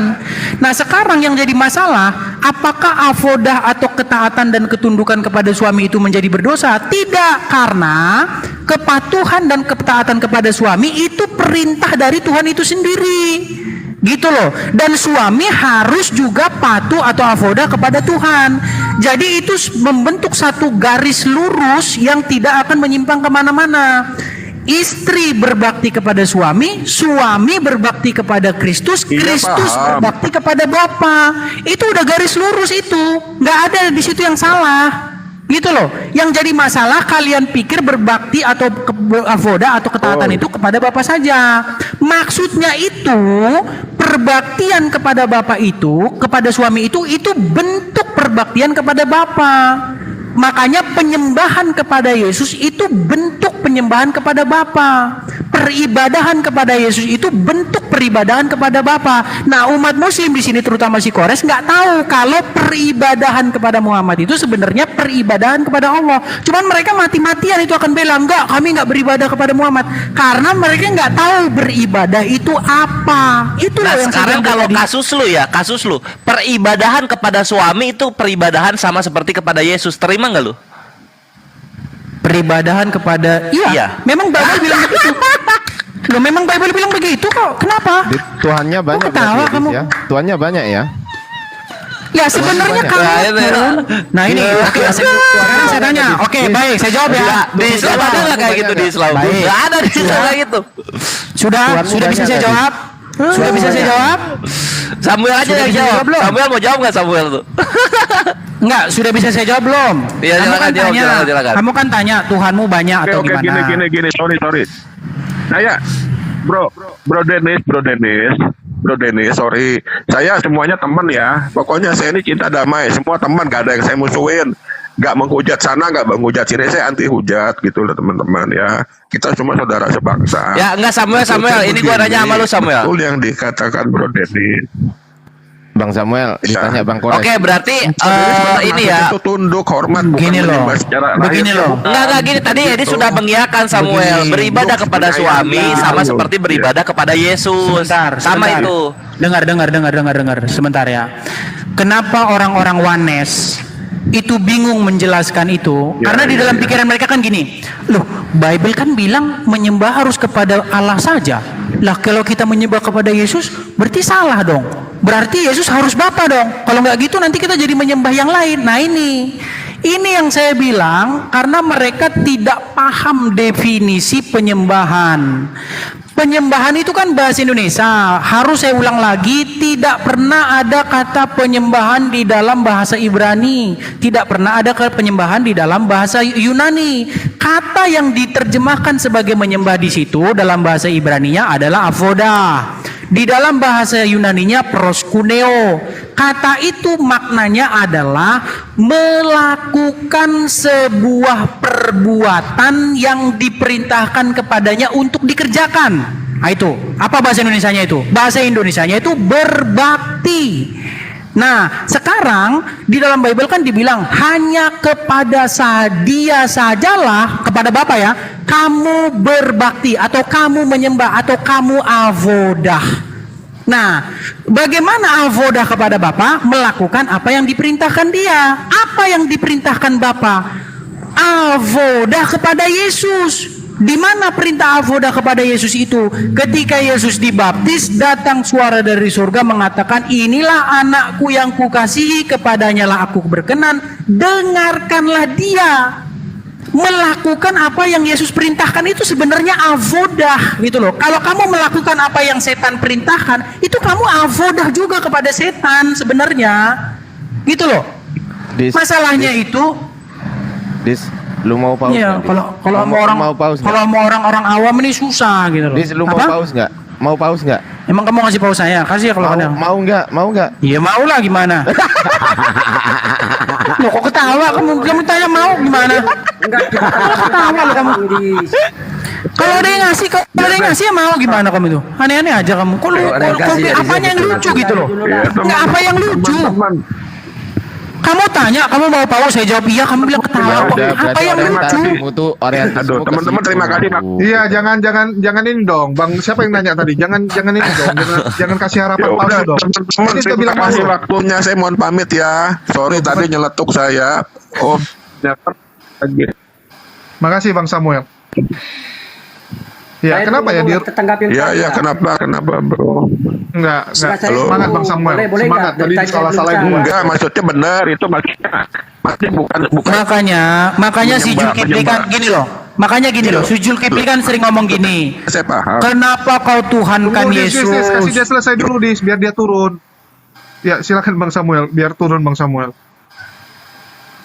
Nah, sekarang yang jadi masalah, apakah avodah atau ketaatan dan ketundukan kepada suami itu menjadi berdosa? Tidak, karena kepatuhan dan ketaatan kepada suami itu perintah dari Tuhan itu sendiri. Gitu loh. Dan suami harus juga patuh atau avodah kepada Tuhan. Jadi itu membentuk satu garis lurus yang tidak akan menyimpang kemana-mana. Istri berbakti kepada suami, suami berbakti kepada Kristus, Kristus paham. berbakti kepada Bapa. Itu udah garis lurus itu, nggak ada di situ yang salah. Gitu loh. Yang jadi masalah kalian pikir berbakti atau avoda atau ketaatan itu kepada Bapa saja. Maksudnya itu perbaktian kepada Bapa itu, kepada suami itu bentuk perbaktian kepada Bapa. Makanya penyembahan kepada Yesus itu bentuk penyembahan kepada Bapa. Peribadahan kepada Yesus itu bentuk peribadahan kepada Bapa. Nah, umat muslim di sini terutama si Kores nggak tahu kalau peribadahan kepada Muhammad itu sebenarnya peribadahan kepada Allah. Cuman mereka mati-matian itu akan bilang, enggak, kami nggak beribadah kepada Muhammad. Karena mereka nggak tahu beribadah itu apa. Itu Nah, yang sekarang saya kalau bilang kasus lu, peribadahan kepada suami itu peribadahan sama seperti kepada Yesus. Terima nggak lu? peribadahan kepada iya. Memang Bible bilang begitu. Loh memang Bible bilang begitu kok. Kenapa? Tuhannya banyak ketawa berarti, kamu? Dis, ya. Tuhannya banyak ya. Ya sebenarnya banyak. kamu. Nah ini, oke, sekarang saya tanya. Oke, baik, saya jawab ya. Di Islam ada nggak kayak gitu di Islam? Baik. Nggak ada di Islam kayak gitu. Sudah bisa saya jawab? Sudah bisa saya jawab? Samuel aja Sudah yang bisa jawab. jawab belum? Samuel mau jawab nggak Samuel tuh? Enggak, sudah bisa saya jawab belum? Iya, Kamu silakan kan jawab, tanya, silakan. kamu kan tanya Tuhanmu banyak atau Oke, gimana? gini, sorry. Saya, bro Dennis, sorry. Saya semuanya teman ya. Pokoknya saya ini cinta damai. Semua teman, gak ada yang saya musuhin. Gak menghujat sana, gak menghujat sini. Saya anti hujat gitu loh teman-teman ya. Kita semua saudara sebangsa. Ya enggak Samuel. Ini gua nanya sama lu Samuel. Betul yang dikatakan Bro Dennis. Bang Samuel, ditanya Bang Kores. Oke, berarti ini ya. Itu tunduk, hormat, bukan Begini loh. menyembah secara Begini lahir. loh. Enggak gini tadi Edi sudah mengiyakan Samuel Begini. beribadah kepada suami sama Iya. seperti beribadah kepada Yesus. Sama Sebentar. itu. Dengar. Sebentar ya. Kenapa orang-orang Wanes itu bingung menjelaskan itu? Karena di dalam pikiran mereka kan gini, loh, Bible kan bilang menyembah harus kepada Allah saja. Lah kalau kita menyembah kepada Yesus, berarti salah dong. Berarti Yesus harus Bapa dong. Kalau nggak gitu nanti kita jadi menyembah yang lain. Nah ini yang saya bilang karena mereka tidak paham definisi penyembahan. Penyembahan itu kan bahasa Indonesia. Harus saya ulang lagi, tidak pernah ada kata penyembahan di dalam bahasa Ibrani. Tidak pernah ada kata penyembahan di dalam bahasa Yunani. Kata yang diterjemahkan sebagai menyembah di situ dalam bahasa Ibraninya adalah avodah. Di dalam bahasa Yunaninya proskuneo. Kata itu maknanya adalah melakukan sebuah perbuatan yang diperintahkan kepadanya untuk dikerjakan. Nah itu, apa bahasa Indonesianya itu? Bahasa Indonesianya itu berbakti. Nah, sekarang di dalam Bible kan dibilang hanya kepada Dia sajalah, kepada Bapa ya, kamu berbakti atau kamu menyembah atau kamu avodah. Nah, bagaimana avodah kepada Bapa? Melakukan apa yang diperintahkan Dia. Apa yang diperintahkan Bapa? Avodah kepada Yesus. Di mana perintah avodah kepada Yesus itu? Ketika Yesus dibaptis, datang suara dari surga mengatakan, inilah anakku yang kukasihi, kepadanya lah aku berkenan, dengarkanlah dia. Melakukan apa yang Yesus perintahkan itu sebenarnya avodah gitu loh. Kalau kamu melakukan apa yang setan perintahkan, itu kamu avodah juga kepada setan sebenarnya. Gitu loh. Masalahnya itu lu mau pause? Iya, nggak, kalau mau orang awam ini susah gitu loh. Dis, lu mau pause nggak? Mau pause nggak? Emang kamu ngasih pause saya? Kasih ya kalau ada. Mau nggak? Iya mau lah gimana? Loh kok ketawa kamu tanya mau gimana? Enggak, ketawa loh kamu. Kalau ada yang ngasih ya mau gimana kamu itu? Aneh-aneh aja kamu. Kok apanya yang lucu gitu loh? Enggak apa yang lucu? Kamu tanya, kamu mau pause, saya jawab iya, kamu bilang ketawa. Apa yang lucu? Aduh, teman-teman terima kasih Pak. Iya, jangan ini dong, Bang. Siapa yang nanya tadi? Jangan ini dong. Jangan kasih harapan palsu dong. Teman-teman, Ini saya bilang kasih palsu. waktunya, saya mohon pamit ya. Sorry tadi nyeletuk saya. Oh, ternyata lagi. Makasih Bang Samuel. Ya, kenapa ya dia? Ya, kenapa bro? Enggak. Halo? Semangat Bang Samuel. Semangat. Tadi salah-salahin gua. Enggak, maksudnya benar itu maksudnya bukan. Makanya si Zulkifli kan gini loh. Makanya gini loh, si Zulkifli kan sering ngomong gini. Saya paham. Kenapa kau Tuhankan Yesus? Kasih dia selesai dulu, Dis, biar dia turun. Ya, silakan Bang Samuel, biar turun Bang Samuel.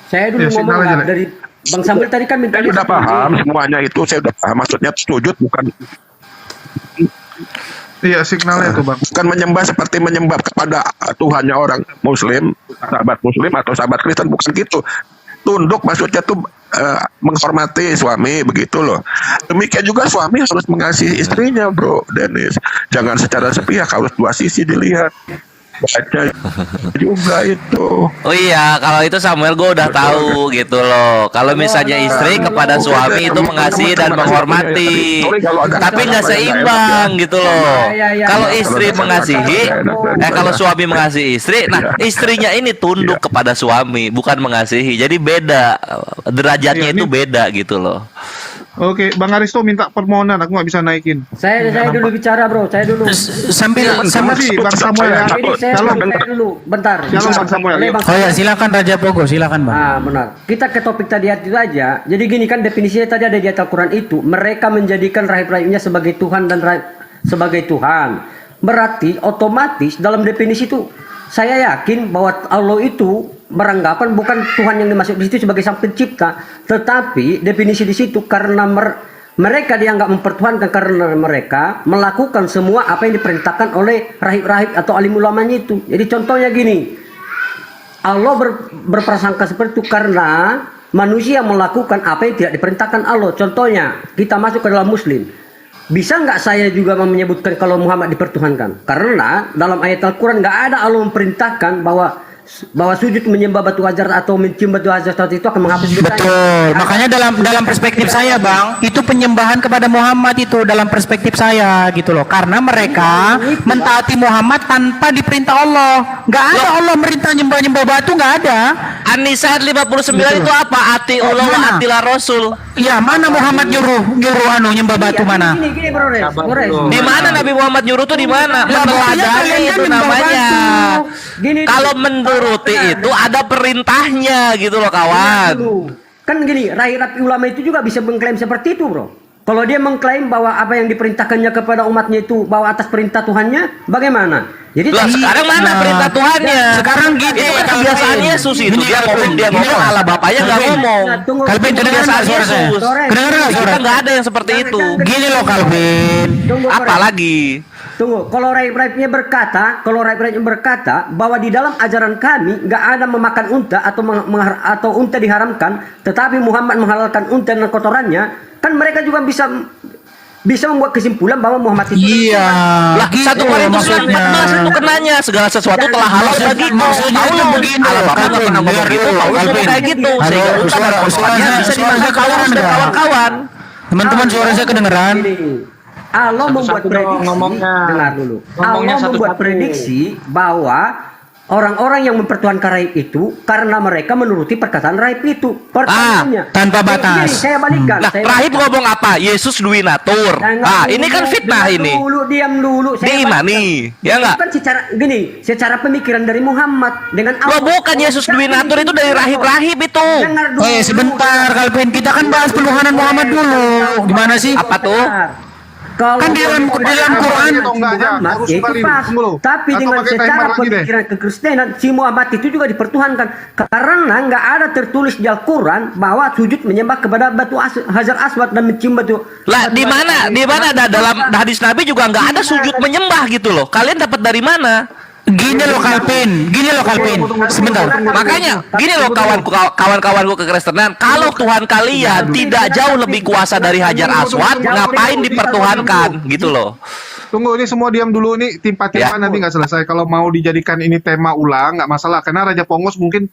Saya dulu Ya, ngomong signal aja, lah, dari Bang Samuel tadi kan minta Saya sudah paham semuanya itu, saya sudah paham. Maksudnya sujud bukan. Iya, signalnya itu Bang. Bukan menyembah seperti menyembah kepada Tuhannya orang Muslim, sahabat Muslim atau sahabat Kristen, bukan gitu. Tunduk maksudnya tuh menghormati suami begitu loh. Demikian juga suami harus mengasihi istrinya, Bro Dennis. Jangan secara sepihak, harus dua sisi dilihat. Baca juga itu. Oh iya, kalau itu Samuel gue udah tahu gitu loh. Kalau misalnya istri kepada suami itu mengasihi dan menghormati, tapi nggak seimbang gitu loh. Kalau istri mengasihi, kalau suami mengasihi istri, nah istrinya ini tunduk kepada suami, bukan mengasihi. Jadi beda, derajatnya itu beda gitu loh. Oke, Bang Aristo minta permohonan, aku nggak bisa naikin. Saya dulu bicara, Bro. Saya dulu. Sambil Bang Samuel ya. Jadi saya dulu, bentar. Shalom Bang Samuel. Oh ya, silakan Raja Pogo, silakan Bang. Ah, benar. Kita ke topik tadi itu aja. Jadi gini kan definisinya tadi ada di ayat Al-Quran itu, mereka menjadikan rahib-rahibnya sebagai Tuhan dan sebagai Tuhan. Berarti otomatis dalam definisi itu saya yakin bahwa Allah itu beranggapan bukan Tuhan yang dimaksud di situ sebagai sang pencipta, tetapi definisi di situ karena mereka dianggap mempertuhankan karena mereka melakukan semua apa yang diperintahkan oleh rahib-rahib atau alim ulamanya itu. Jadi contohnya gini, Allah berprasangka seperti itu karena manusia melakukan apa yang tidak diperintahkan Allah. Contohnya kita masuk ke dalam Muslim. Bisa nggak saya juga menyebutkan kalau Muhammad dipertuhankan? Karena dalam ayat Al-Quran nggak ada Allah memerintahkan bahwa sujud menyembah batu hajar atau mencium batu hajar itu akan menghapus dosa. Betul. Makanya dalam perspektif saya, Bang, itu penyembahan kepada Muhammad itu dalam perspektif saya gitu loh. Karena mereka mentaati Muhammad tanpa diperintah Allah. Nggak ada Allah merintah nyembah batu, nggak ada. An-Nisa 59 itu apa? Ati Allah wa atilah Rasul. Iya, mana Muhammad nyuruh nyembah batu mana? Gini bro, Di mana Nabi Muhammad nyuruh tuh di mana? Meneladani itu namanya. Kalau menuruti itu ada perintahnya gitu loh kawan. Kan gini, rahib ulama itu juga bisa mengklaim seperti itu, Bro. Kalau dia mengklaim bahwa apa yang diperintahkannya kepada umatnya itu bahwa atas perintah Tuhannya, bagaimana? Jadi sekarang mana perintah Tuhannya? Sekarang gitu itu kan kebiasaan Yesus itu dia ngomong Allah bapaknya nggak ngomong. Kalvin kedengeran Yesus. Kita nggak ada yang seperti itu. Gini loh Kalvin. Apalagi? Tunggu, kalau rahib-rahibnya berkata bahwa di dalam ajaran kami nggak ada memakan unta atau unta diharamkan, tetapi Muhammad menghalalkan unta dan kotorannya, kan mereka juga bisa membuat kesimpulan bahwa Muhammad itu lah 1 Korintus 14 itu kenanya segala sesuatu telah halal bagiku. Paulus begini Allah Bapa nggak pernah ngomong gitu, Paulus ngomong kayak gitu sehingga unta dan kotorannya bisa dimakan Paulus dan kawan-kawan. Teman-teman suara saya kedengeran. Allah membuat prediksi, dengar dulu. Allah membuat prediksi bahwa orang-orang yang mempertuhankan rahib itu karena mereka menuruti perkataan rahib itu. Pertanyaannya tanpa batas. Jadi saya balikan. Nah, rahib ngomong apa? Yesus duwinatur. Ini kan fitnah ini. Diam dulu. Diimani, ya enggak? Kan secara pemikiran dari Muhammad dengan Allah. Bukan Yesus duwinatur itu dari rahib-rahib itu. Sebentar, Kalvin, kita kan bahas penuhanan Muhammad dulu. Gimana sih? Apa tuh? Kalau kan dalam Quran Muhammad ya itu pas, tapi dengan secara pemikiran kekristenan si Muhammad itu juga dipertuhankan karena nggak ada tertulis di Al-Quran bahwa sujud menyembah kepada batu Hajar Aswad dan mencium batu. Lah di mana ada dalam hadis Nabi juga nggak ada sujud menyembah gitu loh. Kalian dapat dari mana? Gini loh Kalvin, sebentar. Makanya gini loh kawan-kawanku kekristenan, kalau Tuhan kalian tidak jauh lebih kuasa dari Hajar Aswad, ngapain dipertuhankan gitu loh. Tunggu, ini semua diam dulu, ini timpa-timpa nanti nggak selesai. Kalau mau dijadikan ini tema ulang nggak masalah, karena Raja Pongos mungkin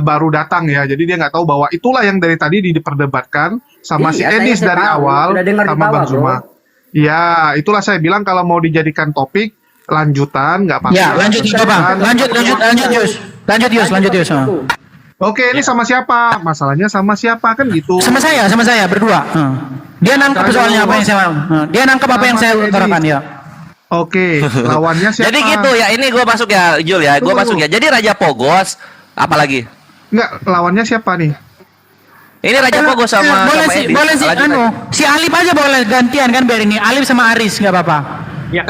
baru datang ya, jadi dia nggak tahu bahwa itulah yang dari tadi diperdebatkan sama si Edis dari awal sama Bang Zuma. Ya, itulah saya bilang kalau mau dijadikan topik lanjutan nggak apa-apa. Ya, lanjut Bang. Lanjut Yus. Oke, ini sama siapa? Masalahnya sama siapa kan gitu? Sama saya berdua. Dia nangkep soalnya apa yang saya Dia nangkep apa yang saya utarakan ya. Oke, lawannya siapa? Jadi gitu ya, ini gue masuk ya, Jul ya, gue masuk ya. Jadi Raja Pogos, apalagi? Enggak, lawannya siapa nih? Ini Raja Pogos sama boleh sih, si Alif aja boleh gantian kan biar ini Alif sama Aris nggak apa-apa. Ya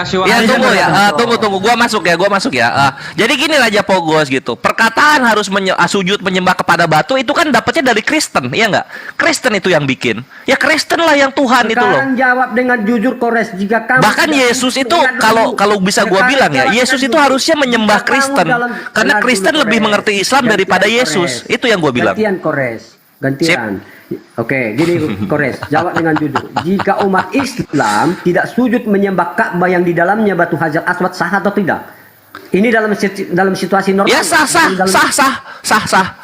tunggu gua masuk ya. Jadi gini Raja Pogos gitu. Perkataan harus sujud menyembah kepada batu itu kan dapatnya dari Kristen, iya enggak? Kristen itu yang bikin. Ya Kristen lah yang Tuhan itu loh. Sekarang jawab dengan jujur Kores, jika kamu bahkan Yesus itu kalau bisa gua bilang ya, Yesus itu harusnya menyembah Kristen. Karena Kristen lebih mengerti Islam daripada Yesus. Itu yang gua bilang. Gantian Kores. Gantian. Oke, gini Kores, jawab dengan jujur. Jika umat Islam tidak sujud menyembah Ka'bah yang di dalamnya batu Hajar Aswad, sah atau tidak? Ini dalam situasi normal. Ya sah.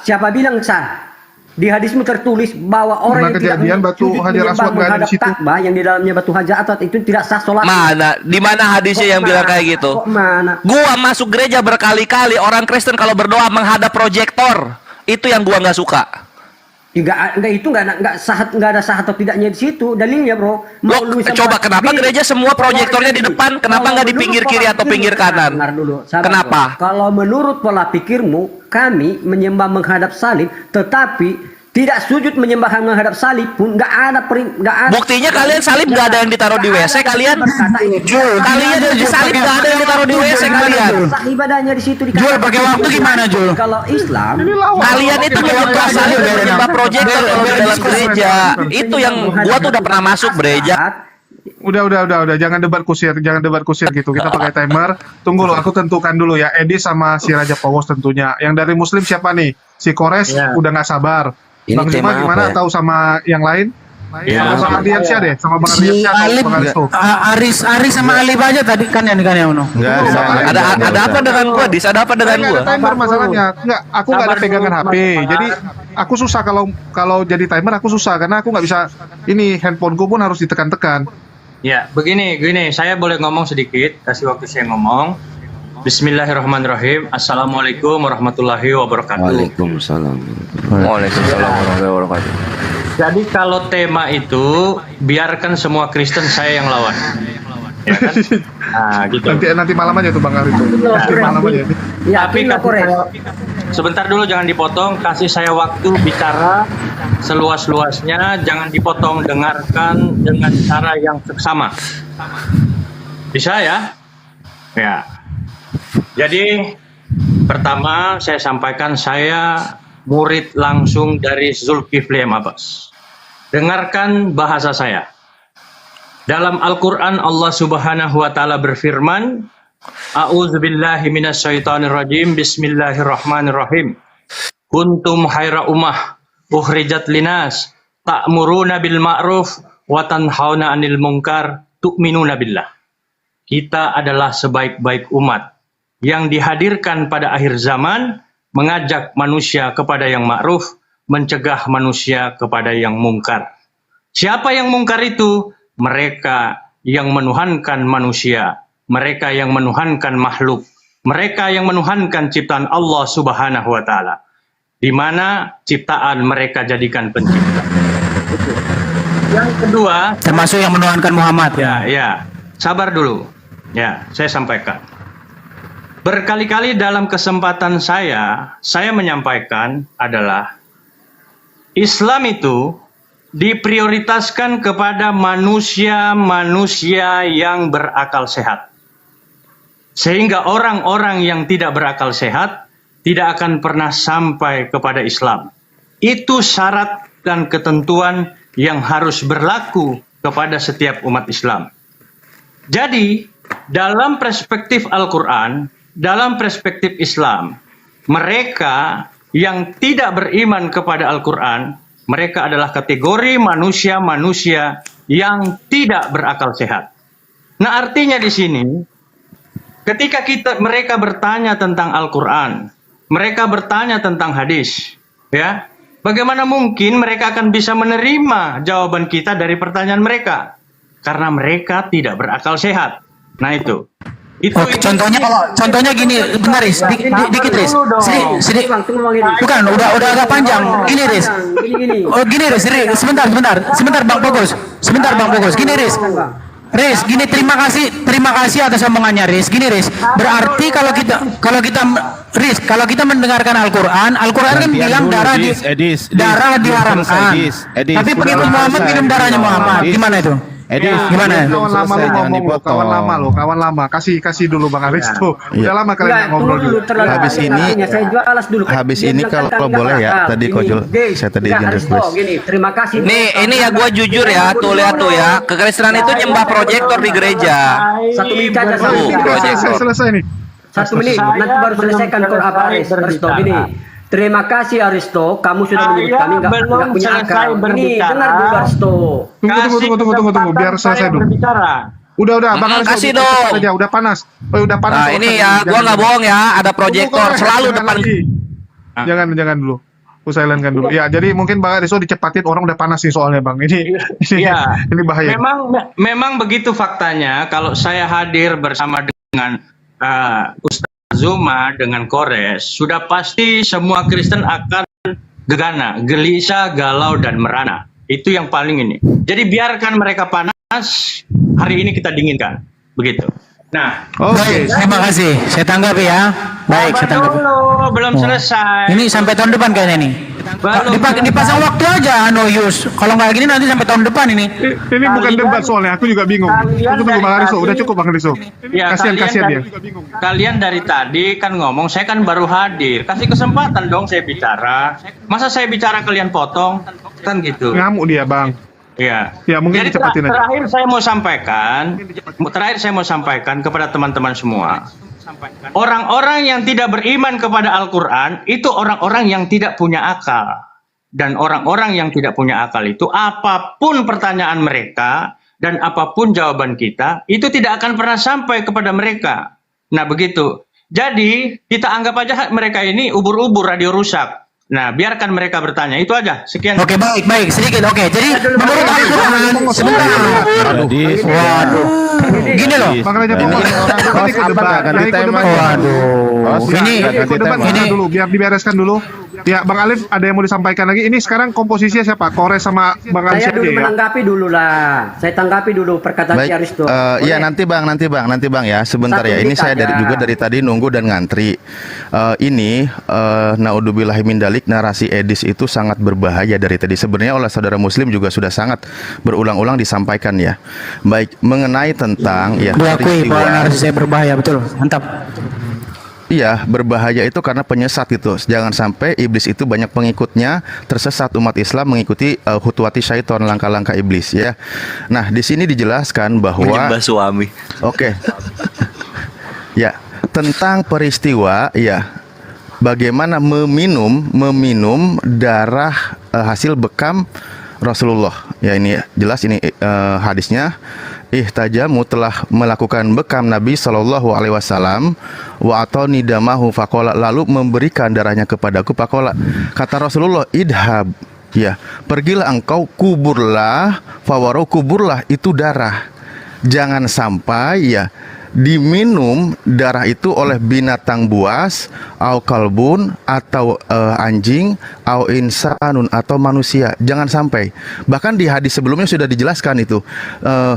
Siapa bilang sah? Di hadismu tertulis bahwa orang yang tidak batu Hajar Aswad menghadap Ka'bah yang di dalamnya batu Hajar Aswad itu tidak sah sholat. Di mana hadisnya yang bilang kayak gitu? Gua masuk gereja berkali-kali, orang Kristen kalau berdoa menghadap proyektor. Itu yang gua nggak suka. Nggak ada sah atau tidaknya di situ dalilnya, bro. Loh, coba kenapa gereja semua proyektornya di depan? Kenapa nggak di pinggir kiri atau pinggir kanan? Kenapa? Kalau menurut pola pikirmu, kami menyembah menghadap salib, tetapi tidak sujud menyembah menghadap salib pun nggak ada. Buktinya kalian salib nggak ada yang ditaruh di WC kalian. Kalian di salib nggak ada yang ditaruh di WC kalian. Sah ibadahnya di situ. Jul, pakai waktu gimana, Jul? Kalau Islam, Kalian itu menyembah salib dan menyembah proyektor kalau di dalam gereja. Itu yang gua tuh udah pernah masuk gereja. Udah, jangan debat kusir gitu. Kita pakai timer. Tunggu loh, aku tentukan dulu ya. Edi sama si Raja Pawos tentunya. Yang dari Muslim siapa nih? Si Kores udah nggak sabar. Ini Bang Zuma tema gimana? apa ya? Tahu sama yang lain? Ya. Sama Bang Ardiansyah deh, sama Bang Si Ardiansyah atau Alif, Bang Aristo. Aris sama Alif aja tadi kan yang Uno. Ada apa dengan gua? Dis, ada apa dengan gua? Ada timer masalahnya. Enggak, aku nggak ada pegangan HP. Jadi aku susah kalau jadi timer aku susah karena aku nggak bisa ini handphoneku pun harus ditekan-tekan. Ya, begini, saya boleh ngomong sedikit, kasih waktu saya ngomong. Bismillahirrahmanirrahim. Assalamualaikum warahmatullahi wabarakatuh. Waalaikumsalam warahmatullahi wabarakatuh. Jadi kalau tema itu biarkan semua Kristen saya yang lawan. Ya kan? Nah, gitu. Nanti malam aja tuh Bang Aristo. Nanti malam aja. Tapi sebentar dulu, jangan dipotong, kasih saya waktu bicara seluas-luasnya, jangan dipotong, dengarkan dengan cara yang seksama. Bisa ya? Ya. Jadi pertama saya sampaikan saya murid langsung dari Zulkifli M. Abbas. Dengarkan bahasa saya. Dalam Al-Quran Allah Subhanahu wa Ta'ala berfirman, A'udzubillahi minasyaitonirrajim, Bismillahirrahmanirrahim. Kuntum khaira ummah ukhrijat linas ta'muruna bil ma'ruf wa tanhauna 'anil munkar tu'minuna billah. Kita adalah sebaik-baik umat yang dihadirkan pada akhir zaman, mengajak manusia kepada yang ma'ruf, mencegah manusia kepada yang mungkar. Siapa yang mungkar itu? Mereka yang menuhankan manusia, mereka yang menuhankan makhluk, mereka yang menuhankan ciptaan Allah Subhanahu wa Ta'ala, di mana ciptaan mereka jadikan pencipta. Yang kedua, termasuk yang menuhankan Muhammad. Ya, sabar dulu. Ya, saya sampaikan. Berkali-kali dalam kesempatan saya menyampaikan adalah Islam itu diprioritaskan kepada manusia-manusia yang berakal sehat. Sehingga orang-orang yang tidak berakal sehat tidak akan pernah sampai kepada Islam. Itu syarat dan ketentuan yang harus berlaku kepada setiap umat Islam. Jadi, dalam perspektif Al-Quran, dalam perspektif Islam, mereka yang tidak beriman kepada Al-Quran, mereka adalah kategori manusia-manusia yang tidak berakal sehat. Nah, artinya di sini, ketika mereka bertanya tentang Al-Quran, mereka bertanya tentang hadis, ya, bagaimana mungkin mereka akan bisa menerima jawaban kita dari pertanyaan mereka? Karena mereka tidak berakal sehat. Nah, itu. Contohnya gini, bentar Riz, dikit Riz. Sedikit. Bukan, udah agak panjang. Gini Riz. Oh, gini Riz, sebentar Bang Fokus. Gini Riz. Gini, terima kasih atas omongannya Riz. Gini Riz, berarti kalau kita mendengarkan Al-Quran kan bilang darah diharamkan. Tapi pengikut Muhammad minum darahnya Muhammad. Gimana itu? Gimana? Kawan lama. Kasih dulu Bang Aristo. Udah lama kalian ngobrol dulu. Habis ini kalau boleh ya, tadi Kojul saya tadi izin request. Terima kasih. Ini ya gua jujur ya, tuh lihat tuh ya. Kekristenan itu nyembah proyektor di gereja. 1 menit aja. Selesai nih. 1 menit, nanti baru selesaikan Aristo. Gini. Terima kasih Aristo, kamu sudah menyebut kami nggak punya akal. Ini dengar dulu Aristo. Tunggu, biar selesai dulu. Udah, Bang Aristo. Kasih dong. Aja, udah panas. Nah, ini ya, gua nggak bohong ya, ada proyektor selalu depan. Jangan dulu. Aku silentkan dulu. Ya, jadi mungkin Bang Aristo dicepatin, orang udah panas nih soalnya Bang. Ini bahaya. Memang begitu faktanya. Kalau saya hadir bersama dengan Ustaz Zuma dengan Kores, sudah pasti semua Kristen akan gegana, gelisah, galau, dan merana. Itu yang paling ini. Jadi biarkan mereka panas, hari ini kita dinginkan. Begitu. Nah, Baik, terima kasih. Saya tanggapi ya. Baik, saya tanggapi. belum selesai. Ini sampai tahun depan kayaknya nih. Dipasang waktu aja, no use. Kalau nggak gini nanti sampai tahun depan ini. Ini bukan debat soalnya, aku juga bingung. Aku tunggu Bang Ariso, udah cukup Bang Ariso. Ya, Kasihan dia. Kalian dari tadi kan ngomong, saya kan baru hadir. Kasih kesempatan dong saya bicara. Masa saya bicara kalian potong? Kan gitu. Ngamuk dia, Bang. Ya. Ya, mungkin Jadi dicepatin aja. terakhir saya mau sampaikan kepada teman-teman semua. Orang-orang yang tidak beriman kepada Al-Quran itu orang-orang yang tidak punya akal. Dan orang-orang yang tidak punya akal itu apapun pertanyaan mereka dan apapun jawaban kita itu tidak akan pernah sampai kepada mereka. Nah begitu. Jadi kita anggap aja mereka ini ubur-ubur radio rusak. Nah, biarkan mereka bertanya. Itu aja. Sekian. Oke, baik, sedikit. Oke, jadi menurut Al-Quran sebentar. Waduh. Gini loh. Ini dulu, biar dibereskan dulu. Ya, Bang Alif, ada yang mau disampaikan lagi? Ini sekarang komposisinya siapa? Kores sama Bang Alif Saya dulu ya? menanggapi dulu lah. Saya tanggapi dulu perkataan si Aristo. Iya nanti bang ya sebentar Satu ya. Ini menit saya aja. dari tadi nunggu dan ngantri. Naudzubillahi min dalik, narasi Edis itu sangat berbahaya dari tadi. Sebenarnya oleh saudara Muslim juga sudah sangat berulang-ulang disampaikan ya. Baik mengenai tentang ya. Diakui bahwa narasi saya berbahaya, betul. Mantap. Iya, berbahaya itu karena penyesat itu. Jangan sampai iblis itu banyak pengikutnya, tersesat umat Islam mengikuti khutuwati syaiton, langkah-langkah iblis ya. Nah, di sini dijelaskan bahwa Menyembah suami. Oke. Ya, tentang peristiwa ya bagaimana meminum darah hasil bekam Rasulullah. Ya ini jelas ini hadisnya. Ihtajamu telah melakukan bekam Nabi Shallallahu Alaihi Wasallam wa atoni damahu faqala, lalu memberikan darahnya kepadaku faqala, kata Rasulullah, idhab, ya pergilah engkau kuburlah, fawaru kuburlah itu darah, jangan sampai ya diminum darah itu oleh binatang buas, au kalbun atau anjing, au insanun atau manusia. Jangan sampai. Bahkan di hadis sebelumnya sudah dijelaskan itu.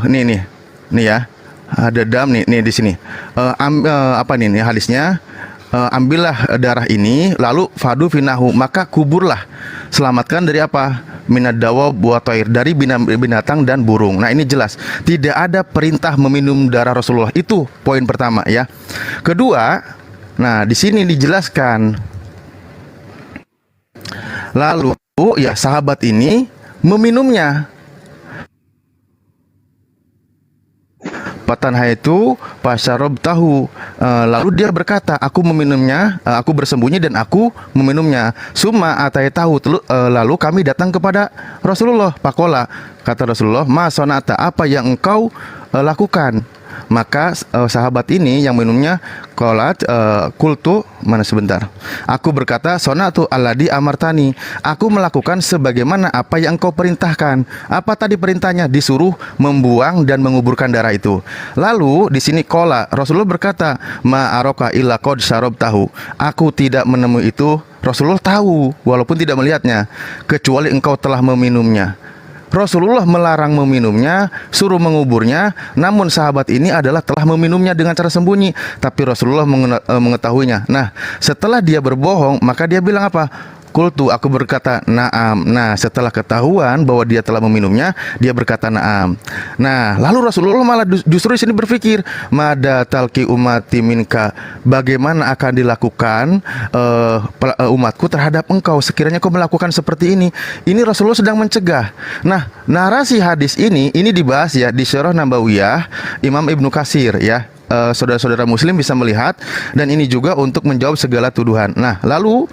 Nih ya. Ada dam nih di sini. Apa nih hadisnya? Ambillah darah ini lalu fadu finahu, maka kuburlah, selamatkan dari apa? Minad dawab wa thair, dari binatang dan burung. Nah ini jelas tidak ada perintah meminum darah Rasulullah. Itu poin pertama ya. Kedua, nah di sini dijelaskan lalu ya sahabat ini meminumnya. Patanha itu pasyarob tahu, lalu dia berkata, aku meminumnya, aku bersembunyi dan aku meminumnya. Summa atai tahu, lalu kami datang kepada Rasulullah. Pakola, kata Rasulullah, ma sonata, apa yang engkau lakukan? Maka sahabat ini yang minumnya kolat kultu, mana sebentar, aku berkata sonatu alladhi amartani, aku melakukan sebagaimana apa yang engkau perintahkan. Apa tadi perintahnya? Disuruh membuang dan menguburkan darah itu. Lalu di sini kola, Rasulullah berkata, ma aroka illa qad syarab tahu, aku tidak menemui itu. Rasulullah tahu walaupun tidak melihatnya, kecuali engkau telah meminumnya. Rasulullah melarang meminumnya, suruh menguburnya, namun sahabat ini adalah telah meminumnya dengan cara sembunyi, tapi Rasulullah mengetahuinya. Nah, setelah dia berbohong, maka dia bilang apa? Kultu, aku berkata na'am. Nah, setelah ketahuan bahwa dia telah meminumnya, dia berkata na'am. Nah, lalu Rasulullah malah justru di sini berpikir, mada talki umati minka, bagaimana akan dilakukan umatku terhadap engkau sekiranya kau melakukan seperti ini. Ini Rasulullah sedang mencegah. Nah, narasi hadis ini dibahas ya di Syarah Nabawiyah Imam Ibnu Katsir ya. Saudara-saudara Muslim bisa melihat, dan ini juga untuk menjawab segala tuduhan. Nah, lalu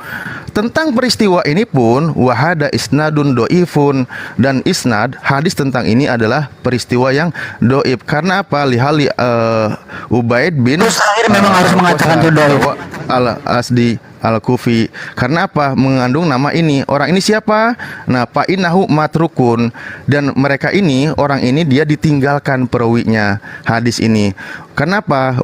tentang peristiwa ini pun wahada isnadun doifun, dan isnad hadis tentang ini adalah peristiwa yang doib. Karena apa? Lihali Ubaid bin memang harus mengatakan itu doib. al asdi Al-Kufi. Karena apa? Mengandung nama ini. Orang ini siapa? Nah, fa innahu matrukun. Dan mereka ini, orang ini dia ditinggalkan perawinya hadis ini. Kenapa?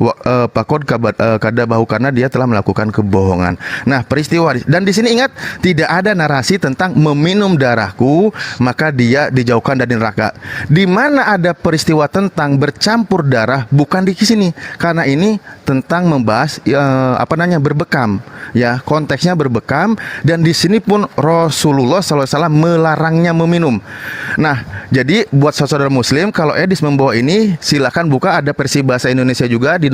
Pakod kadabahu, karena dia telah melakukan kebohongan. Nah, peristiwa dan di sini ingat tidak ada narasi tentang meminum darahku maka dia dijauhkan dari neraka. Di mana ada peristiwa tentang bercampur darah bukan di sini. Karena ini tentang membahas berbekam. Ya, konteksnya berbekam dan di sini pun Rasulullah SAW melarangnya meminum. Nah, jadi buat saudara muslim kalau Edis membawa ini silakan buka, ada versi bahasa Indonesia juga di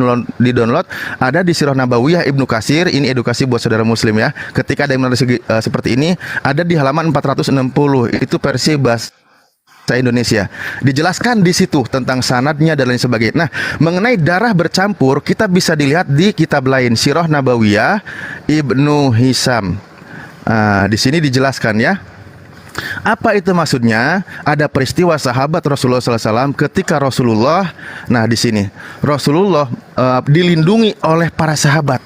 download, ada di Sirah Nabawiyah Ibnu Katsir. Ini edukasi buat saudara muslim ya. Ketika ada yang menulis seperti ini ada di halaman 460, itu versi bahasa Indonesia. Dijelaskan di situ tentang sanadnya dan lain sebagainya. Nah, mengenai darah bercampur kita bisa dilihat di kitab lain Sirah Nabawiyah Ibnu Hisam. Di sini dijelaskan ya. Apa itu maksudnya? Ada peristiwa sahabat Rasulullah SAW ketika Rasulullah, nah di sini Rasulullah dilindungi oleh para sahabat.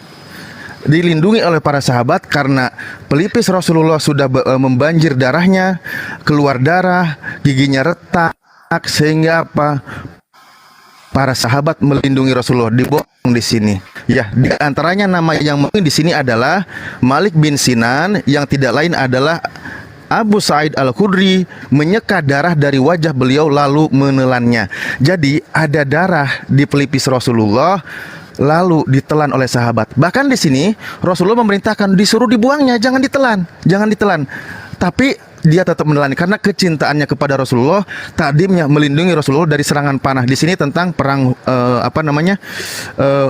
Dilindungi oleh para sahabat karena pelipis Rasulullah sudah membanjir darahnya, keluar darah, giginya retak, sehingga apa? Para sahabat melindungi Rasulullah. Dibohong di sini. Ya, di antaranya nama yang mungkin di sini adalah Malik bin Sinan, yang tidak lain adalah Abu Sa'id Al-Khudri menyeka darah dari wajah beliau lalu menelannya. Jadi ada darah di pelipis Rasulullah lalu ditelan oleh sahabat. Bahkan di sini Rasulullah memerintahkan disuruh dibuangnya, jangan ditelan. Tapi dia tetap menelan karena kecintaannya kepada Rasulullah, takdimnya melindungi Rasulullah dari serangan panah. Di sini tentang perang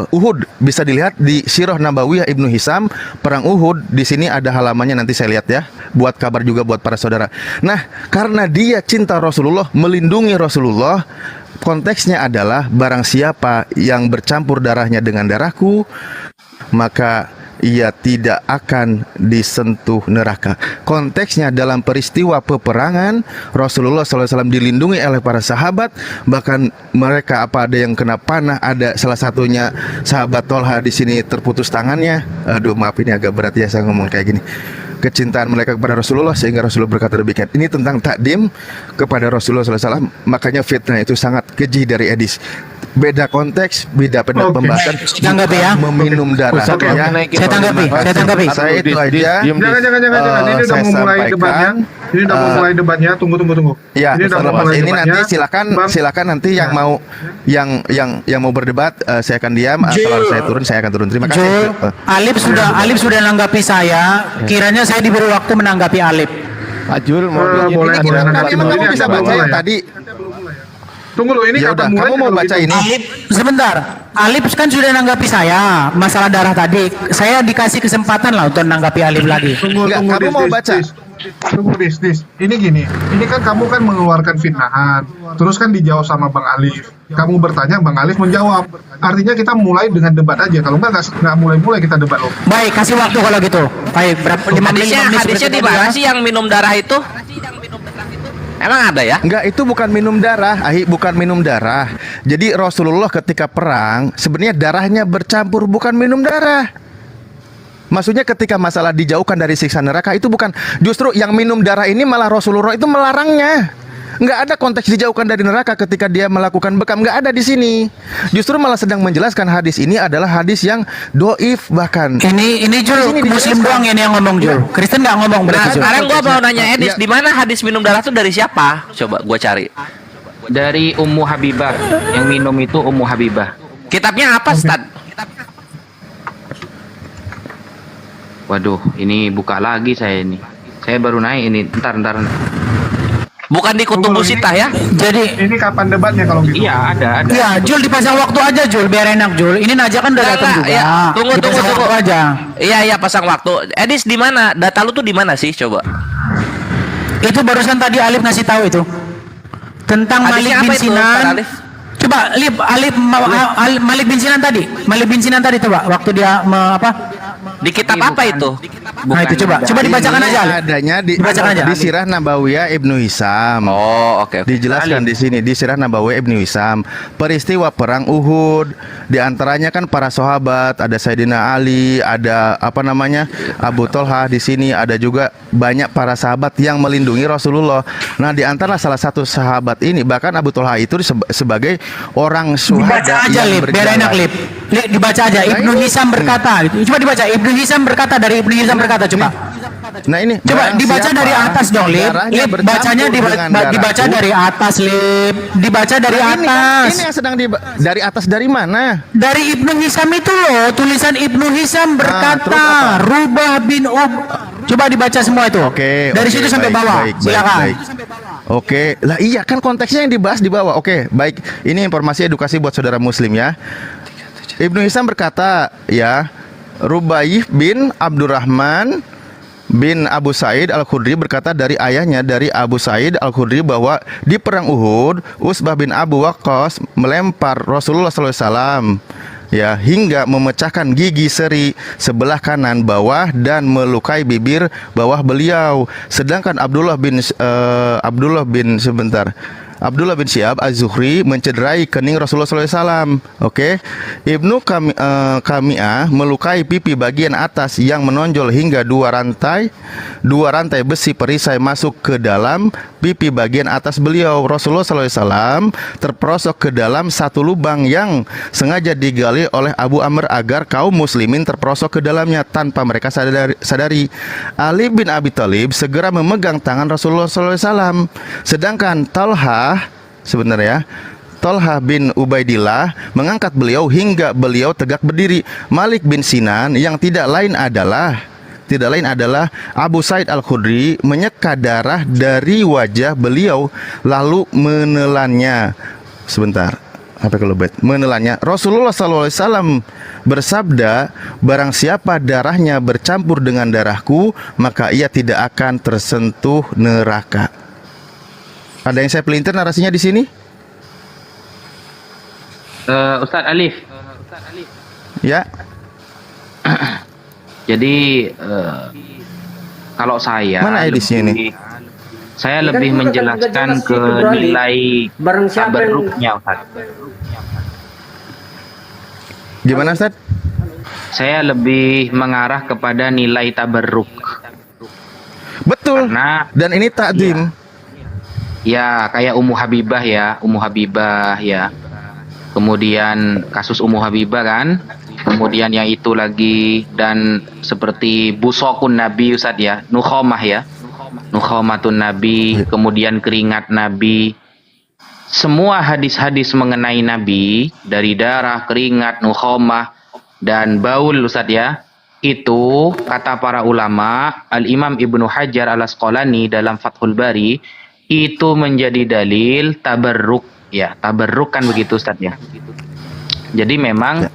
Uhud bisa dilihat di Sirah Nabawiyah Ibnu Hisam, perang Uhud. Di sini ada halamannya, nanti saya lihat ya, buat kabar juga buat para saudara. Nah, karena dia cinta Rasulullah, melindungi Rasulullah, konteksnya adalah barang siapa yang bercampur darahnya dengan darahku maka ia tidak akan disentuh neraka. Konteksnya dalam peristiwa peperangan Rasulullah SAW dilindungi oleh para sahabat, bahkan mereka ada yang kena panah, ada salah satunya sahabat Tolha di sini terputus tangannya. Aduh, maaf ini agak berat ya saya ngomong kayak gini. Kecintaan mereka kepada Rasulullah sehingga Rasulullah berkata demikian. Ini tentang takdim kepada Rasulullah SAW. Makanya fitnah itu sangat keji dari Edis. Beda konteks, beda pembahasan. Tanggapi ya. Meminum darah. Saya tanggapi. Saya itu aja. Jangan. Ini udah mau mulai debatnya. Ini udah mau mulai debatnya. Tunggu. Ya, ini udah mau mulai ini debatnya. nanti silakan nanti yang mau yang mau berdebat saya akan diam. Kalau saya turun saya akan turun. Terima kasih. Alip sudah menanggapi saya. Kiranya saya diberi waktu menanggapi Alip. Pak Jul mau boleh. Emang kamu bisa baca yang tadi? Tunggu dulu, ini kapan mulai? Kamu mau baca ini? Sebentar, Alip kan sudah nanggapi saya masalah darah tadi. Saya dikasih kesempatan lah untuk nanggapi Alip lagi. Tunggu, kamu mau baca? Tunggu, Dis. Ini gini, ini kan kamu kan mengeluarkan fitnahan, terus kan dijawab sama Bang Alif. Kamu bertanya, Bang Alif menjawab. Artinya kita mulai dengan debat aja. Kalau nggak mulai kita debat loh. Baik, kasih waktu kalau gitu. Baik, berapa 5 menit? Hadisnya di mana sih yang minum darah itu? Emang ada ya? Enggak, itu bukan minum darah, bukan minum darah. Jadi Rasulullah ketika perang sebenarnya darahnya bercampur, bukan minum darah. Maksudnya ketika masalah dijauhkan dari siksa neraka itu bukan, justru yang minum darah ini malah Rasulullah itu melarangnya. Enggak ada konteks dijauhkan dari neraka ketika dia melakukan bekam, enggak ada di sini. Justru malah sedang menjelaskan hadis ini adalah hadis yang doif bahkan. Ini Jul, Muslim doang ini yang ngomong Jul. Kristen nggak ngomong berarti. Sekarang gua mau nanya Edis, di mana hadis minum darah itu dari siapa? Coba gua cari. Dari Ummu Habibah. Yang minum itu Ummu Habibah. Kitabnya apa, Ustaz? Waduh, ini buka lagi saya ini. Saya baru naik ini. Ntar. Bukan di Kutubus Sittah ya? Jadi ini kapan debatnya kalau gitu? Iya, ada. Iya, Jul dipasang waktu aja Jul, biar enak Jul. Ini Najah kan udah datang juga. Ya, tunggu aja. Iya, pasang waktu. Edis di mana? Data lu tuh di mana sih? Coba. Itu barusan tadi Alif ngasih tahu itu. Tentang Hadisnya Malik bin Sinan. Coba Malik bin Sinan tadi. Malik bin Sinan tadi coba waktu dia Di kitab apa itu? Nah itu coba dibacakan Ini aja. adanya Dibacakan aja. di Sirah Nabawiyah Ibnu Hisam. Oh, oke. Dijelaskan di sini di Sirah Nabawiyah Ibnu Hisam peristiwa perang Uhud. Di antaranya kan para sahabat, ada Sayyidina Ali, ada Abu Thalha di sini, ada juga banyak para sahabat yang melindungi Rasulullah. Nah, di antara salah satu sahabat ini bahkan Abu Thalha itu sebagai orang syuhada Dibaca aja yang Lip, biar enak Lip. Dibaca aja. Ibnu Hisam berkata. Coba dibaca. Ibnu Hisam berkata, dari Ibnu Hisam berkata, coba. Nah ini Coba dibaca dari atas dong, Lip. Lip, bacanya dibaca dari atas, Lip. Dibaca dari atas. Ini yang sedang dari atas dari mana? Dari Ibnu Hisam itu loh, tulisan Ibnu Hisam berkata, Rubah bin Coba dibaca semua itu. Oke. Dari situ sampai bawah. Silakan. Oke, lah iya kan konteksnya yang dibahas di bawah. Oke, baik. Ini informasi edukasi buat saudara muslim ya. Ibnu Hisam berkata, ya, Rubaiyah bin Abdurrahman bin Abu Sa'id Al-Khudri berkata dari ayahnya, dari Abu Sa'id Al-Khudri, bahwa di perang Uhud Utsbah bin Abu Waqqas melempar Rasulullah SAW, ya, hingga memecahkan gigi seri sebelah kanan bawah dan melukai bibir bawah beliau. Sedangkan Abdullah bin Syihab Az-Zuhri mencederai kening Rasulullah SAW. Oke. Ibnu Kami'ah melukai pipi bagian atas yang menonjol hingga dua rantai besi perisai masuk ke dalam pipi bagian atas beliau. Rasulullah SAW terperosok ke dalam satu lubang yang sengaja digali oleh Abu Amr agar kaum muslimin terperosok ke dalamnya tanpa mereka sadari. Ali bin Abi Thalib segera memegang tangan Rasulullah SAW. Sedangkan Thalha bin Ubaidillah mengangkat beliau hingga beliau tegak berdiri. Malik bin Sinan yang tidak lain adalah Abu Sa'id Al-Khudri menyeka darah dari wajah beliau lalu menelannya. Menelannya. Rasulullah SAW bersabda, barang siapa darahnya bercampur dengan darahku, maka ia tidak akan tersentuh neraka. Ada yang saya pelintir narasinya di sini? Ustadz Alif. Ya. Jadi kalau saya mana edisnya ini? Saya lebih menjelaskan ke nilai tabarruknya, Ustaz. Gimana, Ustaz? Saya lebih mengarah kepada nilai tabarruk. Betul. Dan ini takdim. Ya, kayak Ummu Habibah ya. Kemudian kasus Ummu Habibah kan. Kemudian yang itu lagi, dan seperti busokun Nabi, Ustaz ya, nukhomah ya. Nukhomatun Nabi, kemudian keringat Nabi. Semua hadis-hadis mengenai Nabi, dari darah, keringat, nukhomah, dan baul, Ustaz ya, itu kata para ulama, Al-Imam Ibnu Hajar Al-Asqalani dalam Fathul Bari, itu menjadi dalil tabarruk ya. Tabarruk kan begitu, Ustaz ya. Jadi memang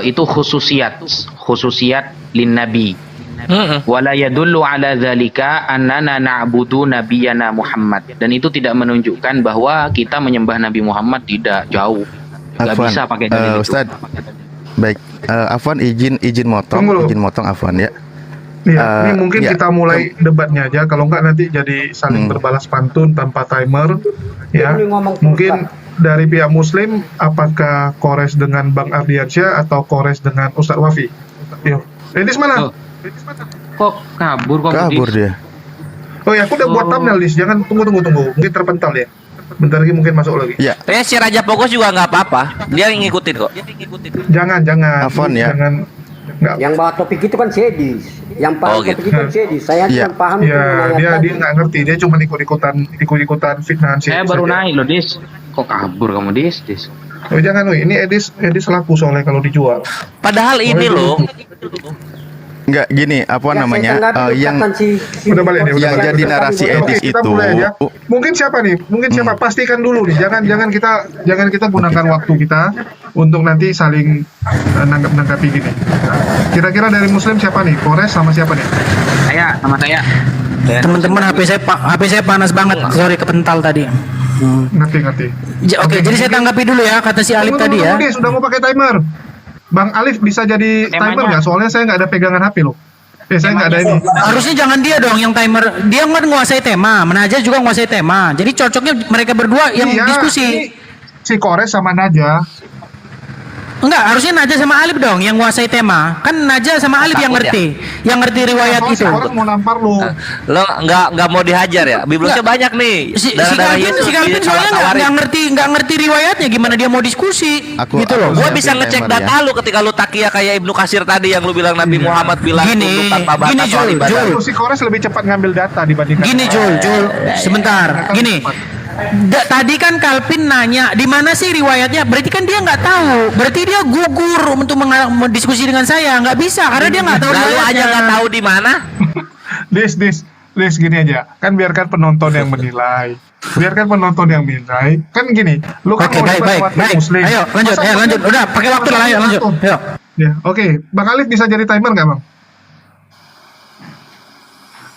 itu khususiat lin Nabi. Wala yadullu ala dzalika annana na'budu nabiyana Muhammad. Dan itu tidak menunjukkan bahwa kita menyembah Nabi Muhammad, tidak, jauh. Enggak bisa pakai dalil itu. Ustaz. Baik, Afwan izin motong Afwan ya. Iya, ini mungkin kita mulai debatnya aja. Kalau enggak nanti jadi saling berbalas pantun tanpa timer. Ya, mungkin dari pihak Muslim, apakah Kores dengan Bang Ardiansyah atau Kores dengan Ustadz Wafi? Yuk, Edis mana? Kok kabur dia? Oh ya, aku udah buat thumbnail, Dis. Jangan tunggu. Mungkin terpental ya. Bentar lagi mungkin masuk lagi. Ya. Si Raja Pokos juga nggak apa-apa. Dia ngikutin kok. Jangan. Afwan ya. Yang bawa topik itu kan Sedis. Yang paham topik itu Sedis. Saya cuma paham. Dia nggak ngerti. Dia cuma ikut-ikutan fitnahan. Saya baru naik loh, Dis. Kok kabur kamu, Dis? Oh jangan, ini Edis laku soalnya kalau dijual. Padahal ini loh. Enggak gini, apa namanya? Yang udah balik nih, yang jadi narasi Edis itu. Mungkin siapa nih? Pastikan dulu nih. Jangan kita gunakan waktu kita untuk nanti saling nanggapi gini. Kira-kira dari Muslim siapa nih? Kores sama siapa nih? Sama saya. Teman-teman, HP saya panas banget. Sorry, kepental tadi. Ngerti. Oke, jadi saya tanggapi dulu ya kata si Alif tadi ya. Sudah mau pakai timer. Bang Alif bisa jadi timer Temanya- nggak? Soalnya saya nggak ada pegangan HP loh. Saya nggak ada ini. Harusnya jangan dia dong yang timer. Dia kan menguasai tema, Menaja juga menguasai tema. Jadi cocoknya mereka berdua yang Iya, diskusi. ini si Kores sama Naja. Enggak, harusnya Naja sama Alif dong yang menguasai tema. Kan Naja sama Alif yang Takut ya? ngerti, yang ngerti riwayat Si itu. Kores mau nampar lu. Lo nggak mau dihajar ya? Biblusnya banyak nih. Si Darah-darah Calvin, Yesus si Calvin di soalnya tawarin. nggak ngerti riwayatnya, gimana dia mau diskusi. Gitu loh. Gua bisa ngecek data lu ketika lu takia kayak Ibnu Katsir tadi yang lu bilang Nabi Muhammad bilang tunduk tanpa batas soal Jul, ibadah. Jul. Si Kores lebih cepat ngambil data dibandingkan. Gini Jul, sebentar. Gini. Tadi kan Calvin nanya di mana sih riwayatnya, berarti kan dia nggak tahu, berarti dia gugur untuk mendiskusi dengan saya, nggak bisa karena dia nggak tahu Lalu aja riwayatnya. nggak tahu di mana. Dis gini aja. Kan biarkan penonton yang menilai. Biarkan penonton yang menilai. Kan gini, lu kan Oke, mau baik. debat Muslim. Ayo lanjut, Masa lanjut. Udah pakai waktu lah, ayo lanjut. Ayo. Ya, oke. Bang Alif bisa jadi timer nggak, Bang?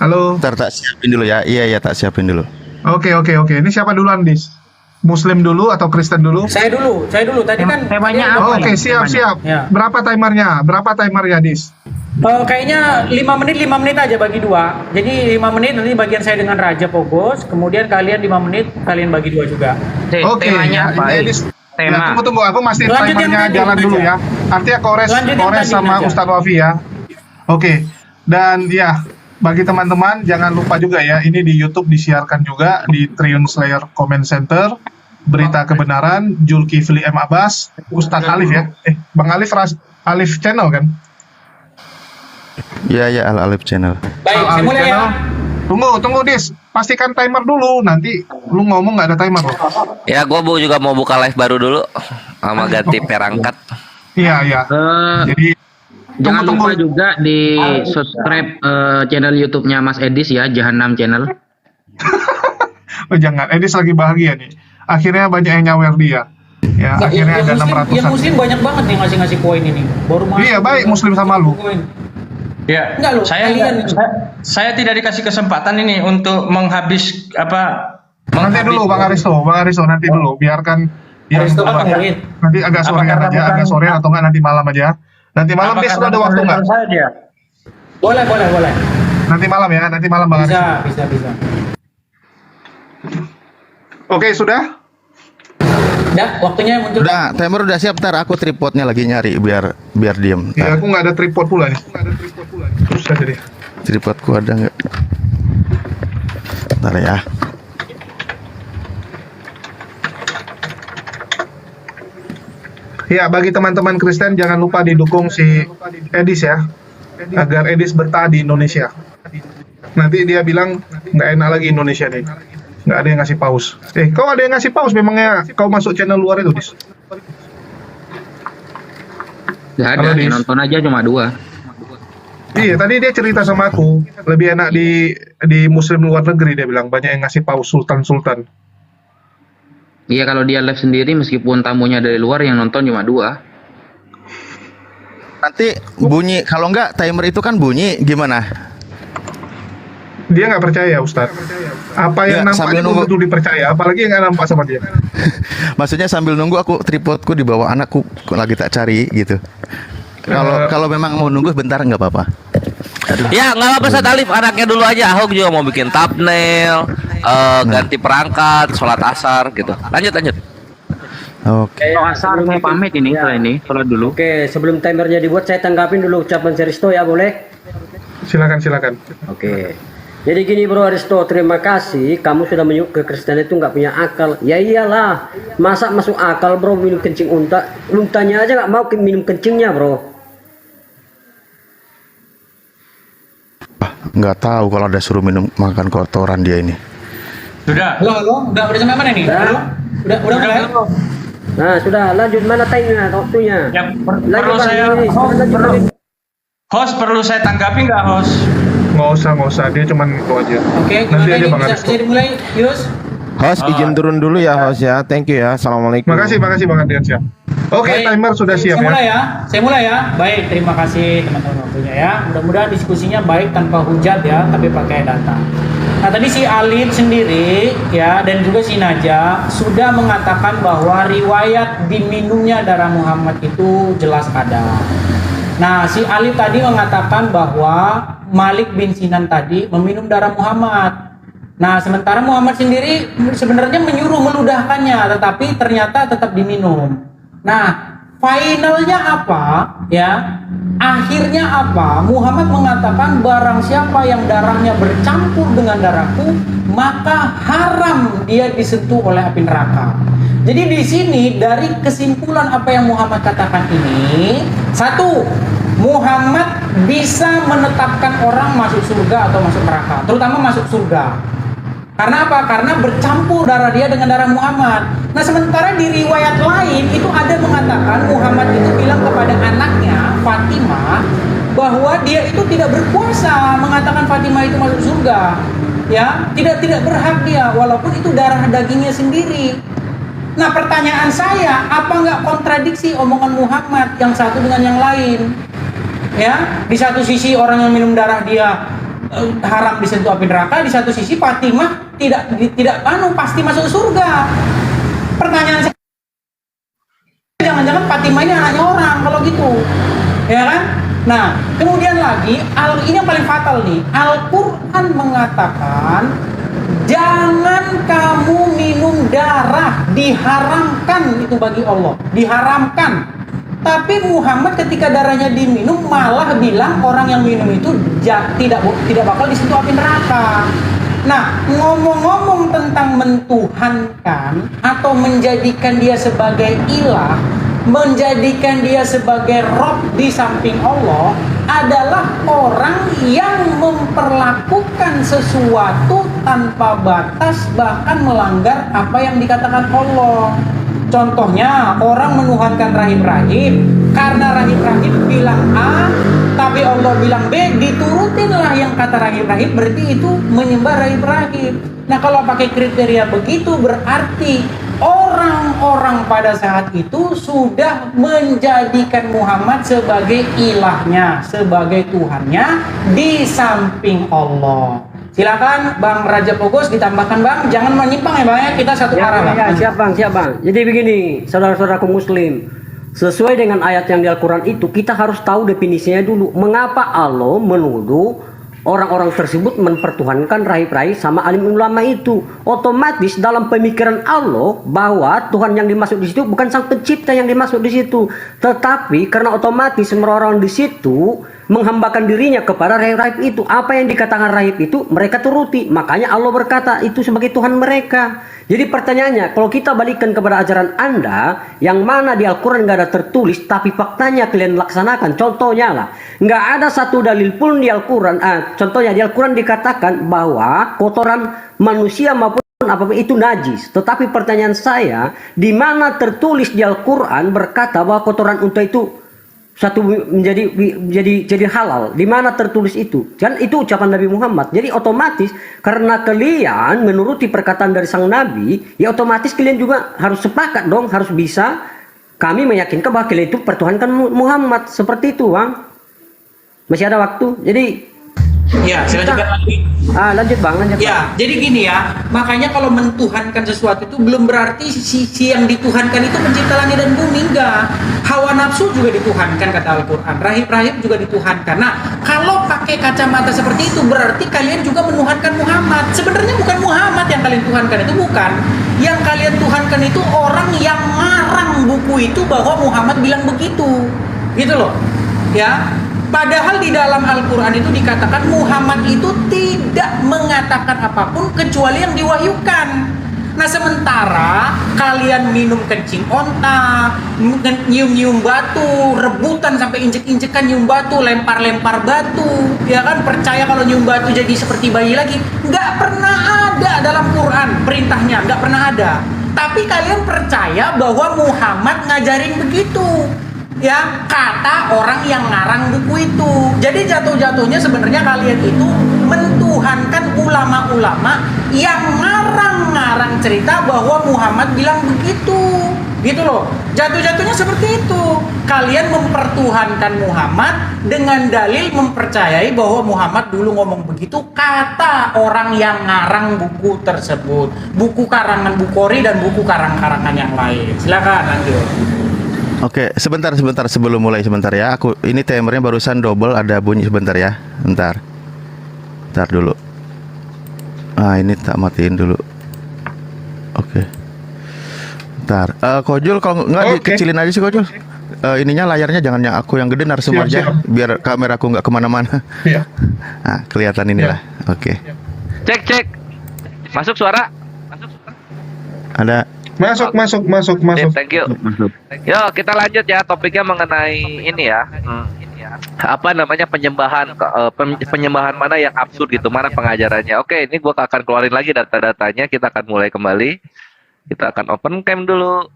Halo. Ntar tak siapin dulu ya. Iya, tak siapin dulu. Oke. Ini siapa duluan, Dis? Muslim dulu atau Kristen dulu? Saya dulu. Tadi kan temanya Oh, oke, siap. Ya. Berapa timernya, Dis? Kayaknya 5 menit aja bagi dua. Jadi 5 menit nanti bagian saya dengan Raja Pogos, kemudian kalian 5 menit kalian bagi dua juga. Oke, temanya apa? Dis. Tema. Ya, tunggu, aku masih Lanjut yang timernya tadi, jalan dulu aja. ya. Artinya Kores Lanjut yang tadi sama aja. Ustadz Wafi ya. Oke. Dan ya, bagi teman-teman jangan lupa juga ya, ini di YouTube disiarkan juga di Triun Slayer Comment Center. Berita kebenaran, Zulkifli M. Abbas, Ustadz Alif ya. Bang Alif Alif Channel kan? Iya, Al Alif Channel. Baik, saya mulai ya. Tunggu Dis, pastikan timer dulu, nanti lu ngomong nggak ada timer loh. Ya, gua juga mau buka live baru dulu sama ganti perangkat. Iya. Jadi Jangan lupa juga di subscribe channel YouTube-nya Mas Edis ya, Jahanam Channel. Oh jangan, Edis lagi bahagia nih. Akhirnya banyak yang nyawer dia. Ya, Nggak, akhirnya ada yang 600-an. muslim banyak banget nih ngasih poin ini. Baru masuk. Iya, baik Muslim sama lu. Ya, Enggak loh, saya tidak dikasih kesempatan ini untuk Nanti dulu Bang Aristo nanti dulu. Biarkan yang Aristo apa ngapain? nanti agak sore atau enggak nanti malam aja. Nanti malam dia sudah ada waktu enggak? Boleh. Nanti malam Bang Aristo. Bisa. Oke, sudah? Ya, waktunya muncul. Udah, timer udah siap. Ntar aku tripodnya lagi nyari biar diem. Ya, aku nggak ada tripod pula nih. Susah jadi. Tripodku ada nggak? Ntar ya. Ya, bagi teman-teman Kristen jangan lupa didukung si Edis ya, agar Edis bertahan di Indonesia. Nanti dia bilang nggak enak lagi Indonesia nih, nggak ada yang ngasih paus. Kau ada yang ngasih paus memangnya kau masuk channel luar itu, Dis? Gak ada, Halo, Dis. yang nonton aja cuma 2. Iya, tadi dia cerita sama aku, lebih enak di Muslim luar negeri, dia bilang banyak yang ngasih paus sultan. Iya, kalau dia live sendiri meskipun tamunya dari luar yang nonton cuma 2. Nanti bunyi, kalau nggak timer itu kan bunyi gimana? Dia nggak percaya, Ustadz. Apa yang Ya, nampak sambil itu nunggu. betul dipercaya, apalagi yang nggak nampak sama dia. Maksudnya sambil nunggu aku tripodku di bawah anakku lagi tak cari gitu. Kalau memang mau nunggu bentar nggak apa-apa. Ya, nggak apa-apa Ustadz Alif, anaknya dulu aja. Ahok juga mau bikin thumbnail, ganti perangkat, sholat asar gitu. Lanjut. Oke. Asar saya pamit ini, sholat dulu. Oke, sebelum timernya dibuat saya tanggapin dulu ucapan Seristo ya, boleh? Silakan. Oke. Jadi gini Bro Aristo, terima kasih kamu sudah menyebut kekristenan itu nggak punya akal. Ya iyalah, masa masuk akal bro minum kencing unta? Untanya aja nggak mau minum kencingnya bro. Nggak tahu kalau ada suruh makan kotoran dia ini. Sudah. Halo, udah sampai mana nih? Udah mulai? Nah sudah, lanjut mana time-nya, waktunya? Perlu Host perlu saya tanggapi nggak host? Nggak usah, dia cuman itu aja. Oke, Nanti gimana aja ini? Bang Bisa Aristo. dimulai, Yus? Host izin turun dulu ya host ya. Thank you ya. Assalamualaikum. Makasih Bang Adrian siap. Oke, Baik. timer sudah siap Saya mulai ya. Baik, terima kasih teman-teman waktunya ya. Mudah-mudahan diskusinya baik tanpa hujat ya, tapi pakai data. Nah tadi si Alid sendiri ya dan juga si Naja sudah mengatakan bahwa riwayat diminumnya darah Muhammad itu jelas ada. Nah si Alid tadi mengatakan bahwa Malik bin Sinan tadi meminum darah Muhammad. Nah sementara Muhammad sendiri sebenarnya menyuruh meludahkannya, tetapi ternyata tetap diminum. Nah finalnya apa ya? Akhirnya apa? Muhammad mengatakan barang siapa yang darahnya bercampur dengan darahku, maka haram dia disentuh oleh api neraka. Jadi di sini dari kesimpulan apa yang Muhammad katakan ini, satu, Muhammad bisa menetapkan orang masuk surga atau masuk neraka, terutama masuk surga. Karena apa? Karena bercampur darah dia dengan darah Muhammad. Nah sementara di riwayat lain itu ada mengatakan Muhammad itu bilang kepada anaknya Fatimah bahwa dia itu tidak berkuasa mengatakan Fatimah itu masuk surga. Ya, tidak berhak dia walaupun itu darah dagingnya sendiri. Nah pertanyaan saya, apa nggak kontradiksi omongan Muhammad yang satu dengan yang lain? Ya, di satu sisi orang yang minum darah dia haram disentuh api neraka, di satu sisi Fatimah tidak pasti masuk surga. Pertanyaan saya, jangan-jangan Fatimah ini anaknya orang kalau gitu, ya kan? Nah kemudian lagi ini yang paling fatal nih, Al-Quran mengatakan jangan kamu minum darah, diharamkan itu bagi Allah, diharamkan. Tapi Muhammad ketika darahnya diminum malah bilang orang yang minum itu tidak bakal disentuh api neraka. Nah, ngomong-ngomong tentang mentuhankan atau menjadikan dia sebagai ilah, menjadikan dia sebagai Rob di samping Allah adalah orang yang memperlakukan sesuatu tanpa batas, bahkan melanggar apa yang dikatakan Allah. Contohnya orang menuhankan rahim-rahim karena rahim-rahim bilang A tapi Allah bilang B, diturutinlah yang kata rahim-rahim, berarti itu menyembah rahim-rahim. Nah kalau pakai kriteria begitu berarti orang-orang pada saat itu sudah menjadikan Muhammad sebagai ilahnya, sebagai Tuhannya di samping Allah. Silakan Bang Raja Pogos ditambahkan Bang, jangan menyimpang ya Bang ya, kita satu arah Bang. Ya, siap Bang. Jadi begini, saudara-saudaraku muslim, sesuai dengan ayat yang di Al-Quran itu kita harus tahu definisinya dulu. Mengapa Allah menuduh orang-orang tersebut mempertuhankan rahib-rahib sama alim ulama itu? Otomatis dalam pemikiran Allah bahwa Tuhan yang dimaksud di situ bukan sang pencipta yang dimaksud di situ, tetapi karena otomatis orang-orang di situ menghambakan dirinya kepada rahib-rahib itu. Apa yang dikatakan rahib itu mereka turuti, makanya Allah berkata itu sebagai Tuhan mereka. Jadi pertanyaannya, kalau kita balikkan kepada ajaran Anda yang mana di Al-Quran nggak ada tertulis tapi faktanya kalian laksanakan, contohnya lah nggak ada satu dalil pun di Al-Quran, contohnya di Al-Quran dikatakan bahwa kotoran manusia maupun apapun itu najis. Tetapi pertanyaan saya, di mana tertulis di Al-Quran berkata bahwa kotoran unta itu satu menjadi halal? Di mana tertulis itu? Kan itu ucapan Nabi Muhammad. Jadi otomatis karena kalian menuruti perkataan dari sang Nabi, ya otomatis kalian juga harus sepakat dong, harus bisa kami meyakinkan bahwa kalian itu pertuhankan Muhammad. Seperti itu Bang. Masih ada waktu. Jadi ya, silakan lagi. Lanjut Bang, lanjut. Ya, jadi gini ya, makanya kalau mentuhankan sesuatu itu belum berarti si yang dituhankan itu pencipta langit dan bumi, enggak. Hawa nafsu juga dituhankan kata Al-Quran, rahib-rahib juga dituhankan. Nah, kalau pakai kacamata seperti itu berarti kalian juga menuhankan Muhammad. Sebenarnya bukan Muhammad yang kalian tuhankan, itu bukan. Yang kalian tuhankan itu orang yang ngarang buku itu bahwa Muhammad bilang begitu. Gitu loh. Ya. Padahal di dalam Al-Quran itu dikatakan Muhammad itu tidak mengatakan apapun kecuali yang diwahyukan. Nah sementara kalian minum kencing onta, nyium-nyium batu, rebutan sampai injek-injekan nyium batu, lempar-lempar batu, ya kan, percaya kalau nyium batu jadi seperti bayi lagi. Nggak pernah ada dalam Quran perintahnya, nggak pernah ada. Tapi kalian percaya bahwa Muhammad ngajarin begitu. Ya, kata orang yang ngarang buku itu. Jadi jatuh-jatuhnya sebenarnya kalian itu mentuhankan ulama-ulama yang ngarang-ngarang cerita bahwa Muhammad bilang begitu. Gitu loh. Jatuh-jatuhnya seperti itu. Kalian mempertuhankan Muhammad dengan dalil mempercayai bahwa Muhammad dulu ngomong begitu kata orang yang ngarang buku tersebut. Buku karangan Bukhari dan buku karangan yang lain. Silakan lanjut. Oke, sebentar sebelum mulai sebentar ya. Ini timernya barusan double, ada bunyi sebentar ya. Bentar dulu. Ini tak matiin dulu. Oke. Bentar. Kojul kalau nggak dikecilin aja sih Kojul. Ininya layarnya jangan yang aku yang gede narsum aja, biar kameraku nggak kemana-mana. Nah, kelihatan inilah. Oke. Cek. Masuk suara? Ada. Masuk. Thank you. Yo, kita lanjut ya, topiknya mengenai ini ya. Apa namanya penyembahan mana yang absurd gitu, mana pengajarannya. Oke, ini gua akan keluarin lagi data-datanya, kita akan mulai kembali. Kita akan open cam dulu.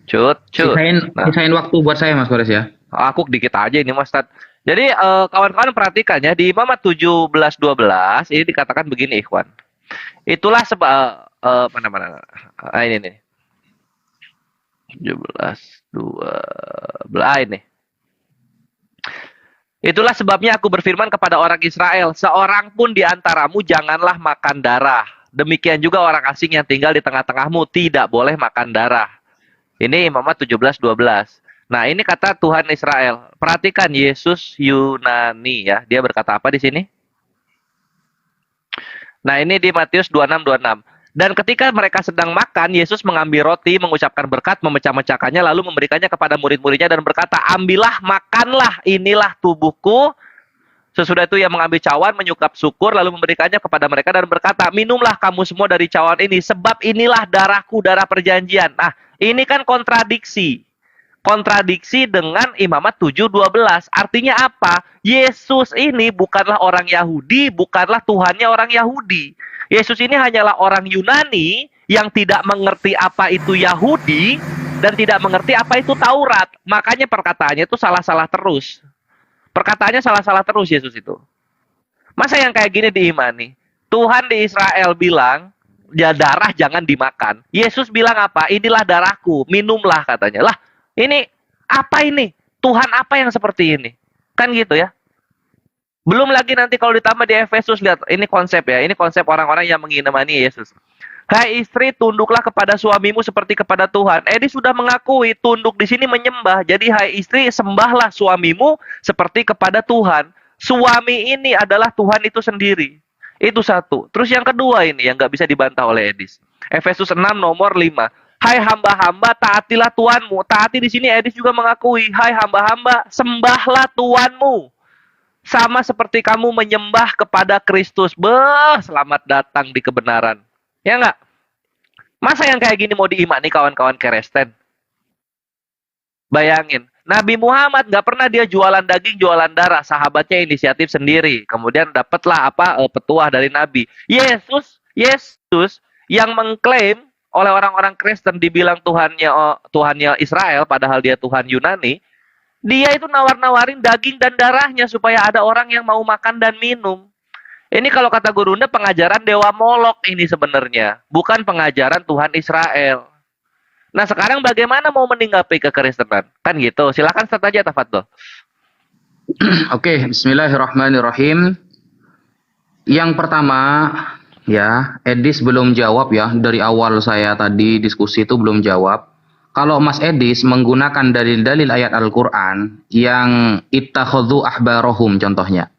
Cut. Sisain waktu buat saya Mas Kores ya. Aku dikit aja ini Mas Tad. Jadi kawan-kawan perhatikan ya, di Imamat 17:12 ini dikatakan begini ikhwan. Itulah sebab mana ini nih. 17:12 ini. Itulah sebabnya aku berfirman kepada orang Israel, seorang pun di antaramu janganlah makan darah. Demikian juga orang asing yang tinggal di tengah-tengahmu tidak boleh makan darah. Ini Imamat 17:12. Nah, ini kata Tuhan Israel. Perhatikan Yesus Yunani ya. Dia berkata apa di sini? Nah, ini di Matius 26:26. Dan ketika mereka sedang makan, Yesus mengambil roti, mengucapkan berkat, memecah-mecahkannya, lalu memberikannya kepada murid-muridnya dan berkata, ambillah, makanlah, inilah tubuhku. Sesudah itu ia mengambil cawan, menyukap syukur, lalu memberikannya kepada mereka dan berkata, minumlah kamu semua dari cawan ini, sebab inilah darahku, darah perjanjian. Nah, ini kan kontradiksi. Kontradiksi dengan Imamat 7:12. Artinya apa? Yesus ini bukanlah orang Yahudi, bukanlah Tuhannya orang Yahudi. Yesus ini hanyalah orang Yunani yang tidak mengerti apa itu Yahudi dan tidak mengerti apa itu Taurat. Makanya perkataannya itu salah-salah terus. Perkataannya salah-salah terus Yesus itu. Masa yang kayak gini diimani? Tuhan di Israel bilang, ya darah jangan dimakan. Yesus bilang apa? Inilah darahku, minumlah katanya. Lah, ini apa ini? Tuhan apa yang seperti ini? Kan gitu ya. Belum lagi nanti kalau ditambah di Efesus, lihat ini konsep ya. Ini konsep orang-orang yang mengimani Yesus. Hai istri, tunduklah kepada suamimu seperti kepada Tuhan. Dia sudah mengakui tunduk di sini menyembah. Jadi hai istri, sembahlah suamimu seperti kepada Tuhan. Suami ini adalah Tuhan itu sendiri. Itu satu. Terus yang kedua ini yang nggak bisa dibantah oleh Edis. Efesus 6 nomor 5. Hai hamba-hamba, taatilah Tuhanmu. Taati di sini Edis juga mengakui. Hai hamba-hamba, sembahlah Tuhanmu. Sama seperti kamu menyembah kepada Kristus. Selamat datang di kebenaran. Ya enggak? Masa yang kayak gini mau diimani kawan-kawan Kristen? Bayangin, Nabi Muhammad nggak pernah dia jualan daging, jualan darah. Sahabatnya inisiatif sendiri. Kemudian dapatlah petuah dari Nabi. Yesus yang mengklaim oleh orang-orang Kristen dibilang Tuhannya Israel, padahal dia Tuhan Yunani. Dia itu nawar-nawarin daging dan darahnya supaya ada orang yang mau makan dan minum. Ini kalau kata Gurunda pengajaran Dewa Molok ini sebenarnya, bukan pengajaran Tuhan Israel. Nah sekarang bagaimana mau menanggapi kekristenan? Kan gitu, silakan start aja Tafadhol. Oke, bismillahirrahmanirrahim. Yang pertama, ya, Edis belum jawab ya, dari awal saya tadi diskusi itu belum jawab. Kalau Mas Edis menggunakan dalil-dalil ayat Al-Quran yang ittakhadhu ahbarahum contohnya,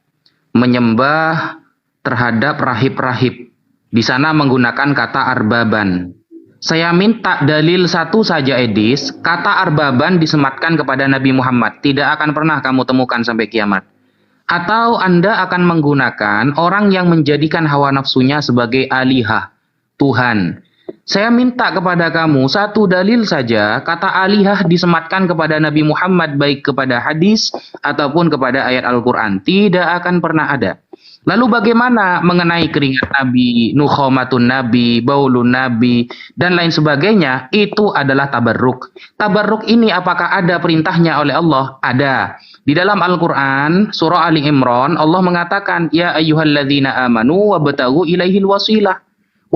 menyembah terhadap rahib-rahib. Di sana menggunakan kata arbaban. Saya minta dalil satu saja Edis, kata arbaban disematkan kepada Nabi Muhammad. Tidak akan pernah kamu temukan sampai kiamat. Atau Anda akan menggunakan orang yang menjadikan hawa nafsunya sebagai alihah, Tuhan. Saya minta kepada kamu satu dalil saja, kata alihah disematkan kepada Nabi Muhammad baik kepada hadis ataupun kepada ayat Al-Quran. Tidak akan pernah ada. Lalu bagaimana mengenai keringat Nabi, nukhomatun Nabi, baulun Nabi, dan lain sebagainya? Itu adalah tabarruk. Tabarruk ini apakah ada perintahnya oleh Allah? Ada. Di dalam Al-Quran, surah Ali Imran, Allah mengatakan, Ya ayyuhalladzina amanu wabtagu ilaihil wasilah.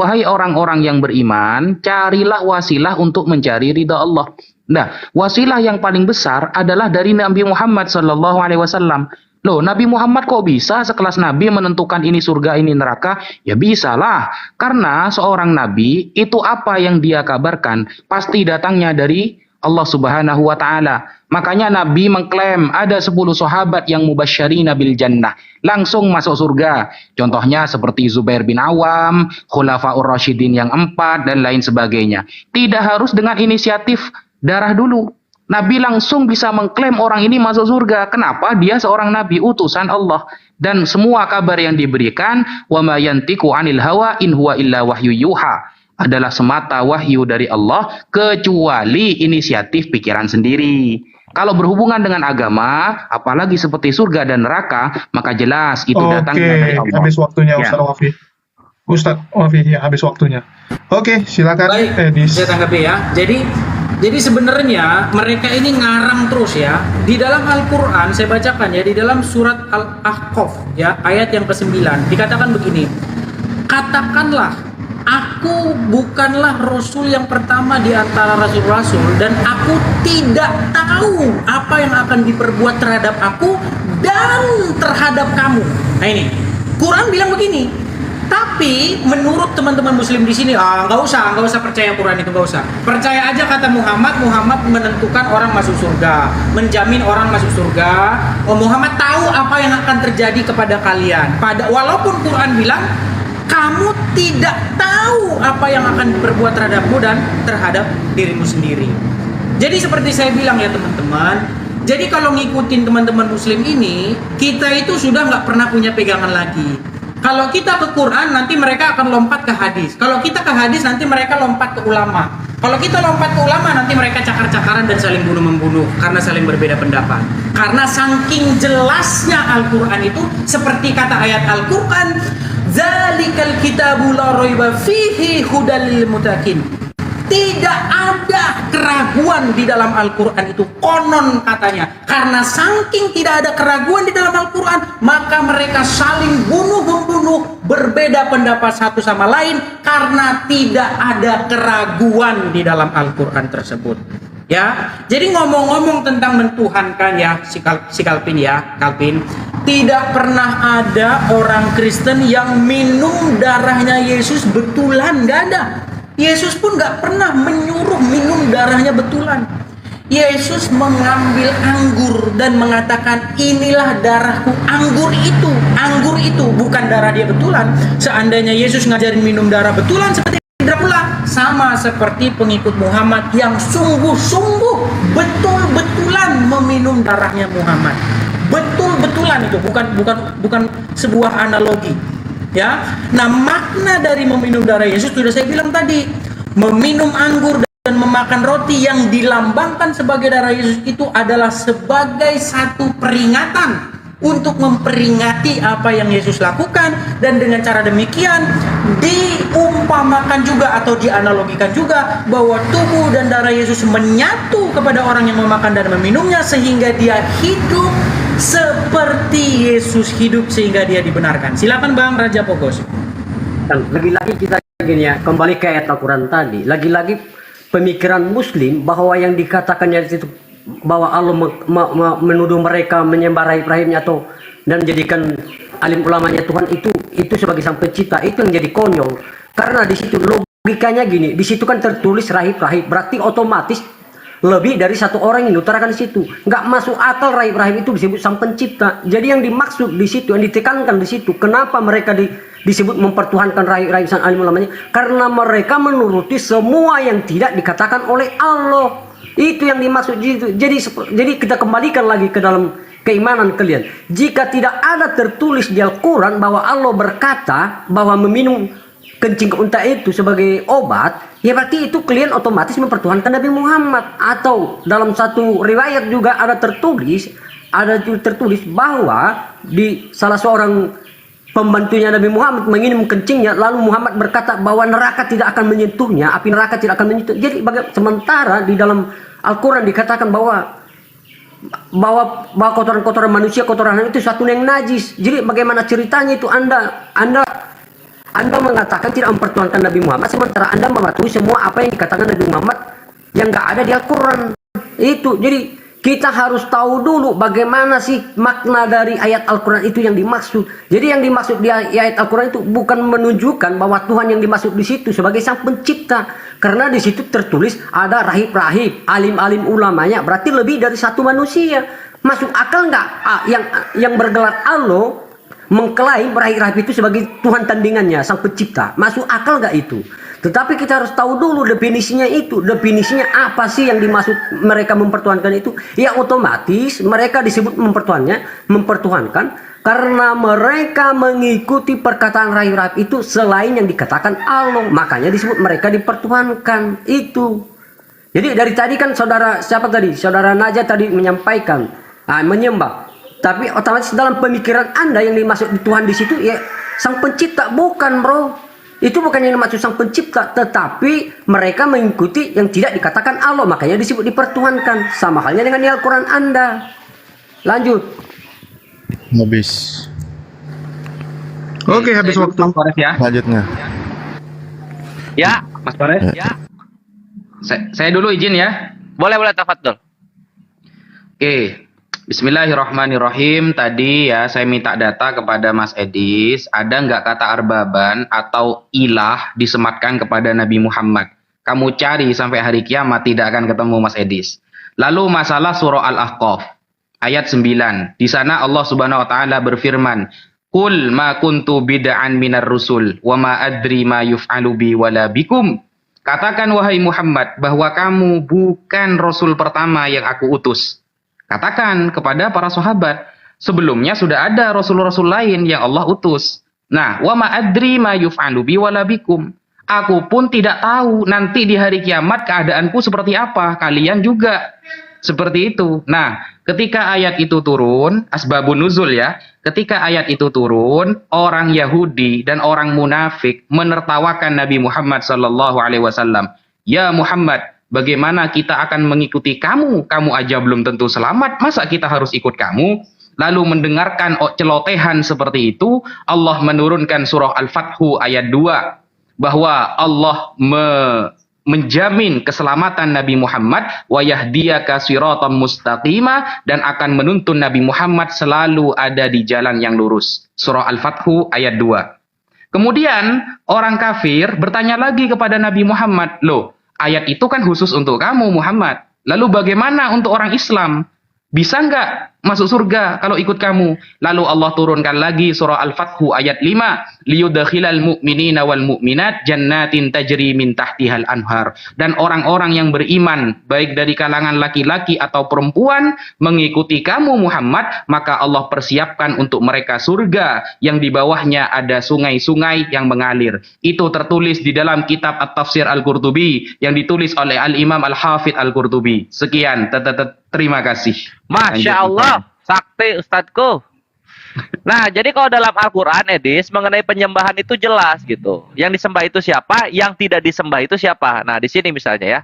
Wahai orang-orang yang beriman, carilah wasilah untuk mencari ridha Allah. Nah, wasilah yang paling besar adalah dari Nabi Muhammad sallallahu alaihi wasallam. Loh, Nabi Muhammad kok bisa sekelas Nabi menentukan ini surga, ini neraka? Ya bisalah. Karena seorang Nabi itu apa yang dia kabarkan pasti datangnya dari Allah Subhanahu wa taala. Makanya Nabi mengklaim ada 10 sahabat yang mubasysyirina bil jannah, langsung masuk surga. Contohnya seperti Zubair bin Awam, Khulafaur Rasyidin yang 4 dan lain sebagainya. Tidak harus dengan inisiatif darah dulu. Nabi langsung bisa mengklaim orang ini masuk surga. Kenapa? Dia seorang nabi utusan Allah, dan semua kabar yang diberikan wa ma yantiqu anil hawa in huwa illa wahyu yuha adalah semata wahyu dari Allah, kecuali inisiatif pikiran sendiri. Kalau berhubungan dengan agama, apalagi seperti surga dan neraka, maka jelas itu datangnya dari Allah. Habis waktunya Ya. Ustaz Wafi. Ustaz Wafi, ya habis waktunya. Oke, silakan. Baik, Edis. saya tanggapi ya. Jadi sebenarnya mereka ini ngarang terus ya. Di dalam Al-Qur'an saya bacakan ya, di dalam surat Al-Ahqaf ya, ayat yang ke-9 dikatakan begini. Katakanlah, aku bukanlah rasul yang pertama di antara rasul-rasul, dan aku tidak tahu apa yang akan diperbuat terhadap aku dan terhadap kamu. Nah ini, Quran bilang begini. Tapi menurut teman-teman muslim di sini, nggak usah percaya Quran itu, nggak usah. Percaya aja kata Muhammad menentukan orang masuk surga, menjamin orang masuk surga. Muhammad tahu apa yang akan terjadi kepada kalian. Walaupun Quran bilang kamu tidak tahu apa yang akan diperbuat terhadapmu dan terhadap dirimu sendiri. Jadi seperti saya bilang ya teman-teman, jadi kalau ngikutin teman-teman muslim ini, kita itu sudah nggak pernah punya pegangan lagi. Kalau kita ke Quran, nanti mereka akan lompat ke hadis. Kalau kita ke hadis, nanti mereka lompat ke ulama. Kalau kita lompat ke ulama, nanti mereka cakar-cakaran dan saling bunuh-membunuh karena saling berbeda pendapat. Karena saking jelasnya Al-Quran itu, seperti kata ayat Al-Quran, Zalikal kitabu la raiba fihi hudal lil muttaqin. Tidak ada keraguan di dalam Al-Quran itu, konon katanya. Karena saking tidak ada keraguan di dalam Al-Quran, maka mereka saling bunuh-membunuh, berbeda pendapat satu sama lain, karena tidak ada keraguan di dalam Al-Quran tersebut. Ya, jadi ngomong-ngomong tentang mentuhankan ya, si Calvin ya, Calvin, tidak pernah ada orang Kristen yang minum darahnya Yesus betulan, nggak ada. Yesus pun gak pernah menyuruh minum darahnya betulan. Yesus mengambil anggur dan mengatakan, inilah darahku. Anggur itu bukan darah dia betulan. Seandainya Yesus ngajarin minum darah betulan seperti pula, sama seperti pengikut Muhammad yang sungguh-sungguh betul-betulan meminum darahnya Muhammad. Betul-betulan itu bukan sebuah analogi. Ya, nah makna dari meminum darah Yesus sudah saya bilang tadi, meminum anggur dan memakan roti yang dilambangkan sebagai darah Yesus itu adalah sebagai satu peringatan untuk memperingati apa yang Yesus lakukan, dan dengan cara demikian diumpamakan juga atau dianalogikan juga bahwa tubuh dan darah Yesus menyatu kepada orang yang memakan dan meminumnya sehingga dia hidup seperti Yesus hidup sehingga dia dibenarkan. Silakan Bang Raja Pogos. Dan lagi-lagi kita gini ya, kembali ke ayat Al-Quran tadi. Lagi-lagi pemikiran Muslim bahwa yang dikatakan itu bahwa Allah menuduh mereka menyembah rahib-rahibnya atau dan menjadikan alim ulamanya Tuhan itu sebagai sang pencipta, itu yang jadi konyol. Karena di situ logikanya gini, di situ kan tertulis rahib-rahib, berarti otomatis lebih dari satu orang yang diutarakan di situ. Nggak masuk akal rahib-rahib itu disebut sang pencipta. Jadi yang dimaksud di situ, yang ditekankan di situ, kenapa mereka disebut mempertuhankan rahib-rahib sang alim ulamanya? Karena mereka menuruti semua yang tidak dikatakan oleh Allah. Itu yang dimaksud gitu. Jadi kita kembalikan lagi ke dalam keimanan kalian. Jika tidak ada tertulis di Al-Quran bahwa Allah berkata bahwa meminum kencing unta itu sebagai obat, ya berarti itu kalian otomatis mempertuhankan Nabi Muhammad. Atau dalam satu riwayat juga ada tertulis bahwa di salah seorang pembantunya Nabi Muhammad menginum kencingnya, lalu Muhammad berkata bahwa neraka tidak akan menyentuhnya, api neraka tidak akan menyentuh. Jadi sementara di dalam Al-Quran dikatakan bahwa kotoran-kotoran manusia, kotoran itu satu yang najis. Jadi bagaimana ceritanya itu Anda Anda mengatakan tidak mempertuhankan Nabi Muhammad, sementara Anda mematuhi semua apa yang dikatakan Nabi Muhammad yang nggak ada di Al-Quran. Itu, jadi kita harus tahu dulu bagaimana sih makna dari ayat Al-Quran itu yang dimaksud. Jadi yang dimaksud di ayat Al-Quran itu bukan menunjukkan bahwa Tuhan yang dimaksud di situ sebagai sang pencipta. Karena di situ tertulis ada rahib-rahib, alim-alim ulamanya, berarti lebih dari satu manusia. Masuk akal nggak yang bergelar Allah mengklaim rahib-rahib itu sebagai Tuhan tandingannya, sang pencipta? Masuk akal nggak itu? Tetapi kita harus tahu dulu definisinya itu. Definisinya apa sih yang dimaksud mereka mempertuhankan itu? Ya otomatis mereka disebut mempertuhankan karena mereka mengikuti perkataan rahib-rahib itu selain yang dikatakan Allah. Makanya disebut mereka dipertuhankan itu. Jadi dari tadi kan saudara Najat tadi menyampaikan menyembah. Tapi otomatis dalam pemikiran Anda yang dimaksud Tuhan di situ ya sang pencipta, bukan bro. Itu bukan yang dimaksud sang pencipta, tetapi mereka mengikuti yang tidak dikatakan Allah, makanya disebut dipertuhankan. Sama halnya dengan di Al-Quran Anda. Lanjut. Habis. Oke, habis waktu. Mas Faris ya. Lanjutnya. Ya, Mas Faris. ya. Saya dulu izin ya. Boleh, tafadhol. Oke. Bismillahirrahmanirrahim. Tadi ya saya minta data kepada Mas Edis. Ada nggak kata arbaban atau ilah disematkan kepada Nabi Muhammad? Kamu cari sampai hari kiamat tidak akan ketemu Mas Edis. Lalu masalah surah Al-Ahqaf ayat 9. Di sana Allah Subhanahu wa taala berfirman, "Qul ma kuntu bid'an minar rusul wa ma adri ma yuf'alu bi wala bikum." Katakan wahai Muhammad bahwa kamu bukan rasul pertama yang aku utus. Katakan kepada para sahabat, sebelumnya sudah ada rasul-rasul lain yang Allah utus. Nah, wa ma adri ma yuf'alu bi wala bikum. Aku pun tidak tahu nanti di hari kiamat keadaanku seperti apa, kalian juga seperti itu. Nah, ketika ayat itu turun, asbabun nuzul ya. Ketika ayat itu turun, orang Yahudi dan orang munafik menertawakan Nabi Muhammad sallallahu alaihi wasallam. Ya Muhammad, bagaimana kita akan mengikuti kamu? Kamu aja belum tentu selamat, masa kita harus ikut kamu? Lalu mendengarkan celotehan seperti itu, Allah menurunkan surah Al-Fathu ayat 2. Bahwa Allah menjamin keselamatan Nabi Muhammad wa yahdiyaka siratan mustaqima, dan akan menuntun Nabi Muhammad selalu ada di jalan yang lurus. Surah Al-Fathu ayat 2. Kemudian orang kafir bertanya lagi kepada Nabi Muhammad, loh, ayat itu kan khusus untuk kamu Muhammad. Lalu bagaimana untuk orang Islam? Bisa nggak masuk surga kalau ikut kamu? Lalu Allah turunkan lagi surah Al-Fathu ayat 5. Liyudkhilal mu'minina wal mu'minat jannatin tajri min tahtihal anhar. Dan orang-orang yang beriman, baik dari kalangan laki-laki atau perempuan, mengikuti kamu Muhammad, maka Allah persiapkan untuk mereka surga yang di bawahnya ada sungai-sungai yang mengalir. Itu tertulis di dalam kitab At-Tafsir Al-Qurtubi yang ditulis oleh Al-Imam Al-Hafidh Al-Qurtubi. Sekian, terima kasih. Masya Allah, sakti Ustadku. Nah, jadi kalau dalam Al-Quran, Edis, mengenai penyembahan itu jelas gitu. Yang disembah itu siapa, yang tidak disembah itu siapa. Nah, di sini misalnya ya,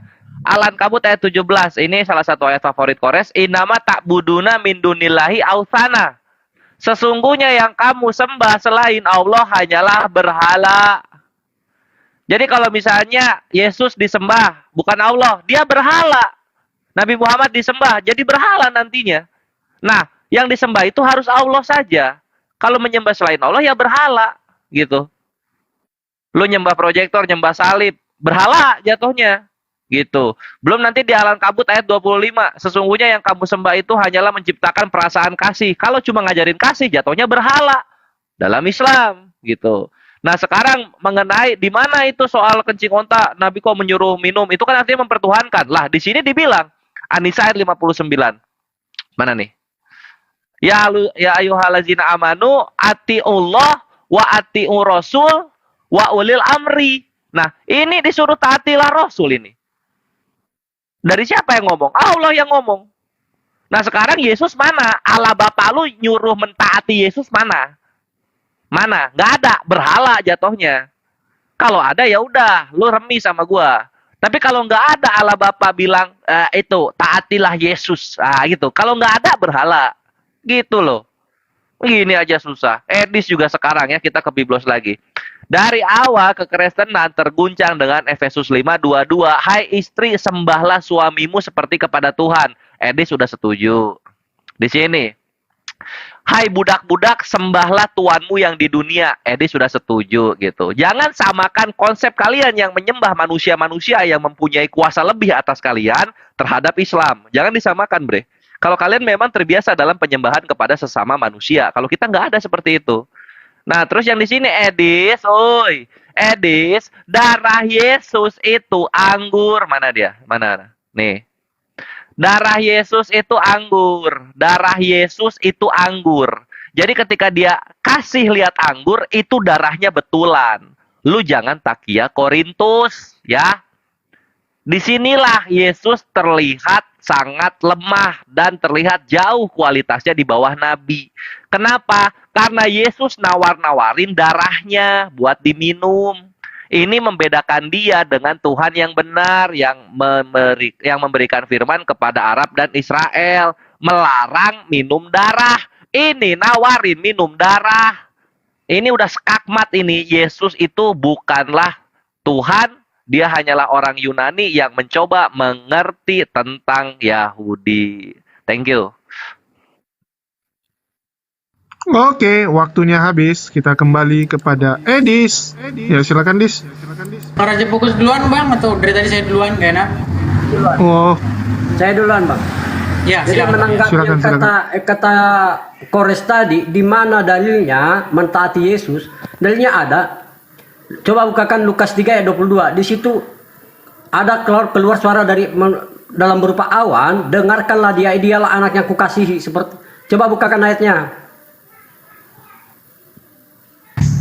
Al-Ankabut ayat 17, ini salah satu ayat favorit Kores. Innama ta'buduna min dunillahi authana. Sesungguhnya yang kamu sembah selain Allah hanyalah berhala. Jadi kalau misalnya Yesus disembah, bukan Allah, dia berhala. Nabi Muhammad disembah, jadi berhala nantinya. Nah, yang disembah itu harus Allah saja. Kalau menyembah selain Allah, ya berhala. Gitu. Lu nyembah proyektor, nyembah salib, berhala jatuhnya. Gitu. Belum nanti di Al-Ankabut ayat 25. Sesungguhnya yang kamu sembah itu hanyalah menciptakan perasaan kasih. Kalau cuma ngajarin kasih, jatuhnya berhala. Dalam Islam. Gitu. Nah, sekarang mengenai di mana itu soal kencing onta, Nabi kok menyuruh minum, itu kan artinya mempertuhankan. Lah, di sini dibilang, An-Nisa ayat 59. Mana nih? Ya ayyuhallazina amanu atiullah wa atiu rasul wa ulil amri. Nah, ini disuruh taatilah Rasul ini. Dari siapa yang ngomong? Allah yang ngomong. Nah, sekarang Yesus mana? Allah Bapa lu nyuruh mentaati Yesus mana? Mana? Nggak ada, berhala jatuhnya. Kalau ada ya udah, lu remis sama gua. Tapi kalau nggak ada, Allah Bapa bilang itu taatilah Yesus, gitu. Kalau nggak ada, berhala, gitu loh. Gini aja susah. Edis juga sekarang ya, kita ke Biblos lagi. Dari awal kekristenan terguncang dengan Efesus 5:22. Hai istri, sembahlah suamimu seperti kepada Tuhan. Edis sudah setuju. Di sini. Hai budak-budak, sembahlah tuanmu yang di dunia. Edis sudah setuju gitu. Jangan samakan konsep kalian yang menyembah manusia-manusia yang mempunyai kuasa lebih atas kalian terhadap Islam. Jangan disamakan, bre. Kalau kalian memang terbiasa dalam penyembahan kepada sesama manusia. Kalau kita nggak ada seperti itu. Nah, terus yang di sini Edis, Edis, darah Yesus itu anggur. Mana dia? Mana? Nih. Darah Yesus itu anggur. Darah Yesus itu anggur. Jadi ketika dia kasih lihat anggur, itu darahnya betulan. Lu jangan takia Korintus, ya. Disinilah Yesus terlihat sangat lemah dan terlihat jauh kualitasnya di bawah Nabi. Kenapa? Karena Yesus nawar-nawarin darahnya buat diminum. Ini membedakan dia dengan Tuhan yang benar, yang memberikan firman kepada Arab dan Israel, melarang minum darah. Ini nawarin minum darah. Ini udah skakmat ini. Yesus itu bukanlah Tuhan, dia hanyalah orang Yunani yang mencoba mengerti tentang Yahudi. Thank you. Oke, waktunya habis. Kita kembali kepada Edis. Ya, silakan Dis. Raja fokus duluan bang atau dari tadi saya duluan gak enak? Oh, Saya duluan, Bang. Ya, Jadi silakan. menanggapi Silakan, kata Kores tadi, di mana dalilnya mentaati Yesus? Dalilnya ada. Coba bukakan Lukas 3 ayat 22. Di situ ada keluar suara dari dalam berupa awan, dengarkanlah dialah anak yang kukasihi. Seperti coba bukakan ayatnya.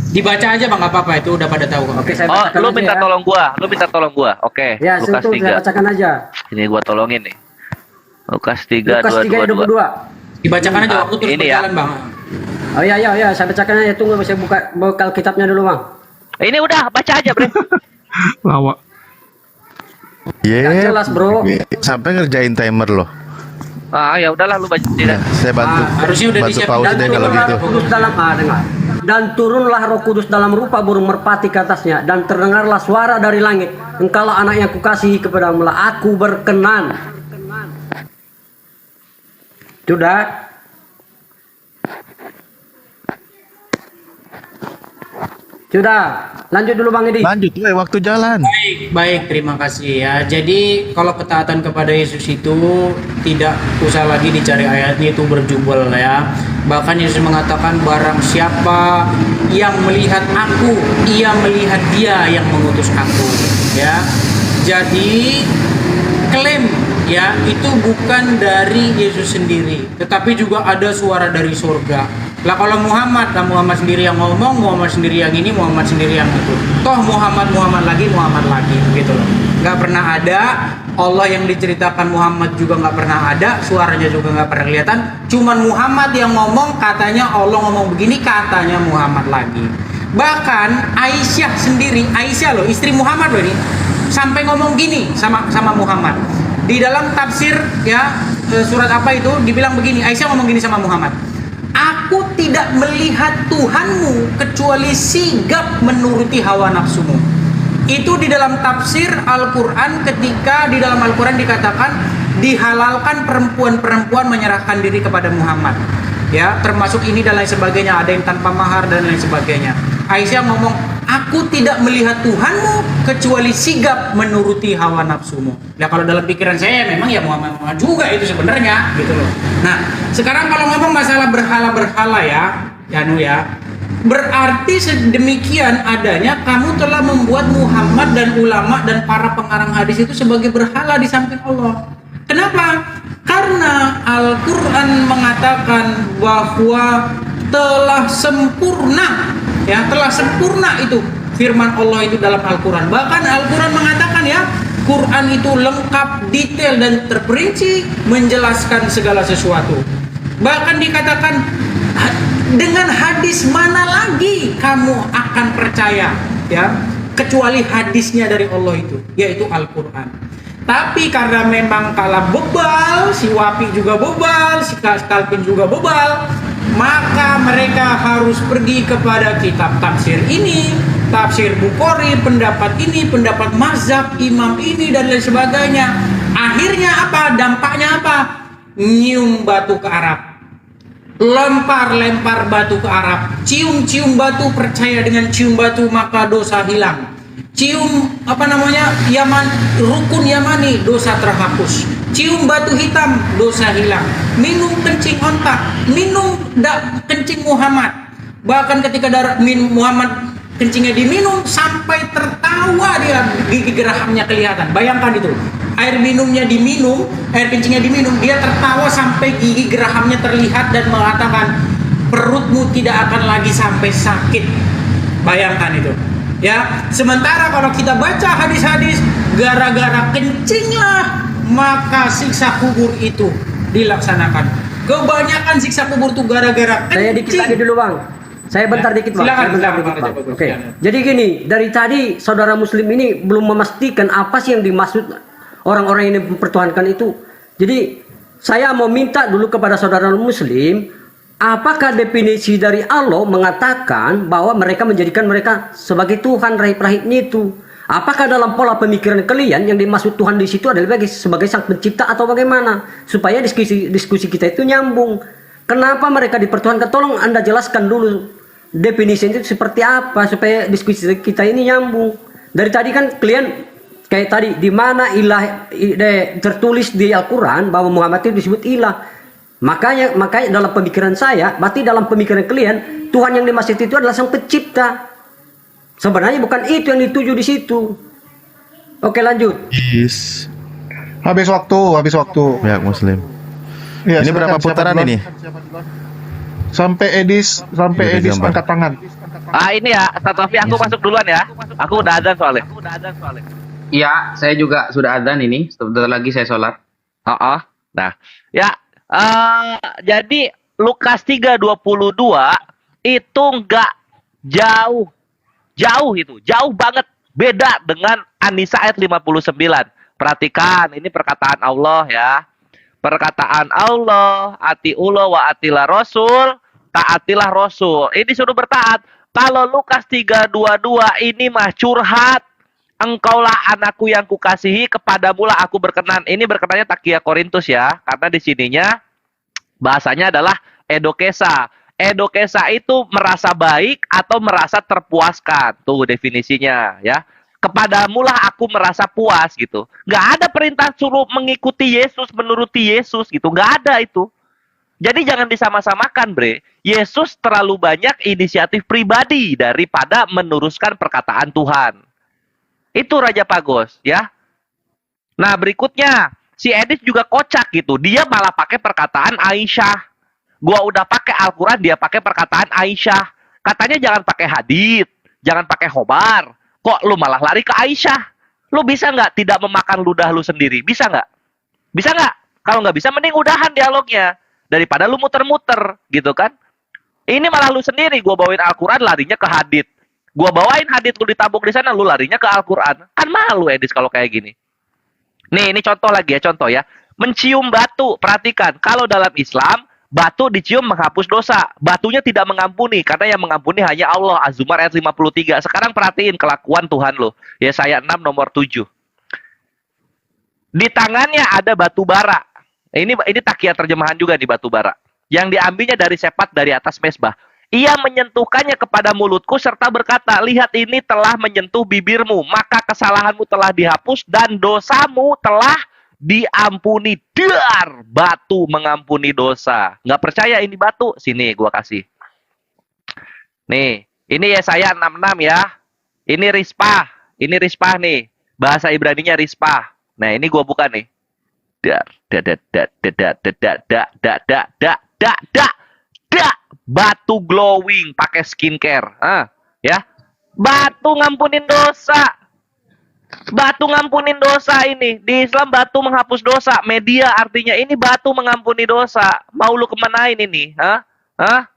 Dibaca aja bang, nggak apa-apa, itu udah pada tahu. Oke, saya Oh, bacakan lu aja minta ya. tolong gua. Lu minta tolong gua. Oke, Ya, Lukas situ saya 3. bacakan aja. Ini gua tolongin nih. Lukas 3, Lukas 3 ayat 22. Dibacakan aja waktu terus ini ya. berjalan bang. Oh iya, saya bacakan aja. Tunggu, saya buka kitabnya dulu, Bang. Ini udah, baca aja, Bre. lawak. Nggak jelas, Bro. Sampai ngerjain timer loh. Ah, ya udahlah lu baca. Saya bantu. Harusnya udah bantu disiapin. pause deh kalau gitu. Kudus dalam dengar. Dan turunlah Roh Kudus dalam rupa burung merpati ke atasnya, dan terdengarlah suara dari langit, engkaulah anak yang kukasihi, kepadamu lah aku berkenan. Sudah. Sudah. Lanjut dulu Bang Edi. Lanjut, waktu jalan. Baik, terima kasih ya. Jadi kalau ketaatan kepada Yesus itu tidak usah lagi dicari ayatnya, itu berjubel ya. Bahkan Yesus mengatakan barang siapa yang melihat aku, ia melihat dia yang mengutus aku ya. Jadi klaim ya itu bukan dari Yesus sendiri, tetapi juga ada suara dari surga. Lah kalau Muhammad sendiri yang ngomong, Muhammad sendiri yang ini, Muhammad sendiri yang itu. Toh Muhammad lagi gitu loh. Nggak pernah ada Allah yang diceritakan, Muhammad juga nggak pernah ada, suaranya juga nggak pernah kelihatan. Cuman Muhammad yang ngomong, katanya Allah ngomong begini, katanya Muhammad lagi. Bahkan Aisyah sendiri, Aisyah loh, istri Muhammad loh ini, sampai ngomong gini sama Muhammad. Di dalam tafsir ya surat apa itu dibilang begini, Aisyah ngomong gini sama Muhammad. Aku tidak melihat Tuhanmu kecuali sigap menuruti hawa nafsumu. Itu di dalam tafsir Al-Quran, ketika di dalam Al-Quran dikatakan dihalalkan perempuan-perempuan menyerahkan diri kepada Muhammad. Ya, termasuk ini dan lain sebagainya, ada yang tanpa mahar dan lain sebagainya. Aisyah ngomong, aku tidak melihat Tuhanmu kecuali sigap menuruti hawa nafsumu. Nah kalau dalam pikiran saya memang ya Muhammad juga itu sebenarnya gitu loh. Nah sekarang kalau ngomong masalah berhala-berhala ya berarti sedemikian adanya kamu telah membuat Muhammad dan ulama dan para pengarang hadis itu sebagai berhala di samping Allah. Kenapa? Karena Al-Quran mengatakan bahwa telah sempurna itu firman Allah itu dalam Al-Quran. Bahkan Al-Quran mengatakan ya, Quran itu lengkap, detail dan terperinci menjelaskan segala sesuatu. Bahkan dikatakan dengan hadis mana lagi kamu akan percaya ya, kecuali hadisnya dari Allah itu, yaitu Al-Quran. Tapi karena memang kalah bebal, si Wapi juga bebal, si Kalpin juga bebal, maka mereka harus pergi kepada kitab tafsir ini, tafsir Bukhari, pendapat ini, pendapat mazhab imam ini dan lain sebagainya. Akhirnya apa? Dampaknya apa? Nyium batu ke Arab, lempar batu ke Arab, cium batu, percaya dengan cium batu maka dosa hilang. Cium Yaman, rukun Yamani, dosa terhapus. Cium batu hitam, dosa hilang. Minum kencing ontak, minum kencing Muhammad. Bahkan ketika Muhammad kencingnya diminum sampai tertawa dia, gigi gerahamnya kelihatan. Bayangkan itu. Air minumnya diminum, air kencingnya diminum, dia tertawa sampai gigi gerahamnya terlihat dan mengatakan perutmu tidak akan lagi sampai sakit. Bayangkan itu. Ya, sementara kalau kita baca hadis-hadis, gara-gara kencinglah maka siksa kubur itu dilaksanakan. Kebanyakan siksa kubur itu gara-gara kencing. Saya dikit lagi dulu Bang. Saya bentar dikit Bang. Silakan. Oke. Jadi gini, dari tadi saudara muslim ini belum memastikan apa sih yang dimaksud orang-orang ini mempertuhankan itu. Jadi saya mau minta dulu kepada saudara muslim, apakah definisi dari Allah mengatakan bahwa mereka menjadikan mereka sebagai Tuhan rahib-rahibnya itu? Apakah dalam pola pemikiran kalian yang dimaksud Tuhan di situ adalah sebagai sang pencipta atau bagaimana? Supaya diskusi kita itu nyambung. Kenapa mereka dipertuhankan? Tolong Anda jelaskan dulu definisi itu seperti apa supaya diskusi kita ini nyambung. Dari tadi kan kalian kayak tadi di mana ilah tertulis di Al-Qur'an bahwa Muhammad itu disebut ilah. Makanya dalam pemikiran saya, berarti dalam pemikiran kalian Tuhan yang dimaksud itu adalah sang pencipta. Sebenarnya bukan itu yang dituju di situ. Oke, lanjut. Yes. Habis waktu. Pihak Muslim. Ya, Ini silakan. berapa putaran Siapa duluan? ini? Sampai Edis gambar. angkat tangan. Ini ya, Tatofi aku masuk duluan ya. Aku udah adzan soalnya. Iya, saya juga sudah adzan ini. Sebentar lagi saya sholat. Nah, ya. Jadi Lukas 3:22 itu nggak jauh itu, jauh banget beda dengan An-Nisa ayat 59. Perhatikan, ini perkataan Allah ya. Perkataan Allah, atiullah wa atilah rasul, taatilah rasul. Ini suruh bertaat. Kalau Lukas 3:22 ini mah curhat. Engkaulah anakku yang kukasihi, kepadamulah aku berkenan. Ini berkenannya Takia Korintus ya, karena di sininya bahasanya adalah edokesa. Edokesa itu merasa baik atau merasa terpuaskan. Tuh definisinya ya. Kepadamulah aku merasa puas gitu. Nggak ada perintah suruh mengikuti Yesus, menuruti Yesus gitu. Nggak ada itu. Jadi jangan disama-samakan, bre. Yesus terlalu banyak inisiatif pribadi daripada meneruskan perkataan Tuhan. Itu Raja Pagos, ya. Nah, berikutnya, si Edis juga kocak gitu. Dia malah pakai perkataan Aisyah. Gua udah pakai Al-Quran, dia pakai perkataan Aisyah. Katanya jangan pakai hadits, jangan pakai khobar. Kok lu malah lari ke Aisyah? Lu bisa nggak tidak memakan ludah lu sendiri? Bisa nggak? Bisa nggak? Kalau nggak bisa, mending udahan dialognya. Daripada lu muter-muter, gitu kan. Ini malah lu sendiri, gua bawain Al-Quran, larinya ke hadits. Gua bawain hadits, lu ditabung di sana, lu larinya ke Al-Quran. Kan malu Edis kalau kayak gini. Nih, ini contoh lagi ya, contoh ya. Mencium batu, perhatikan. Kalau dalam Islam, batu dicium menghapus dosa. Batunya tidak mengampuni, karena yang mengampuni hanya Allah. Az-Zumar ayat 53. Sekarang perhatiin kelakuan Tuhan lo. Yesaya 6 nomor 7. Di tangannya ada batu bara. Ini takia terjemahan juga di batu bara. Yang diambilnya dari sepat dari atas mesbah. Ia menyentuhkannya kepada mulutku serta berkata, lihat ini telah menyentuh bibirmu, maka kesalahanmu telah dihapus dan dosamu telah diampuni. Dar, batu mengampuni dosa. Nggak percaya ini batu? Sini gua kasih. Nih, ini Yesaya 66 ya. Ini rispah. Ini rispah nih. Bahasa Ibraninya rispah. Nah, ini gua buka nih. Dar, batu glowing pakai skincare. Ya. Batu ngampunin dosa. Batu ngampunin dosa ini. Di Islam batu menghapus dosa. Media artinya ini batu mengampuni dosa. Mau lu kemanain ini?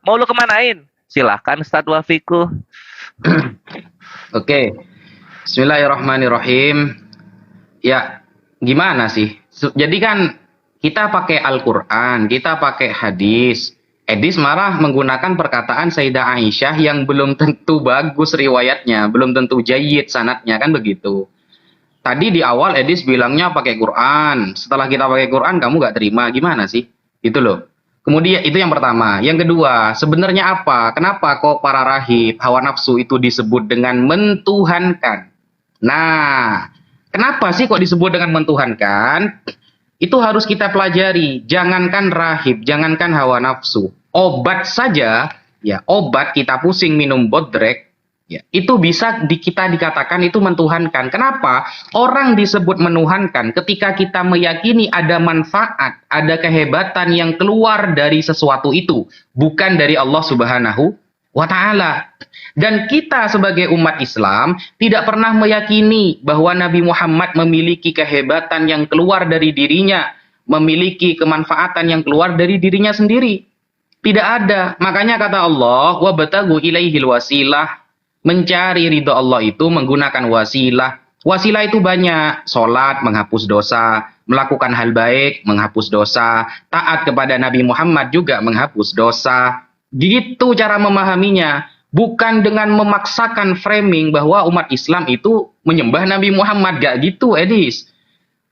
Mau lu kemanain? Silahkan Ustaz Wafiku. Oke. Bismillahirrahmanirrahim. Ya, gimana sih? Jadi kan kita pakai Al-Quran, kita pakai hadis. Edis marah menggunakan perkataan Sayyidah Aisyah yang belum tentu bagus riwayatnya, belum tentu jayyid sanadnya, kan begitu. Tadi di awal Edis bilangnya pakai Quran, setelah kita pakai Quran kamu gak terima, gimana sih? Itu loh. Kemudian itu yang pertama. Yang kedua, sebenarnya apa? Kenapa kok para rahib, hawa nafsu itu disebut dengan mentuhankan? Nah, kenapa sih kok disebut dengan mentuhankan? Itu harus kita pelajari. Jangankan rahib, jangankan hawa nafsu. Obat saja, ya obat kita pusing minum bodrek, ya itu bisa kita dikatakan itu mentuhankan. Kenapa? Orang disebut menuhankan ketika kita meyakini ada manfaat, ada kehebatan yang keluar dari sesuatu itu, bukan dari Allah Subhanahu wa Ta'ala. Dan kita sebagai umat Islam tidak pernah meyakini bahwa Nabi Muhammad memiliki kehebatan yang keluar dari dirinya, memiliki kemanfaatan yang keluar dari dirinya sendiri. Tidak ada. Makanya kata Allah, wabtagu ilaihil wasilah. Mencari ridho Allah itu menggunakan wasilah. Wasilah itu banyak. Salat menghapus dosa, melakukan hal baik menghapus dosa, taat kepada Nabi Muhammad juga menghapus dosa. Gitu cara memahaminya. Bukan dengan memaksakan framing bahwa umat Islam itu menyembah Nabi Muhammad. Gak gitu, Edis.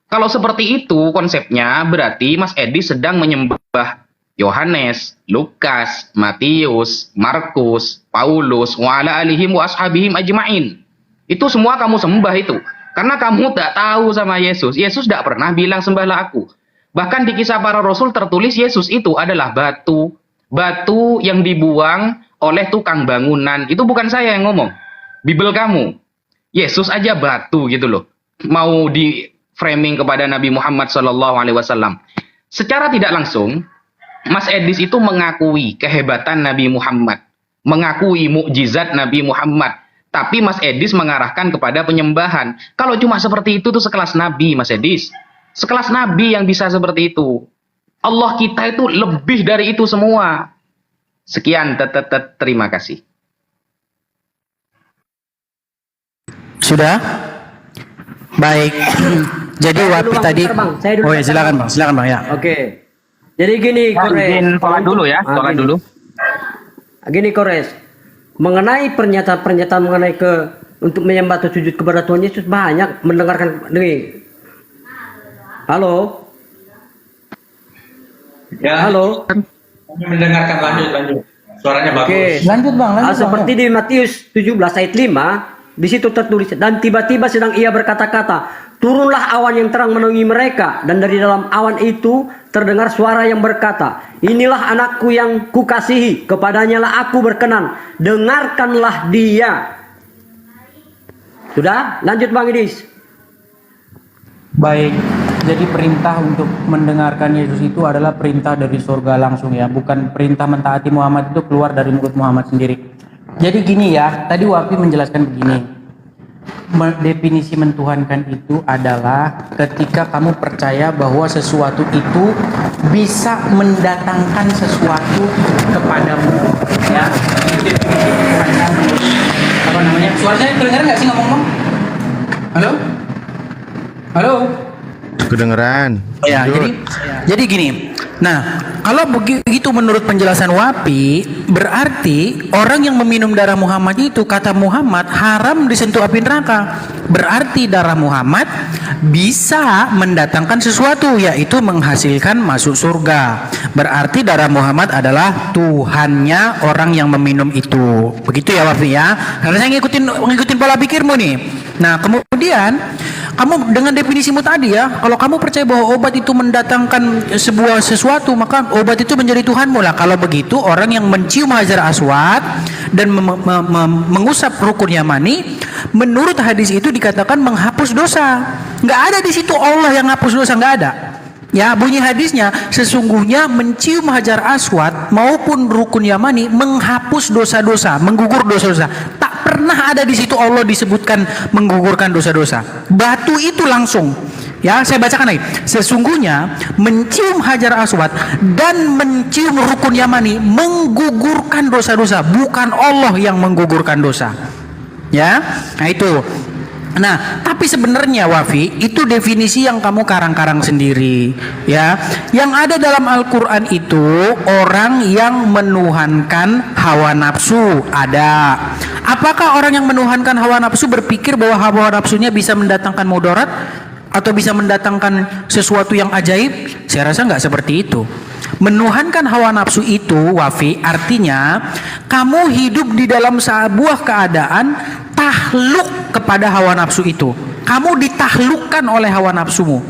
Kalau seperti itu konsepnya, berarti Mas Edis sedang menyembah Yohanes, Lukas, Matius, Markus, Paulus, wa ala alihim wa ashabihim ajma'in. Itu semua kamu sembah itu. Karena kamu tak tahu sama Yesus. Yesus tidak pernah bilang sembahlah aku. Bahkan di kisah para rasul tertulis Yesus itu adalah batu. Batu yang dibuang oleh tukang bangunan. Itu bukan saya yang ngomong. Bibel kamu. Yesus aja batu gitu loh. Mau di framing kepada Nabi Muhammad SAW. Secara tidak langsung, Mas Edis itu mengakui kehebatan Nabi Muhammad, mengakui mukjizat Nabi Muhammad, tapi Mas Edis mengarahkan kepada penyembahan. Kalau cuma seperti itu tuh sekelas Nabi, Mas Edis. Sekelas Nabi yang bisa seperti itu. Allah kita itu lebih dari itu semua. Sekian, terima kasih. Sudah? Baik. Jadi Wapi tadi. Oh ya, silakan Bang, ya. Oke. Jadi gini, Kores. Sholat dulu ya, sholat dulu. Gini, Kores. Mengenai pernyataan-pernyataan mengenai untuk menyembah atau sujud kepada Tuhan Yesus, banyak mendengarkan nih. Halo. Ya. Halo. Mendengarkan, lanjut. Suaranya bagus. Oke. Lanjut Bang. Seperti di Matius 17 ayat 5, di situ tertulis, dan tiba-tiba sedang ia berkata-kata, turunlah awan yang terang menaungi mereka, dan dari dalam awan itu terdengar suara yang berkata, inilah anakku yang kukasihi, kepadanya lah aku berkenan, dengarkanlah dia. Sudah? Lanjut Bang Idis. Baik. Jadi perintah untuk mendengarkan Yesus itu adalah perintah dari surga langsung ya, bukan perintah mentaati Muhammad itu keluar dari mulut Muhammad sendiri. Jadi gini ya, tadi Wapi menjelaskan begini. Definisi mentuhankan itu adalah ketika kamu percaya bahwa sesuatu itu bisa mendatangkan sesuatu kepadamu, ya. Itu definisi mentuhankan. Apa namanya? Suara saya kedengaran nggak sih ngomong-ngomong? Halo? Halo? Kedengeran. Ya, jadi gini. Nah, kalau begitu menurut penjelasan Wapi, berarti orang yang meminum darah Muhammad itu, kata Muhammad, haram disentuh api neraka. Berarti darah Muhammad bisa mendatangkan sesuatu, yaitu menghasilkan masuk surga. Berarti darah Muhammad adalah Tuhannya orang yang meminum itu. Begitu ya Wapi ya. Karena saya ngikutin pola pikirmu nih. Nah, kemudian kamu dengan definisimu tadi ya, kalau kamu percaya bahwa obat itu mendatangkan sebuah sesuatu, maka obat itu menjadi Tuhanmu lah. Kalau begitu, orang yang mencium Hajar Aswad dan mengusap rukun Yamani, menurut hadis itu dikatakan menghapus dosa. Nggak ada di situ Allah yang hapus dosa, nggak ada. Ya, bunyi hadisnya, sesungguhnya mencium Hajar Aswad maupun rukun Yamani menghapus dosa-dosa, menggugur dosa-dosa. Tak pernah ada di situ Allah disebutkan menggugurkan dosa-dosa. Batu itu langsung. Ya, saya bacakan lagi. Sesungguhnya mencium Hajar Aswad dan mencium rukun Yamani menggugurkan dosa-dosa, bukan Allah yang menggugurkan dosa. Ya, nah itu. Nah, tapi sebenarnya Wafi, itu definisi yang kamu karang-karang sendiri, ya. Yang ada dalam Al-Qur'an itu orang yang menuhankan hawa nafsu, ada. Apakah orang yang menuhankan hawa nafsu berpikir bahwa hawa nafsunya bisa mendatangkan mudarat atau bisa mendatangkan sesuatu yang ajaib? Saya rasa nggak seperti itu. Menuhankan hawa nafsu itu, Wafi, artinya kamu hidup di dalam sebuah keadaan tahluk kepada hawa nafsu itu. Kamu ditahlukkan oleh hawa nafsumu.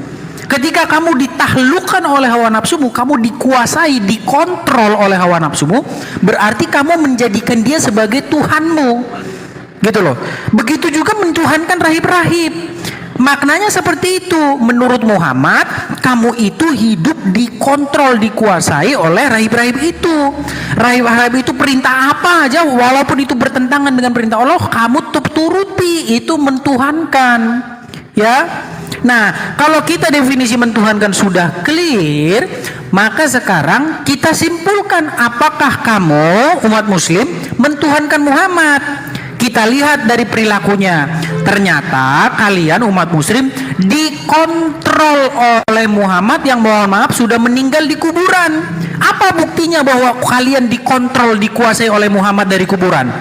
Ketika kamu ditahlukkan oleh hawa nafsumu, kamu dikuasai, dikontrol oleh hawa nafsumu, berarti kamu menjadikan dia sebagai Tuhanmu. Gitu loh. Begitu juga mentuhankan rahib-rahib. Maknanya seperti itu. Menurut Muhammad, kamu itu hidup dikontrol, dikuasai oleh rahib-rahib itu. Rahib-rahib itu perintah apa aja, walaupun itu bertentangan dengan perintah Allah, kamu turuti. Itu mentuhankan. Ya. Nah, kalau kita definisi mentuhankan sudah clear, maka sekarang kita simpulkan apakah kamu umat muslim mentuhankan Muhammad. Kita lihat dari perilakunya. Ternyata kalian umat muslim dikontrol oleh Muhammad yang mohon maaf sudah meninggal di kuburan. Apa buktinya bahwa kalian dikontrol, dikuasai oleh Muhammad dari kuburan?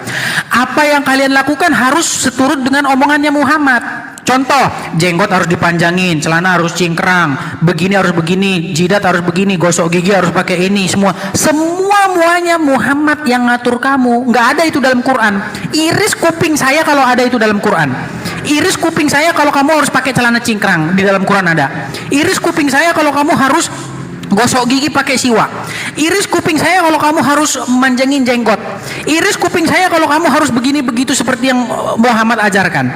Apa yang kalian lakukan harus seturut dengan omongannya Muhammad. Contoh, jenggot harus dipanjangin, celana harus cingkrang, begini harus begini, jidat harus begini, gosok gigi harus pakai ini, semuanya Muhammad yang ngatur kamu. Nggak ada itu dalam Quran. Iris kuping saya kalau ada itu dalam Quran. Iris kuping saya kalau kamu harus pakai celana cingkrang, di dalam Quran ada. Iris kuping saya kalau kamu harus gosok gigi pakai siwak. Iris kuping saya kalau kamu harus manjangin jenggot. Iris kuping saya kalau kamu harus begini begitu seperti yang Muhammad ajarkan.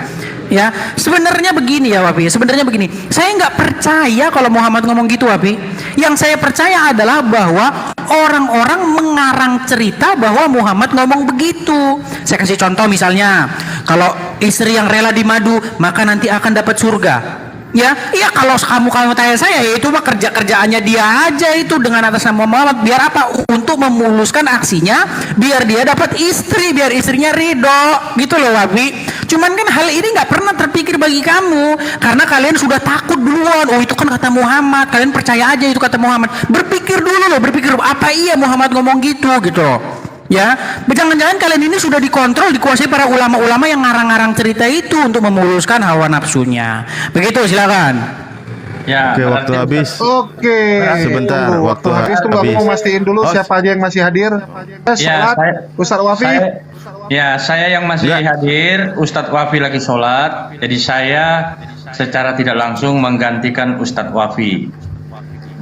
Ya, sebenarnya begini ya Wafi. Sebenarnya begini. Saya nggak percaya kalau Muhammad ngomong gitu, Wafi. Yang saya percaya adalah bahwa orang-orang mengarang cerita bahwa Muhammad ngomong begitu. Saya kasih contoh misalnya, kalau istri yang rela dimadu maka nanti akan dapat surga. Ya, iya kalau kamu tanya saya, ya itu mah kerjaannya dia aja itu dengan atas nama Muhammad. Biar apa? Untuk memuluskan aksinya, biar dia dapat istri, biar istrinya ridho, gitu loh Wabi. Cuman kan hal ini nggak pernah terpikir bagi kamu, karena kalian sudah takut duluan. Oh itu kan kata Muhammad, kalian percaya aja itu kata Muhammad. Berpikir dulu loh, berpikir apa iya Muhammad ngomong gitu loh. Ya, jangan-jangan kalian ini sudah dikontrol, dikuasai para ulama-ulama yang ngarang-ngarang cerita itu untuk memuluskan hawa nafsunya. Begitu, silakan. Ya, Oke, waktu habis. Oke. Sebentar, waktu habis. Tunggu, aku mau mastiin dulu siapa aja yang masih hadir. Sholat, Ustaz Wafi. Saya yang masih hadir, Ustadz Wafi lagi sholat, jadi saya secara tidak langsung menggantikan Ustadz Wafi.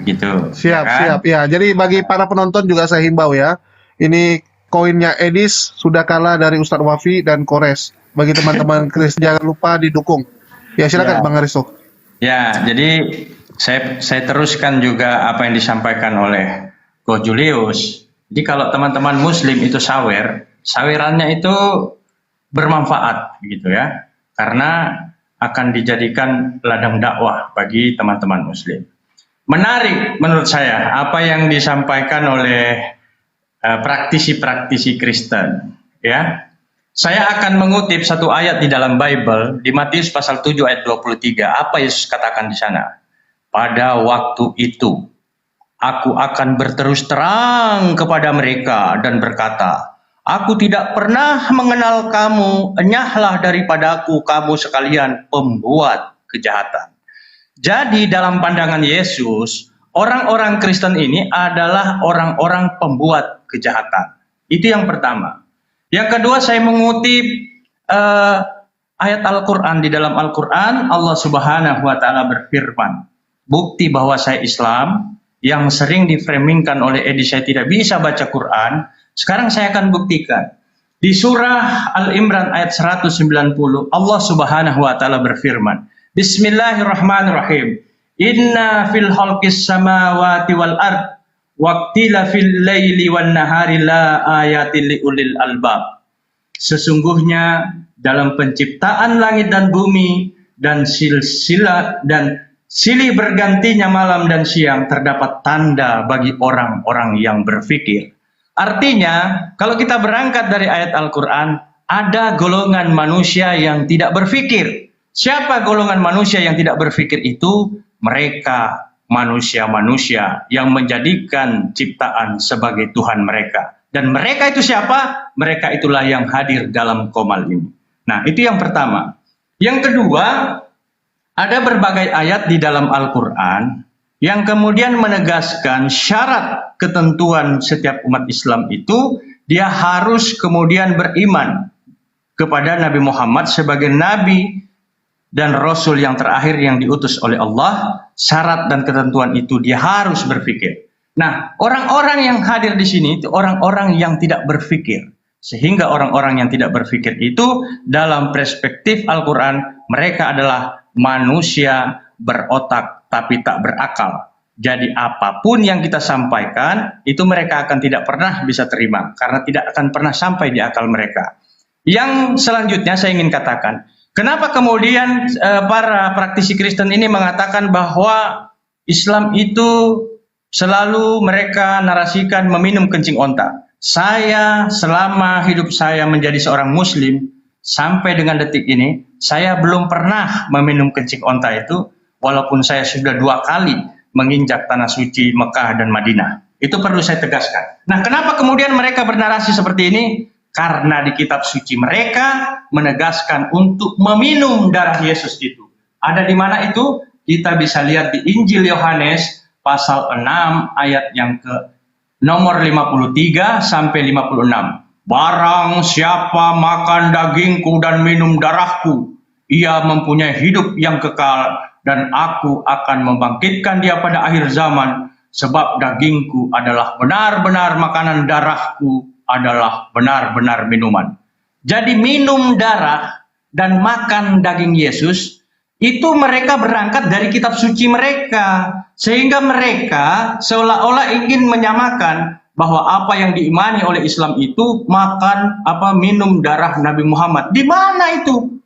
Begitu. Siap. Ya, jadi bagi para penonton juga saya himbau ya. Ini koinnya Edis sudah kalah dari Ustadz Wafi dan Kores. Bagi teman-teman Kristen jangan lupa didukung. Ya silakan Bang Aristo. Ya, jadi saya teruskan juga apa yang disampaikan oleh Ko Julius. Jadi kalau teman-teman Muslim itu sawerannya itu bermanfaat gitu ya, karena akan dijadikan ladang dakwah bagi teman-teman Muslim. Menarik menurut saya apa yang disampaikan oleh praktisi-praktisi Kristen, ya. Saya akan mengutip satu ayat di dalam Bible di Matius pasal 7 ayat 23. Apa Yesus katakan di sana? Pada waktu itu aku akan berterus terang kepada mereka dan berkata, aku tidak pernah mengenal kamu, enyahlah daripadaku kamu sekalian pembuat kejahatan. Jadi dalam pandangan Yesus, orang-orang Kristen ini adalah orang-orang pembuat kejahatan. Itu yang pertama. Yang kedua, saya mengutip ayat Al-Quran. Di dalam Al-Quran, Allah Subhanahu wa Ta'ala berfirman, bukti bahwa saya Islam yang sering diframingkan oleh Edi, saya tidak bisa baca Quran. Sekarang saya akan buktikan. Di surah Al-Imran ayat 190, Allah Subhanahu wa Ta'ala berfirman, Bismillahirrahmanirrahim. Inna fil khalqis samawati wal ard waqtila fil laili wan nahari la ayatil liulil albab. Sesungguhnya dalam penciptaan langit dan bumi dan silsilah dan silih bergantinya malam dan siang terdapat tanda bagi orang-orang yang berfikir. Artinya, kalau kita berangkat dari ayat Al-Quran, ada golongan manusia yang tidak berfikir. Siapa golongan manusia yang tidak berpikir itu? Mereka manusia-manusia yang menjadikan ciptaan sebagai Tuhan mereka. Dan mereka itu siapa? Mereka itulah yang hadir dalam Qomal ini. Nah, itu yang pertama. Yang kedua, ada berbagai ayat di dalam Al-Quran yang kemudian menegaskan syarat ketentuan setiap umat Islam itu dia harus kemudian beriman kepada Nabi Muhammad sebagai Nabi dan Rasul yang terakhir yang diutus oleh Allah. Syarat dan ketentuan itu dia harus berpikir. Nah, orang-orang yang hadir di sini itu orang-orang yang tidak berpikir. Sehingga orang-orang yang tidak berpikir itu dalam perspektif Al-Quran, mereka adalah manusia berotak tapi tak berakal. Jadi apapun yang kita sampaikan, itu mereka akan tidak pernah bisa terima. Karena tidak akan pernah sampai di akal mereka. Yang selanjutnya saya ingin katakan, kenapa kemudian para praktisi Kristen ini mengatakan bahwa Islam itu selalu mereka narasikan meminum kencing onta. Saya selama hidup saya menjadi seorang muslim sampai dengan detik ini, saya belum pernah meminum kencing onta itu, walaupun saya sudah 2 kali menginjak tanah suci Mekah dan Madinah. Itu perlu saya tegaskan. Nah, kenapa kemudian mereka bernarasi seperti ini? Karena di kitab suci mereka menegaskan untuk meminum darah Yesus itu. Ada di mana itu? Kita bisa lihat di Injil Yohanes pasal 6 ayat yang ke nomor 53 sampai 56. Barang siapa makan dagingku dan minum darahku, ia mempunyai hidup yang kekal, dan aku akan membangkitkan dia pada akhir zaman, sebab dagingku adalah benar-benar makanan, darahku adalah benar-benar minuman. Jadi minum darah dan makan daging Yesus itu mereka berangkat dari kitab suci mereka, sehingga mereka seolah-olah ingin menyamakan bahwa apa yang diimani oleh Islam itu makan minum darah Nabi Muhammad. Di mana itu?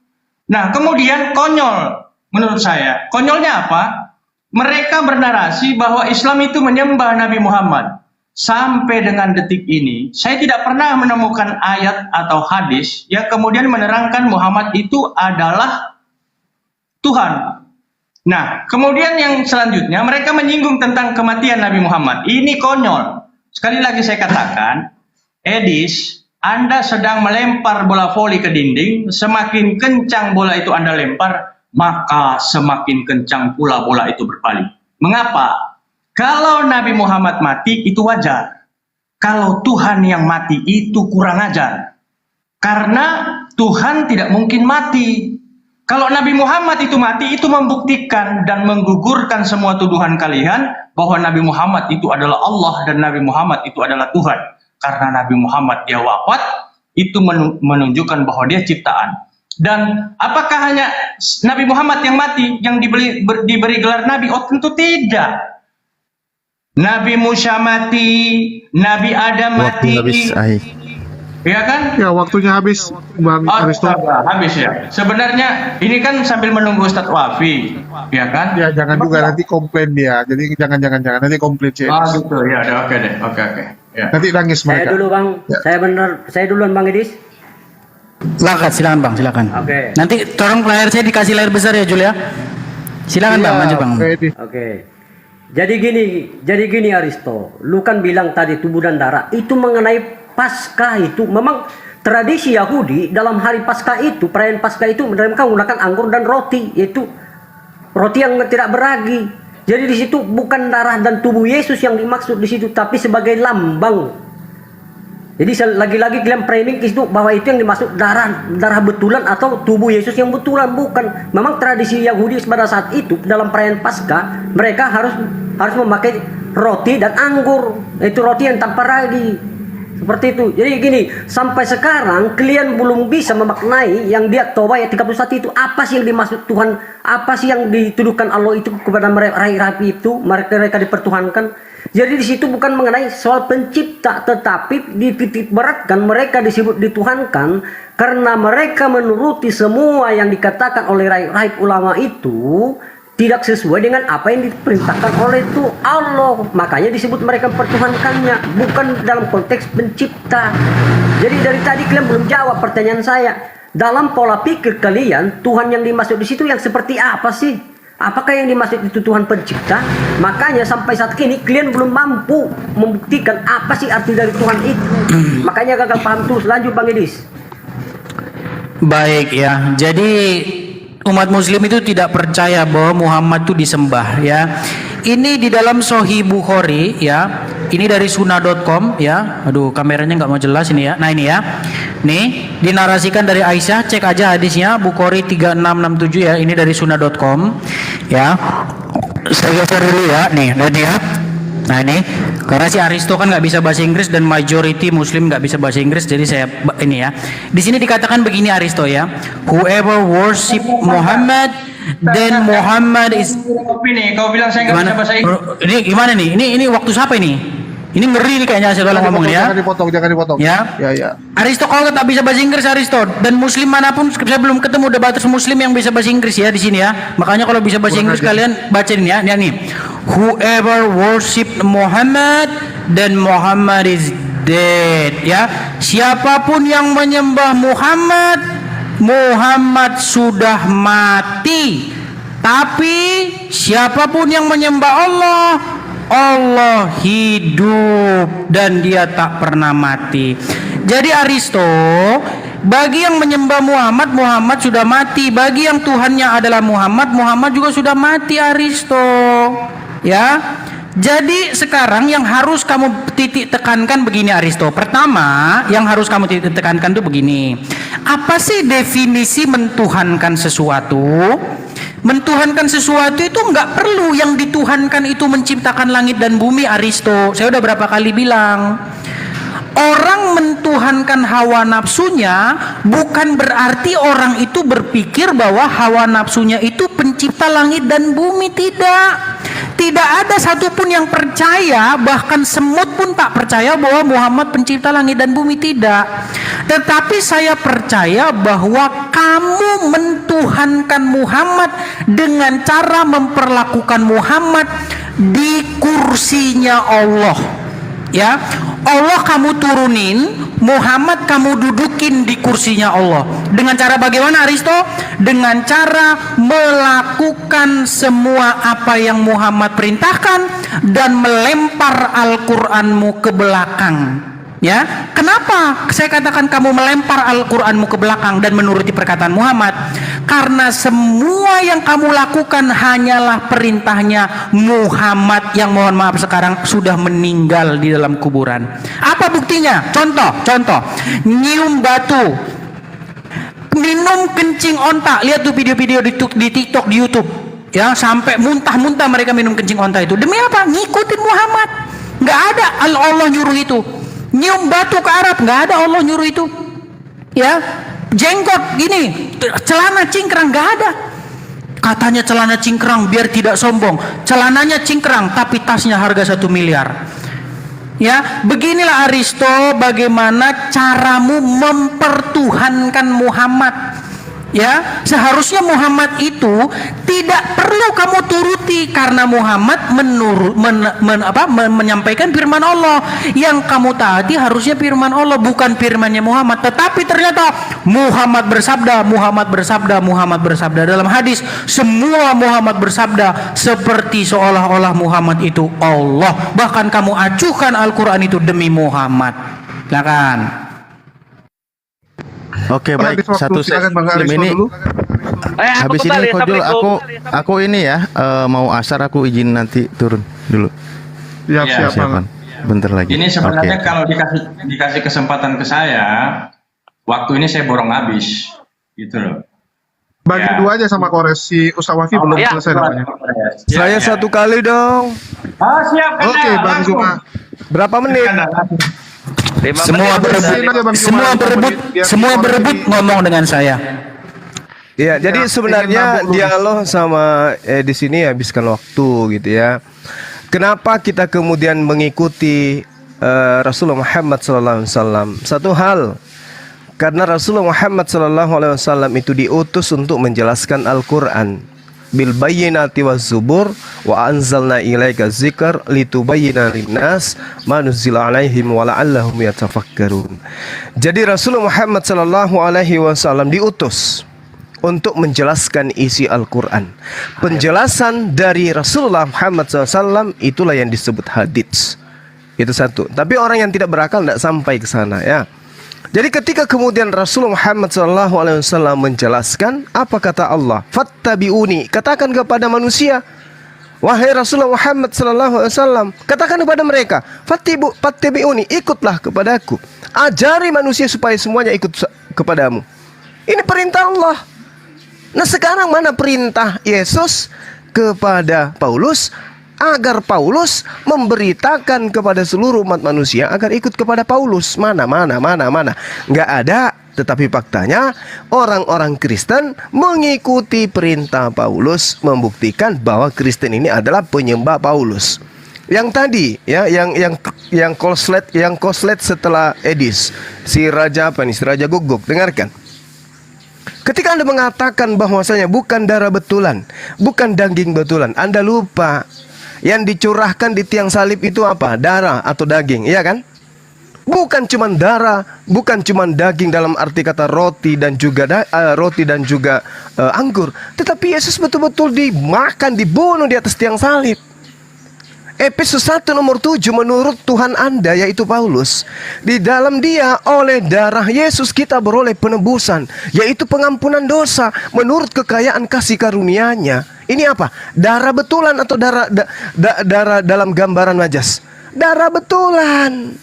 Nah, kemudian konyol menurut saya. Konyolnya apa? Mereka bernarasi bahwa Islam itu menyembah Nabi Muhammad. Sampai dengan detik ini, saya tidak pernah menemukan ayat atau hadis yang kemudian menerangkan Muhammad itu adalah Tuhan. Nah, kemudian yang selanjutnya mereka menyinggung tentang kematian Nabi Muhammad. Ini konyol. Sekali lagi saya katakan, Edis, Anda sedang melempar bola voli ke dinding, semakin kencang bola itu Anda lempar, maka semakin kencang pula bola itu berpaling. Mengapa? Kalau Nabi Muhammad mati itu wajar. Kalau Tuhan yang mati itu kurang ajar. Karena Tuhan tidak mungkin mati. Kalau Nabi Muhammad itu mati, itu membuktikan dan menggugurkan semua tuduhan kalian bahwa Nabi Muhammad itu adalah Allah dan Nabi Muhammad itu adalah Tuhan. Karena Nabi Muhammad dia wafat, itu menunjukkan bahwa dia ciptaan. Dan apakah hanya Nabi Muhammad yang mati, yang diberi gelar Nabi? Oh, tentu tidak. Nabi Musa mati, Nabi Adam mati. Ya kan? Ya, waktunya habis, Bang Aristo. Habis ya. Sebenarnya ini kan sambil menunggu Ustadz Wafi, ya kan? Ya, jangan juga nanti komplain dia. Jadi jangan nanti komplain sih. Oh gitu ya, oke deh. Oke. Ya. Nanti nangis mereka. Saya dulu Bang. Ya. Saya duluan Bang Edis. Silakan Bang, silakan. Oke. Nanti tolong layar saya dikasih layar besar ya, Jul ya. Silakan Bang, lanjut Bang. Oke. Jadi gini Aristo, lu kan bilang tadi tubuh dan darah itu mengenai Paskah itu memang tradisi Yahudi dalam hari Paskah itu, perayaan Paskah itu mereka menggunakan anggur dan roti, yaitu roti yang tidak beragi. Jadi di situ bukan darah dan tubuh Yesus yang dimaksud di situ, tapi sebagai lambang. Jadi lagi-lagi kalian framing itu bahwa itu yang dimaksud darah betulan atau tubuh Yesus yang betulan, bukan. Memang tradisi Yahudi pada saat itu dalam perayaan Paskah mereka harus memakai roti dan anggur, itu roti yang tanpa ragi. Seperti itu. Jadi gini, sampai sekarang kalian belum bisa memaknai yang dia Taubat ayat 31 itu apa sih yang dimaksud Tuhan, apa sih yang dituduhkan Allah itu kepada mereka itu, mereka dipertuhankan. Jadi di situ bukan mengenai soal pencipta, tetapi dititik beratkan mereka disebut dituhankan karena mereka menuruti semua yang dikatakan oleh rahib ulama itu tidak sesuai dengan apa yang diperintahkan oleh itu Allah. Makanya disebut mereka mempertuhankannya, bukan dalam konteks pencipta. Jadi dari tadi kalian belum jawab pertanyaan saya. dalam pola pikir kalian, Tuhan yang dimaksud di situ yang seperti apa sih? Apakah yang dimaksud itu Tuhan pencipta? Makanya sampai saat ini kalian belum mampu membuktikan apa sih arti dari Tuhan itu. Makanya gagal paham terus. Lanjut Bang Edis. Baik ya, jadi umat muslim itu tidak percaya bahwa Muhammad itu disembah ya. Ini di dalam Sahih Bukhari ya. Ini dari sunnah.com ya. Aduh, kameranya nggak mau jelas ini ya. Nah ini ya. Nih, dinarasikan dari Aisyah, cek aja hadisnya Bukhari 3667 ya. Ini dari sunnah.com ya. Saya geser dulu ya. Nih, lihat ya. Nah ini, karena si Aristo kan nggak bisa bahasa Inggris dan majority Muslim nggak bisa bahasa Inggris, jadi saya ini ya. Di sini dikatakan begini Aristo ya, whoever worship Muhammad, then Muhammad is. Nih, kau bilang saya nggak bisa bahasa Inggris. Ini gimana nih? Ini waktu siapa ini? Ini ngeri nih kayaknya saya kalau ngomong ya. Jangan dipotong. Ya. Aristo kalau tak bisa bahasa Inggris Aristo, dan Muslim manapun saya belum ketemu debater Muslim yang bisa bahasa Inggris ya di sini ya. Makanya kalau bisa bahasa Inggris kalian bacain ya. Nih. Whoever worship Muhammad, then Muhammad is dead ya. Siapapun yang menyembah Muhammad, Muhammad sudah mati. Tapi siapapun yang menyembah Allah, Allah hidup dan dia tak pernah mati. Jadi Aristo, bagi yang menyembah Muhammad, Muhammad sudah mati. Bagi yang Tuhannya adalah Muhammad, Muhammad juga sudah mati Aristo. Ya. Jadi sekarang yang harus kamu titik tekankan begini Aristo. Pertama, yang harus kamu titik tekankan itu begini. Apa sih definisi mentuhankan sesuatu? Mentuhankan sesuatu itu nggak perlu yang dituhankan itu menciptakan langit dan bumi Aristo. Saya udah berapa kali bilang, orang mentuhankan hawa nafsunya bukan berarti orang itu berpikir bahwa hawa nafsunya itu pencipta langit dan bumi. Tidak ada satupun yang percaya, bahkan semut pun tak percaya bahwa Muhammad pencipta langit dan bumi, tidak. Tetapi saya percaya bahwa kamu mentuhankan Muhammad dengan cara memperlakukan Muhammad di kursinya Allah. Ya, Allah kamu turunin, Muhammad kamu dudukin di kursinya Allah. Dengan cara bagaimana Aristo? Dengan cara melakukan semua apa yang Muhammad perintahkan dan melempar Al-Qur'anmu ke belakang. Ya, kenapa saya katakan kamu melempar Al-Qur'anmu ke belakang dan menuruti perkataan Muhammad? Karena semua yang kamu lakukan hanyalah perintahnya Muhammad yang mohon maaf sekarang sudah meninggal di dalam kuburan. Apa buktinya? Contoh, nyium batu, minum kencing onta. Lihat tuh video-video di TikTok, di YouTube. Ya, sampai muntah-muntah mereka minum kencing onta itu. Demi apa? Ngikutin Muhammad. Nggak ada Allah nyuruh itu. Nyium batu ke Arab, nggak ada Allah nyuruh itu. Ya, jenggot gini, celana cingkrang, nggak ada. Katanya celana cingkrang biar tidak sombong. Celananya cingkrang tapi tasnya harga 1 miliar. Ya, beginilah Aristo bagaimana caramu mempertuhankan Muhammad. Ya, seharusnya Muhammad itu tidak perlu kamu turuti karena Muhammad menyampaikan firman Allah. Yang kamu taati harusnya firman Allah, bukan firmannya Muhammad. Tetapi ternyata Muhammad bersabda dalam hadis, semua Muhammad bersabda seperti seolah-olah Muhammad itu Allah. Bahkan kamu acuhkan Al-Qur'an itu demi Muhammad. Silakan. Oke, baik. Satu Muslim ini. Habis ini Kojul aku ini ya mau asar, aku izin nanti turun dulu. Siap. Bentar lagi. Ini sebenarnya kalau dikasih kesempatan ke saya, waktu ini saya borong habis, gitu loh. Bagi dua aja sama Kores, si Ustaz Wafi belum selesai namanya. Saya satu kali dong. Siap. Oke, Bang Zuma. Berapa menit? Semua berebut ngomong dengan saya. Iya, jadi sebenarnya dialog sama di sini habiskan waktu gitu ya. Kenapa kita kemudian mengikuti Rasulullah Muhammad SAW? Satu hal, karena Rasulullah Muhammad SAW itu diutus untuk menjelaskan Al-Quran. bil bayyinati waz zubur wa anzalna ilaika dzikr litubayyana linnas ma nuzila alaihim wa la'allahum yatafakkarun. Jadi Rasulullah Muhammad sallallahu alaihi wasallam diutus untuk menjelaskan isi Al-Quran. Penjelasan dari Rasulullah Muhammad SAW itulah yang disebut hadits. Itu satu. Tapi orang yang tidak berakal tidak sampai ke sana ya. Jadi ketika kemudian Rasulullah Muhammad SAW menjelaskan, apa kata Allah? Fattabi'uni, katakan kepada manusia, wahai Rasulullah Muhammad SAW, katakan kepada mereka, fattabi'uni, ikutlah kepadaku. Ajari manusia supaya semuanya ikut kepadamu. Ini perintah Allah. Nah sekarang mana perintah Yesus kepada Paulus agar Paulus memberitakan kepada seluruh umat manusia agar ikut kepada Paulus? Mana? Nggak ada. Tetapi faktanya orang-orang Kristen mengikuti perintah Paulus, membuktikan bahwa Kristen ini adalah penyembah Paulus. Yang tadi ya, yang koslet setelah Edis, si raja apa nih? Si raja Gogok, dengarkan. Ketika Anda mengatakan bahwasanya bukan darah betulan, bukan daging betulan, Anda lupa yang dicurahkan di tiang salib itu apa? Darah atau daging, iya kan? Bukan cuma darah, bukan cuma daging dalam arti kata roti dan juga anggur, tetapi Yesus betul-betul dimakan, dibunuh di atas tiang salib. Efesus 1 nomor 7 menurut Tuhan Anda yaitu Paulus, di dalam dia oleh darah Yesus kita beroleh penebusan, yaitu pengampunan dosa menurut kekayaan kasih karunia-Nya. Ini apa? Darah betulan atau darah dalam gambaran majas? Darah betulan.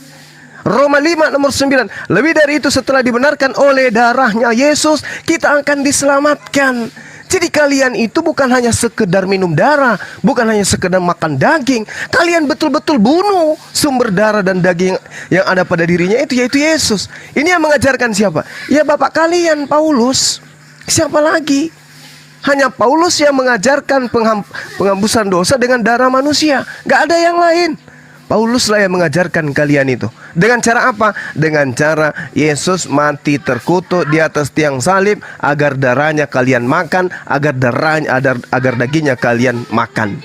Roma 5 nomor 9. Lebih dari itu, setelah dibenarkan oleh darahnya Yesus, kita akan diselamatkan. Jadi kalian itu bukan hanya sekedar minum darah, bukan hanya sekedar makan daging. Kalian betul-betul bunuh sumber darah dan daging yang ada pada dirinya itu, yaitu Yesus. Ini yang mengajarkan siapa? Ya Bapak kalian, Paulus. Siapa lagi? Hanya Paulus yang mengajarkan penghambusan dosa dengan darah manusia. Gak ada yang lain. Pauluslah yang mengajarkan kalian itu. Dengan cara apa? Dengan cara Yesus mati terkutuk di atas tiang salib agar darahnya kalian makan, agar dagingnya kalian makan.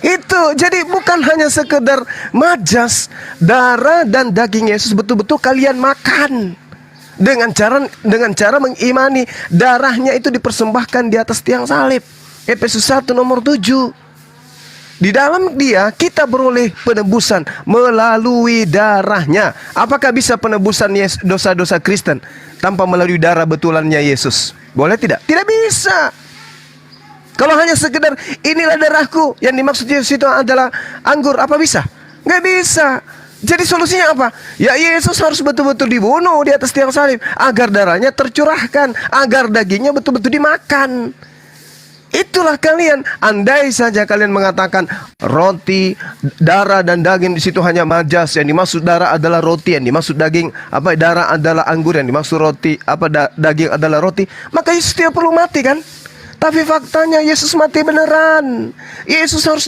Itu jadi bukan hanya sekedar majas, darah dan daging Yesus betul-betul kalian makan. Dengan cara mengimani darahnya itu dipersembahkan di atas tiang salib. Efesus 1 nomor 7. Di dalam dia kita beroleh penebusan melalui darahnya. Apakah bisa penebusan dosa-dosa Kristen tanpa melalui darah betulannya Yesus? Boleh tidak? Tidak bisa. Kalau hanya sekedar inilah darahku, yang dimaksud Yesus itu adalah anggur, apa bisa? Nggak bisa. Jadi solusinya apa? Ya Yesus harus betul-betul dibunuh di atas tiang salib agar darahnya tercurahkan, agar dagingnya betul-betul dimakan. Itulah kalian. Andai saja kalian mengatakan roti, darah dan daging di situ hanya majas, yang dimaksud darah adalah roti, yang dimaksud daging apa? Darah adalah anggur, yang dimaksud roti apa? Daging adalah roti. Maka Yesus tidak perlu mati kan? Tapi faktanya Yesus mati beneran. Yesus harus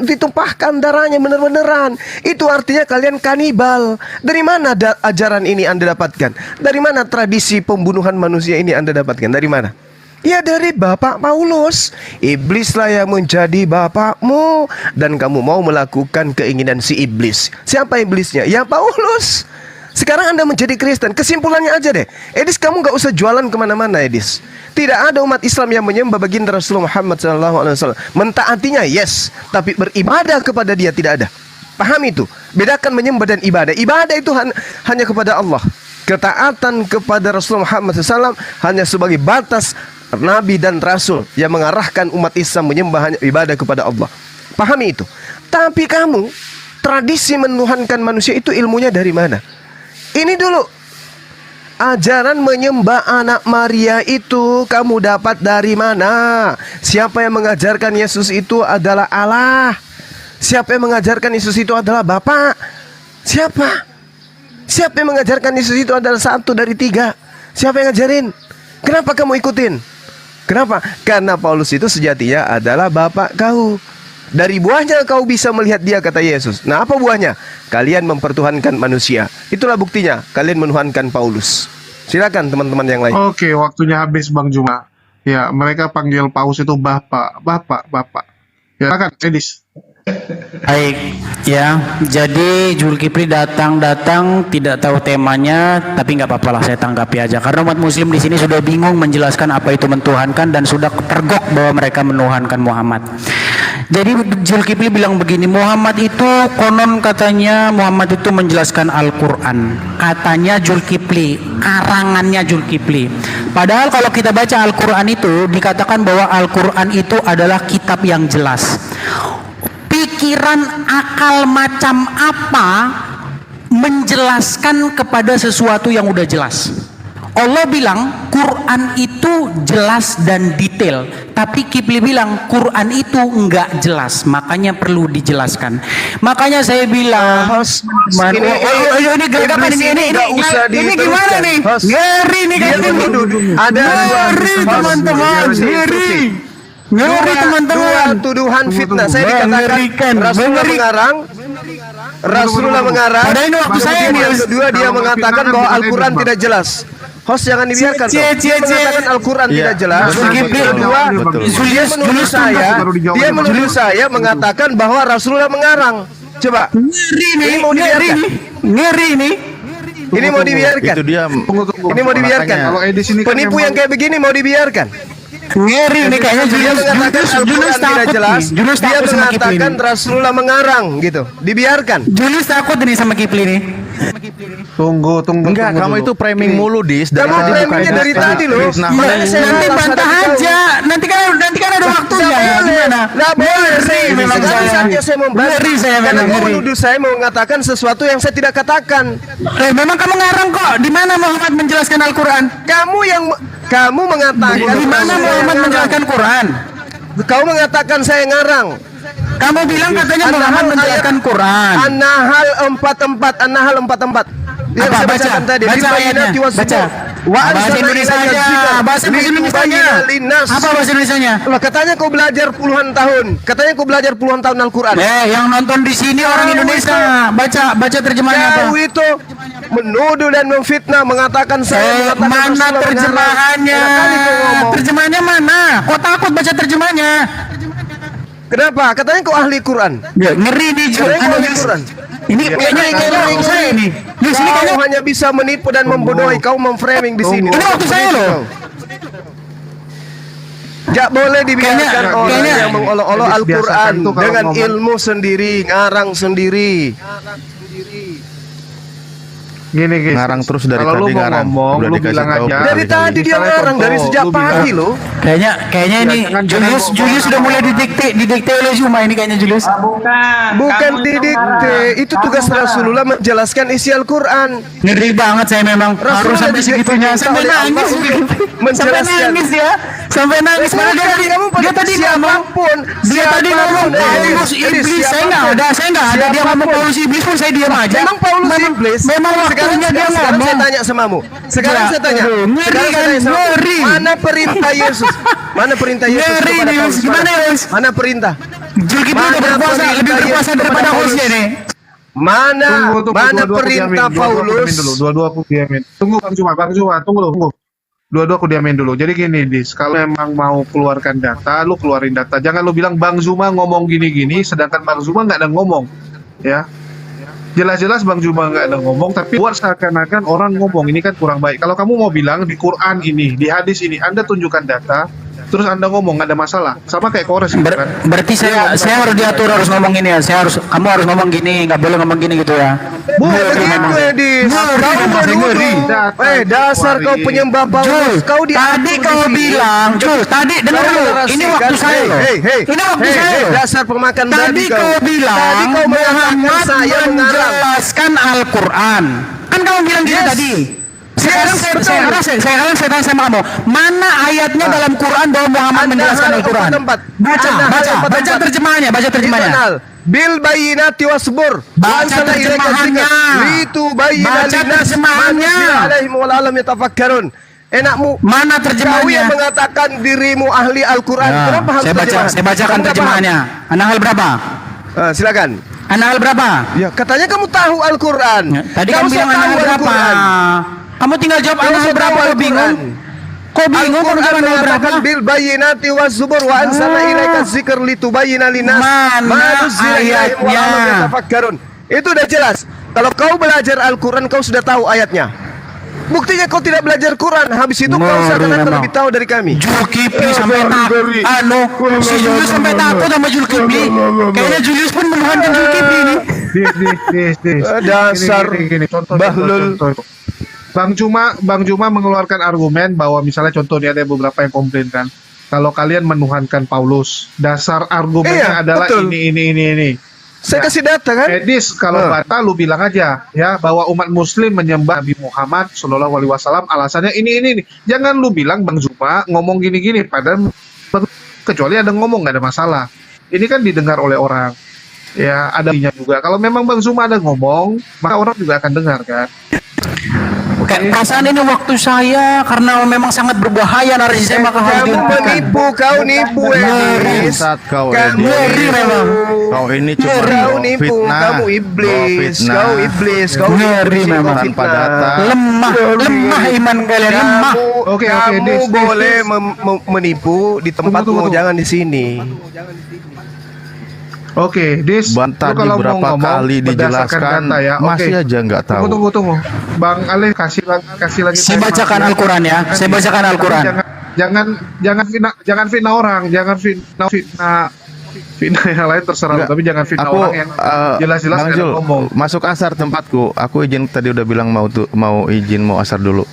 ditumpahkan darahnya bener-beneran. Itu artinya kalian kanibal. Dari mana ajaran ini Anda dapatkan? Dari mana tradisi pembunuhan manusia ini Anda dapatkan? Dari mana? Ya dari Bapak Paulus. Iblislah yang menjadi bapakmu, dan kamu mau melakukan keinginan si iblis. Siapa iblisnya? Ya Paulus. Sekarang Anda menjadi Kristen. Kesimpulannya aja deh, Edis, kamu gak usah jualan kemana-mana, Edis. Tidak ada umat Islam yang menyembah baginda Rasulullah Muhammad SAW. Mentaatinya yes, tapi beribadah kepada dia tidak ada. Paham itu? Bedakan menyembah dan ibadah. Ibadah itu hanya kepada Allah. Ketaatan kepada Rasulullah Muhammad SAW hanya sebagai batas Nabi dan Rasul yang mengarahkan umat Islam menyembah hanya ibadah kepada Allah. Pahami itu. Tapi kamu, tradisi menuhankan manusia itu ilmunya dari mana? Ini dulu. Ajaran menyembah anak Maria itu kamu dapat dari mana? Siapa yang mengajarkan Yesus itu adalah Allah? Siapa yang mengajarkan Yesus itu adalah Bapa? Siapa? Siapa yang mengajarkan Yesus itu adalah 1 dari 3? Siapa yang ngajarin? Kenapa kamu ikutin? Kenapa? Karena Paulus itu sejatinya adalah bapak kau. Dari buahnya kau bisa melihat dia, kata Yesus. Nah, apa buahnya? Kalian mempertuhankan manusia. Itulah buktinya kalian menuhankan Paulus. Silakan teman-teman yang lain. Oke, waktunya habis Bang Juma. Ya, mereka panggil paus itu bapak. Ya, silakan, Edis. Baik, ya. Jadi Zulkifli datang tidak tahu temanya, tapi nggak apa-apa lah, saya tanggapi aja. Karena umat Muslim di sini sudah bingung menjelaskan apa itu mentuhankan dan sudah tergok bahwa mereka menuhankan Muhammad. Jadi Zulkifli bilang begini, Muhammad itu konon katanya Muhammad itu menjelaskan Al-Quran. Katanya Zulkifli, karangannya Zulkifli. Padahal kalau kita baca Al-Quran itu dikatakan bahwa Al-Quran itu adalah kitab yang jelas. Pikiran akal macam apa menjelaskan kepada sesuatu yang udah jelas? Allah bilang Quran itu jelas dan detail, tapi Kifli bilang Quran itu enggak jelas, makanya perlu dijelaskan. Makanya saya bilang ini gimana nih? Ngeri nih teman-teman, ngeri teman-teman. Tuduhan fitnah. Saya dikatakan Rasulullah mengarang. Padahal ini waktu saya nih. Yang kedua dia mengatakan bahwa Al-Quran tidak jelas. Host jangan dibiarkan. Dia mengatakan Al-Quran tidak jelas. Kedua, dia menuduh saya mengatakan bahwa Rasulullah mengarang. Coba. Ini mau dibiarkan. Ngeri nih. Ini mau dibiarkan. Itu dia. Ini mau dibiarkan. Penipu yang kayak begini mau dibiarkan. Ngeri nih kayaknya Julius tidak jelas. Dia mengatakan Rasulullah mengarang gitu. Dibiarkan. Julius takut nih sama Kifli nih. Tunggu. Enggak, kamu itu framing mulu, Dis. Kamu framingnya dari tadi loh. Nanti bantah aja. Nanti kan ada waktunya. Gimana? Nggak boleh sih. Memang saya mau karena kamu menuduh saya mau mengatakan sesuatu yang saya tidak katakan. Memang kamu ngarang kok. Di mana Muhammad menjelaskan Al-Quran? Kamu mengatakan di mana Muhammad menjelaskan Quran? Kau mengatakan saya ngarang. Kamu bilang katanya Muhammad menjelaskan Quran. An-Nahl 44. Yang saya bacakan tadi. Baca ayatnya. Baca. Bahasa Indonesia aja. Bahasa Indonesia. Apa bahasa Indonesianya? Lah katanya kau belajar puluhan tahun Al-Quran. Yang nonton di sini orang Indonesia. Baca terjemahannya apa? Kau itu menuduh dan memfitnah, mengatakan saya mengatakan mana terjemahannya? Terjemahannya mana? Kok takut baca terjemahannya? Kenapa? Katanya kau ahli Quran. Ya, ngeri nih Quran. Ini kayaknya saya ini. Kau hanya bisa menipu dan membodohi. Kau memframing di sini. Ini waktu saya loh. Gak boleh dibiarkan orang yang mengolok-olok Al-Quran dengan ilmu sendiri, ngarang sendiri. Gini. Ngarang terus dari kalau tadi lu mau ngomong, lu bilang aja. Dari tadi dia ngarang dari sejak pagi loh. Kayaknya ini Julius sudah mulai didikte oleh Zuma ini kayaknya Julius. Bukan didikte, itu tugas Rasulullah menjelaskan isi Al-Quran. Ngeri banget saya memang harus sampai segitunya. Sampai nangis sampai nangis. Dia tadi ngomong Paulus iblis. Saya nggak ada dia ngomong Paulus iblis pun saya diam aja. Memang Paulus iblis. Memang waktunya dia ngomong. Saya tanya samamu. Sekarang saya tanya. Ngeri. Mana perintah Yesus? Mana perintah Yesus kepada Paulus? Gimana Yesus? Mana perintah? Zulkifli lebih berkuasa daripada hostnya nih. Mana perintah Paulus? Dua-dua aku diamin. Tunggu Bang Cuma, tunggu. Dua-dua aku diamin dulu. Jadi gini, Dis, kalau memang mau keluarkan data, lu keluarin data. Jangan lu bilang Bang Zuma ngomong gini-gini, sedangkan Bang Zuma nggak ada ngomong, ya. Jelas-jelas Bang Zuma nggak ada ngomong, tapi buat seakan-akan orang ngomong. Ini kan kurang baik. Kalau kamu mau bilang di Quran ini, di hadis ini, Anda tunjukkan data, terus Anda ngomong nggak ada masalah. Sama kayak Kores gitu kan. Berarti saya harus diatur, harus ngomong gini ya. Kamu harus ngomong gini, nggak boleh ngomong gini gitu ya. Begitu Edis. Kau menuduh. Dasar kau penyembah Paulus. Tadi kau bilang, tadi dengar dulu. Ini waktu saya loh. Ini waktu saya loh. Dasar pemakan babi. Tadi kau bilang Muhammad menjelaskan Al-Quran. Kan kamu bilang gitu tadi. Sekarang saya tanya sama kamu, mana ayatnya dalam Quran bahwa Muhammad menjelaskan Al-Quran? Baca terjemahannya. Bil bayinati wasbur. Baca terjemahannya. Baca terjemahannya. Enakmu. Mana terjemahannya? Kau yang mengatakan dirimu ahli Al-Quran. Kenapa harus terjemahan? Saya bacakan terjemahannya. An-Nahl berapa? Silakan. An-Nahl berapa? Ya, katanya kamu tahu Al-Quran. Tadi kamu bilang An-Nahl berapa? Kamu tinggal jawab An-Nahl berapa, lu bingung? Kok bingung Al-Quran Bang Jamal berapa? mengatakan bil bayyinati was zubur wa anzalna ilaika dzikra litubayyana linnas ma nuzila ilaihim wa la'allahum yatafakkarun. Itu udah jelas. Kalau kau belajar Al-Quran, kau sudah tahu ayatnya. Buktinya kau tidak belajar Quran, habis itu kau seakan-akan lebih tahu dari kami. Zulkifli sampai si Julius sampai takut sama Zulkifli. Kayaknya Julius pun menuhankan Zulkifli nih. Dasar Bahlul. Bang Juma mengeluarkan argumen bahwa misalnya contohnya ada beberapa yang komplain kan, kalau kalian menuhankan Paulus, dasar argumennya adalah betul. ini. Saya kasih data kan. Edis, kalau bata lu bilang aja ya bahwa umat Muslim menyembah Nabi Muhammad Shallallahu Alaihi Wasallam alasannya ini. Jangan lu bilang Bang Juma ngomong gini-gini, padahal kecuali ada ngomong nggak ada masalah. Ini kan didengar oleh orang. Ya ada juga. Kalau memang Bang Juma ada ngomong, maka orang juga akan dengar kan. Kayak perasaan ini waktu saya karena memang sangat berbahaya narasi saya maka harus Kamu menipu, kau nipu Edis. Kau ngeri memang. Kau ini cuma Kau nipu, fitnah. kamu iblis, kau iblis, kau ngeri memang. Tanpa data. Lemah iman kalian, lemah. Kamu boleh menipu di tempatmu, jangan di sini. Oke, Dis, Tadi kalau mau berapa ngomong kali berdasarkan dijelaskan data ya, masih aja nggak tahu. Tunggu. Bang Ale kasih lagi. Saya bacakan Al-Quran ya. Saya bacakan Al-Quran. Jangan fitnah orang, jangan fitnah yang lain terserah, tapi jangan fitnah orang yang jelas-jelas Bang nggak ada Jul, ngomong. masuk asar tempatku. Aku izin tadi udah bilang mau izin mau asar dulu.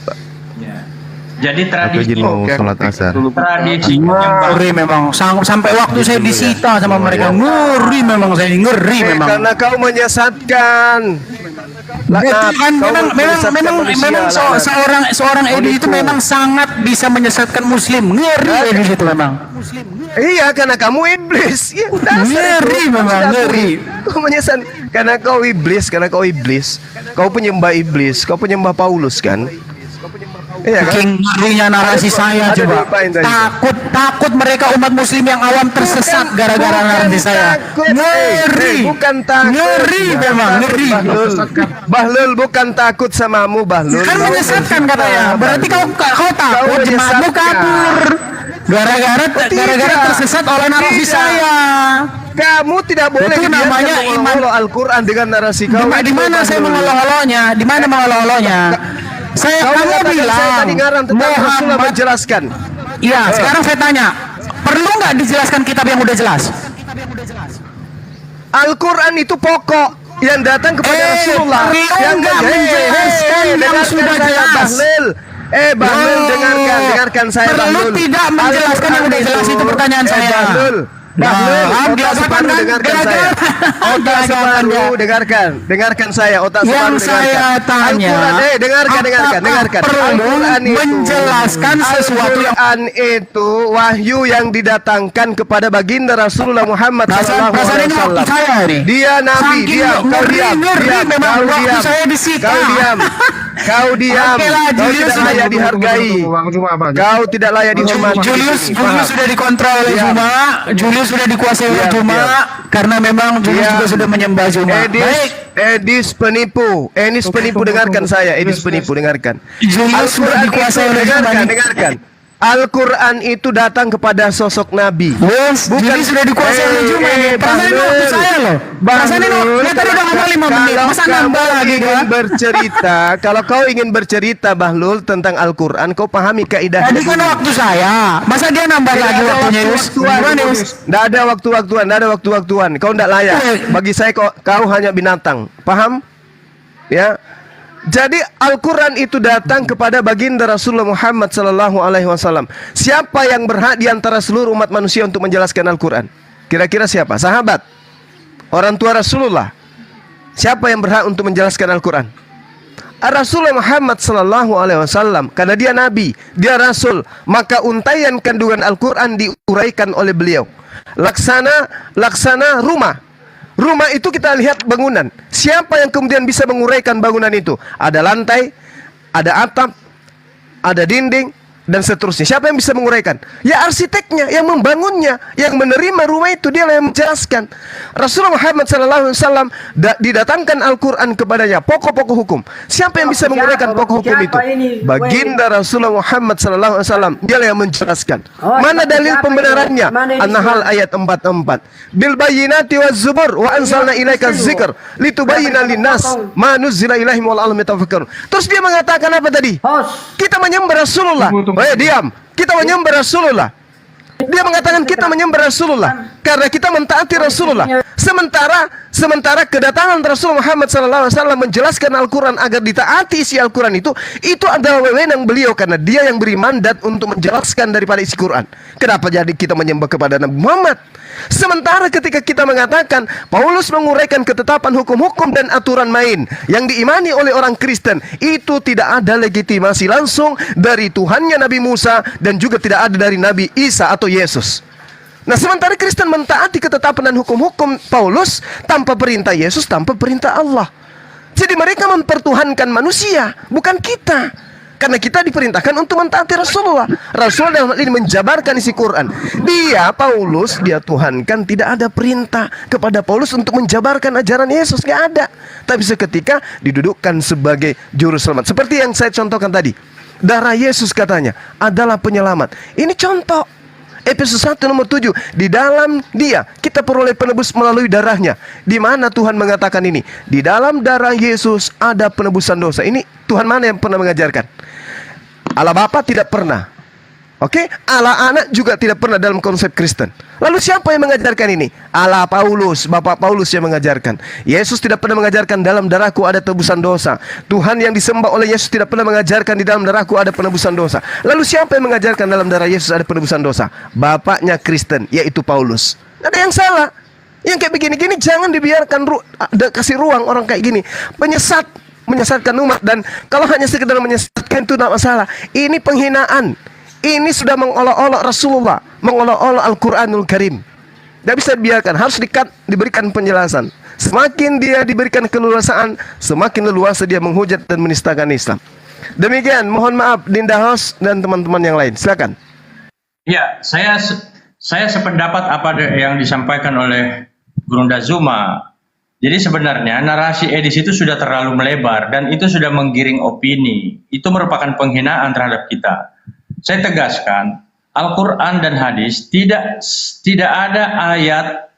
Jadi Aku tradisi izin mau sholat asar. Ngeri memang sampai waktu saya disita sama mereka. Ngeri memang saya ngeri memang. Karena kau menyesatkan. Betul kan, memang seorang Edi itu memang sangat bisa menyesatkan Muslim. Ngeri Edi itu memang. Iya, karena kamu iblis. Ya, ngeri memang ngeri. Kau menyesat karena kau iblis. Kau penyembah iblis. Kau penyembah Paulus kan? Iya kan? Ngerinya narasi saya coba. Takut mereka umat Muslim yang awam tersesat gara-gara narasi saya. Ngeri. Bukan takut. Ngeri memang ngeri. Bahlul bukan takut samamu, Bahlul. Kan menyesatkan katanya. Berarti kau takut jemaatmu kabur. Gara-gara tersesat oleh narasi saya. Kamu tidak boleh itu namanya iman Al-Quran dengan narasi kau. Di mana saya mengolok-oloknya? Di mana mengolok-oloknya? Kamu bilang Muhammad menjelaskan. Iya, sekarang saya tanya, perlu nggak dijelaskan kitab yang udah jelas? Al-Quran itu pokok yang datang kepada Rasulullah. Yang nggak menjelaskan yang sudah jelas. Bahlul, dengarkan saya. Perlu tidak menjelaskan yang udah jelas itu pertanyaan saya. Bahlul, otak separuh dengarkan saya. Otak separuh dengarkan saya. Otak separuh yang saya tanya, dengarkan. Al-Quran menjelaskan sesuatu yang Al-Quran itu wahyu yang didatangkan kepada baginda Rasulullah Muhammad sallallahu alaihi wasallam. Dia nabi, kau diam. Kau diam. Kau tidak layak dihargai. Kau tidak layak dihormati. Julius sudah dikontrol oleh Juma. Julius sudah dikuasai oleh Juma karena memang Julius juga sudah menyembah Juma. Edis penipu. Dengarkan saya. Edis penipu, dengarkan. Julius sudah dikuasai oleh Juma. Dengarkan. Al-Quran itu datang kepada sosok Nabi. Bukan sudah dikuasai oleh Juma. Perasaan ini waktu saya loh. Perasaan ini tadi udah ngomong 5 menit. Masa nambah lagi Kalau kau ingin bercerita Bahlul tentang Al-Quran, kau pahami kaidahnya. Tadi kan waktu saya. Masa dia nambah lagi waktunya, Yus? Tidak ada waktu-waktuan. Kau tidak layak. Bagi saya kau hanya binatang. Paham? Ya. Jadi Al-Quran itu datang kepada baginda Rasulullah Muhammad sallallahu alaihi wasallam. Siapa yang berhak di antara seluruh umat manusia untuk menjelaskan Al-Quran? Kira-kira siapa? Sahabat? Orang tua Rasulullah? Siapa yang berhak untuk menjelaskan Al-Quran? Rasulullah Muhammad sallallahu alaihi wasallam. Karena dia nabi, dia rasul, maka untaian kandungan Al-Quran diuraikan oleh beliau. Laksana rumah. Rumah itu kita lihat bangunan. Siapa yang kemudian bisa menguraikan bangunan itu? Ada lantai, ada atap, ada dinding, dan seterusnya. Siapa yang bisa menguraikan? Ya arsiteknya, yang membangunnya, yang menerima rumah itu, dia yang menjelaskan. Rasulullah Muhammad SAW didatangkan Al-Quran kepadanya, pokok-pokok hukum. Siapa yang bisa menguraikan pokok hukum itu? Baginda Rasulullah Muhammad SAW, dia yang menjelaskan. Mana dalil pembenarannya? An-Nahl ayat 44. Bil bayyinati waz zubur wa anzalna ilaika dzikr litubayyana linnas ma nuzila ilaihim wal alam yatafakkarun. Terus dia mengatakan apa tadi? Kita menyembah Rasulullah. Diam. Kita menyembah Rasulullah. Dia mengatakan kita menyembah Rasulullah karena kita mentaati Rasulullah. Sementara kedatangan Rasul Muhammad SAW menjelaskan Al-Quran agar ditaati isi Al-Quran itu adalah wewenang beliau karena dia yang beri mandat untuk menjelaskan daripada isi Quran. Kenapa jadi kita menyembah kepada Nabi Muhammad? Sementara ketika kita mengatakan Paulus menguraikan ketetapan hukum-hukum dan aturan main yang diimani oleh orang Kristen, itu tidak ada legitimasi langsung dari Tuhannya Nabi Musa dan juga tidak ada dari Nabi Isa atau Yesus. Nah, sementara Kristen mentaati ketetapan dan hukum-hukum Paulus tanpa perintah Yesus, tanpa perintah Allah. Jadi mereka mempertuhankan manusia, bukan kita. Karena kita diperintahkan untuk mentaati Rasulullah. Rasulullah dalam hal ini menjabarkan isi Quran. Paulus, dia tuhankan, tidak ada perintah kepada Paulus untuk menjabarkan ajaran Yesus, nggak ada. Tapi seketika didudukkan sebagai juru selamat. Seperti yang saya contohkan tadi. Darah Yesus katanya adalah penyelamat. Ini contoh. Efesus 1 nomor 7. Di dalam dia kita peroleh penebus melalui darahnya. Di mana Tuhan mengatakan ini? Di dalam darah Yesus ada penebusan dosa. Ini Tuhan mana yang pernah mengajarkan? Allah Bapa tidak pernah. Oke? Allah Anak juga tidak pernah dalam konsep Kristen. Lalu siapa yang mengajarkan ini? Allah Paulus, Bapak Paulus yang mengajarkan. Yesus tidak pernah mengajarkan dalam darahku ada tebusan dosa. Tuhan yang disembah oleh Yesus tidak pernah mengajarkan di dalam darahku ada penebusan dosa. Lalu siapa yang mengajarkan dalam darah Yesus ada penebusan dosa? Bapaknya Kristen, yaitu Paulus. Ada yang salah. Yang kayak begini-gini jangan dibiarkan kasih ruang orang kayak gini. Menyesatkan umat, dan kalau hanya sekedar menyesatkan itu tidak masalah. Ini penghinaan. Ini sudah mengolok-olok Rasulullah, mengolok-olok Al-Quranul Karim. Tidak bisa dibiarkan, harus diberikan penjelasan. Semakin dia diberikan keleluasaan, semakin leluasa dia menghujat dan menistakan Islam. Demikian, mohon maaf Dinda Host dan teman-teman yang lain. Silakan. Ya, saya sependapat apa yang disampaikan oleh Gurunda Zuma. Jadi sebenarnya narasi Edis itu sudah terlalu melebar dan itu sudah menggiring opini. Itu merupakan penghinaan terhadap kita. Saya tegaskan, Al-Quran dan hadis tidak ada ayat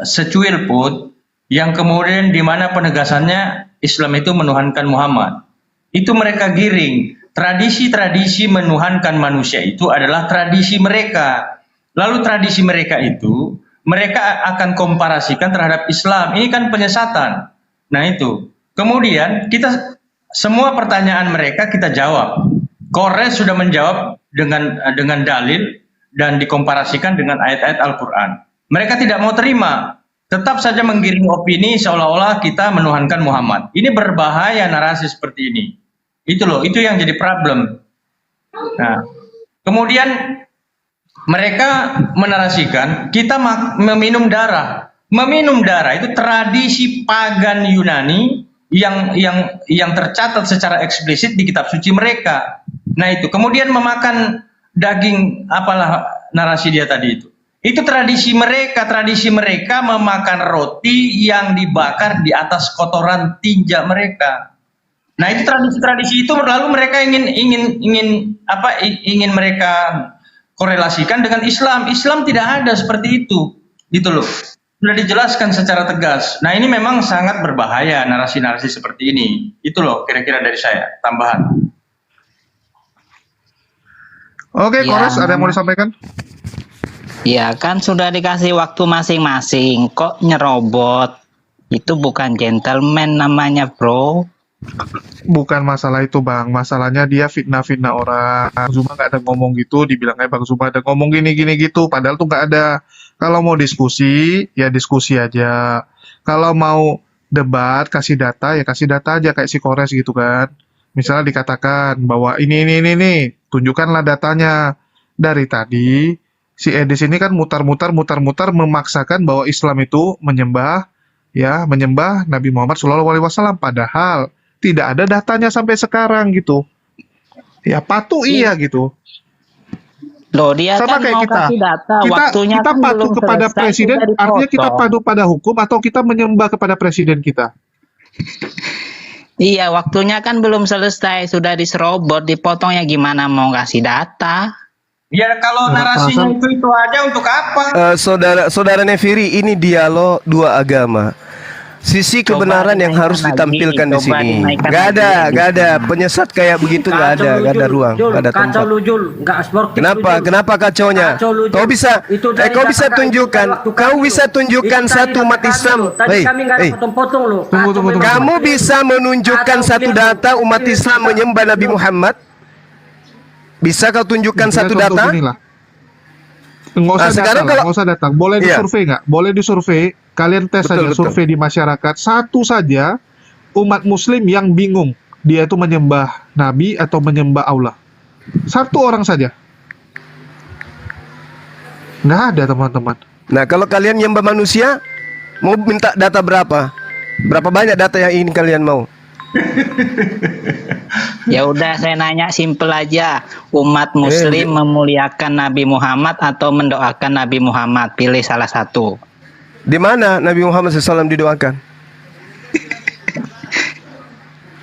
secuil pun yang kemudian di mana penegasannya Islam itu menuhankan Muhammad. Itu mereka giring. Tradisi-tradisi menuhankan manusia itu adalah tradisi mereka. Lalu tradisi mereka itu mereka akan komparasikan terhadap Islam. Ini kan penyesatan. Nah itu. Kemudian kita semua pertanyaan mereka kita jawab. Kores sudah menjawab dengan dalil dan dikomparasikan dengan ayat-ayat Al-Quran. Mereka tidak mau terima, tetap saja menggiring opini seolah-olah kita menuhankan Muhammad. Ini berbahaya narasi seperti ini. Itu loh, itu yang jadi problem. Nah, kemudian mereka menarasikan kita meminum darah. Meminum darah itu tradisi pagan Yunani yang tercatat secara eksplisit di kitab suci mereka. Nah itu, kemudian memakan daging, apalah narasi dia tadi itu. Itu tradisi mereka memakan roti yang dibakar di atas kotoran tinja mereka. Nah itu tradisi-tradisi itu lalu mereka ingin mereka korelasikan dengan Islam. Islam tidak ada seperti itu, gitu loh. Sudah dijelaskan secara tegas. Nah ini memang sangat berbahaya narasi-narasi seperti ini. Itu loh kira-kira dari saya, tambahan. Oke, Kores, ada yang mau disampaikan? Ya kan sudah dikasih waktu masing-masing, kok nyerobot? Itu bukan gentleman namanya, bro. Bukan masalah itu, Bang. Masalahnya dia fitnah-fitnah orang. Bang Zuma nggak ada ngomong gitu, dibilangnya Bang Zuma ada ngomong gini-gini gitu. Padahal tuh nggak ada. Kalau mau diskusi, ya diskusi aja. Kalau mau debat, kasih data, ya kasih data aja kayak si Kores gitu kan. Misalnya dikatakan bahwa ini, tunjukkanlah datanya. Dari tadi, si Edis ini kan mutar-mutar memaksakan bahwa Islam itu menyembah Nabi Muhammad SAW. Padahal tidak ada datanya sampai sekarang gitu. Ya patuh iya gitu. Loh, dia Sama kan kayak mau kita. kasih data, waktunya Kita kan patuh belum kepada selesai, presiden, sudah artinya kita dipotong. patuh pada hukum atau kita menyembah kepada presiden kita. Iya, waktunya kan belum selesai, sudah diserobot, dipotongnya gimana mau kasih data? Ya kalau narasinya itu aja untuk apa? Saudara Nefiri, ini dialog dua agama. Sisi kebenaran yang harus ditampilkan di sini. Gak ada penyesat kayak begitu, gak ada ruang, gak ada tempat. Kacau lu Jul, nggak sportif. Kenapa kacaunya? Kacau lu, Jul. Kau bisa Itu dari kau data bisa kami, tunjukkan, waktu kau kami bisa lu. tunjukkan Itu satu tadi umat data Islam. kami lu. Tadi kami nggak ada potong-potong lu. Tunggu. Kamu bisa menunjukkan satu data umat Islam menyembah Nabi Muhammad? Bisa kau tunjukkan satu data? Nggak usah sekarang datang, nggak usah datang. Boleh Iya. disurvei nggak? Boleh disurvei. Kalian tes saja survei di masyarakat. Satu saja umat Muslim yang bingung dia itu menyembah Nabi atau menyembah Allah. Satu orang saja. Nggak ada teman-teman. Nah, kalau kalian nyembah manusia, mau minta data berapa? Berapa banyak data yang ingin kalian mau? Ya udah, saya nanya simpel aja. Umat Muslim memuliakan Nabi Muhammad atau mendoakan Nabi Muhammad? Pilih salah satu. Di mana Nabi Muhammad SAW didoakan?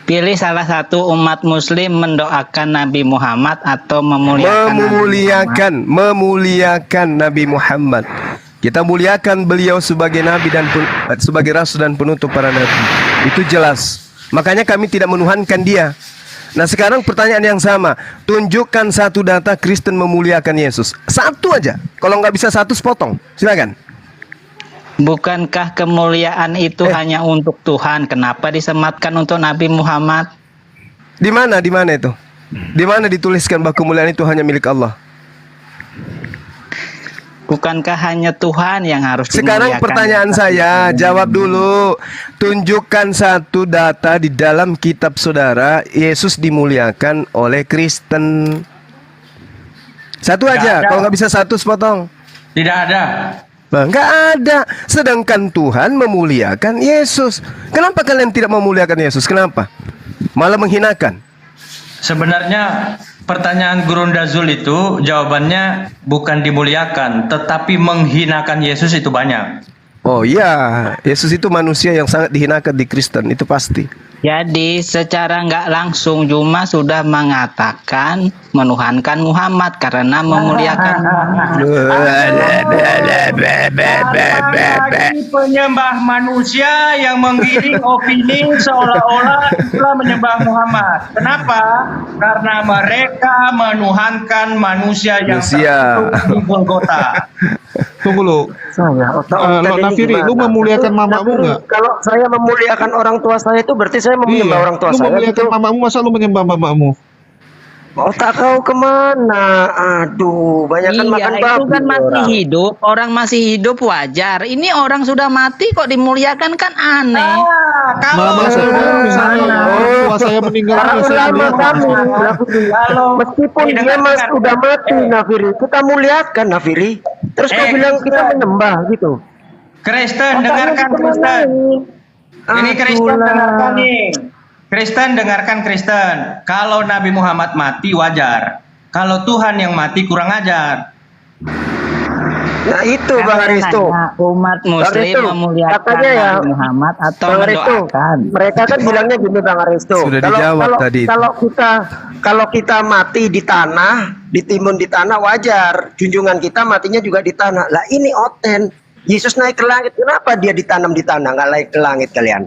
Pilih salah satu. Umat Muslim mendoakan Nabi Muhammad atau memuliakan memuliakan Nabi Muhammad. Kita muliakan beliau sebagai nabi dan sebagai rasul dan penutup para nabi. Itu jelas. Makanya kami tidak menuhankan dia. Nah, sekarang pertanyaan yang sama. Tunjukkan satu data Kristen memuliakan Yesus. Satu aja. Kalau nggak bisa satu, sepotong. Silakan. Bukankah kemuliaan itu hanya untuk Tuhan? Kenapa disematkan untuk Nabi Muhammad? Di mana itu? Di mana dituliskan bahwa kemuliaan itu hanya milik Allah? Bukankah hanya Tuhan yang harus Sekarang dimuliakan? pertanyaan saya, jawab dulu. Tunjukkan satu data di dalam kitab saudara Yesus dimuliakan oleh Kristen. Satu aja. Kalau nggak bisa satu, sepotong. Tidak ada. Nah, nggak ada. Sedangkan Tuhan memuliakan Yesus. Kenapa kalian tidak memuliakan Yesus? Kenapa? Malah menghinakan. Sebenarnya pertanyaan Gurunda Zul itu jawabannya bukan dimuliakan, tetapi menghinakan Yesus itu banyak. Oh iya, Yesus itu manusia yang sangat dihinakan di Kristen, itu pasti. Jadi secara nggak langsung Juma sudah mengatakan menuhankan Muhammad karena memuliakan penyembah manusia yang menggiring opini seolah-olah itulah menyembah Muhammad. Kenapa? Karena mereka menuhankan manusia yang terkutuk di Golgota. Tunggu lu. Nafiri, lu memuliakan mamamu nggak? Kalau saya memuliakan orang tua saya itu berarti saya menyembah orang tua lu saya. memuliakan mamamu, masa lu menyembah mamamu? Otak kau kemana? Aduh, banyak makan itu babi kan masih orang. hidup, orang masih hidup wajar. Ini orang sudah mati kok dimuliakan, kan aneh. Mama saya tua saya meninggal. Para ulama kami, meskipun dia sudah mati, Nafiri, kita muliakan Nafiri. Terus kau bilang kita menyembah gitu. Kristen, dengarkan Kristen. Ini Kristen dengarkan nih. Kristen dengarkan Kristen. Kalau Nabi Muhammad mati wajar. Kalau Tuhan yang mati kurang ajar. Nah itu Bang Aristo. Umat Muslim memuliakan Nabi Muhammad atau mendoakan. Mereka kan bilangnya gini Bang Aristo. Sudah dijawab tadi. Kalau kita mati di tanah, ditimbun di tanah wajar. Junjungan kita matinya juga di tanah. Lah ini oten. Yesus naik ke langit. Kenapa dia ditanam di tanah, nggak naik ke langit kalian?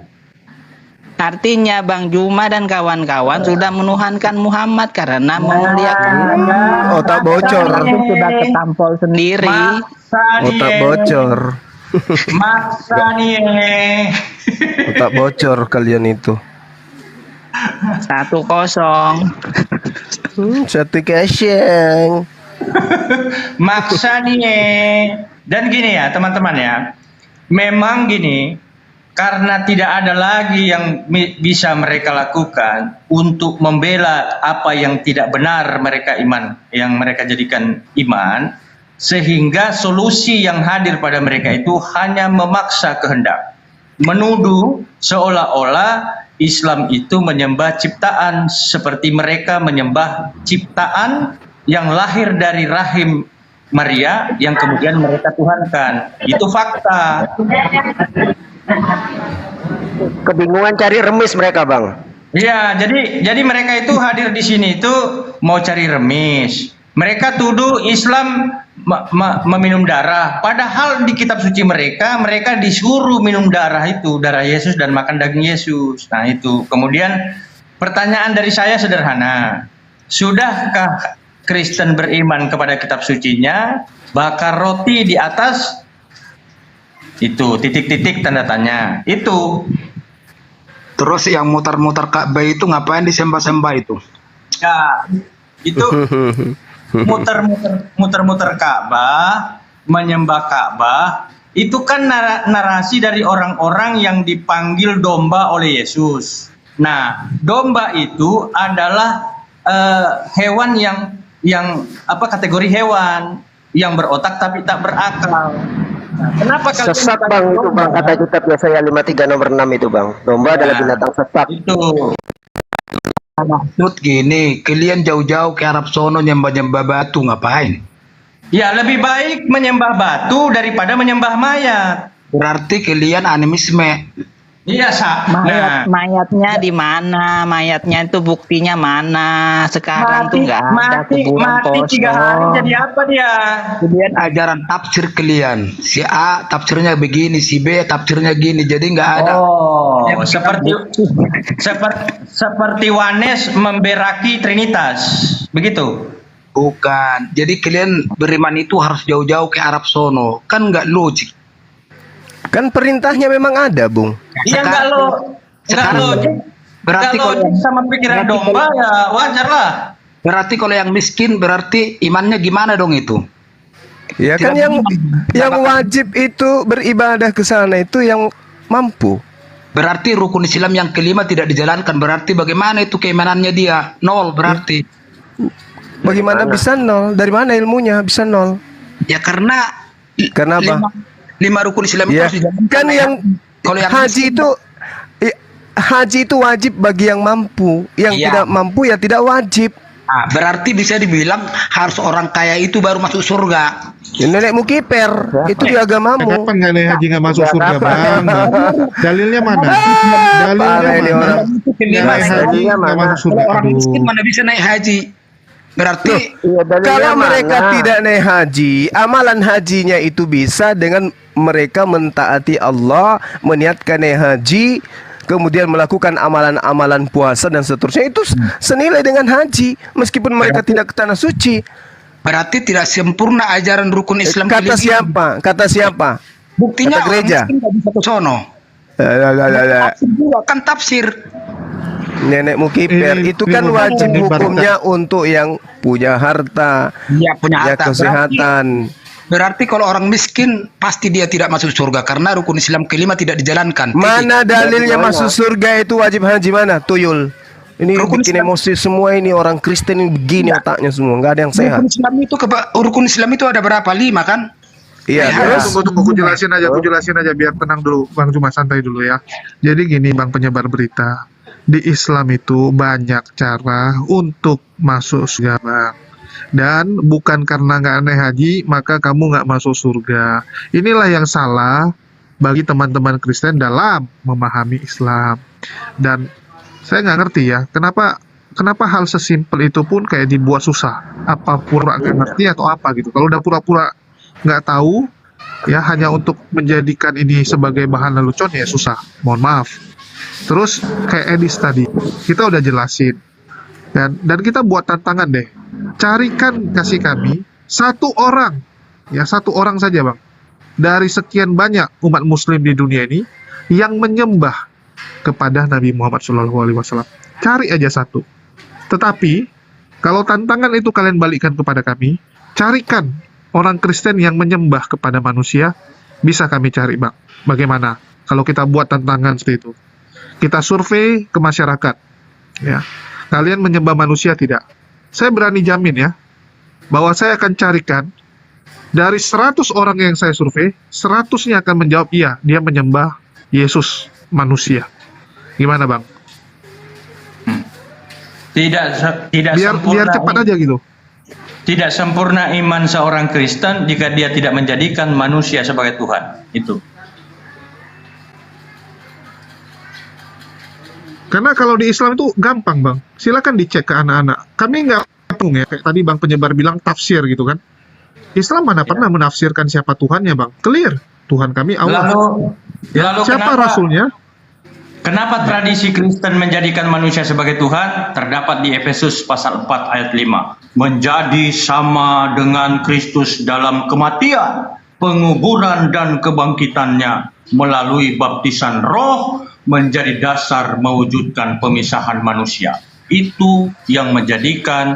Artinya Bang Juma dan kawan-kawan sudah menuhankan Muhammad karena memuliakan. Otak bocor. Sudah ketampol sendiri. Otak bocor. Maksa nih. Otak bocor kalian itu. 1-0. 1-0. Maksa nih. Dan gini ya teman-teman ya. Memang gini. Karena tidak ada lagi yang bisa mereka lakukan untuk membela apa yang tidak benar mereka yang mereka jadikan iman, sehingga solusi yang hadir pada mereka itu hanya memaksa kehendak, menuduh seolah-olah Islam itu menyembah ciptaan seperti mereka menyembah ciptaan yang lahir dari rahim Maria yang kemudian mereka tuhankan. Itu fakta. Kebingungan cari remis mereka, Bang. Iya, jadi mereka itu hadir di sini itu mau cari remis. Mereka tuduh Islam meminum darah, padahal di kitab suci mereka disuruh minum darah itu, darah Yesus dan makan daging Yesus. Nah itu. Kemudian pertanyaan dari saya sederhana. Sudahkah Kristen beriman kepada kitab sucinya, bakar roti di atas itu titik-titik tanda tanya itu. Terus yang muter-muter Ka'bah itu ngapain disembah-sembah itu? Ya, itu muter-muter Ka'bah, menyembah Ka'bah, itu kan narasi dari orang-orang yang dipanggil domba oleh Yesus. Nah, domba itu adalah hewan yang kategori hewan yang berotak tapi tak berakal. Nah, kenapa Sesat, Bang, itu Bang, kata kitab Yesaya 53 nomor 6 itu, Bang. Domba adalah binatang sesat. Itu. Maksud gini, kalian jauh-jauh ke Arab sono nyembah-nyembah batu ngapain? Ya, lebih baik menyembah batu daripada menyembah mayat. Berarti kalian animisme. Iya, Mayatnya di mana? Mayatnya itu buktinya mana? Sekarang tuh nggak ada kuburan mati 3 hari jadi apa dia? Kalian ajaran tafsir kalian. Si A tafsirnya begini, si B tafsirnya gini. Jadi nggak ada. Oh, seperti Wanes memberaki Trinitas. Begitu. Bukan. Jadi kalian beriman itu harus jauh-jauh ke Arab sono. Kan nggak logik. Kan perintahnya memang ada, Bung. Iya, nggak logik. Berarti kalau sama pikiran domba ya wajar lah. Berarti kalau yang miskin berarti imannya gimana dong itu? Ya kan yang wajib itu beribadah ke sana itu yang mampu. Berarti rukun Islam yang kelima tidak dijalankan. Berarti bagaimana itu keimanannya dia? Nol berarti. Bagaimana bisa nol? Dari mana ilmunya bisa nol? Ya karena apa? 5 rukun Islam itu harus dijalankan. Kan kalau yang haji itu wajib bagi yang mampu. Yang tidak mampu ya tidak wajib. Nah, berarti bisa dibilang harus orang kaya itu baru masuk surga. Ya, nenekmu kiper itu di agamamu. Kenapa nenek haji nggak masuk surga, Bang? Dalilnya mana? Nenek haji nggak masuk surga. Orang miskin mana bisa naik haji? Berarti kalau mereka tidak naik haji, amalan hajinya itu bisa dengan mereka mentaati Allah, meniatkan naik haji, kemudian melakukan amalan-amalan puasa dan seterusnya, itu senilai dengan haji meskipun mereka tidak ke tanah suci. Berarti tidak sempurna ajaran rukun Islam. Kata siapa? Kata siapa? Buktinya kata gereja. Orang miskin bisa ke sono. Kan tafsir. Nenekmu kiper itu kan wajib hukumnya untuk yang punya harta, punya harta, kesehatan. Berarti kalau orang miskin pasti dia tidak masuk surga karena rukun Islam kelima tidak dijalankan. Mana dalilnya masuk surga itu wajib haji mana? Tuyul. Ini bikin emosi semua ini orang Kristen ini begini otaknya semua, nggak ada yang sehat. Rukun Islam itu ada berapa? 5 kan? Iya. Tunggu, aku jelasin aja biar tenang dulu, Bang, cuma santai dulu ya. Jadi gini, Bang penyebar berita. Di Islam itu banyak cara untuk masuk surga, Bang. Dan bukan karena nggak naik haji maka kamu nggak masuk surga. Inilah yang salah bagi teman-teman Kristen dalam memahami Islam. Dan saya nggak ngerti ya, kenapa hal sesimpel itu pun kayak dibuat susah. Apa pura nggak ngerti atau apa gitu. Kalau udah pura-pura nggak tahu, ya hanya untuk menjadikan ini sebagai bahan lelucon ya susah. Mohon maaf. Terus kayak Edis tadi, kita udah jelasin. Dan kita buat tantangan deh. Carikan kasih kami satu orang saja, Bang, dari sekian banyak umat muslim di dunia ini yang menyembah kepada Nabi Muhammad SAW. Cari aja satu. Tetapi kalau tantangan itu kalian balikkan kepada kami, carikan orang Kristen yang menyembah kepada manusia. Bisa kami cari, Bang. Bagaimana kalau kita buat tantangan seperti itu? Kita survei ke masyarakat, ya. Kalian menyembah manusia tidak? Saya berani jamin ya, bahwa saya akan carikan dari 100 orang yang saya survei, 100-nya akan menjawab iya, dia menyembah Yesus manusia. Gimana, Bang? Tidak Biar sempurna cepat aja gitu. tidak sempurna iman seorang Kristen jika dia tidak menjadikan manusia sebagai Tuhan. Itu. Karena kalau di Islam itu gampang, Bang. Silakan dicek ke anak-anak. Kami nggak pung ya, kayak tadi Bang penyebar bilang tafsir gitu kan. Islam mana pernah menafsirkan siapa Tuhannya, Bang? Clear. Tuhan kami Allah. Lalu Siapa rasulnya? Kenapa tradisi Kristen menjadikan manusia sebagai Tuhan? Terdapat di Efesus pasal 4 ayat 5. Menjadi sama dengan Kristus dalam kematian, penguburan dan kebangkitannya melalui baptisan roh menjadi dasar mewujudkan pemisahan manusia. Itu yang menjadikan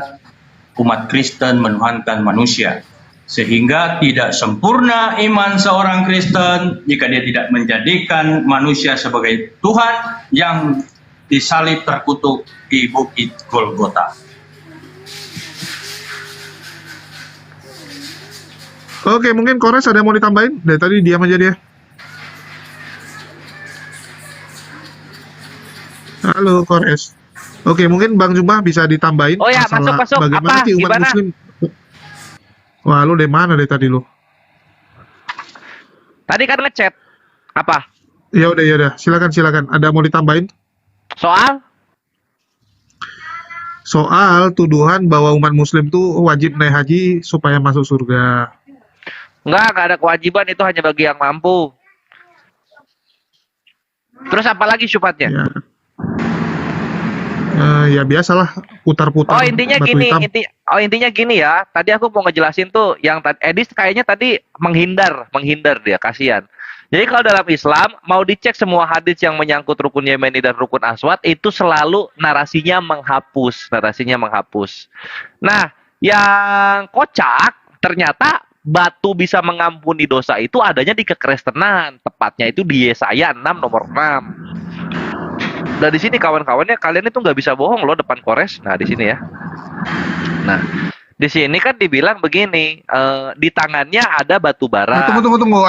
umat Kristen menuhankan manusia. Sehingga tidak sempurna iman seorang Kristen jika dia tidak menjadikan manusia sebagai Tuhan yang disalib terkutuk di bukit Golgota. Oke, mungkin Kores ada yang mau ditambahin? Dari tadi diam aja dia. Halo Kores. Oke, mungkin Bang Jumah bisa ditambahin. Oh ya, masalah masuk. bagaimana Apa? sih umat Gimana? Muslim. Wah, lu dari mana dari tadi lu? Tadi kan ngechat. Apa? Ya udah. Silakan. Ada mau ditambahin? Soal tuduhan bahwa umat Muslim tuh wajib naik haji supaya masuk surga. Enggak ada kewajiban, itu hanya bagi yang mampu. Terus apa lagi syubhatnya? Ya biasalah putar-putar. Oh intinya batu gini, hitam. intinya gini ya. Tadi aku mau ngejelasin tuh yang Edis kayaknya tadi menghindar dia, kasihan. Jadi kalau dalam Islam mau dicek semua hadis yang menyangkut rukun Yemeni dan rukun Aswad itu selalu narasinya menghapus. Nah, yang kocak ternyata batu bisa mengampuni dosa itu adanya di kekristenan, tepatnya itu di Yesaya 6 nomor 6. Nah di sini kawan-kawannya kalian itu nggak bisa bohong loh depan Kores. Nah di sini ya. Nah di sini kan dibilang begini, di tangannya ada batu bara. Tunggu.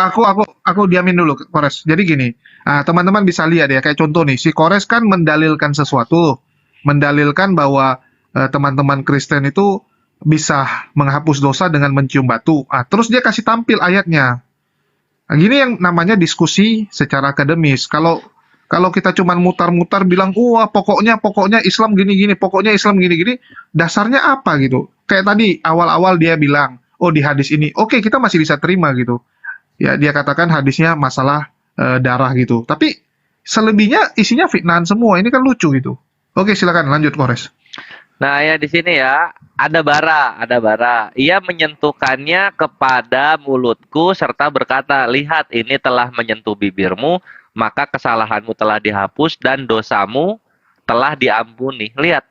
Aku diamin dulu, Kores. Jadi gini, teman-teman bisa lihat ya, kayak contoh nih, si Kores kan mendalilkan sesuatu, mendalilkan bahwa teman-teman Kristen itu bisa menghapus dosa dengan mencium batu. Terus dia kasih tampil ayatnya. Nah, gini yang namanya diskusi secara akademis. Kalau kita cuma mutar-mutar bilang, wah pokoknya Islam gini-gini, pokoknya Islam gini-gini, dasarnya apa gitu? Kayak tadi awal-awal dia bilang, oh di hadis ini, oke kita masih bisa terima gitu. Ya dia katakan hadisnya masalah darah gitu. Tapi selebihnya isinya fitnahan semua. Ini kan lucu gitu. Oke silakan lanjut Kores. Nah ya di sini ya ada bara. Ia menyentuhkannya kepada mulutku serta berkata, lihat ini telah menyentuh bibirmu, maka kesalahanmu telah dihapus dan dosamu telah diampuni. Lihat,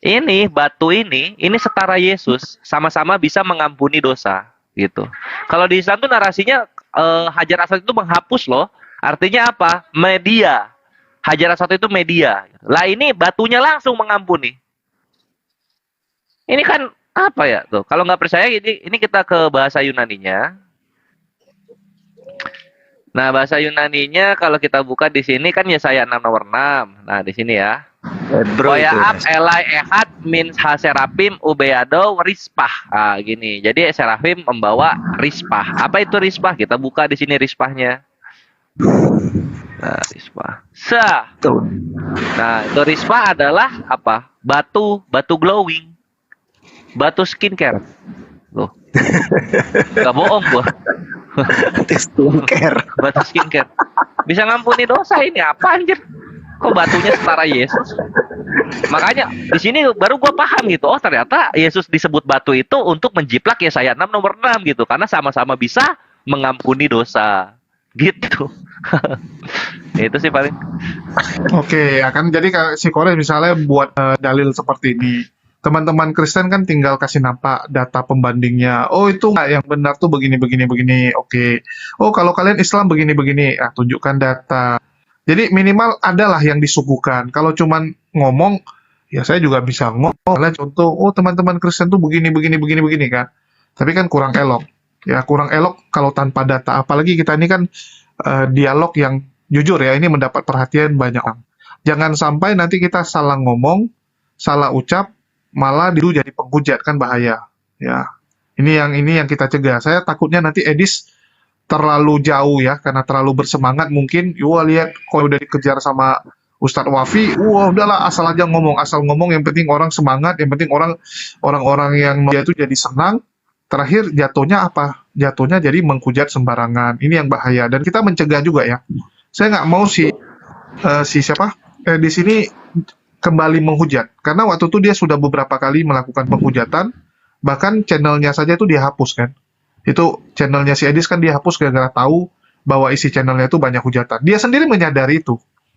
ini batu ini setara Yesus, sama-sama bisa mengampuni dosa, gitu. Kalau di Islam tuh narasinya Hajar Aswad itu menghapus loh. Artinya apa? Media. Hajar Aswad itu media. Lah ini batunya langsung mengampuni. Ini kan apa ya tuh? Kalau nggak percaya ini kita ke bahasa Yunaninya. Nah, bahasa Yunaninya kalau kita buka di sini kan Yesaya 6 nomor 6. Nah, di sini ya. Wayaab elai ehad min haserapim ubeado rispah. Ah, gini. Jadi serafim membawa rispah. Apa itu rispah? Kita buka di sini rispahnya. Nah, rispah. Nah, itu rispah adalah apa? Batu glowing. Batu skincare. Loh. Gak bohong gua. Batu skincare. Bisa ngampuni dosa ini apa anjir? Kok batunya setara Yesus? Makanya di sini baru gua paham gitu. Oh, ternyata Yesus disebut batu itu untuk menjiplak Yesaya 6 nomor 6 gitu. Karena sama-sama bisa mengampuni dosa. Gitu. Itu sih paling. Oke, akan jadi si Kores misalnya buat dalil seperti ini. Teman-teman Kristen kan tinggal kasih nampak data pembandingnya. Oh itu yang benar tuh begini. Oke. Oh kalau kalian Islam begini. Tunjukkan data. Jadi minimal adalah yang disuguhkan. Kalau cuman ngomong, ya saya juga bisa ngomong. Contoh, oh teman-teman Kristen tuh begini kan. Tapi kan kurang elok. Ya kurang elok kalau tanpa data. Apalagi kita ini kan dialog yang jujur ya. Ini mendapat perhatian banyak orang. Jangan sampai nanti kita salah ngomong, salah ucap malah dulu jadi penghujat, kan bahaya. Ya, ini yang kita cegah. Saya takutnya nanti Edis terlalu jauh ya, karena terlalu bersemangat mungkin. Wah, lihat kalau udah dikejar sama Ustadz Wafi, wah udahlah asal aja ngomong, asal ngomong, yang penting orang semangat, yang penting orang-orang yang dia itu jadi senang. Terakhir jatuhnya apa? Jatuhnya jadi menghujat sembarangan. Ini yang bahaya, dan kita mencegah juga ya. Saya nggak mau si siapa di sini kembali menghujat, karena waktu itu dia sudah beberapa kali melakukan penghujatan, bahkan channelnya saja itu dia hapus kan. Itu channelnya si Edis kan dia hapus gara-gara tahu bahwa isi channelnya itu banyak hujatan. Dia sendiri menyadari itu.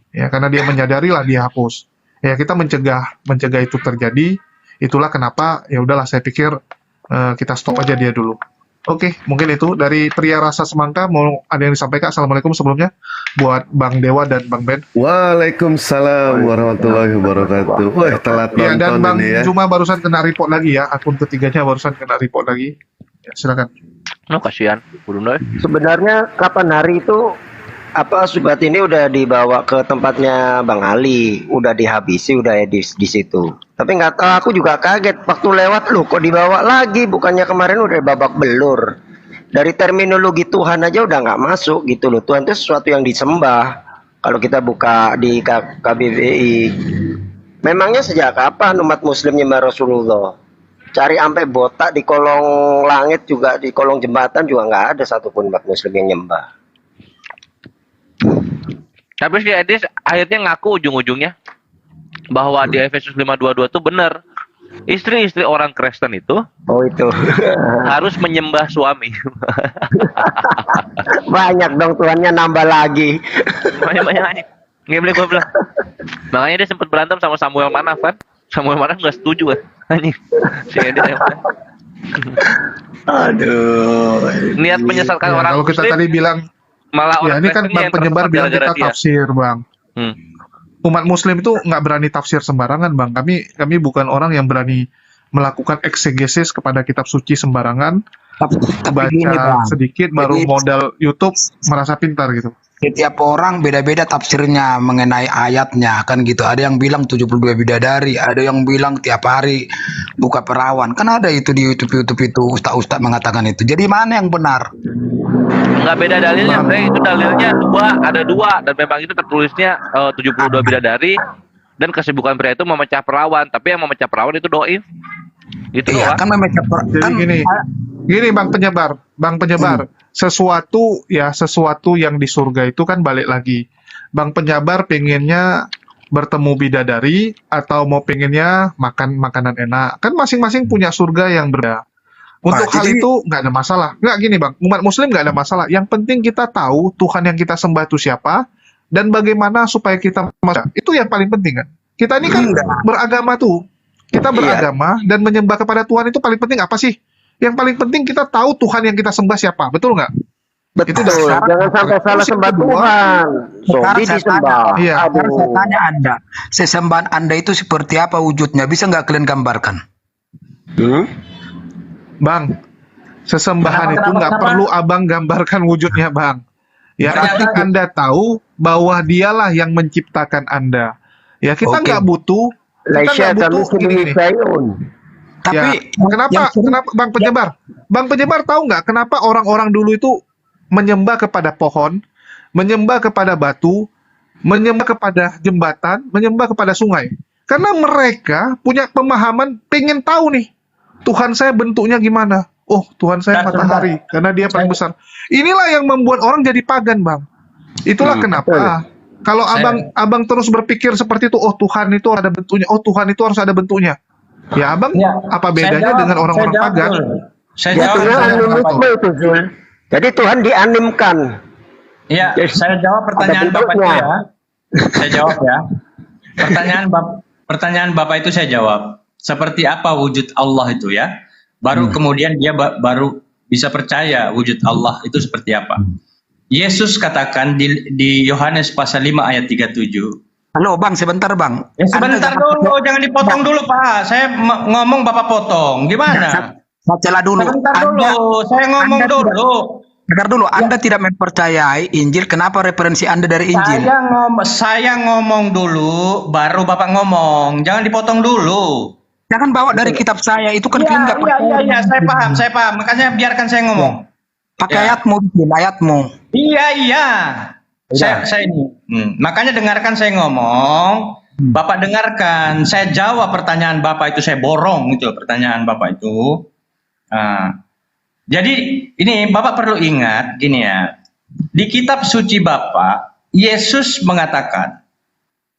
Ya, karena dia menyadari lah dia hapus. Ya, kita mencegah itu terjadi. Itulah kenapa ya udahlah saya pikir kita stop aja dia dulu. Oke, mungkin itu dari Pria Rasa Semangka. Mau ada yang disampaikan? Assalamualaikum sebelumnya buat Bang Dewa dan Bang Ben. Waalaikumsalam warahmatullahi wabarakatuh. Wah, telat Ya, dan nonton Bang ini ya. Juma barusan kena report lagi ya. Akun ketiganya barusan kena report lagi. Ya, silakan. No, kasihan. Sebenarnya kapan hari itu Subat ini udah dibawa ke tempatnya Bang Ali, udah dihabisi, udah di situ. Tapi nggak tahu, aku juga kaget waktu lewat, loh kok dibawa lagi, bukannya kemarin udah babak belur. Dari terminologi Tuhan aja udah nggak masuk gitu loh. Tuhan itu sesuatu yang disembah. Kalau kita buka di KBBI, memangnya sejak kapan umat Muslim nyembah Rasulullah? Cari sampai botak di kolong langit juga, di kolong jembatan juga nggak ada satupun umat Muslim yang nyembah. Tapi si Edis akhirnya ngaku ujung-ujungnya bahwa di Efesus 5:22 itu benar. Istri-istri orang Kristen itu harus menyembah suami. Banyak dong, Tuhannya nambah lagi. Banyak aja. Nggak boleh gue bilang. Makanya dia sempat berantem sama Samuel Manaf kan. Samuel Manaf nggak setuju kan. Anjing. Si Edis Aduh. Niat menyesatkan orang kalau kita Muslim, tadi bilang malah ya, orang ini kan Kristennya Bang yang penyebar tersesat bilang gara-gara kita dia. tafsir, Bang. Umat Muslim itu nggak berani tafsir sembarangan, Bang. Kami bukan orang yang berani melakukan eksegesis kepada kitab suci sembarangan. Baca gini, Bang. sedikit baru Jadi- modal YouTube merasa pintar gitu. Setiap orang beda-beda tafsirnya mengenai ayatnya, kan gitu. Ada yang bilang 72 bidadari, ada yang bilang tiap hari buka perawan. Kan ada itu di YouTube itu, ustaz-ustaz mengatakan itu. Jadi mana yang benar? Nggak beda dalilnya, Bre. Itu dalilnya ada dua, dan memang itu tertulisnya 72 bidadari, dan kesibukan pria itu memecah perawan, tapi yang memecah perawan itu doif. Itu Iya, doang. kan memecah Jadi gini Bang Penyebar, sesuatu yang di surga itu kan balik lagi. Bang Penyebar pengennya bertemu bidadari atau mau pengennya makan makanan enak. Kan masing-masing punya surga yang berbeda. Untuk hal itu nggak ada masalah. Nggak gini Bang, umat Muslim nggak ada masalah. Yang penting kita tahu Tuhan yang kita sembah itu siapa dan bagaimana supaya kita masuk. Itu yang paling penting kan. Kita ini kan beragama tuh. Kita beragama dan menyembah kepada Tuhan itu paling penting apa sih? Yang paling penting kita tahu Tuhan yang kita sembah siapa, betul nggak? Betul, Itu dasar. jangan sampai salah sembah Tuhan. Zombie disembah. Sekarang saya tanya Anda, sesembahan Anda itu seperti apa wujudnya? Bisa nggak kalian gambarkan? Bang, sesembahan itu nggak perlu abang gambarkan wujudnya, Bang. Ya, penting Anda tahu bahwa dialah yang menciptakan Anda. Ya, kita nggak butuh. Kita nggak butuh ini. Tapi kenapa Bang Penyebar? Bang Penyebar tahu nggak kenapa orang-orang dulu itu menyembah kepada pohon, menyembah kepada batu, menyembah kepada jembatan, menyembah kepada sungai? Karena mereka punya pemahaman, pengen tahu nih, Tuhan saya bentuknya gimana? Oh, Tuhan saya matahari, karena dia paling besar. Inilah yang membuat orang jadi pagan, Bang. Itulah kenapa. Kalau abang terus berpikir seperti itu, oh Tuhan itu ada bentuknya, oh Tuhan itu harus ada bentuknya. Ya abang, apa bedanya dengan orang-orang pagan? Itu, Zul. Jadi Tuhan dianimkan. Iya, saya jawab pertanyaan Bapak itu ya. Saya jawab ya. Pertanyaan Bapak itu saya jawab. Seperti apa wujud Allah itu ya? Baru kemudian dia baru bisa percaya wujud Allah itu seperti apa. Yesus katakan di Yohanes pasal 5 ayat 37. Halo Bang, sebentar Bang. Ya, sebentar dulu, jangan dipotong dulu Pak. Saya ngomong Bapak potong. Gimana? Bacalah dulu. Sebentar dulu, saya ngomong dulu. Dengar dulu, Anda tidak mempercayai Injil, kenapa referensi Anda dari Injil? Saya ngomong dulu, baru Bapak ngomong. Jangan dipotong dulu. Jangan bawa dari kitab saya, itu kan kalian nggak Iya, saya paham. Makanya biarkan saya ngomong. Pakai ayatmu, bikin ayatmu. Iya. Saya ini. Makanya dengarkan saya ngomong. Bapak dengarkan. Saya jawab pertanyaan Bapak itu. Saya borong itu pertanyaan Bapak itu. Nah, jadi ini Bapak perlu ingat gini ya. Di kitab suci Bapak, Yesus mengatakan,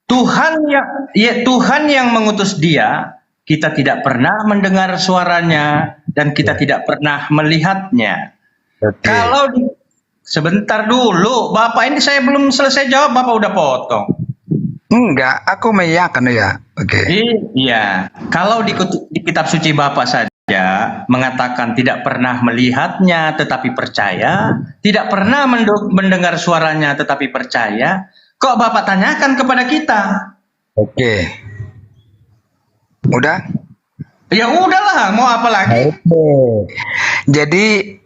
Tuhan yang mengutus Dia, kita tidak pernah mendengar suaranya dan kita tidak pernah melihatnya. Kalau sebentar dulu, Bapak ini saya belum selesai jawab, Bapak udah potong. Enggak, aku mengiyakan ya. Oke. Iya, kalau di kitab suci Bapak saja mengatakan tidak pernah melihatnya tetapi percaya, tidak pernah mendengar suaranya tetapi percaya, kok Bapak tanyakan kepada kita? Oke. Udah? Ya udahlah, mau apa lagi? Jadi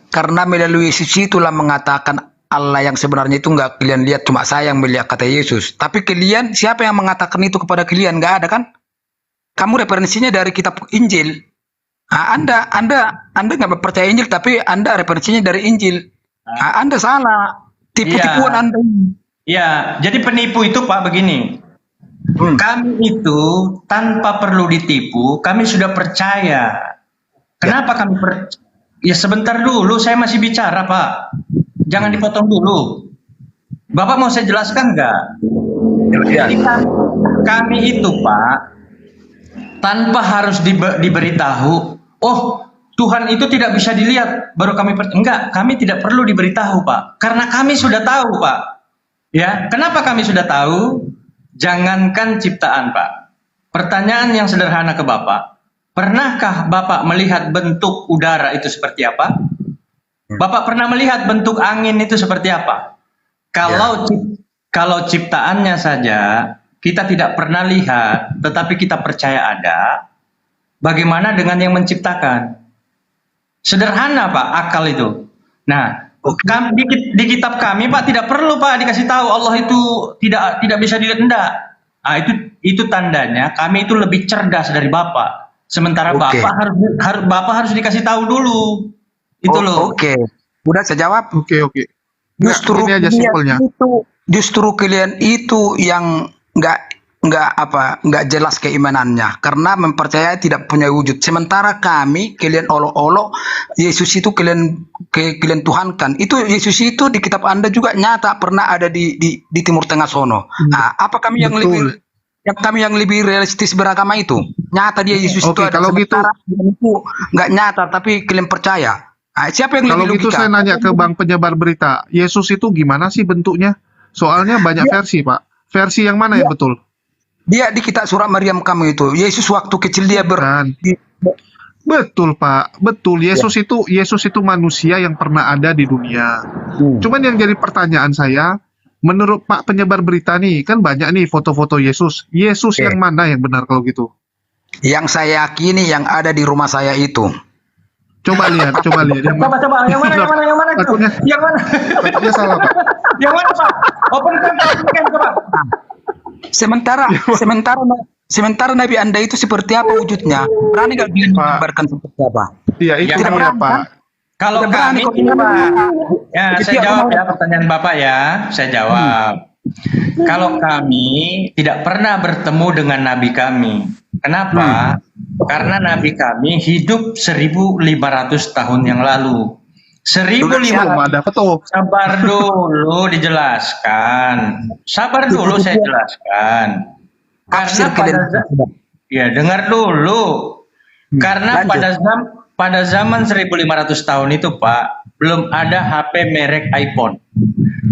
karena melalui Yesus itulah mengatakan Allah yang sebenarnya itu nggak kalian lihat, cuma saya yang melihat, kata Yesus. Tapi kalian, siapa yang mengatakan itu kepada kalian? Nggak ada kan? Kamu referensinya dari kitab Injil. Nah, Anda nggak percaya Injil, tapi Anda referensinya dari Injil. Nah, Anda salah. Tipu-tipuan Anda. Ya, jadi penipu itu Pak begini. Kami itu tanpa perlu ditipu, kami sudah percaya. Kenapa kami percaya? Ya sebentar dulu, saya masih bicara Pak. Jangan dipotong dulu. Bapak mau saya jelaskan nggak? Jadi kami itu Pak, tanpa harus diberitahu, oh Tuhan itu tidak bisa dilihat, baru kami enggak, kami tidak perlu diberitahu Pak. Karena kami sudah tahu Pak. Ya, kenapa kami sudah tahu? Jangankan ciptaan Pak. Pertanyaan yang sederhana ke Bapak. Pernahkah Bapak melihat bentuk udara itu seperti apa? Bapak pernah melihat bentuk angin itu seperti apa? Kalau ciptaannya saja kita tidak pernah lihat, tetapi kita percaya ada. Bagaimana dengan yang menciptakan? Sederhana Pak, akal itu. Nah, di kitab kami Pak tidak perlu Pak dikasih tahu Allah itu tidak bisa dilihat, enggak. Nah, itu tandanya kami itu lebih cerdas dari Bapak. Sementara Bapak harus dikasih tahu dulu. Itu loh. Oke. Udah saya jawab. Oke. Justru ini aja simpelnya. Justru kalian itu yang nggak jelas keimanannya karena mempercayai tidak punya wujud. Sementara kami kalian olok-olok Yesus itu kalian tuhankan. Itu Yesus itu di kitab Anda juga nyata pernah ada di Timur Tengah sono. Nah, apa kami yang lebih realistis beragama itu? Nyata dia Yesus itu ada. Kalau gitu itu nggak nyata tapi kalian percaya. Nah, siapa yang kalau lebih gitu logika? saya nanya ke Bang penyebar berita, Yesus itu gimana sih bentuknya? Soalnya banyak versi Pak. Versi yang mana yang betul? Dia di kitab surat Maryam kamu itu. Yesus waktu kecil dia Betul Pak, betul. Yesus itu manusia yang pernah ada di dunia. Cuman yang jadi pertanyaan saya, menurut Pak penyebar berita nih, kan banyak nih foto-foto Yesus. Yesus yang mana yang benar kalau gitu? Yang saya yakini yang ada di rumah saya itu. Coba lihat. Coba yang mana itu? Yang mana? Takutnya salah Pak. Yang mana Pak? Openkan coba. Sementara Nabi Anda itu seperti apa wujudnya? Berani nggak digambarkan seperti apa? Iya, itu dia Pak. Kalau kami ini Pak, ya saya jawab ya pertanyaan Bapak ya, saya jawab. Kalau kami tidak pernah bertemu dengan Nabi kami. Kenapa? Karena Nabi kami hidup 1.500 tahun yang lalu. 1.500. Sabar dulu dijelaskan. Sabar dulu saya jelaskan. Karena dengar dulu. Karena pada zaman 1.500 tahun itu Pak, belum ada HP merek iPhone.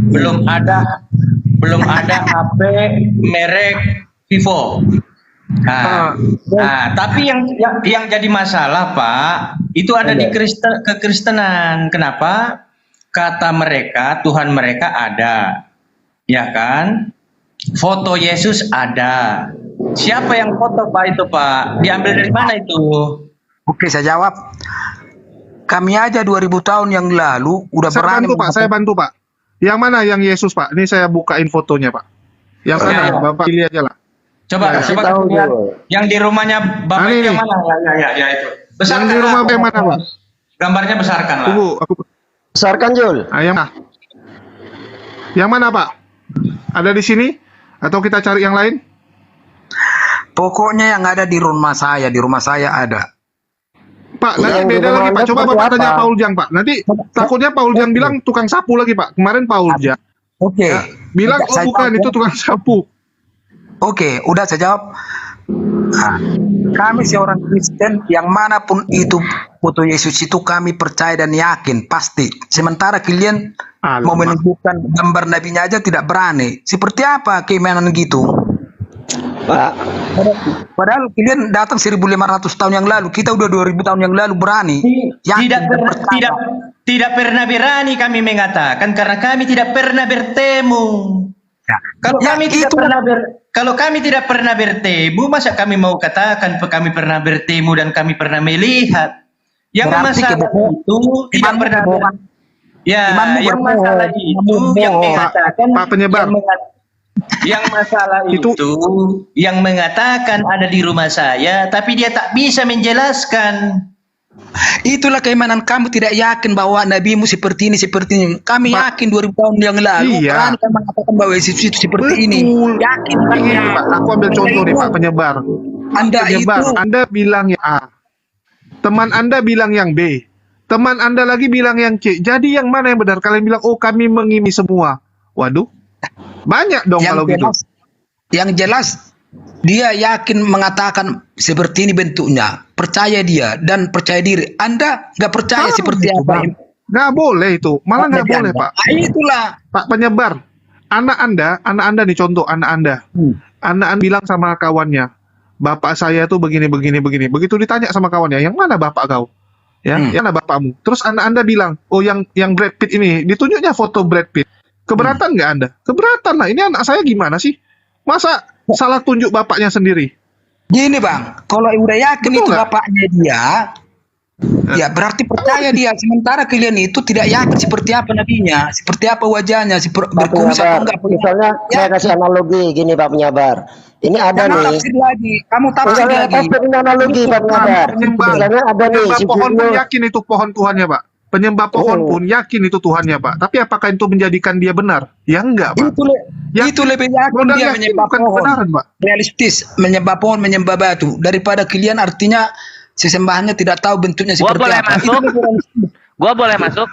Belum ada HP merek Vivo. Nah, tapi yang jadi masalah Pak, itu ada di kekristenan. Kenapa? Kata mereka, Tuhan mereka ada. Ya kan? Foto Yesus ada. Siapa yang foto Pak itu Pak? Diambil dari mana itu? Oke, saya jawab. Kami aja 2000 tahun yang lalu udah Saya berani. bantu Pak, saya bantu Pak. Yang mana yang Yesus Pak? Ini saya bukain fotonya Pak. Yang sana Ya. Bapak pilih aja lah. Coba Ya, coba kita tahu lihat dulu. yang di rumahnya Bapak Ini itu yang nih. mana? Ya itu. Yang di rumah yang mana Pak? Gambarnya besarkan lah. Tunggu, aku besarkan Jul. yang mana? Yang mana Pak? Ada di sini? Atau kita cari yang lain? Pokoknya yang ada di rumah saya ada. Pak, nanti beda lagi Pak. Coba Bapak tanya Paul Jang Pak. Nanti takutnya Paul Jang bilang tukang sapu lagi Pak. Kemarin Paul Jang. Oke. Bilang Saya bukan jawab. itu tukang sapu. Oke, udah saya jawab. Nah, kami seorang Kristen yang manapun itu foto Yesus itu kami percaya dan yakin pasti. Sementara kalian mau menunjukkan gambar nabinya aja tidak berani. Seperti apa keimanan gitu? Pak. Padahal kalian datang 1500 tahun yang lalu, kita udah 2000 tahun yang lalu berani. Tidak pernah berani kami mengatakan karena kami tidak pernah bertemu. Kalau kami tidak pernah bertemu, masa kami mau katakan kami pernah bertemu dan kami pernah melihat? Yang Berarti masalah itu tidak pernah. Yang masalah itu yang mengatakan Pak penyebar. yang masalah itu yang mengatakan ada di rumah saya, tapi dia tak bisa menjelaskan. Itulah keimanan kamu tidak yakin bahwa nabimu seperti ini. Kami yakin 2000 tahun yang lalu berani kan mengatakan bahwa Yesus itu seperti ini. Yakin kan? Ini Pak, aku ambil contoh nih Pak penyebar. Anda bilang yang A. Teman Anda bilang yang B. Teman Anda lagi bilang yang C. Jadi yang mana yang benar? Kalian bilang, oh kami mengimi semua. Waduh. Banyak dong kalau gitu. Yang jelas dia yakin mengatakan seperti ini bentuknya, percaya dia dan percaya diri. Anda nggak percaya seperti apa? Nggak boleh itu, malah nggak boleh Pak. Itulah Pak penyebar. Anak Anda nih contoh anak Anda. Anak Anda bilang sama kawannya, bapak saya tuh begini. Begitu ditanya sama kawannya, yang mana bapak kau? Ya, yang mana bapakmu? Terus anak Anda bilang, oh yang Brad Pitt ini, ditunjuknya foto Brad Pitt. Keberatan nggak Anda? Keberatan lah. Ini anak saya gimana sih? Masa salah tunjuk bapaknya sendiri? Gini Bang, kalau udah yakin itu bapaknya dia, ya berarti percaya dia. Sementara kalian itu tidak yakin seperti apa nabinya, seperti apa wajahnya, berkumis atau enggak. Misalnya saya kasih analogi gini Pak Penyabar. Ini ada nih. Kamu tafsir lagi. Tafsir ini analogi Pak Penyabar. Misalnya ada nih Penyembah si pohon pun Julio. yakin itu pohon Tuhannya Pak. Penyembah pohon pun yakin itu Tuhannya Pak. Tapi apakah itu menjadikan dia benar? Ya enggak Pak. Itu lebih yakin Modal dia yakin menyembah bukan pohon. kebenaran, Pak. Realistis, menyembah pohon, menyembah batu. Daripada kalian artinya sesembahannya tidak tahu bentuknya Gua seperti boleh apa. masuk? Gua boleh masuk?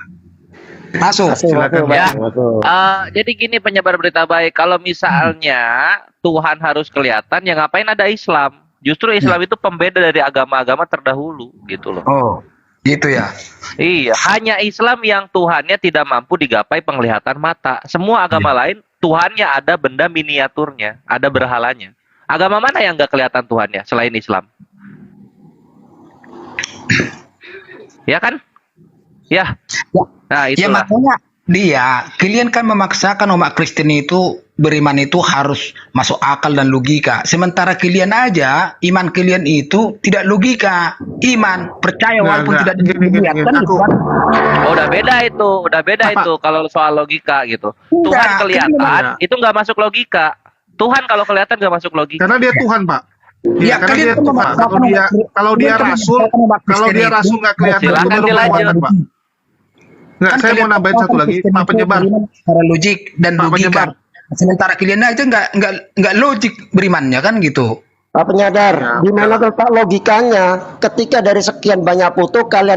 Masuk. Silakan Ya. Pak. Jadi gini penyebar berita baik, kalau misalnya Tuhan harus kelihatan, ya ngapain ada Islam? Justru Islam itu pembeda dari agama-agama terdahulu, gitu loh. Oh, gitu ya. Iya, hanya Islam yang Tuhannya tidak mampu digapai penglihatan mata. Semua agama lain Tuhannya ada benda miniaturnya, ada berhalanya. Agama mana yang nggak kelihatan Tuhannya selain Islam? Ya kan? Ya. Nah, Ya itulah. makanya kalian kan memaksakan umat Kristen itu beriman itu harus masuk akal dan logika. Sementara kalian aja iman kalian itu tidak logika, iman percaya walaupun tidak dilihat kan gitu kan? Oh, udah beda itu kalau soal logika gitu. Tuhan kelihatan itu nggak masuk logika. Tuhan kalau kelihatan nggak masuk logika. Karena dia Tuhan Pak. Ya, Karena dia kalian Tuhan. Kalau dia rasul nggak kelihatan itu Silakan baru dilanjut. kekuatan Pak. Nggak, saya mau nambahin satu lagi, Pak penyebar. Secara logik dan Pak logika. penyebar. Sementara kalian aja nggak logik berimannya kan gitu. Pak Penyadar, di mana letak logikanya ketika dari sekian banyak foto kalian